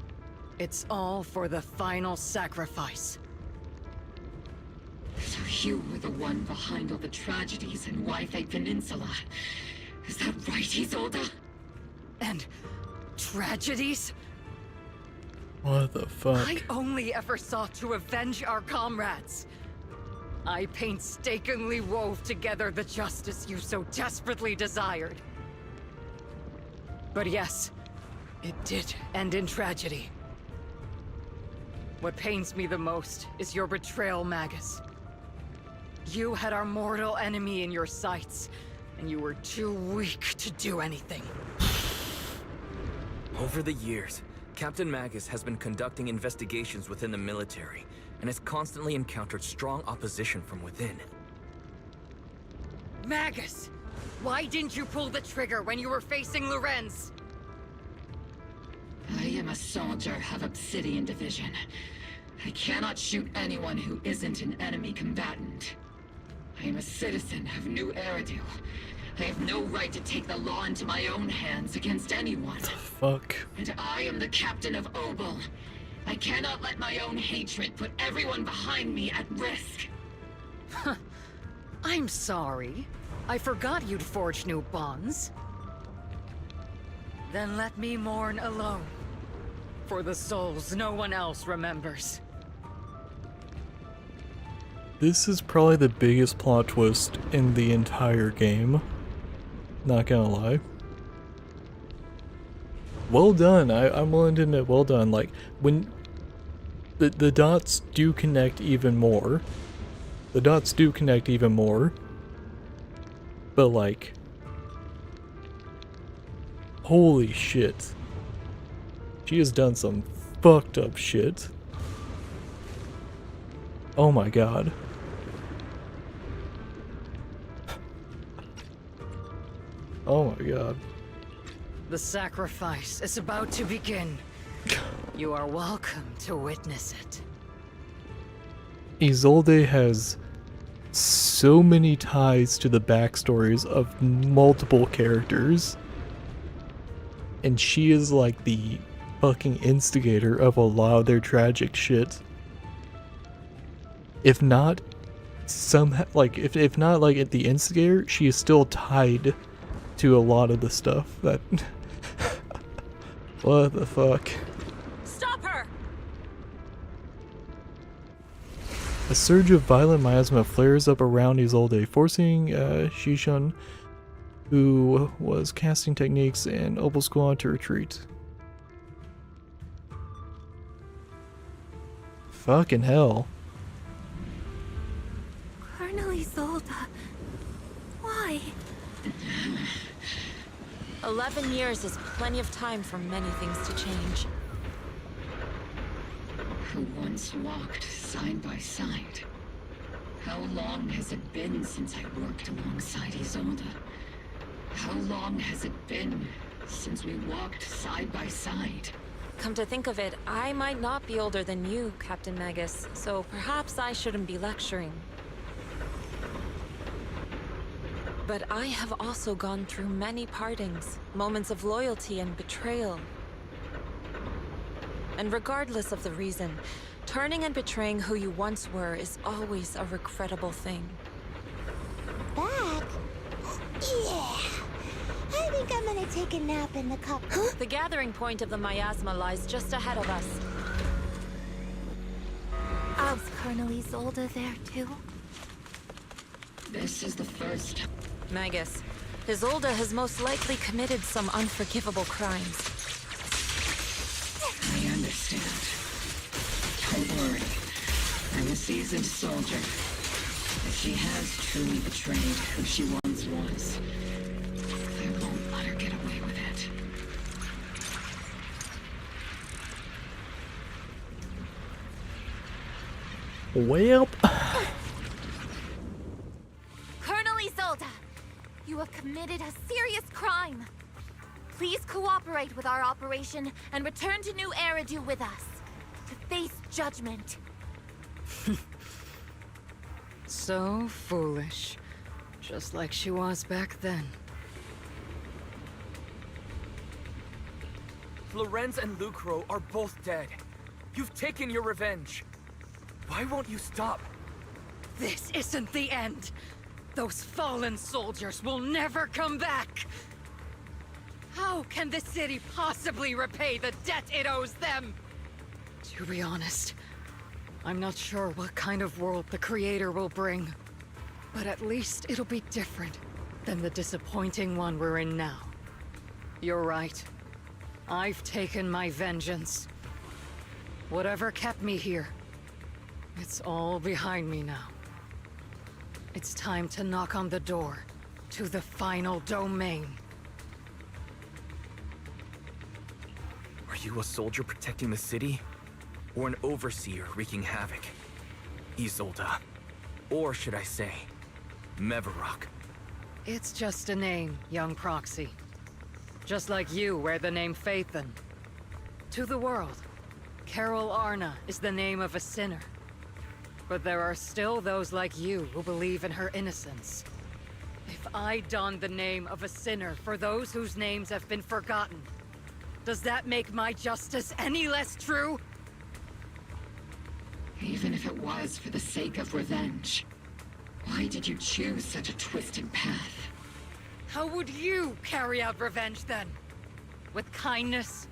It's all for the final sacrifice. So you were the one behind all the tragedies in Wi-Fi Peninsula. Is that right, Isolde? And tragedies? What the fuck? I only ever sought to avenge our comrades. I painstakingly wove together the justice you so desperately desired. But yes, it did end in tragedy. What pains me the most is your betrayal, Magus. You had our mortal enemy in your sights, and you were too weak to do anything. Over the years, Captain Magus has been conducting investigations within the military and has constantly encountered strong opposition from within. Magus! Why didn't you pull the trigger when you were facing Lorenz? I am a soldier of Obsidian Division. I cannot shoot anyone who isn't an enemy combatant. I am a citizen of New Eridu. I have no right to take the law into my own hands against anyone. Fuck. And I am the captain of Obel. I cannot let my own hatred put everyone behind me at risk. I'm sorry. I forgot you'd forged new bonds. Then let me mourn alone. For the souls no one else remembers. This is probably the biggest plot twist in the entire game. Not gonna lie. Well done. I'm willing to admit, well done. Like, when the dots do connect even more. The dots do connect even more. But like, holy shit. She has done some fucked up shit. Oh my god. Oh my god. The sacrifice is about to begin. You are welcome to witness it. Isolde has so many ties to the backstories of multiple characters. And she is like the fucking instigator of a lot of their tragic shit. If not, somehow, like, if not like at the instigator, she is still tied to a lot of the stuff that what the fuck. Stop her! A surge of violent miasma flares up around Isolde, forcing Shishun, who was casting techniques in Opal Squad, to retreat. Fucking hell. Colonel Isolde. Why? 11 years is plenty of time for many things to change. Who once walked side by side. How long has it been since I worked alongside Isolde? How long has it been since we walked side by side? Come to think of it, I might not be older than you, Captain Magus, so perhaps I shouldn't be lecturing. But I have also gone through many partings, moments of loyalty and betrayal. And regardless of the reason, turning and betraying who you once were is always a regrettable thing. Back? Yeah. I think I'm gonna take a nap in the cup. The gathering point of the miasma lies just ahead of us. Was Colonel Isolde there too? This is the first. Magus, Isolde has most likely committed some unforgivable crimes. I understand. Don't worry. I'm a seasoned soldier. If she has truly betrayed who she once was, I won't let her get away with it. Well, Colonel Isolde, you have committed a serious crime. Please cooperate with our operation and return to New Eridu with us to face judgment. So foolish. Just like she was back then. Lorenz and Lucro are both dead. You've taken your revenge. Why won't you stop? This isn't the end. Those fallen soldiers will never come back. How can the city possibly repay the debt it owes them? To be honest, I'm not sure what kind of world the Creator will bring, but at least it'll be different than the disappointing one we're in now. You're right. I've taken my vengeance. Whatever kept me here, it's all behind me now. It's time to knock on the door to the final domain. Are you a soldier protecting the city? Or an overseer wreaking havoc? Isolde. Or should I say, Mevarok? It's just a name, young proxy. Just like you wear the name Phaethon. To the world, Carol Arna is the name of a sinner. But there are still those like you who believe in her innocence. If I don the name of a sinner for those whose names have been forgotten, does that make my justice any less true? Even if it was for the sake of revenge, why did you choose such a twisted path? How would you carry out revenge then? With kindness,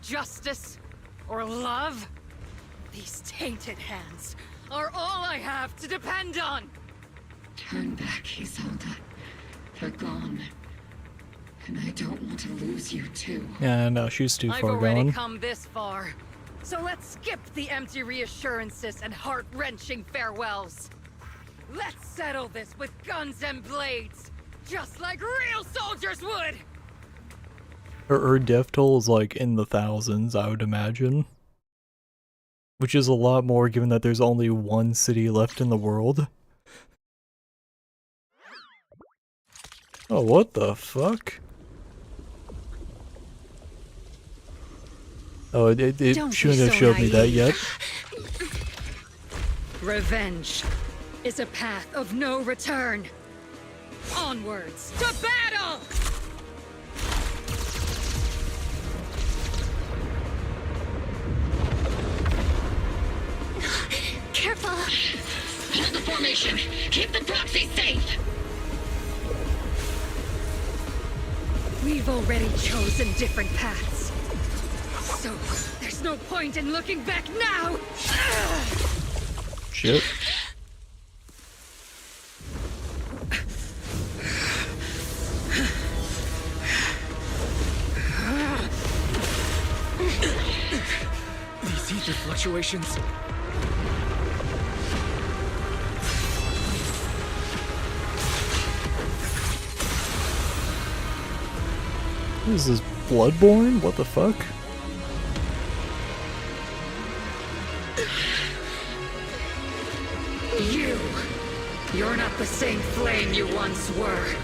justice, or love? These tainted hands are all I have to depend on! Turn back, Isolde. They're gone. And I don't want to lose you too. Yeah, no, she's too I've far already gone. come this far. So let's skip the empty reassurances and heart-wrenching farewells. Let's settle this with guns and blades, just like real soldiers would! Her death toll is like in the thousands, I would imagine. Which is a lot more given that there's only one city left in the world. Oh, what the fuck? Oh, it shouldn't have showed me that yet. Revenge is a path of no return. Onwards to battle! Careful! Hold the formation! Keep the proxy safe! We've already chosen different paths. So, there's no point in looking back now! Shit. These ether fluctuations. What is this, Bloodborne? What the fuck? You're not the same flame you once were.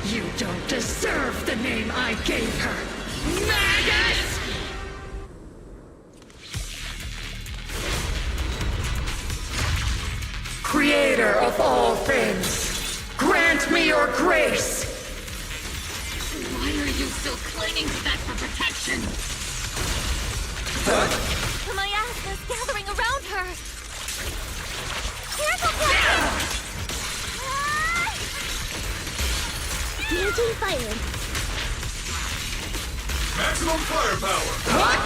You don't deserve the name I gave her. Magus! Creator of all things, grant me your grace! Why are you still clinging to that for protection? My ass is gathering around her. Careful, Captain! Engaging fire. Maximum firepower! What?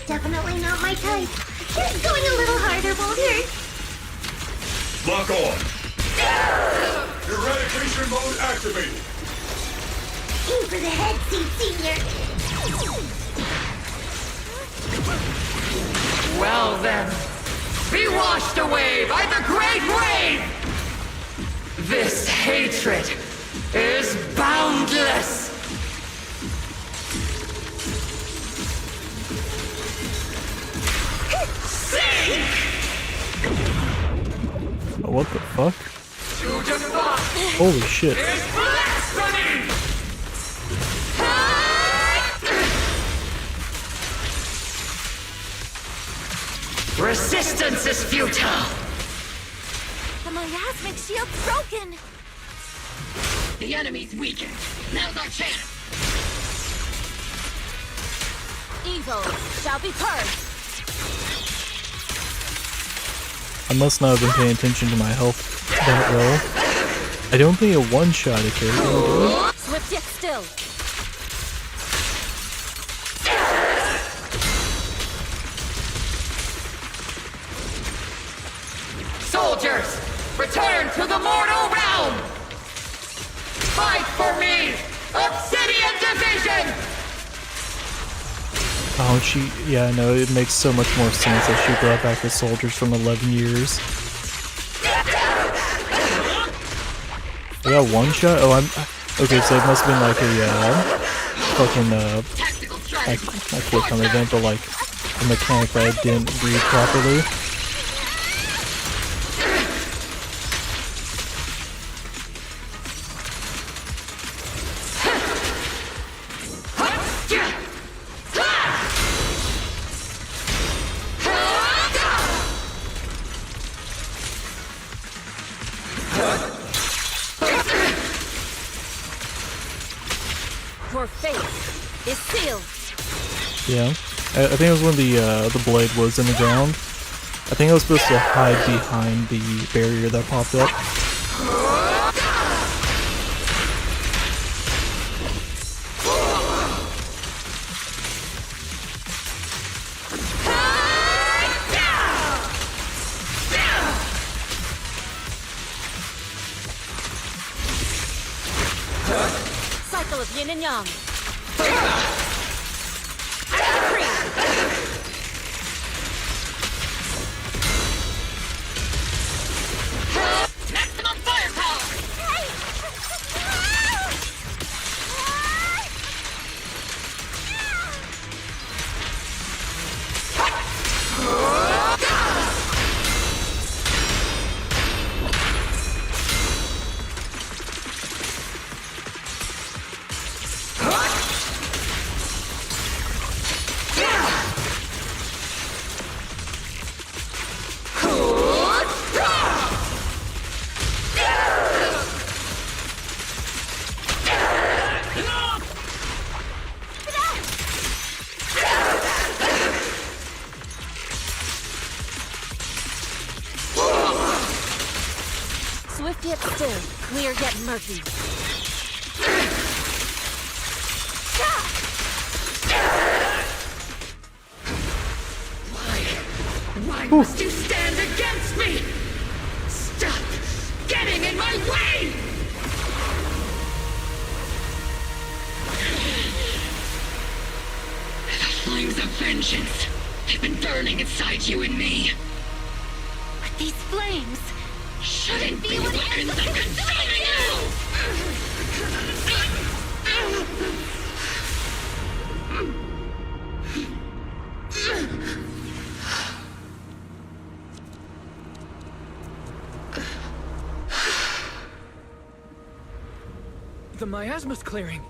Definitely not my type. Just going a little harder won't hurt. Lock on! Eradication mode activated! Aim for the head, Seed Senior! Well then, be washed away by the great wave! This hatred is boundless! Oh, what the fuck? Holy shit. Resistance is futile! The miasmic shield's broken! The enemy's weakened. Now's our chance. Evil shall be purged! I must not have been paying attention to my health that well. I don't think a one-shot it could. Swift still. Soldiers, return to the mortal realm! Fight for me! Obsidian Division! Oh, yeah, no, it makes so much more sense that she brought back the soldiers from 11 years. I got one shot? Oh, okay, so it must have been like a, fucking, I clicked on the event, but like, a mechanic that I didn't read properly. Your fate is sealed. Yeah, I think it was when the blade was in the ground. I think I was supposed to hide behind the barrier that popped up. Cycle of yin and yang. Maximum firepower! Swift yet still, clear yet murky. Why must you stand against me? Stop getting in my way! The flames of vengeance have been burning inside you and me. But these flames Shouldn't be weapons that consume The miasma's clearing.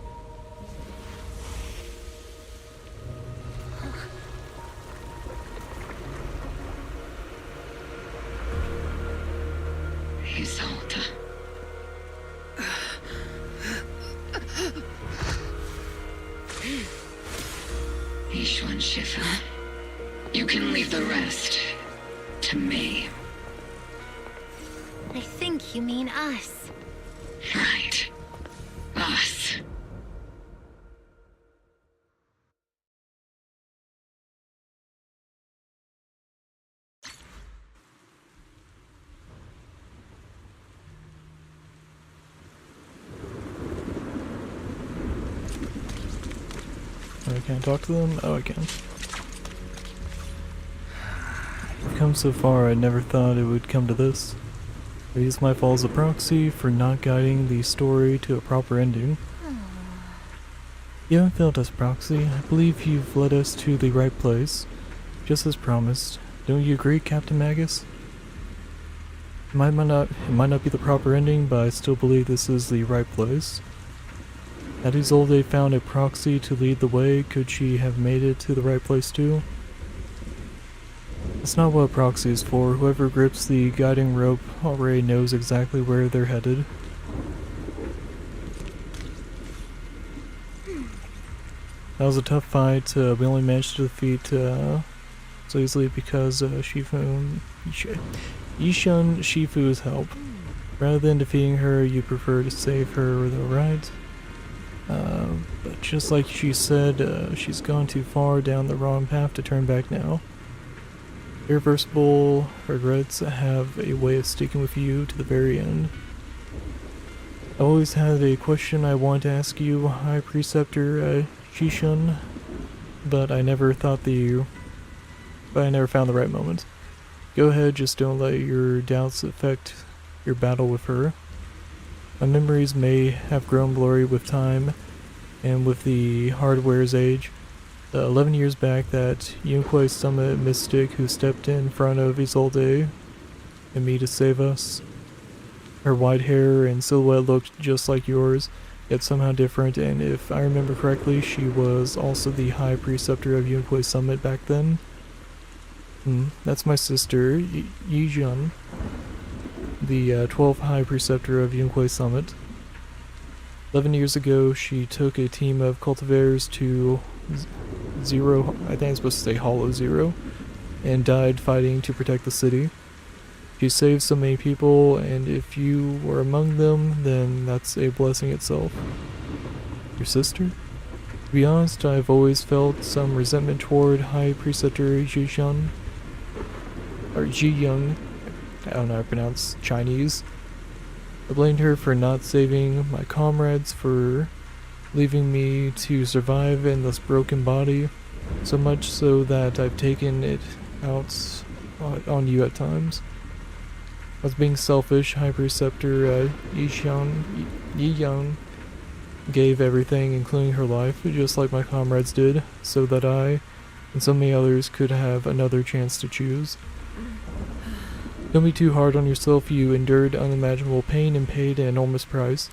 Isolde. Ishwan Shifu. You can leave the rest to me. I think you mean us. Right. Us. I can't talk to them? Oh, I can. I've come so far, I never thought it would come to this. I used my fall as a proxy for not guiding the story to a proper ending. You haven't failed us, proxy. I believe you've led us to the right place, just as promised. Don't you agree, Captain Magus? It might not be the proper ending, but I still believe this is the right place. Had Isolde found a proxy to lead the way, could she have made it to the right place too? That's not what a proxy is for. Whoever grips the guiding rope already knows exactly where they're headed. That was a tough fight. We only managed to defeat so easily because Ishan Shifu's help. Rather than defeating her, you prefer to save her, though, right? But just like she said, she's gone too far down the wrong path to turn back now. Irreversible regrets have a way of sticking with you to the very end. I always had a question I want to ask you, High Preceptor Shishun, but I never found the right moment. Go ahead, just don't let your doubts affect your battle with her. My memories may have grown blurry with time and with the hardware's age. 11 years back, that Yunquai Summit mystic who stepped in front of Isolde and me to save us. Her white hair and silhouette looked just like yours, yet somehow different, and if I remember correctly, she was also the High Preceptor of Yunquai Summit back then. That's my sister, Yijun, the 12th High Preceptor of Yunquai Summit. 11 years ago, she took a team of cultivators to Zero, I think I'm supposed to say Hollow Zero, and died fighting to protect the city. She saved so many people, and if you were among them, then that's a blessing itself. Your sister? To be honest, I've always felt some resentment toward High Preceptor Jiyun, or Jiyun, I don't know how to pronounce Chinese. I blamed her for not saving my comrades, for leaving me to survive in this broken body, so much so that I've taken it out on you at times. I was being selfish. High Preceptor Yiyang gave everything, including her life, just like my comrades did, so that I and so many others could have another chance to choose. Don't be too hard on yourself. You endured unimaginable pain and paid an enormous price.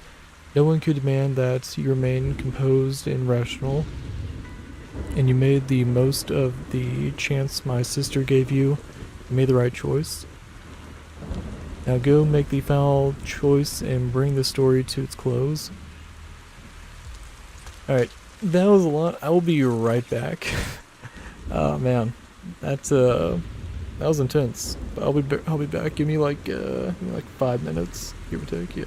No one could demand that you remain composed and rational, and you made the most of the chance my sister gave you and made the right choice. Now go make the final choice and bring the story to its close. Alright, that was a lot. I will be right back. Oh man, that was intense. I'll be back. Give me like 5 minutes, give or take. Yeah.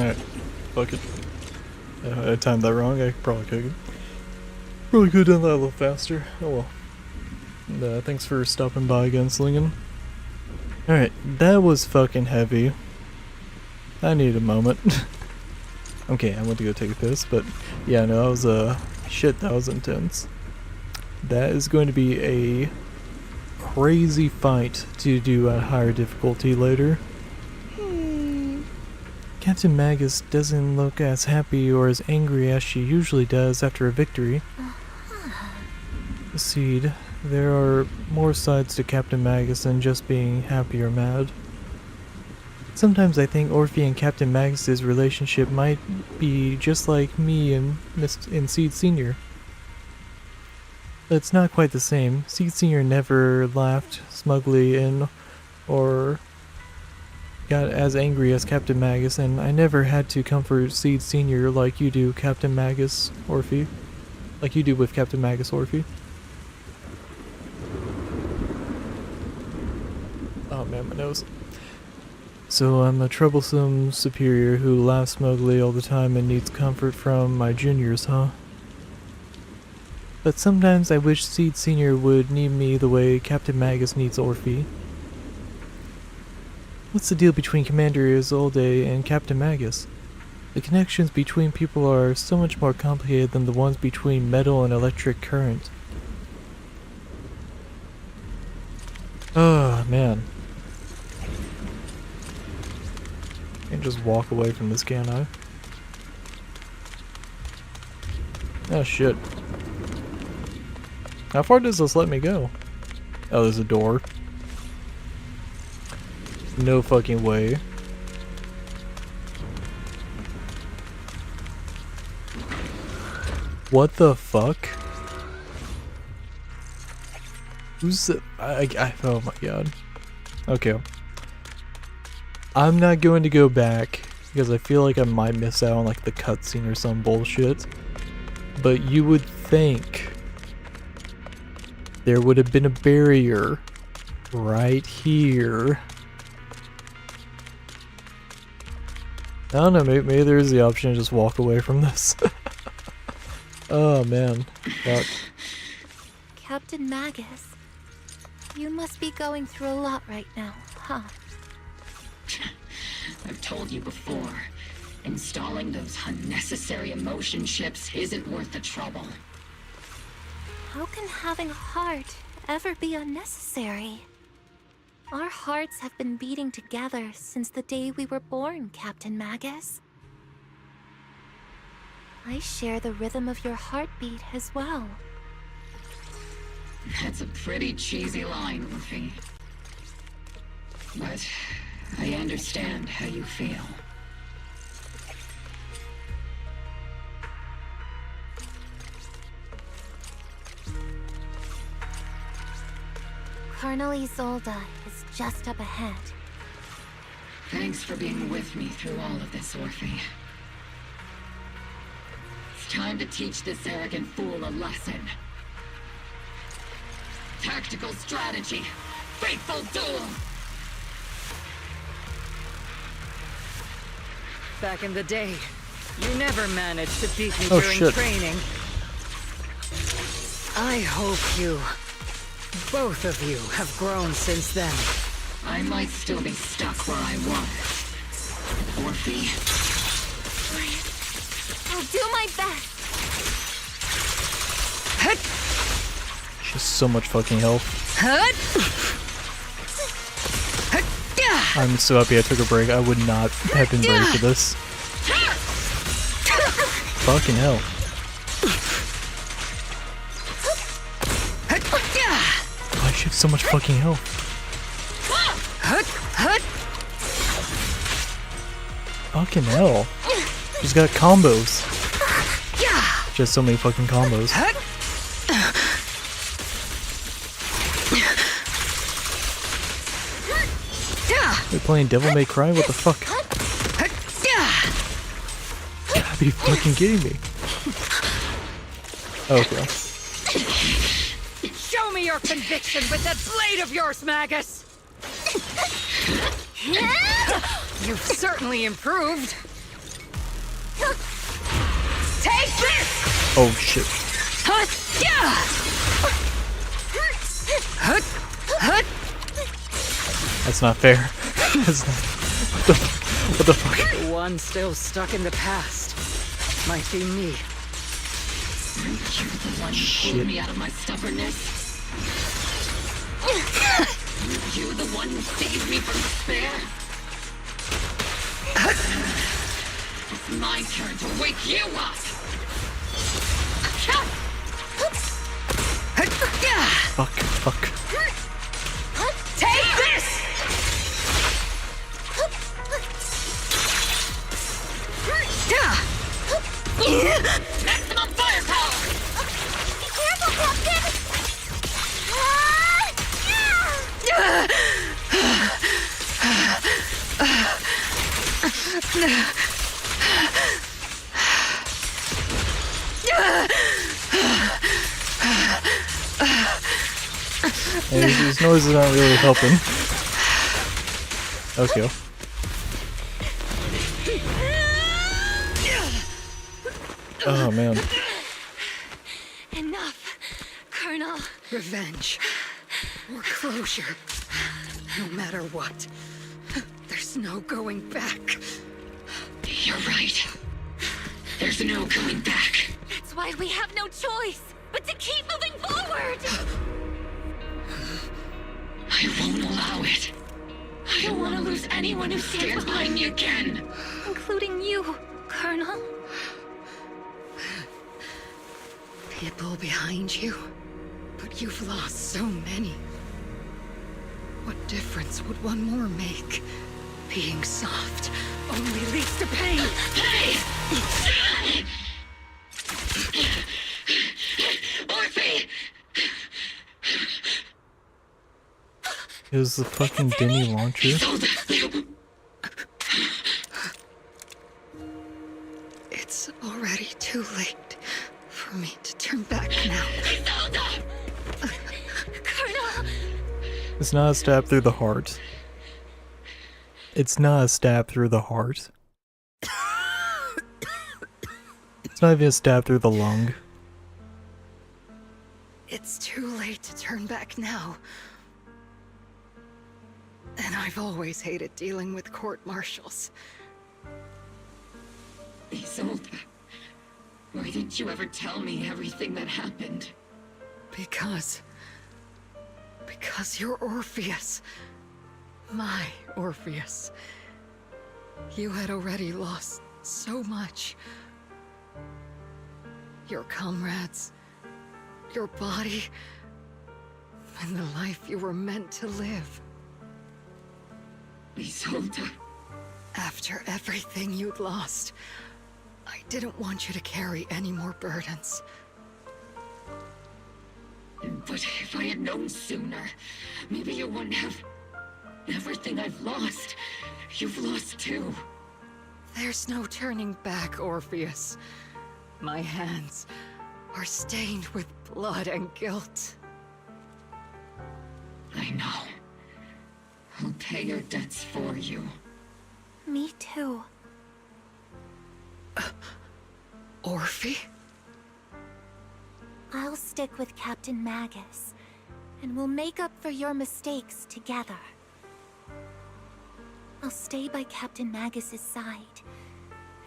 Alright, fuck it. I timed that wrong, I probably could have done that a little faster. Oh well. And, thanks for stopping by again, Slingin'. Alright, that was fucking heavy. I need a moment. Okay, I went to go take a piss, but yeah, no, that was, shit, that was intense. That is going to be a crazy fight to do at higher difficulty later. Captain Magus doesn't look as happy or as angry as she usually does after a victory. Seed, there are more sides to Captain Magus than just being happy or mad. Sometimes I think Orphe and Captain Magus's relationship might be just like me and Seed Sr. But it's not quite the same. Seed Sr. never laughed smugly or got as angry as Captain Magus, and I never had to comfort Seed Sr. like you do Captain Magus Orphe. Like you do with Captain Magus Orphe. Oh man, my nose. So I'm a troublesome superior who laughs smugly all the time and needs comfort from my juniors, huh? But sometimes I wish Seed Sr. would need me the way Captain Magus needs Orphe. What's the deal between Commander Isolde and Captain Magus? The connections between people are so much more complicated than the ones between metal and electric current. Oh, man. Can't just walk away from this, can I? Oh, shit. How far does this let me go? Oh, there's a door. No fucking way. What the fuck? Who's the... oh my god. Okay. I'm not going to go back because I feel like I might miss out on like the cutscene or some bullshit. But you would think there would have been a barrier right here. I don't know, maybe there's the option to just walk away from this. Oh man. Fuck. Captain Magus, you must be going through a lot right now, huh? I've told you before, installing those unnecessary emotion chips isn't worth the trouble. How can having a heart ever be unnecessary? Our hearts have been beating together since the day we were born, Captain Magus. I share the rhythm of your heartbeat as well. That's a pretty cheesy line, Orphe. But I understand how you feel. Colonel Isolde is just up ahead. Thanks for being with me through all of this, Orphe. It's time to teach this arrogant fool a lesson. Tactical strategy. Faithful duel. Back in the day, you never managed to beat me during training. I hope you, both of you, have grown since then. I might still be stuck where I was. Orphe. I'll do my best. She has so much fucking health. I'm so happy I took a break. I would not have been ready for this. Fucking hell. Why she have so much fucking health? Fucking hell. She's got combos. She has so many fucking combos. We're playing Devil May Cry? What the fuck? You gotta be fucking kidding me. Okay. Show me your conviction with that blade of yours, Magus! You've certainly improved. Take this! Oh shit. That's not fair. That's not... What the fuck? The one still stuck in the past might be me. You're the one who pulled me out of my stubbornness. You're the one who saved me from despair. It's my turn to wake you up. Fuck. Take this! Maximum firepower! Be careful, Captain! Yeah, these noises aren't really helping. Okay. Oh man. Enough, Colonel. Revenge. Or closure. No matter what. There's no going back. You're right. There's no going back. That's why we have no choice but to keep moving forward. I won't allow it. I don't want to lose anyone who stands behind me again. Including you, Colonel. People behind you, but you've lost so many. What difference would one more make? Being soft only leads to pain. Hey! Orphe! Is the fucking Denny launcher? It's already too late for me to turn back now. Colonel! It's not a stab through the heart. It's not a stab through the heart. It's not even a stab through the lung. It's too late to turn back now. And I've always hated dealing with court-martials. Isolde, why didn't you ever tell me everything that happened? Because you're Orpheus. My Orpheus. You had already lost so much. Your comrades, your body, and the life you were meant to live. Isolde. After everything you'd lost, I didn't want you to carry any more burdens. But if I had known sooner, maybe you wouldn't have... Everything I've lost, you've lost too. There's no turning back, Orpheus. My hands are stained with blood and guilt. I know. I'll pay your debts for you. Me too. Orphe? I'll stick with Captain Magus, and we'll make up for your mistakes together. I'll stay by Captain Magus's side.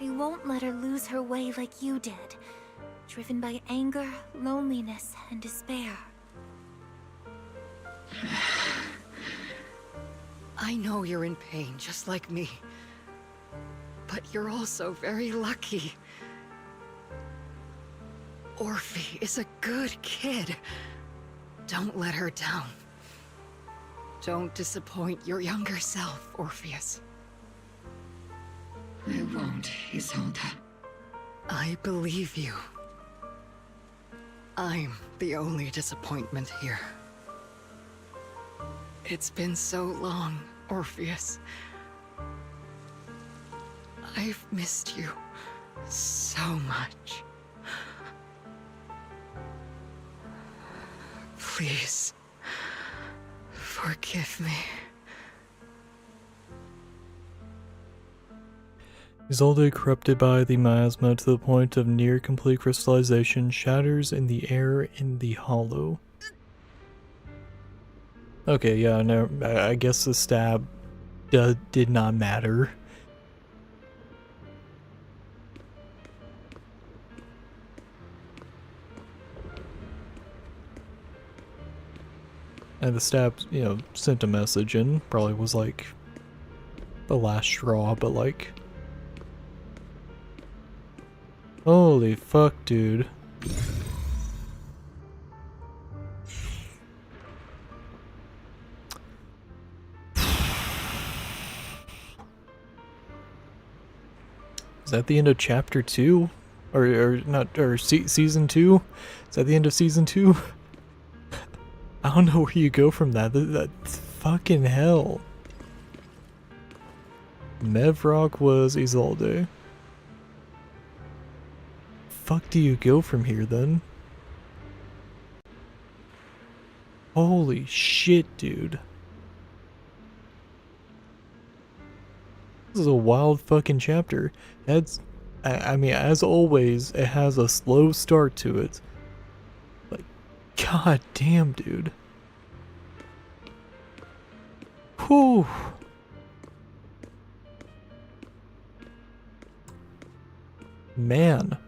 I won't let her lose her way like you did, driven by anger, loneliness, and despair. I know you're in pain, just like me. But you're also very lucky. Orphe is a good kid. Don't let her down. Don't disappoint your younger self, Orpheus. I won't, Isolde. I believe you. I'm the only disappointment here. It's been so long, Orpheus. I've missed you so much. Please, forgive me. Isolde, corrupted by the miasma to the point of near complete crystallization, shatters in the air in the hollow. Okay, yeah, no, I guess the stab did not matter. And the stab, you know, sent a message and probably was like the last straw, but like... Holy fuck, dude. Is that the end of chapter 2? Or not, or season 2? Is that the end of season 2? I don't know where you go from that. That fucking hell. Mevrock was Isolde. Fuck do you go from here then? Holy shit, dude. This is a wild fucking chapter. That's, I mean, as always, it has a slow start to it. Like, god damn, dude. Whew. Man.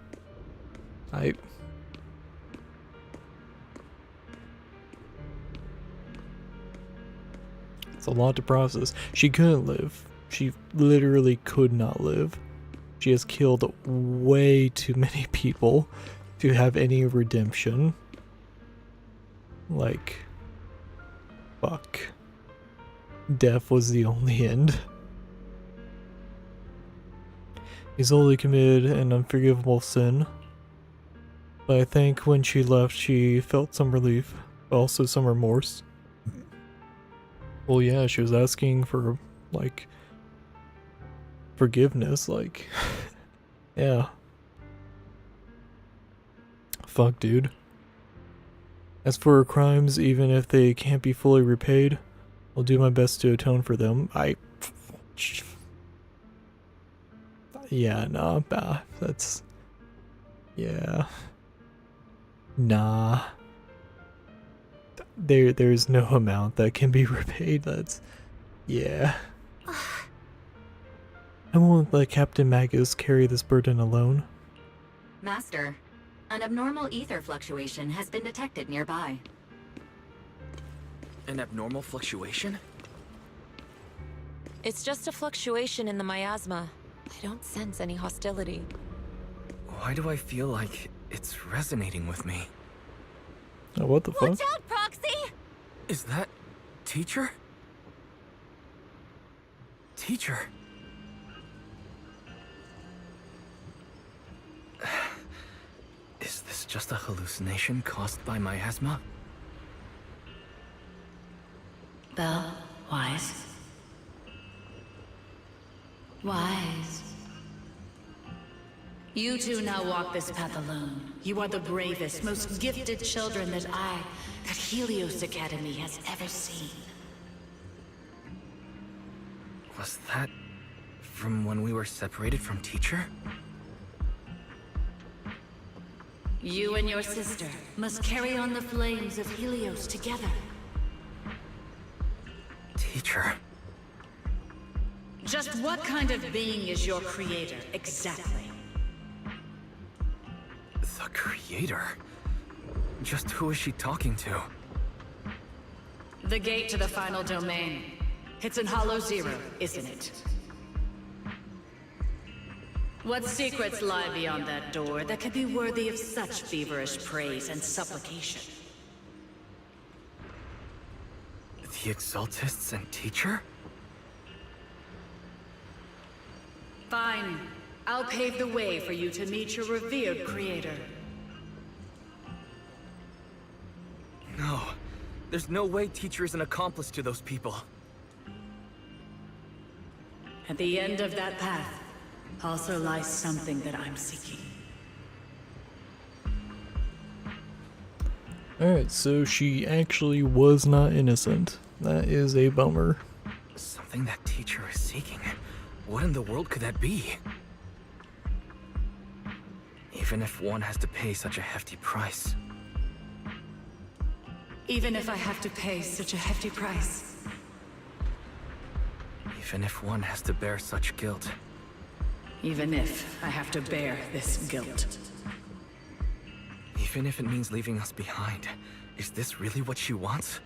It's a lot to process. She couldn't live. She literally could not live. She has killed way too many people to have any redemption. Like, fuck. Death was the only end. Isolde committed an unforgivable sin. But I think when she left, she felt some relief, but also some remorse. Well, yeah, she was asking for, like, forgiveness, like, yeah. Fuck, dude. As for her crimes, even if they can't be fully repaid, I'll do my best to atone for them. Yeah, nah, that's... Yeah. Nah. There's no amount that can be repaid, that's... Yeah. I won't let Captain Magus carry this burden alone. Master, an abnormal ether fluctuation has been detected nearby. An abnormal fluctuation? It's just a fluctuation in the miasma. I don't sense any hostility. Why do I feel like it's resonating with me? Oh, what the fuck? Watch out, Proxy! Is that... Teacher? Teacher? Is this just a hallucination caused by miasma? Belle, Wise. Wise. You two now walk this path alone. You are the bravest, most gifted children that Helios Academy has ever seen. Was that from when we were separated from Teacher? You and your sister must carry on the flames of Helios together. Teacher. Just what kind of being is your creator, exactly? The creator? Just who is she talking to? The gate to the final domain. It's in Hollow Zero, isn't it? What secrets lie beyond that door that could be worthy of such feverish praise and supplication? The Exaltists and Teacher? Fine. I'll pave the way for you to meet your revered creator. No. There's no way Teacher is an accomplice to those people. At the end of that path also lies something that I'm seeking. Alright, so she actually was not innocent. That is a bummer. Something that Teacher is seeking. What in the world could that be? Even if one has to pay such a hefty price. Even if I have to pay such a hefty price. Even if one has to bear such guilt. Even if I have to bear this guilt. Even if it means leaving us behind. Is this really what she wants?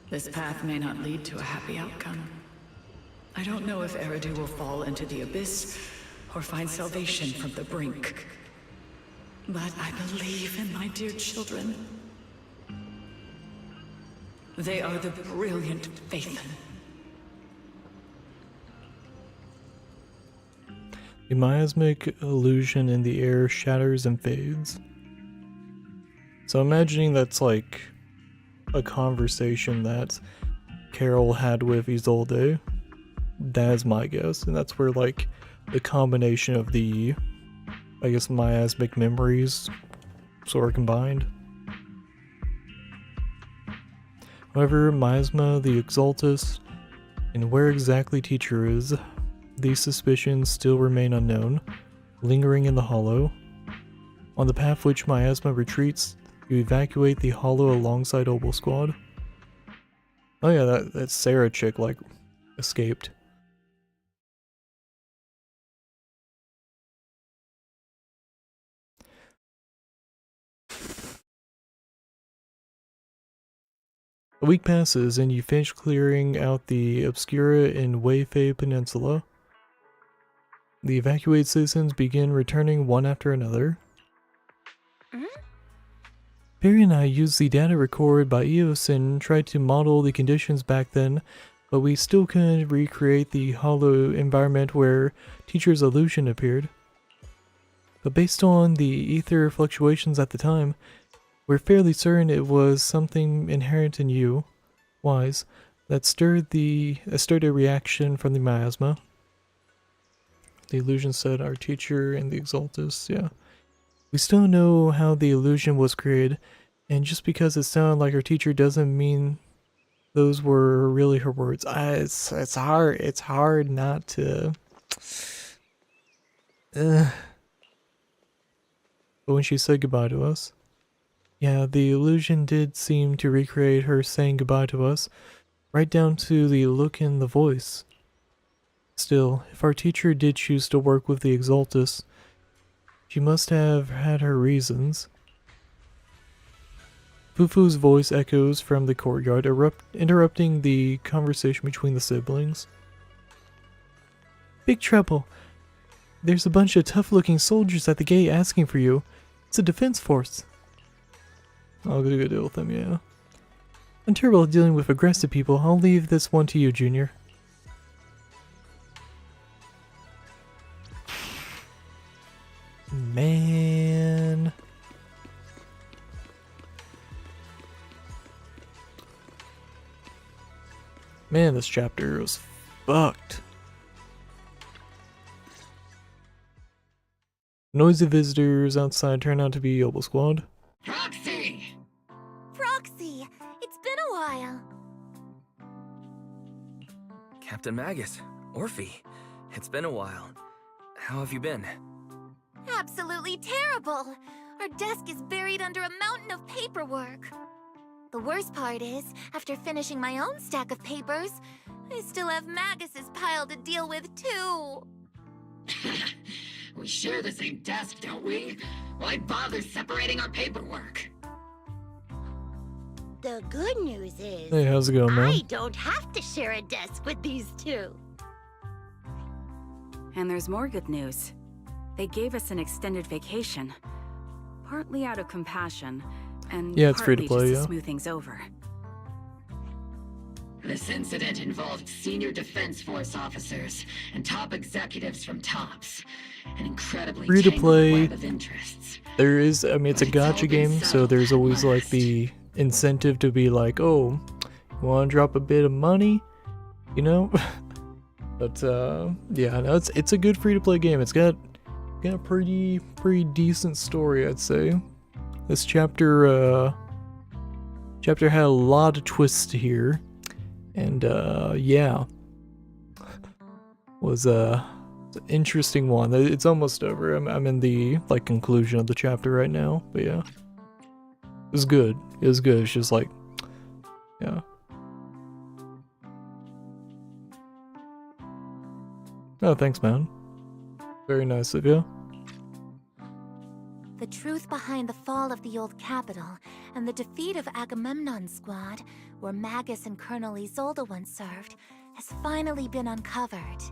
This path may not lead to a happy outcome. I don't know if Eridu will fall into the abyss or find salvation from the brink. But I believe in my dear children. They are the brilliant Phaethon. The miasmic illusion in the air shatters and fades. So imagining that's like a conversation that Carol had with Isolde. That's my guess, and that's where like the combination of the, I guess, miasmic memories sort of combined. However, Miasma, the Exaltus, and where exactly Teacher is, these suspicions still remain unknown, lingering in the Hollow. On the path which Miasma retreats, you evacuate the Hollow alongside Obel Squad. Oh yeah, that Sarah chick, like, escaped. A week passes and you finish clearing out the Obscura in Weifei Peninsula. The evacuated citizens begin returning one after another. Perry and I used the data recorded by EOS and tried to model the conditions back then, but we still couldn't recreate the hollow environment where Teacher's illusion appeared. But based on the ether fluctuations at the time, we're fairly certain it was something inherent in you, Wise, that stirred a reaction from the miasma. The illusion said our teacher and the Exaltus, yeah. We still don't know how the illusion was created, and just because it sounded like our teacher doesn't mean those were really her words. It's hard not to. But when she said goodbye to us, yeah, the illusion did seem to recreate her saying goodbye to us, right down to the look in the voice. Still, if our teacher did choose to work with the Exaltus, she must have had her reasons. Fufu's voice echoes from the courtyard, interrupting the conversation between the siblings. Big trouble. There's a bunch of tough-looking soldiers at the gate asking for you. It's a defense force. I'll go deal with them, yeah. I'm terrible at dealing with aggressive people. I'll leave this one to you, Junior. Man. Man, this chapter was fucked. Noisy visitors outside turn out to be Obel Squad. Proxy! Proxy! It's been a while. Captain Magus, Orphe, it's been a while. How have you been? Absolutely terrible! Our desk is buried under a mountain of paperwork. The worst part is, after finishing my own stack of papers, I still have Magus's pile to deal with too. We share the same desk, don't we? Why bother separating our paperwork? The good news is, Hey, how's it going, man? I don't have to share a desk with these two. And there's more good news. They gave us an extended vacation. Partly out of compassion, and yeah, it's free to partly play, just yeah. to smooth things over. This incident involved senior defense force officers and top executives from TOPS. An incredibly Free to tangled play. web of interests. There is, I mean, it's a gacha game, so there's always like the incentive to be like, oh, you want to drop a bit of money, you know? But yeah, no, it's a good free to play game. It's got a pretty decent story, I'd say. This chapter had a lot of twists here, and yeah, was interesting one. It's almost over. I'm in the like conclusion of the chapter right now. But yeah, it was good. It was good. It's just like, yeah. Oh, thanks, man. Very nice of you. The truth behind the fall of the old capital and the defeat of Agamemnon's squad, where Magus and Colonel Isolde once served, has finally been uncovered.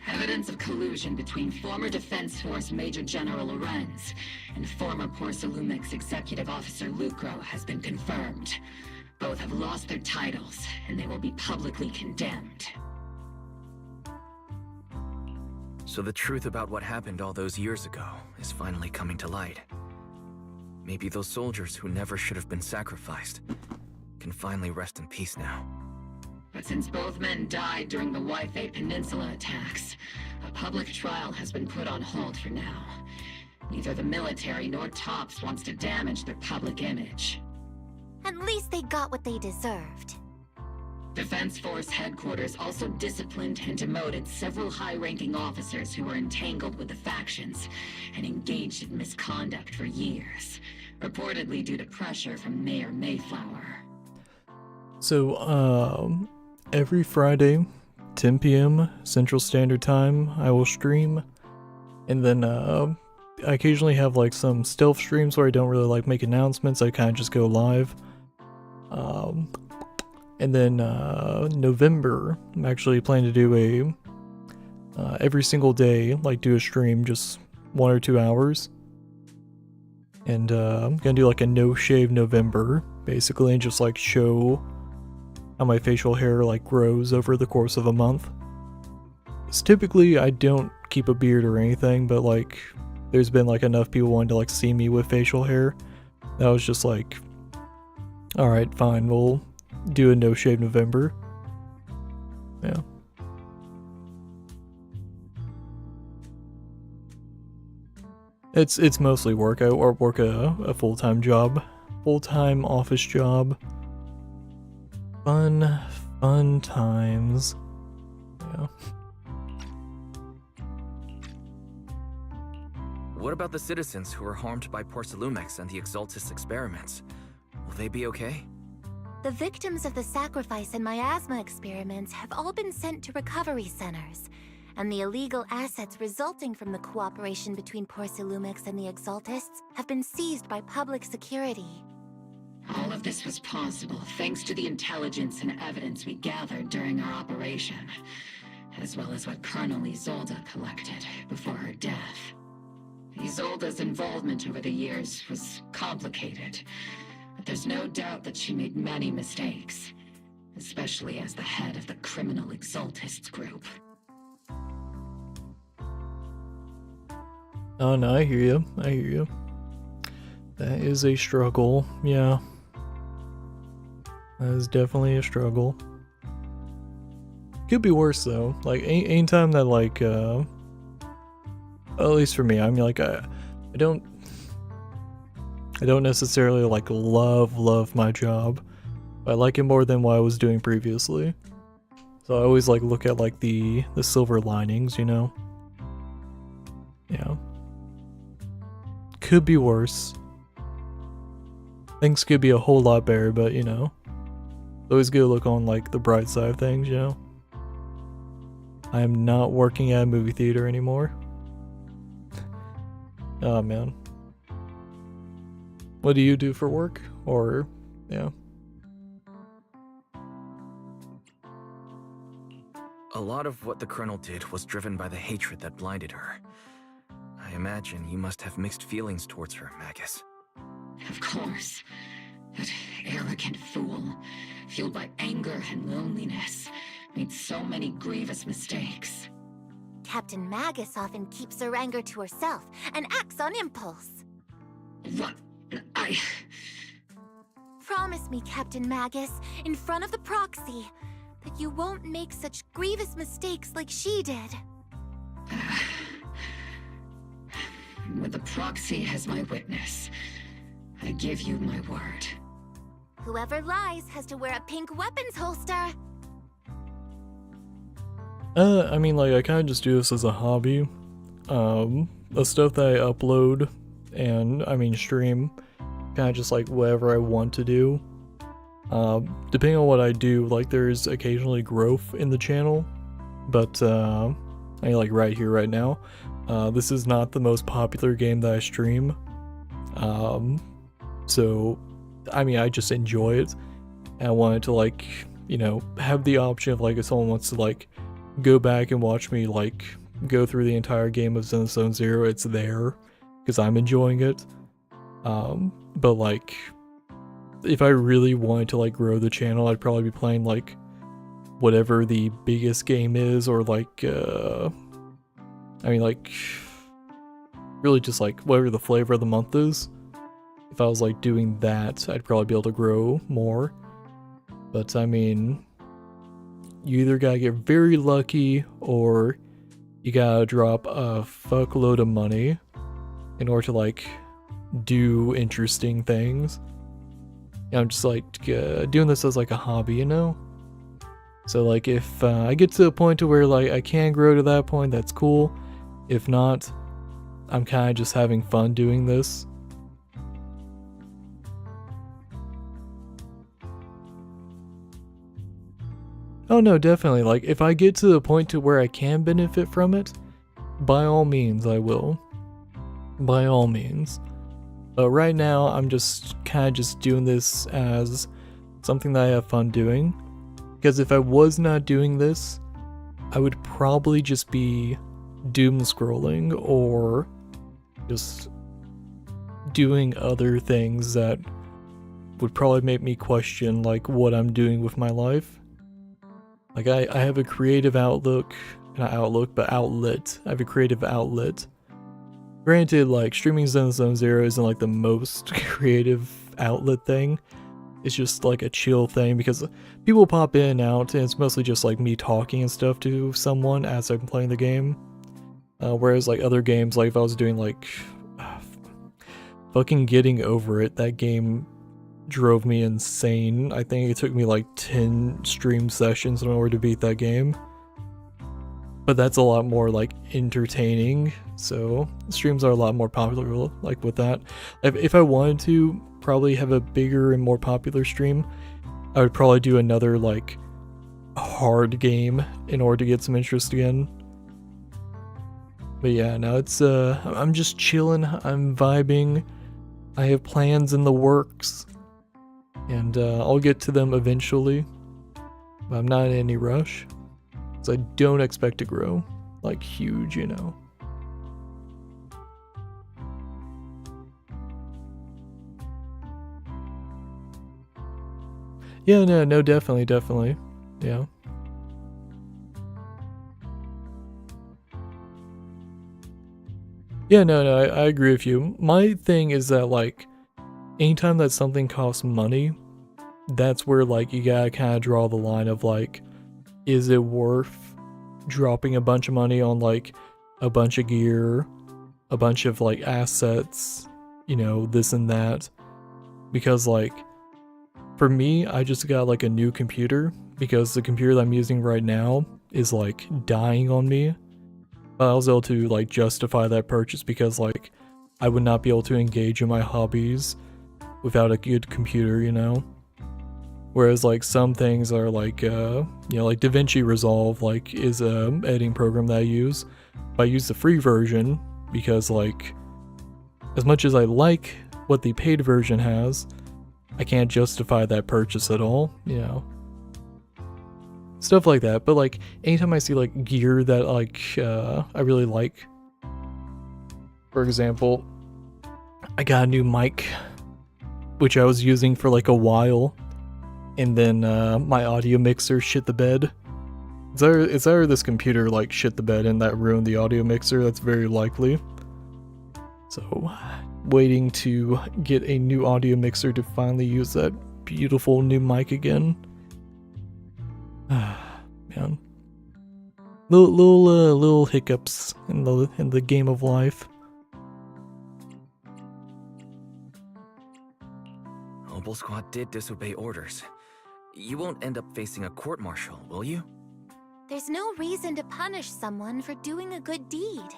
Evidence of collusion between former Defense Force Major General Lorenz and former Porcelumix Executive Officer Lucro has been confirmed. Both have lost their titles, and they will be publicly condemned. So the truth about what happened all those years ago is finally coming to light. Maybe those soldiers who never should have been sacrificed can finally rest in peace now. But since both men died during the Waifei Peninsula attacks, a public trial has been put on hold for now. Neither the military nor TOPS wants to damage their public image. At least they got what they deserved. Defense Force headquarters also disciplined and demoted several high-ranking officers who were entangled with the factions and engaged in misconduct for years, reportedly due to pressure from Mayor Mayflower. So, every Friday, 10 p.m. Central Standard Time, I will stream, and then I occasionally have like some stealth streams where I don't really like make announcements. I kind of just go live. And then November, I'm actually planning to do a every single day, like do a stream, just 1 or 2 hours. And I'm gonna do like a no shave November, basically, and just like show how my facial hair like grows over the course of a month. 'Cause typically I don't keep a beard or anything, but like there's been like enough people wanting to like see me with facial hair that I was just like, alright, fine, we'll do a no shave November. Yeah. It's mostly work. I work a full-time job. Full-time office job. Fun times. Yeah. What about the citizens who were harmed by Porcelumix and the Exaltis experiments? Will they be okay? The victims of the sacrifice and miasma experiments have all been sent to recovery centers, and the illegal assets resulting from the cooperation between Porcelumix and the Exaltists have been seized by public security. All of this was possible thanks to the intelligence and evidence we gathered during our operation, as well as what Colonel Isolde collected before her death. Isolde's involvement over the years was complicated, but there's no doubt that she made many mistakes, especially as the head of the criminal Exaltists group. Oh no, I hear you. I hear you. That is a struggle, yeah. That is definitely a struggle. Could be worse though. Like anytime that like at least for me, I mean like I don't necessarily like love my job. But I like it more than what I was doing previously. So I always like look at like the silver linings, you know? Yeah. Could be worse. Things could be a whole lot better, but you know. Always good to look on like the bright side of things, you know? I am not working at a movie theater anymore. Oh man. What do you do for work? Or, yeah. A lot of what the Colonel did was driven by the hatred that blinded her. I imagine you must have mixed feelings towards her, Magus. Of course. That arrogant fool, fueled by anger and loneliness, made so many grievous mistakes. Captain Magus often keeps her anger to herself and acts on impulse. What? Promise me, Captain Magus, in front of the proxy, that you won't make such grievous mistakes like she did. With the proxy as my witness, I give you my word. Whoever lies has to wear a pink weapons holster. I mean, like, I kind of just do this as a hobby. The stuff that I upload and, I mean, stream, kind of just like whatever I want to do. Depending on what I do, like, there's occasionally growth in the channel, but, I mean, like, right here, right now, this is not the most popular game that I stream. So, I mean, I just enjoy it, and I wanted to, like, you know, have the option of, like, if someone wants to, like, go back and watch me, like, go through the entire game of Zenless Zone Zero, it's there, because I'm enjoying it. But, like, if I really wanted to, like, grow the channel, I'd probably be playing, like, whatever the biggest game is, or, like, I mean, like, really just, like, whatever the flavor of the month is. If I was, like, doing that, I'd probably be able to grow more. But, I mean, you either gotta get very lucky, or you gotta drop a fuckload of money in order to, like, do interesting things. And I'm just, like, doing this as, like, a hobby, you know? So, like, if I get to a point to where, like, I can grow to that point, that's cool. If not, I'm kind of just having fun doing this. Oh no, definitely, like, if I get to the point to where I can benefit from it, by all means I will. By all means. But right now, I'm just kind of just doing this as something that I have fun doing. Because if I was not doing this, I would probably just be doom scrolling or just doing other things that would probably make me question, like, what I'm doing with my life. Like, I have a creative outlook, not outlook, but outlet. I have a creative outlet. Granted, like, streaming Zenless Zone Zero isn't, like, the most creative outlet thing. It's just, like, a chill thing, because people pop in and out, and it's mostly just, like, me talking and stuff to someone as I'm playing the game. Whereas, like, other games, like, if I was doing, like, fucking Getting Over It, that game drove me insane. I think it took me, like, 10 stream sessions in order to beat that game. But that's a lot more, like, entertaining, so streams are a lot more popular, like, with that. If I wanted to probably have a bigger and more popular stream, I would probably do another, like, hard game in order to get some interest again. But yeah, now it's, I'm just chilling, I'm vibing, I have plans in the works, and I'll get to them eventually, but I'm not in any rush. So I don't expect to grow, like, huge, you know. Yeah, no, definitely, yeah. Yeah, no, I agree with you. My thing is that, like, anytime that something costs money, that's where, like, you gotta kind of draw the line of, like, is it worth dropping a bunch of money on, like, a bunch of gear, a bunch of, like, assets, you know, this and that? Because, like, for me, I just got, like, a new computer, because the computer that I'm using right now is, like, dying on me. But I was able to, like, justify that purchase because, like, I would not be able to engage in my hobbies without a good computer, you know? Whereas, like, some things are, like, you know, like DaVinci Resolve, like, is a editing program that I use. But I use the free version because, like, as much as I like what the paid version has, I can't justify that purchase at all, you know? Stuff like that. But, like, anytime I see, like, gear that, like, I really like, for example, I got a new mic, which I was using for, like, a while. And then my audio mixer shit the bed. It's either this computer, like, shit the bed and that ruined the audio mixer. That's very likely. So, waiting to get a new audio mixer to finally use that beautiful new mic again. Man. Little hiccups in the game of life. Mobile Squad did disobey orders. You won't end up facing a court-martial, will you? There's no reason to punish someone for doing a good deed.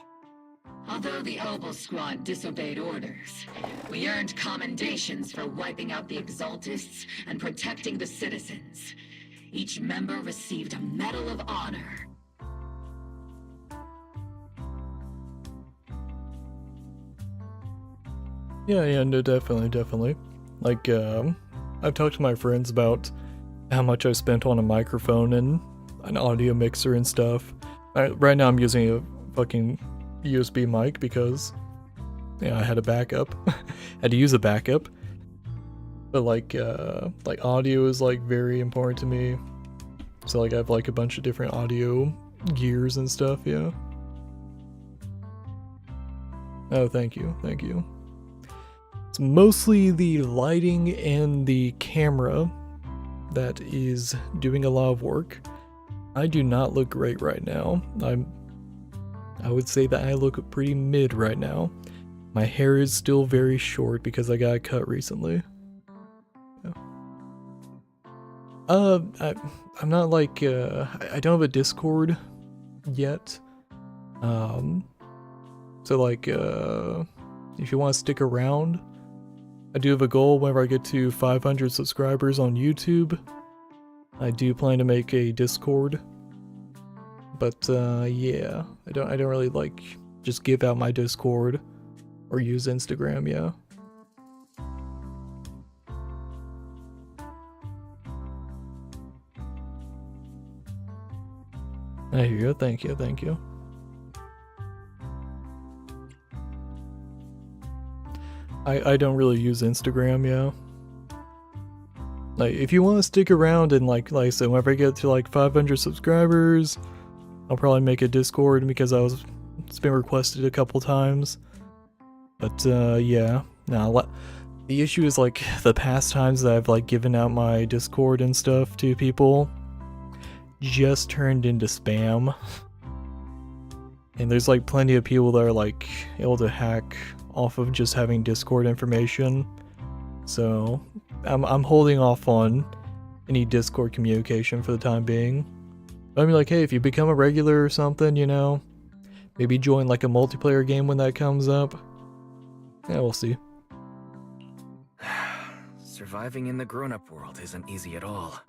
Although the Opal Squad disobeyed orders, we earned commendations for wiping out the Exaltists and protecting the citizens. Each member received a Medal of Honor. Yeah, no, definitely. Like, I've talked to my friends about how much I spent on a microphone and an audio mixer and stuff. Right now I'm using a fucking USB mic because, yeah, I had a backup. Had to use a backup. But like audio is like very important to me. So like I have like a bunch of different audio gears and stuff, yeah. Oh, thank you. It's mostly the lighting and the camera that is doing a lot of work. I do not look great right now. I would say that I look pretty mid right now. My hair is still very short because I got cut recently. Yeah. I'm not like, I don't have a Discord yet. So like, if you want to stick around, I do have a goal whenever I get to 500 subscribers on YouTube. I do plan to make a Discord. But yeah, I don't really like just give out my Discord or use Instagram, yeah. I hear you, thank you. I don't really use Instagram, yeah. Like, if you want to stick around and like I said, whenever I get to like 500 subscribers, I'll probably make a Discord because it's been requested a couple times. But yeah, now the issue is like the past times that I've like given out my Discord and stuff to people just turned into spam. And there's like plenty of people that are like able to hack off of just having Discord information. So I'm holding off on any Discord communication for the time being. I mean, like, hey, if you become a regular or something, you know, maybe join like a multiplayer game when that comes up. Yeah, we'll see. Surviving in the grown-up world isn't easy at all.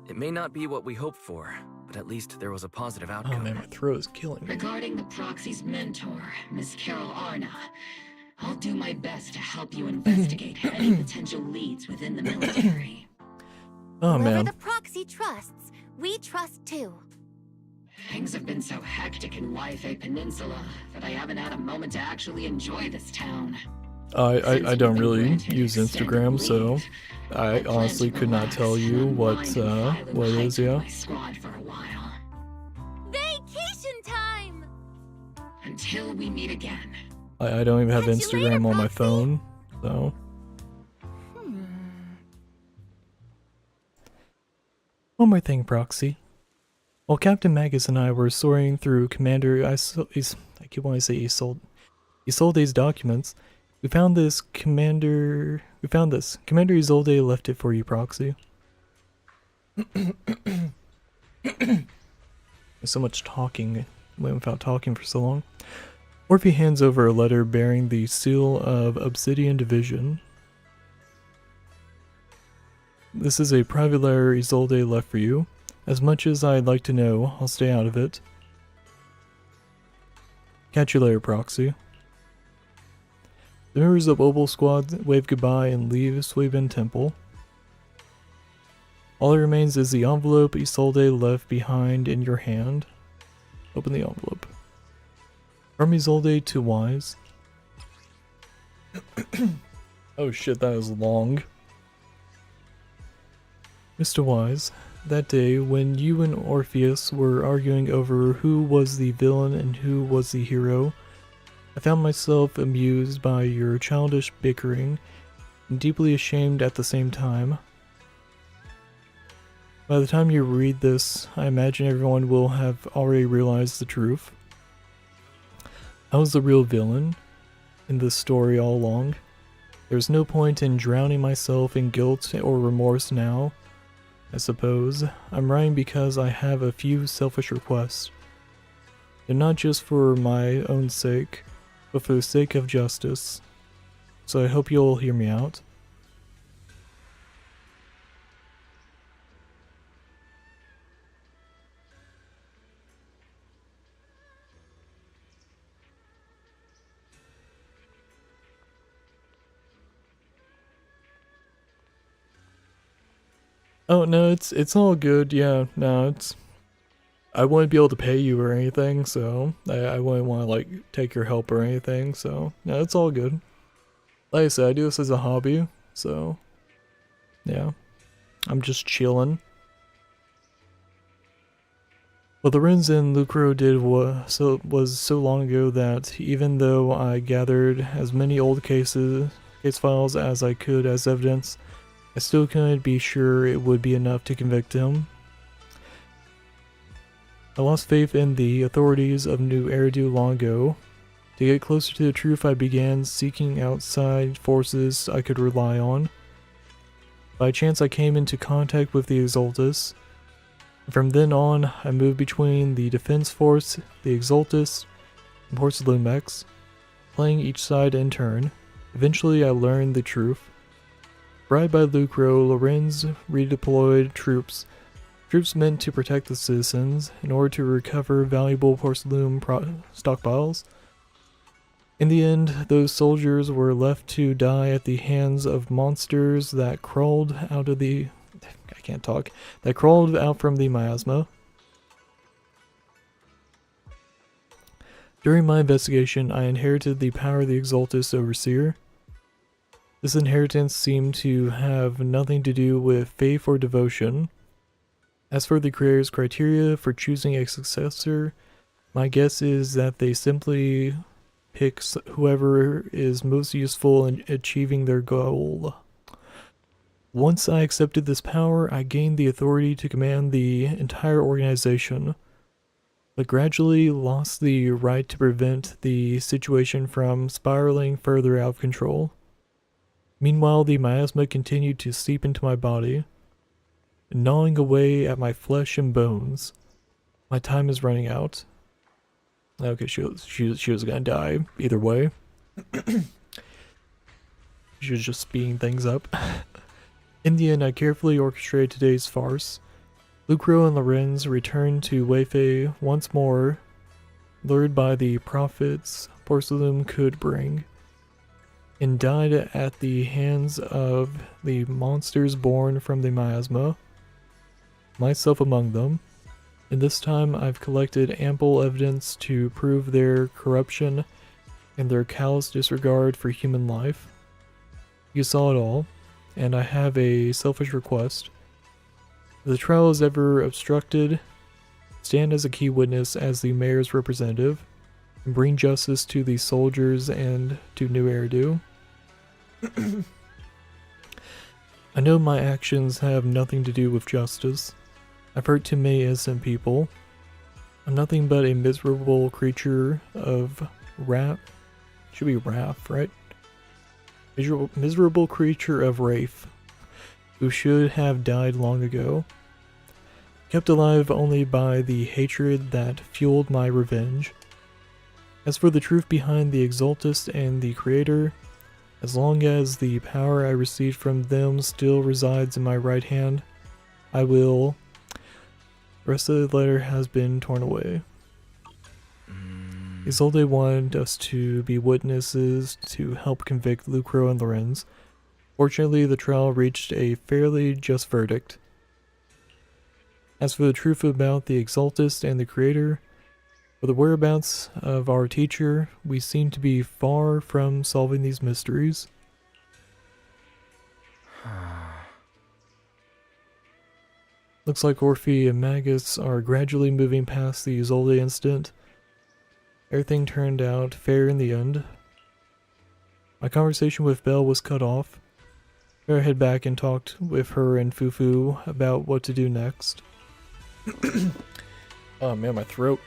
It may not be what we hoped for, but at least there was a positive outcome. Oh man, my throat is killing me. Regarding the Proxy's mentor, Miss Carol Arna, I'll do my best to help you investigate any potential leads within the military. Oh Whoever man. the Proxy trusts, we trust too. Things have been so hectic in Yfei Peninsula that I haven't had a moment to actually enjoy this town. I don't really use Instagram, so I honestly could not tell you what it is, yeah. Squad for a while. Vacation time! Until we meet again. I don't even have Instagram on my phone, so. One more thing, Proxy. While Captain Magus and I were soaring through Commander Isolde's documents, we found this. Commander Isolde left it for you, Proxy. There's so much talking. Went without talking for so long. Orphe hands over a letter bearing the seal of Obsidian Division. This is a private letter Isolde left for you. As much as I'd like to know, I'll stay out of it. Catch you later, Proxy. The members of Opal Squad wave goodbye and leave Suibin Temple. All that remains is the envelope Isolde left behind in your hand. Open the envelope. From Isolde to Wise. Oh shit, that is long. Mr. Wise, that day when you and Orpheus were arguing over who was the villain and who was the hero, I found myself amused by your childish bickering and deeply ashamed at the same time. By the time you read this, I imagine everyone will have already realized the truth. I was the real villain in this story all along. There's no point in drowning myself in guilt or remorse now. I suppose. I'm writing because I have a few selfish requests. And not just for my own sake, but for the sake of justice. So I hope you'll hear me out. Oh no, it's all good. Yeah, no, it's I wouldn't be able to pay you or anything, so I wouldn't want to like take your help or anything. So no, it's all good. Like I said, I do this as a hobby, so yeah, I'm just chilling. What Lorenz and Lucro did was so long ago that even though I gathered as many old case files as I could as evidence, I still couldn't be sure it would be enough to convict him. I lost faith in the authorities of New Eridu long ago. To get closer to the truth, I began seeking outside forces I could rely on. By chance, I came into contact with the Exultus. From then on, I moved between the Defense Force, the Exultus, and Porcelumex, playing each side in turn. Eventually, I learned the truth. Bribed by Lucro, Lorenz redeployed troops meant to protect the citizens in order to recover valuable porcelain stockpiles. In the end, those soldiers were left to die at the hands of monsters that crawled out of the... I can't talk. That crawled out from the miasma. During my investigation, I inherited the power of the Exultus Overseer. This inheritance seemed to have nothing to do with faith or devotion. As for the Creator's criteria for choosing a successor, my guess is that they simply pick whoever is most useful in achieving their goal. Once I accepted this power, I gained the authority to command the entire organization, but gradually lost the right to prevent the situation from spiraling further out of control. Meanwhile, the miasma continued to seep into my body, gnawing away at my flesh and bones. My time is running out. Okay, she was gonna die either way. She was just speeding things up. In the end, I carefully orchestrated today's farce. Lucro and Lorenz returned to Weifei once more, lured by the profits Porcelain could bring, and died at the hands of the monsters born from the miasma, myself among them. And this time I've collected ample evidence to prove their corruption and their callous disregard for human life. You saw it all, and I have a selfish request. If the trial is ever obstructed, stand as a key witness as the mayor's representative, and bring justice to the soldiers and to New Eridu. I know my actions have nothing to do with justice. I've hurt too many innocent people. I'm nothing but a miserable creature of wrath. Should be wrath, right? Miserable creature of wrath, who should have died long ago. Kept alive only by the hatred that fueled my revenge. As for the truth behind the Exultus and the Creator, as long as the power I received from them still resides in my right hand, I will... The rest of the letter has been torn away. Isolde wanted us to be witnesses to help convict Lucro and Lorenz. Fortunately, the trial reached a fairly just verdict. As for the truth about the Exultus and the Creator, for the whereabouts of our teacher, we seem to be far from solving these mysteries. Looks like Orphe and Magus are gradually moving past the Isolde incident. Everything turned out fair in the end. My conversation with Belle was cut off. I head back and talked with her and Fufu about what to do next. Oh man, my throat.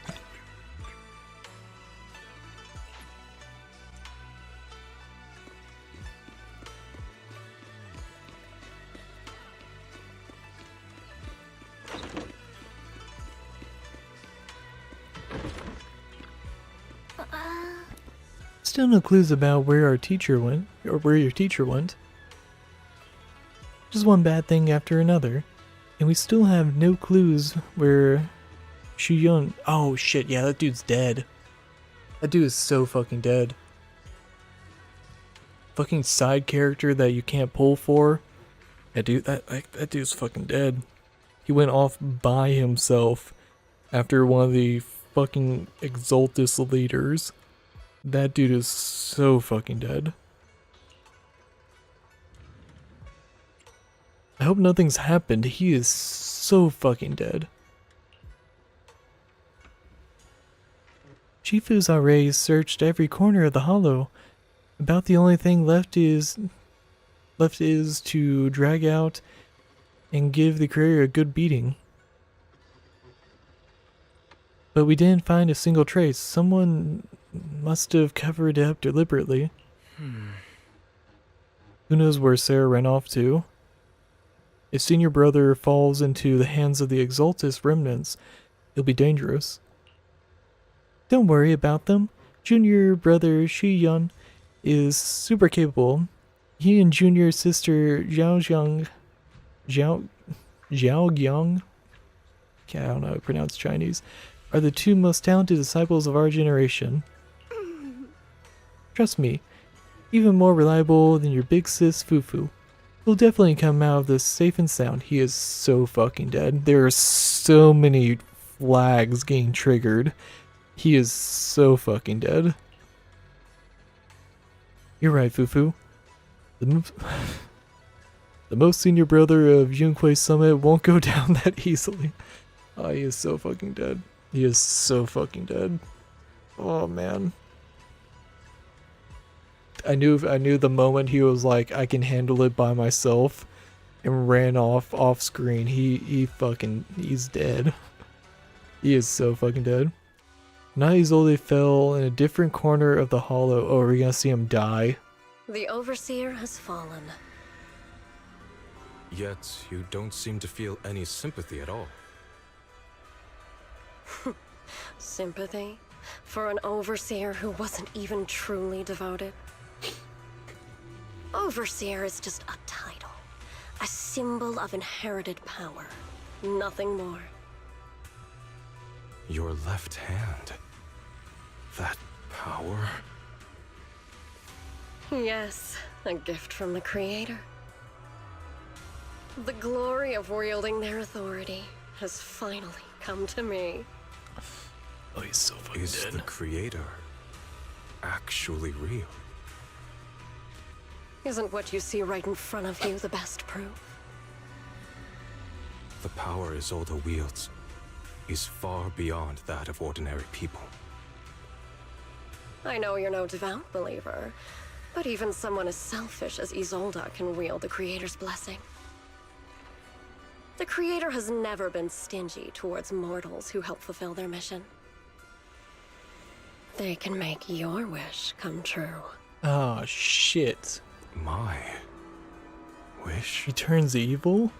still no clues about where our teacher went, or where your teacher went. Just one bad thing after another. And we still have no clues where Shiyun... Oh shit, yeah, that dude's dead. That dude is so fucking dead. Fucking side character that you can't pull for. Yeah, dude, that dude's fucking dead. He went off by himself after one of the fucking Exaltus leaders. That dude is so fucking dead. I hope nothing's happened. He is so fucking dead. Chifu's already searched every corner of the hollow. About the only thing left is to drag out and give the creator a good beating. But we didn't find a single trace. Someone must have covered it up deliberately. Who knows where Sarah ran off to? If senior brother falls into the hands of the Exaltus remnants, it'll be dangerous. Don't worry about them. Junior brother Shiyun is super capable. He and junior sister Zhao Gyang, I don't know how to pronounce Chinese, are the two most talented disciples of our generation. Trust me, even more reliable than your big sis Fufu. He'll definitely come out of this safe and sound. He is so fucking dead. There are so many flags getting triggered. He is so fucking dead. You're right, Fufu. The most senior brother of Yunquei Summit won't go down that easily. Oh, he is so fucking dead. He is so fucking dead. Oh, man. I knew the moment he was like, I can handle it by myself, and ran off screen, he's dead. He is so fucking dead. Now Isolde fell in a different corner of the hollow. Oh, are we gonna see him die? The Overseer has fallen. Yet, you don't seem to feel any sympathy at all. Sympathy? For an Overseer who wasn't even truly devoted? Overseer is just a title. A symbol of inherited power. Nothing more. Your left hand. That power? Yes, a gift from the Creator. The glory of wielding their authority has finally come to me. Oh, he's so fucking dead. Is the Creator actually real? Isn't what you see right in front of you the best proof? The power Isolde wields is far beyond that of ordinary people. I know you're no devout believer, but even someone as selfish as Isolde can wield the Creator's blessing. The Creator has never been stingy towards mortals who help fulfill their mission. They can make your wish come true. Oh, shit. My wish? He turns evil?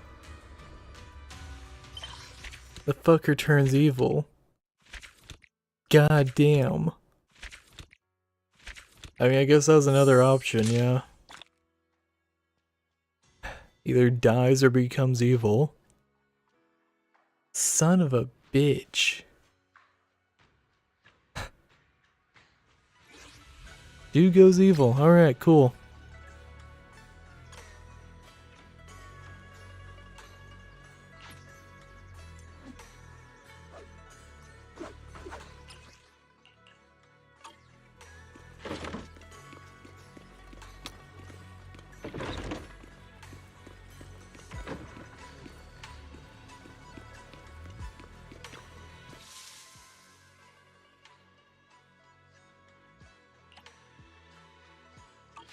The fucker turns evil. God damn. I mean, I guess that was another option, yeah. Either dies or becomes evil. Son of a bitch. Dude goes evil. Alright, cool.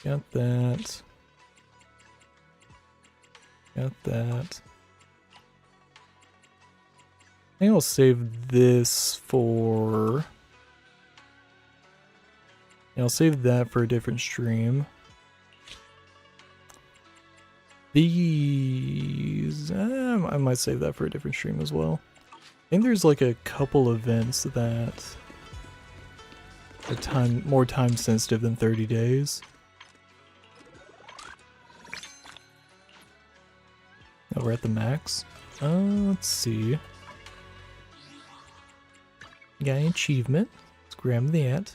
Got that. Got that. I think I'll save this for... Yeah, I'll save that for a different stream. These... I might save that for a different stream as well. I think there's like a couple events that... more time sensitive than 30 days. Oh, we're at the max. Let's see. Got an achievement. Let's grab that.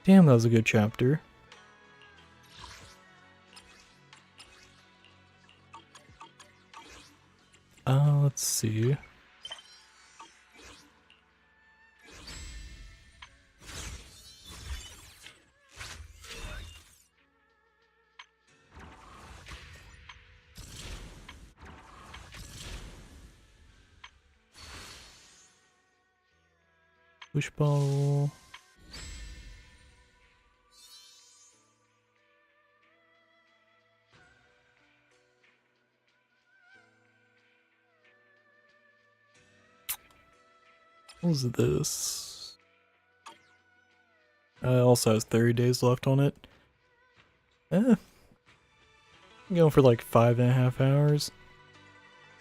Damn, that was a good chapter. Let's see. Push ball. What was this? Also has 30 days left on it. I'm going for like 5.5 hours.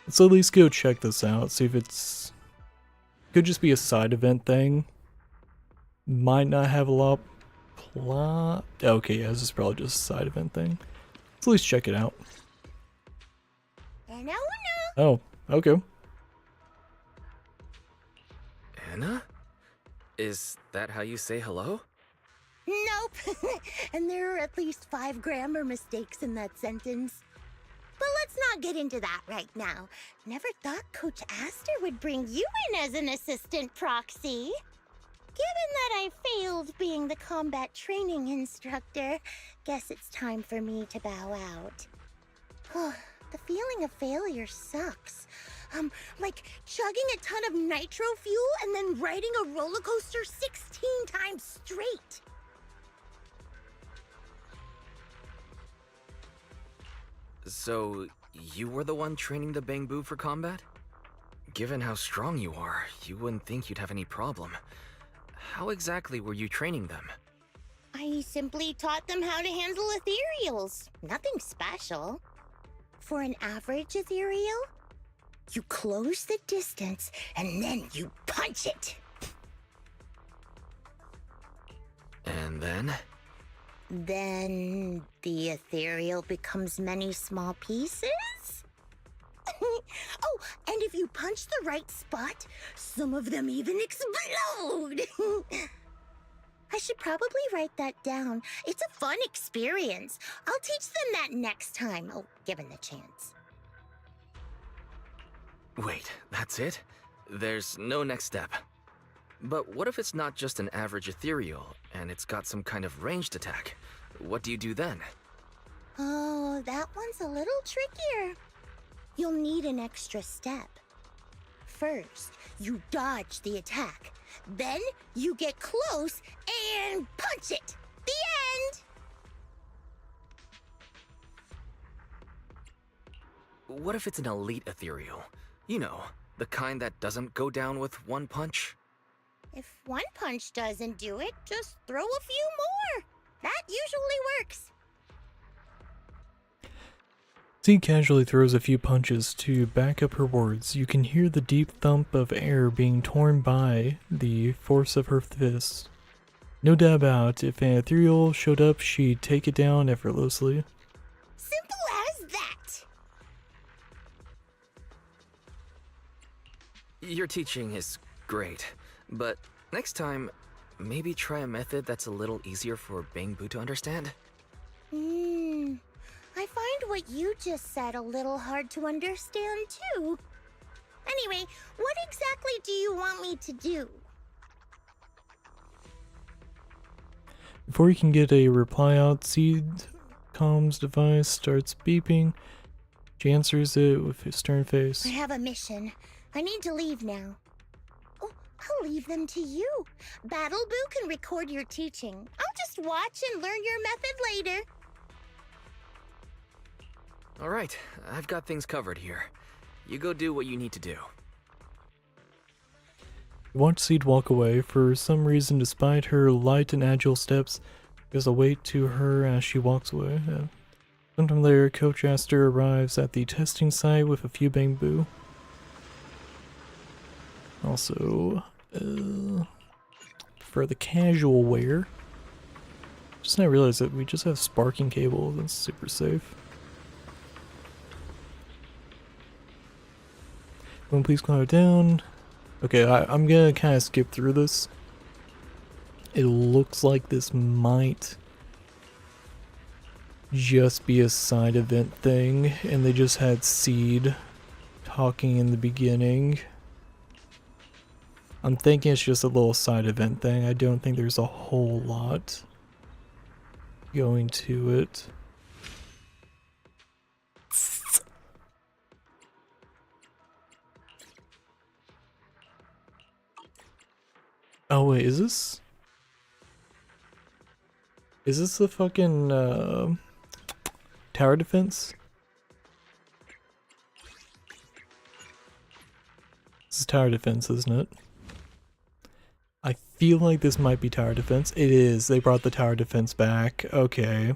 Let's at least go check this out, see if it's... Could just be a side event thing. Might not have a lot plot. Okay, yeah, this is probably just a side event thing. Let's at least check it out. Oh, okay. Anna? Is that how you say hello? Nope. And there are at least 5 grammar mistakes in that sentence. But let's not get into that right now. Never thought Coach Aster would bring you in as an assistant proxy. Given that I failed being the combat training instructor, guess it's time for me to bow out. The feeling of failure sucks. Like chugging a ton of nitro fuel and then riding a roller coaster 16 times straight. So, you were the one training the Bangbu for combat? Given how strong you are, you wouldn't think you'd have any problem. How exactly were you training them? I simply taught them how to handle ethereals. Nothing special. For an average ethereal, you close the distance and then you punch it. And then? Then the ethereal becomes many small pieces? Oh, and if you punch the right spot, some of them even explode! I should probably write that down. It's a fun experience. I'll teach them that next time, given the chance. Wait, that's it? There's no next step. But what if it's not just an average ethereal, and it's got some kind of ranged attack? What do you do then? Oh, that one's a little trickier. You'll need an extra step. First, you dodge the attack. Then, you get close and punch it. The end! What if it's an elite ethereal? You know, the kind that doesn't go down with one punch? If one punch doesn't do it, just throw a few more. That usually works. Z casually throws a few punches to back up her words. You can hear the deep thump of air being torn by the force of her fists. No doubt about if an ethereal showed up, she'd take it down effortlessly. Simple as that. Your teaching is great, but next time, maybe try a method that's a little easier for Bangbu to understand? I find what you just said a little hard to understand, too. Anyway, what exactly do you want me to do? Before you can get a reply out, Seed comms device starts beeping. She answers it with a stern face. I have a mission. I need to leave now. Oh, I'll leave them to you. Battleboo can record your teaching. I'll just watch and learn your method later. Alright, I've got things covered here. You go do what you need to do. You watch Seed walk away. For some reason, despite her light and agile steps, there's a weight to her as she walks away. Sometime later, Coach Aster arrives at the testing site with a few Bangbu. for the casual wear. Just now realized that we just have sparking cable. That's super safe. Please quiet down. Okay, I'm gonna kind of skip through this. It looks like this might just be a side event thing, and they just had Seed talking in the beginning. I'm thinking it's just a little side event thing. I don't think there's a whole lot going to it. Oh wait, is this the fucking tower defense? This is tower defense, isn't it? I feel like this might be tower defense. It is. They brought the tower defense back. Okay.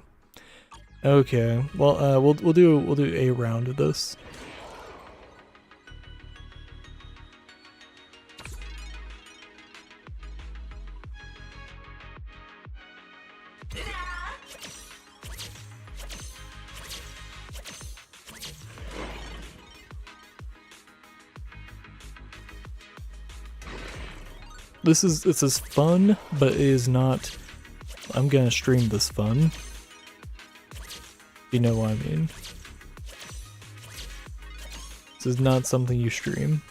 Okay. Well, we'll do a round of this. This is fun, but it is not. I'm gonna stream this fun. You know what I mean? This is not something you stream.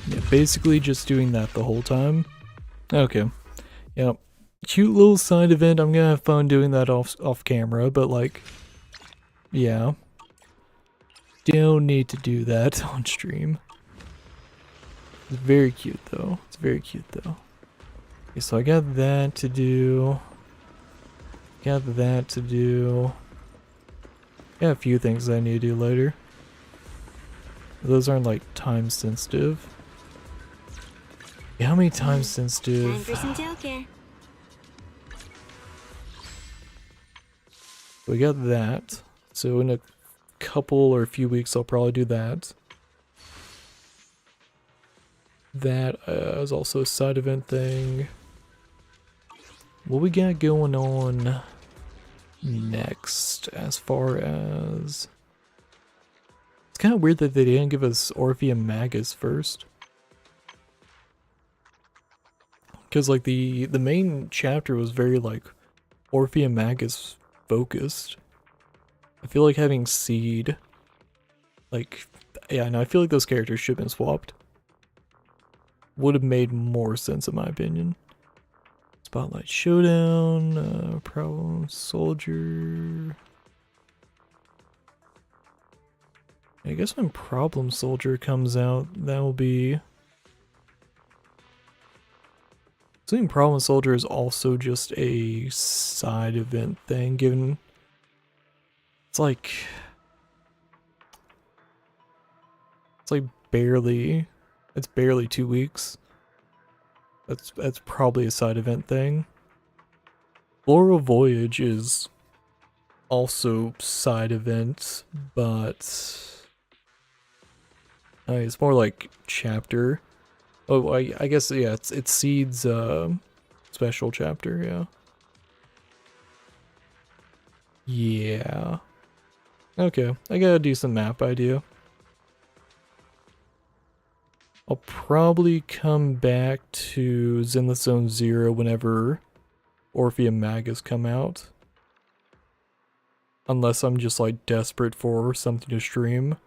Yeah, basically just doing that the whole time. Okay. Yep. Cute little side event. I'm gonna have fun doing that off camera, but like, yeah. Don't need to do that on stream. It's very cute though. It's very cute though. Okay, so I got that to do. Got that to do. Got a few things I need to do later. Those aren't like time sensitive. Yeah, how many time sensitive? Time for some tail care. We got that. So in a couple or a few weeks I'll probably do that. That is also a side event thing. What we got going on next as far as... It's kind of weird that they didn't give us Orpheus Magus first. Because like the main chapter was very like Orpheus Magus focused. I feel like having Seed, like, yeah, no, I feel like those characters should have been swapped. Would have made more sense in my opinion. Spotlight Showdown, Problem Soldier. I guess when Problem Soldier comes out, that will be... I think Problem Soldier is also just a side event thing, given it's like barely 2 weeks. That's probably a side event thing. Floral Voyage is also side event, but it's more like chapter. Oh, I guess, yeah, it's Seed's special chapter, yeah. Yeah. Okay, I got a decent map idea. I'll probably come back to Zenless Zone 0 whenever Orpheus Magus come out. Unless I'm just like desperate for something to stream.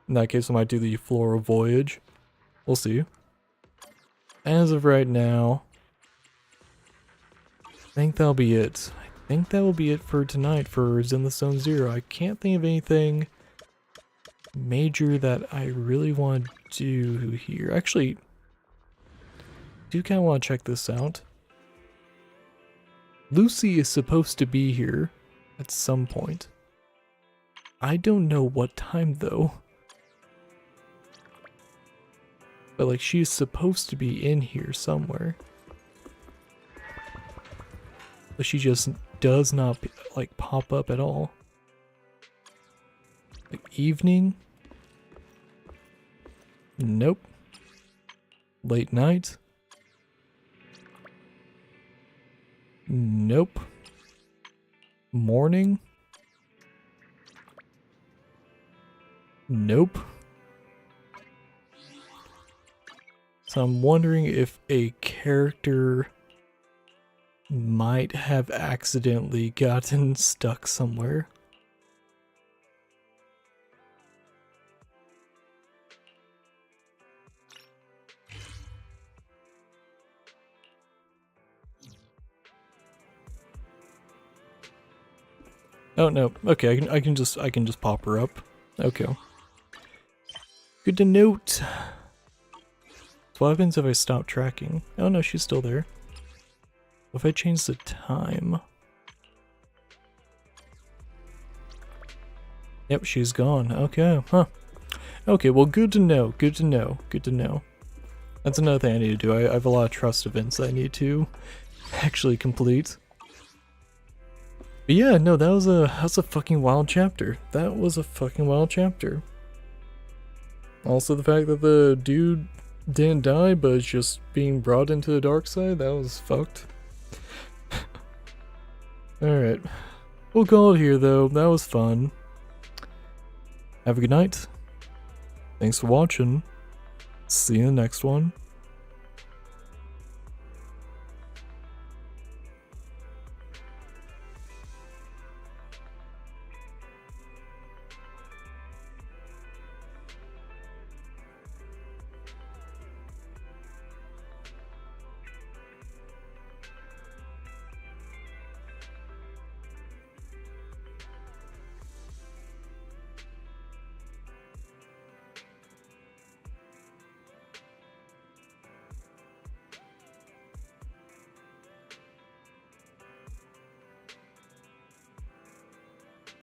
In that case I might do the Floral Voyage. We'll see. As of right now, think that'll be it. I think that will be it for tonight for Zenless Zone Zero. I can't think of anything major that I really want to do here. Actually, I do kind of want to check this out. Lucy is supposed to be here at some point. I don't know what time though. But like she's supposed to be in here somewhere. But she just does not like pop up at all. Like evening? Nope. Late night? Nope. Morning? Nope. So I'm wondering if a character might have accidentally gotten stuck somewhere. Oh no. Okay, I can just pop her up. Okay. Good to note. So what happens if I stop tracking? Oh no, she's still there. What if I change the time? Yep, she's gone. Okay, huh. Okay, well good to know, good to know, good to know. That's another thing I need to do. I have a lot of trust events that I need to actually complete. But yeah, no, that was a fucking wild chapter. That was a fucking wild chapter. Also the fact that the dude didn't die, but is just being brought into the dark side, that was fucked. Alright. We'll call it here though, that was fun. Have a good night. Thanks for watching. See you in the next one.